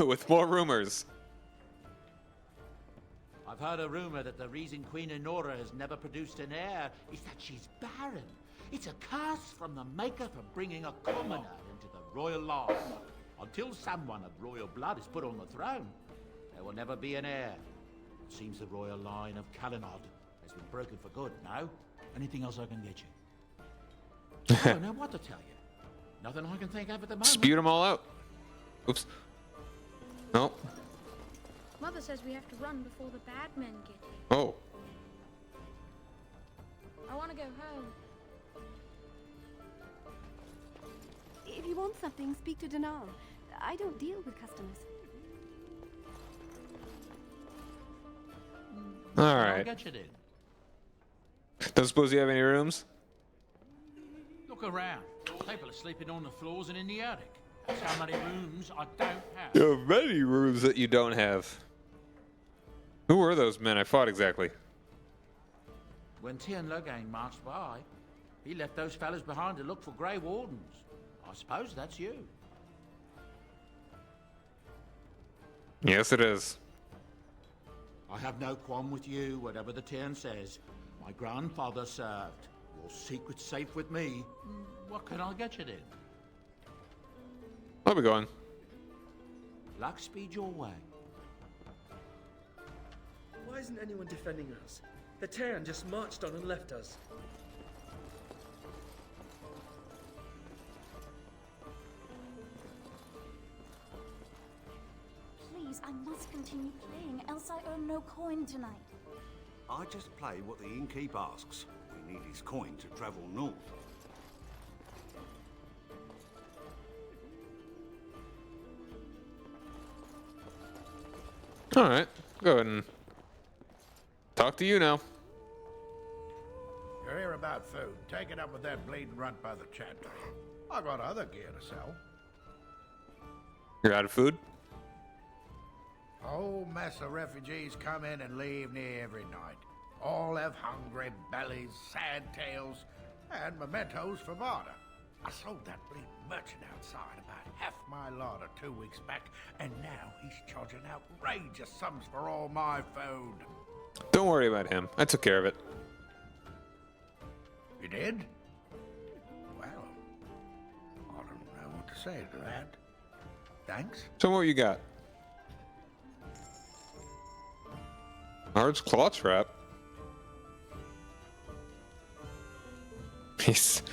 with more rumors. I've heard a rumor that the reason Queen Enora has never produced an heir is that she's barren. It's a curse from the Maker for bringing a commoner into the royal line. Until someone of royal blood is put on the throne, there will never be an heir. It seems the royal line of Calinod has been broken for good. No? Anything else I can get you? I don't know what to tell you. Nothing I can think of at the moment. Spewed them all out. Oops. No. Mother says we have to run before the bad men get here. Oh. I want to go home. If you want something, speak to Denal. I don't deal with customers. All I'll right. get you then. Don't suppose you have any rooms? Look around. People are sleeping on the floors and in the attic. That's how many rooms I don't have. There are many rooms that you don't have. Who were those men I fought exactly? When Tien Logain marched by, he left those fellas behind to look for Grey Wardens. I suppose that's you. Yes, it is. I have no qualm with you, whatever the Tien says. My grandfather served. Your secret's safe with me. What can I get you then? I'll be going. Luck speed your way. Why isn't anyone defending us? The Terran just marched on and left us. Please, I must continue playing, else I earn no coin tonight. I just play what the innkeep asks. We need his coin to travel north. All right. Go ahead and talk to you now. You're here about food. Take it up with that bleeding runt by the chantry. I got other gear to sell. You're out of food? A whole mess of refugees come in and leave near every night. All have hungry bellies, sad tales, and mementos for barter. I sold that bleeding merchant outside about half my larder 2 weeks back, and now he's charging outrageous sums for all my food. Don't worry about him. I took care of it. You did? Well, I don't know what to say to that. Thanks. So what you got? Large claw trap. He's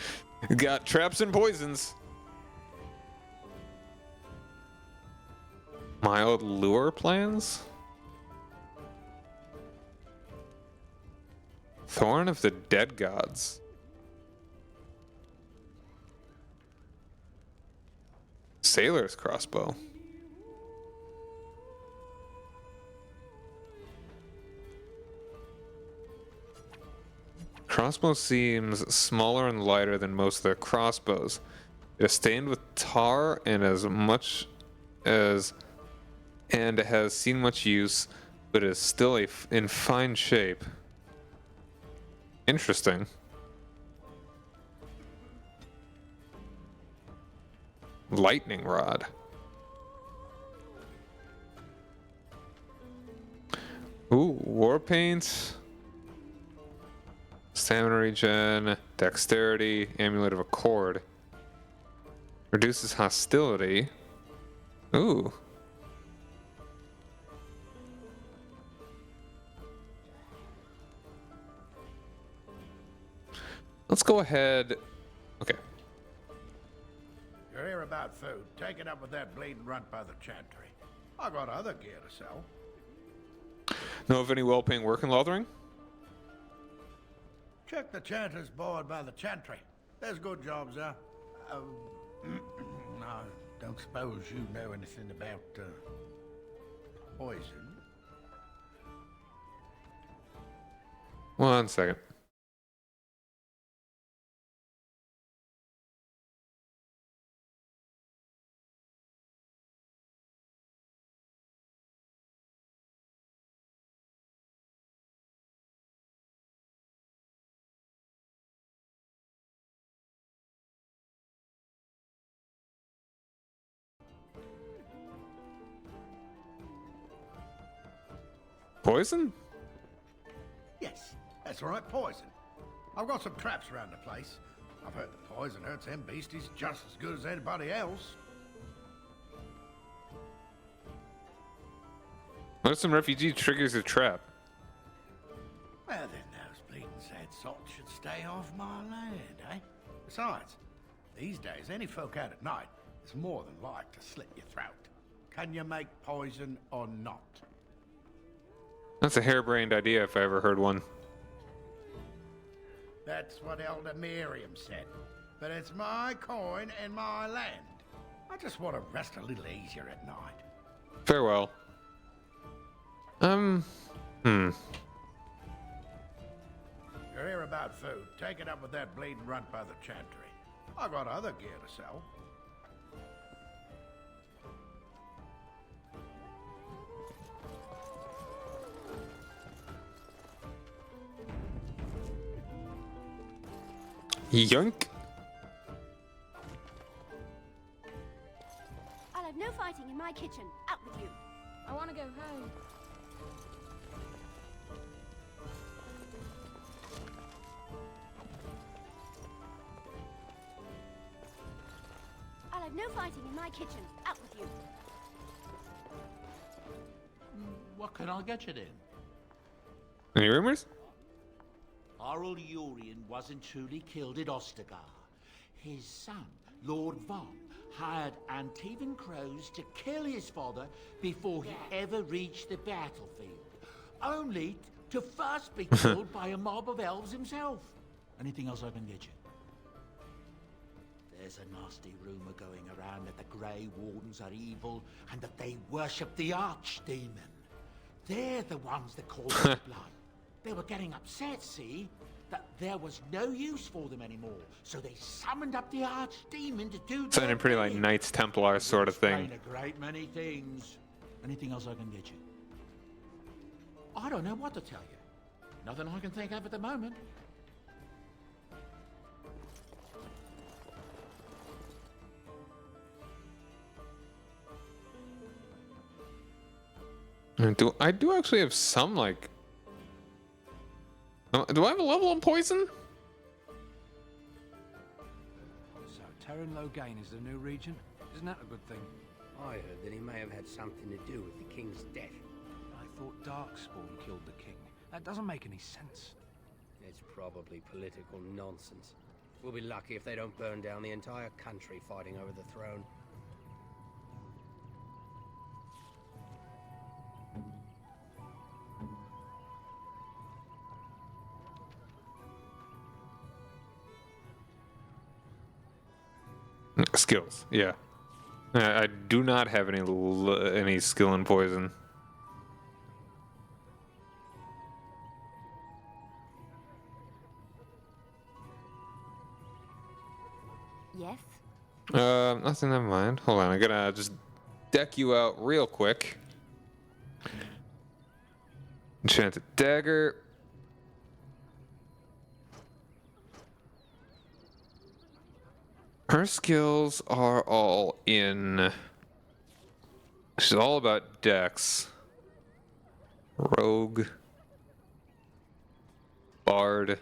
got traps and poisons. Mild lure plans? Thorn of the Dead Gods. Sailor's crossbow. Crossbow seems smaller and lighter than most of their crossbows. It is stained with tar and has seen much use, but is still in fine shape. Interesting. Lightning rod. Ooh, war paint. Stamina regen, dexterity, amulet of accord. Reduces hostility. Ooh. Let's go ahead. Okay. You're here about food. Take it up with that bleeding runt by the chantry. I got other gear to sell. Know of any well-paying work in Lothering? Check the chanter's board by the chantry. There's good jobs there. I don't suppose you know anything about poison. One second. Poison? Yes, that's right, poison. I've got some traps around the place. I've heard the poison hurts them beasties just as good as anybody else. What if some refugee triggers a trap? Well, then those bleeding sad salts should stay off my land, eh? Besides, these days, any folk out at night is more than like to slit your throat. Can you make poison or not? That's a harebrained idea if I ever heard one. That's what Elder Miriam said. But it's my coin and my land. I just want to rest a little easier at night. Farewell. You're here about food. Take it up with that bleeding runt by the chantry. I got other gear to sell. Yoink. I'll have no fighting in my kitchen. Out with you. I want to go home. I'll have no fighting in my kitchen. Out with you. What can I get you then? Any rumors? Harold Urien wasn't truly killed at Ostagar. His son, Lord Von, hired Antivan crows to kill his father before he ever reached the battlefield, only to first be killed by a mob of elves himself. Anything else I can get you? There's a nasty rumor going around that the Grey Wardens are evil and that they worship the Archdemon. They're the ones that call the blood. They were getting upset, see, that there was no use for them anymore. So they summoned up the Archdemon to do Sounding pretty like Knights Templar sort of thing. a great many things. Anything else I can get you? I don't know what to tell you. Nothing I can think of at the moment. I do actually have some like. Do I have a level on poison? So Terran Logain is the new region? Isn't that a good thing? I heard that he may have had something to do with the king's death. I thought Darkspawn killed the king. That doesn't make any sense. It's probably political nonsense. We'll be lucky if they don't burn down the entire country fighting over the throne. Skills, yeah. I do not have any skill in poison. Yes? Nothing, never mind. Hold on, I gotta just deck you out real quick. Enchanted dagger. Her skills are all in. She's all about dex. Rogue. Bard.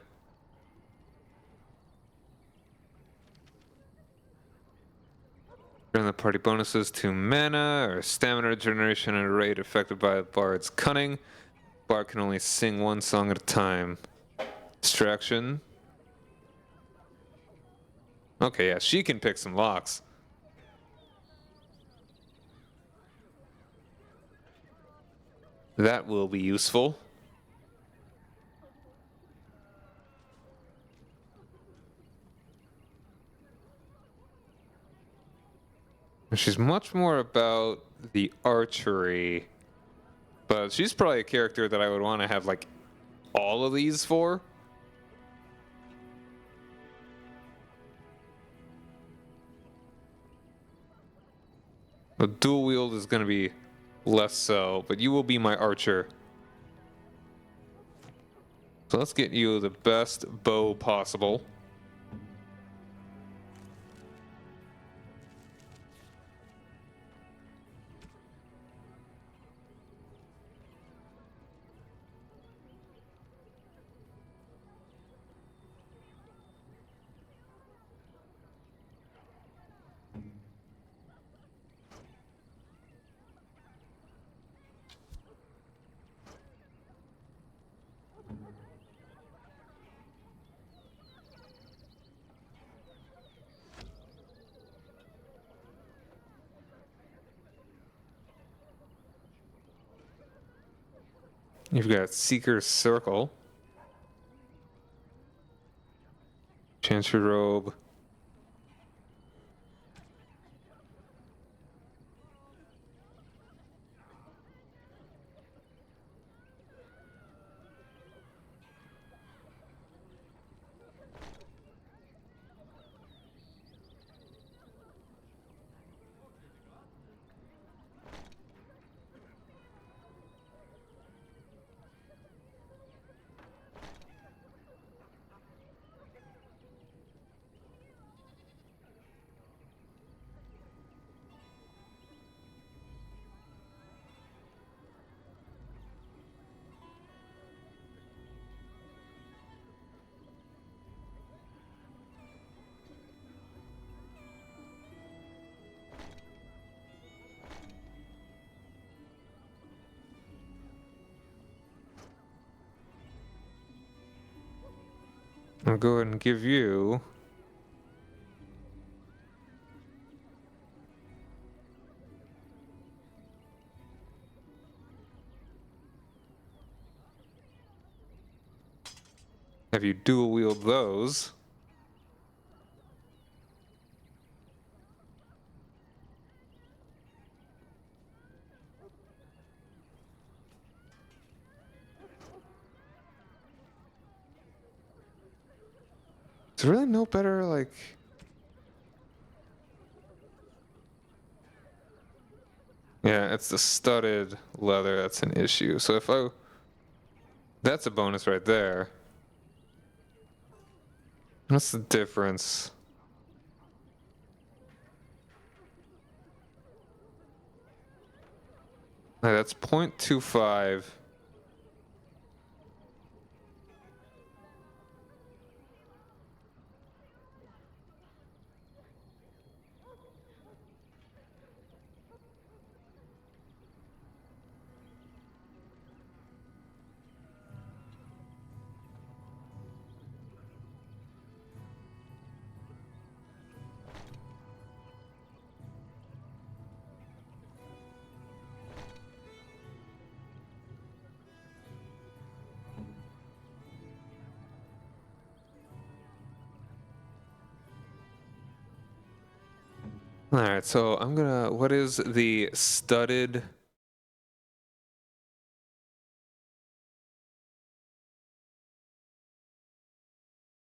Turn the party bonuses to mana or stamina regeneration at a rate affected by the bard's cunning. Bard can only sing one song at a time. Distraction. Okay, yeah, she can pick some locks. That will be useful. She's much more about the archery, but she's probably a character that I would want to have like all of these for. The dual wield is going to be less so, but you will be my archer. So let's get you the best bow possible. You've got Seeker's Circle. Chancery Robe. I'll go ahead and give you have you dual wield those. There's really no better, like... Yeah, it's the studded leather that's an issue. So if I... That's a bonus right there. What's the difference? That's 0.25. Alright, so I'm gonna... What is the studded...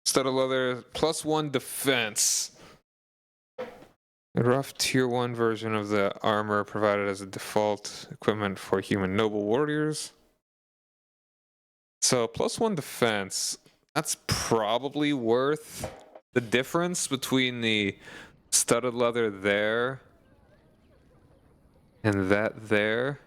Studded leather, +1 defense. A rough tier 1 version of the armor provided as a default equipment for human noble warriors. So +1 defense, that's probably worth the difference between the studded leather there and that there.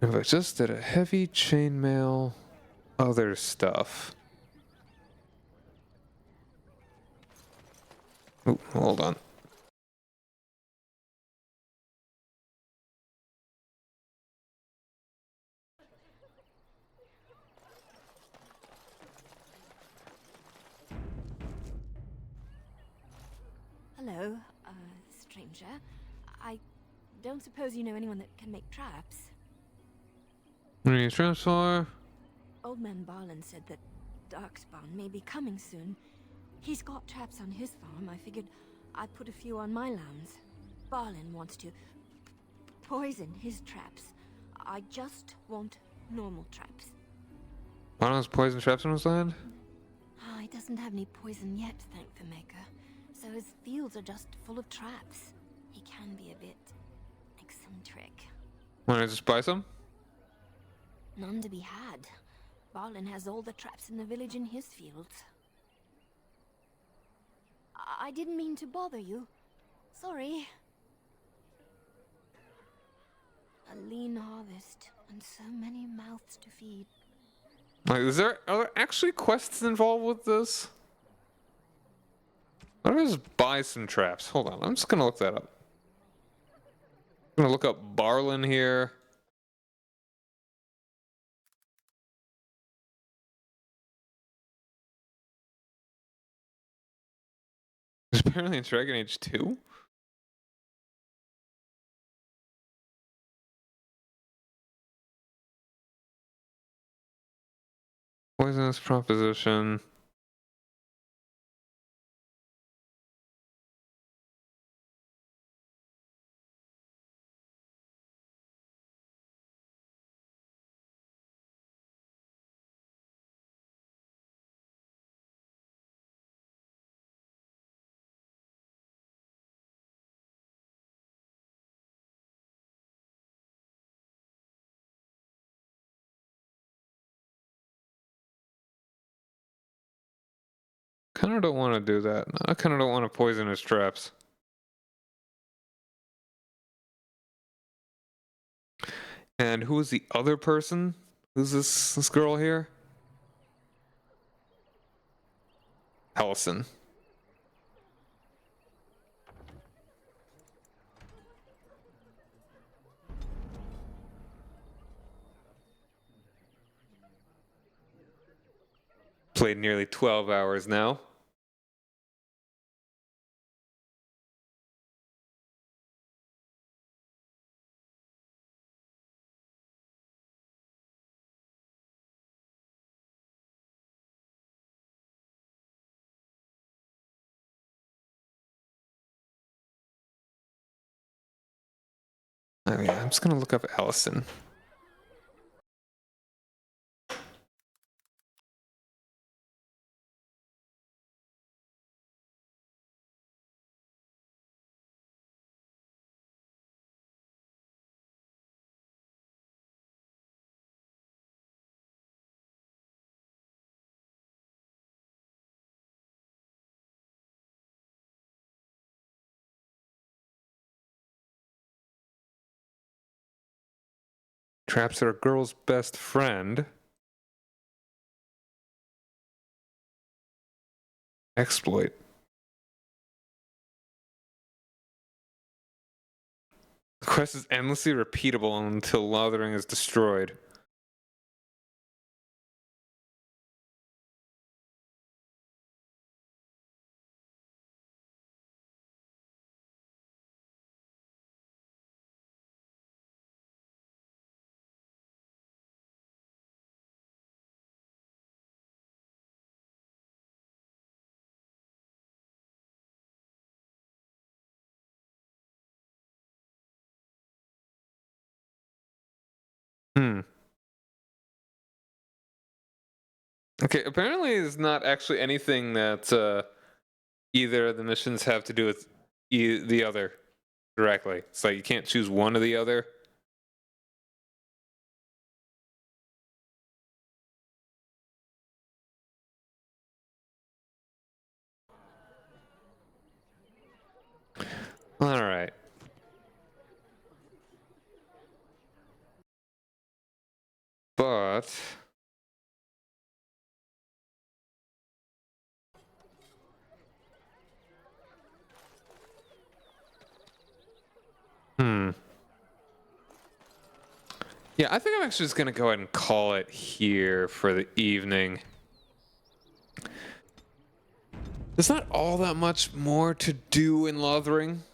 If I just did a heavy chainmail, other stuff. Ooh, hold on. Hello, stranger. I don't suppose you know anyone that can make traps? What are you traps for? Old man Barlin said that Darkspawn may be coming soon. He's got traps on his farm. I figured I'd put a few on my lands. Barlin wants to poison his traps. I just want normal traps. Why don't poison traps on his land? He doesn't have any poison yet, thank the Maker. So his fields are just full of traps. He can be a bit eccentric. Wanna just buy some? None to be had. Barlin has all the traps in the village in his fields. I didn't mean to bother you. Sorry. A lean harvest and so many mouths to feed. Like, are there actually quests involved with this? Why don't I just buy some traps? Hold on, I'm just gonna look that up. I'm gonna look up Barlin here. There's apparently in Dragon Age 2? Poisonous proposition. Kinda don't want to do that. I kinda don't want to poison his traps. And who is the other person? Who's this girl here? Allison. Played nearly 12 hours now. I mean, I'm just gonna look up Allison. Traps are a girl's best friend. Exploit. The quest is endlessly repeatable until Lothering is destroyed. Okay, apparently there's not actually anything that either of the missions have to do with the other directly. It's like you can't choose one or the other. All right. But yeah, I think I'm actually just gonna go ahead and call it here for the evening. There's not all that much more to do in Lothering.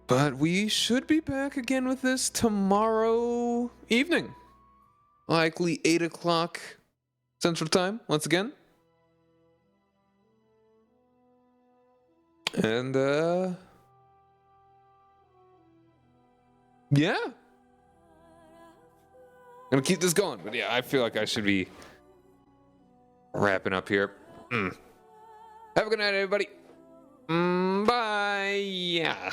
But we should be back again with this tomorrow evening. Likely 8 o'clock Central Time, once again. And, yeah. Gonna keep this going, but yeah, I feel like I should be wrapping up here. Have a good night, everybody. Bye. Yeah.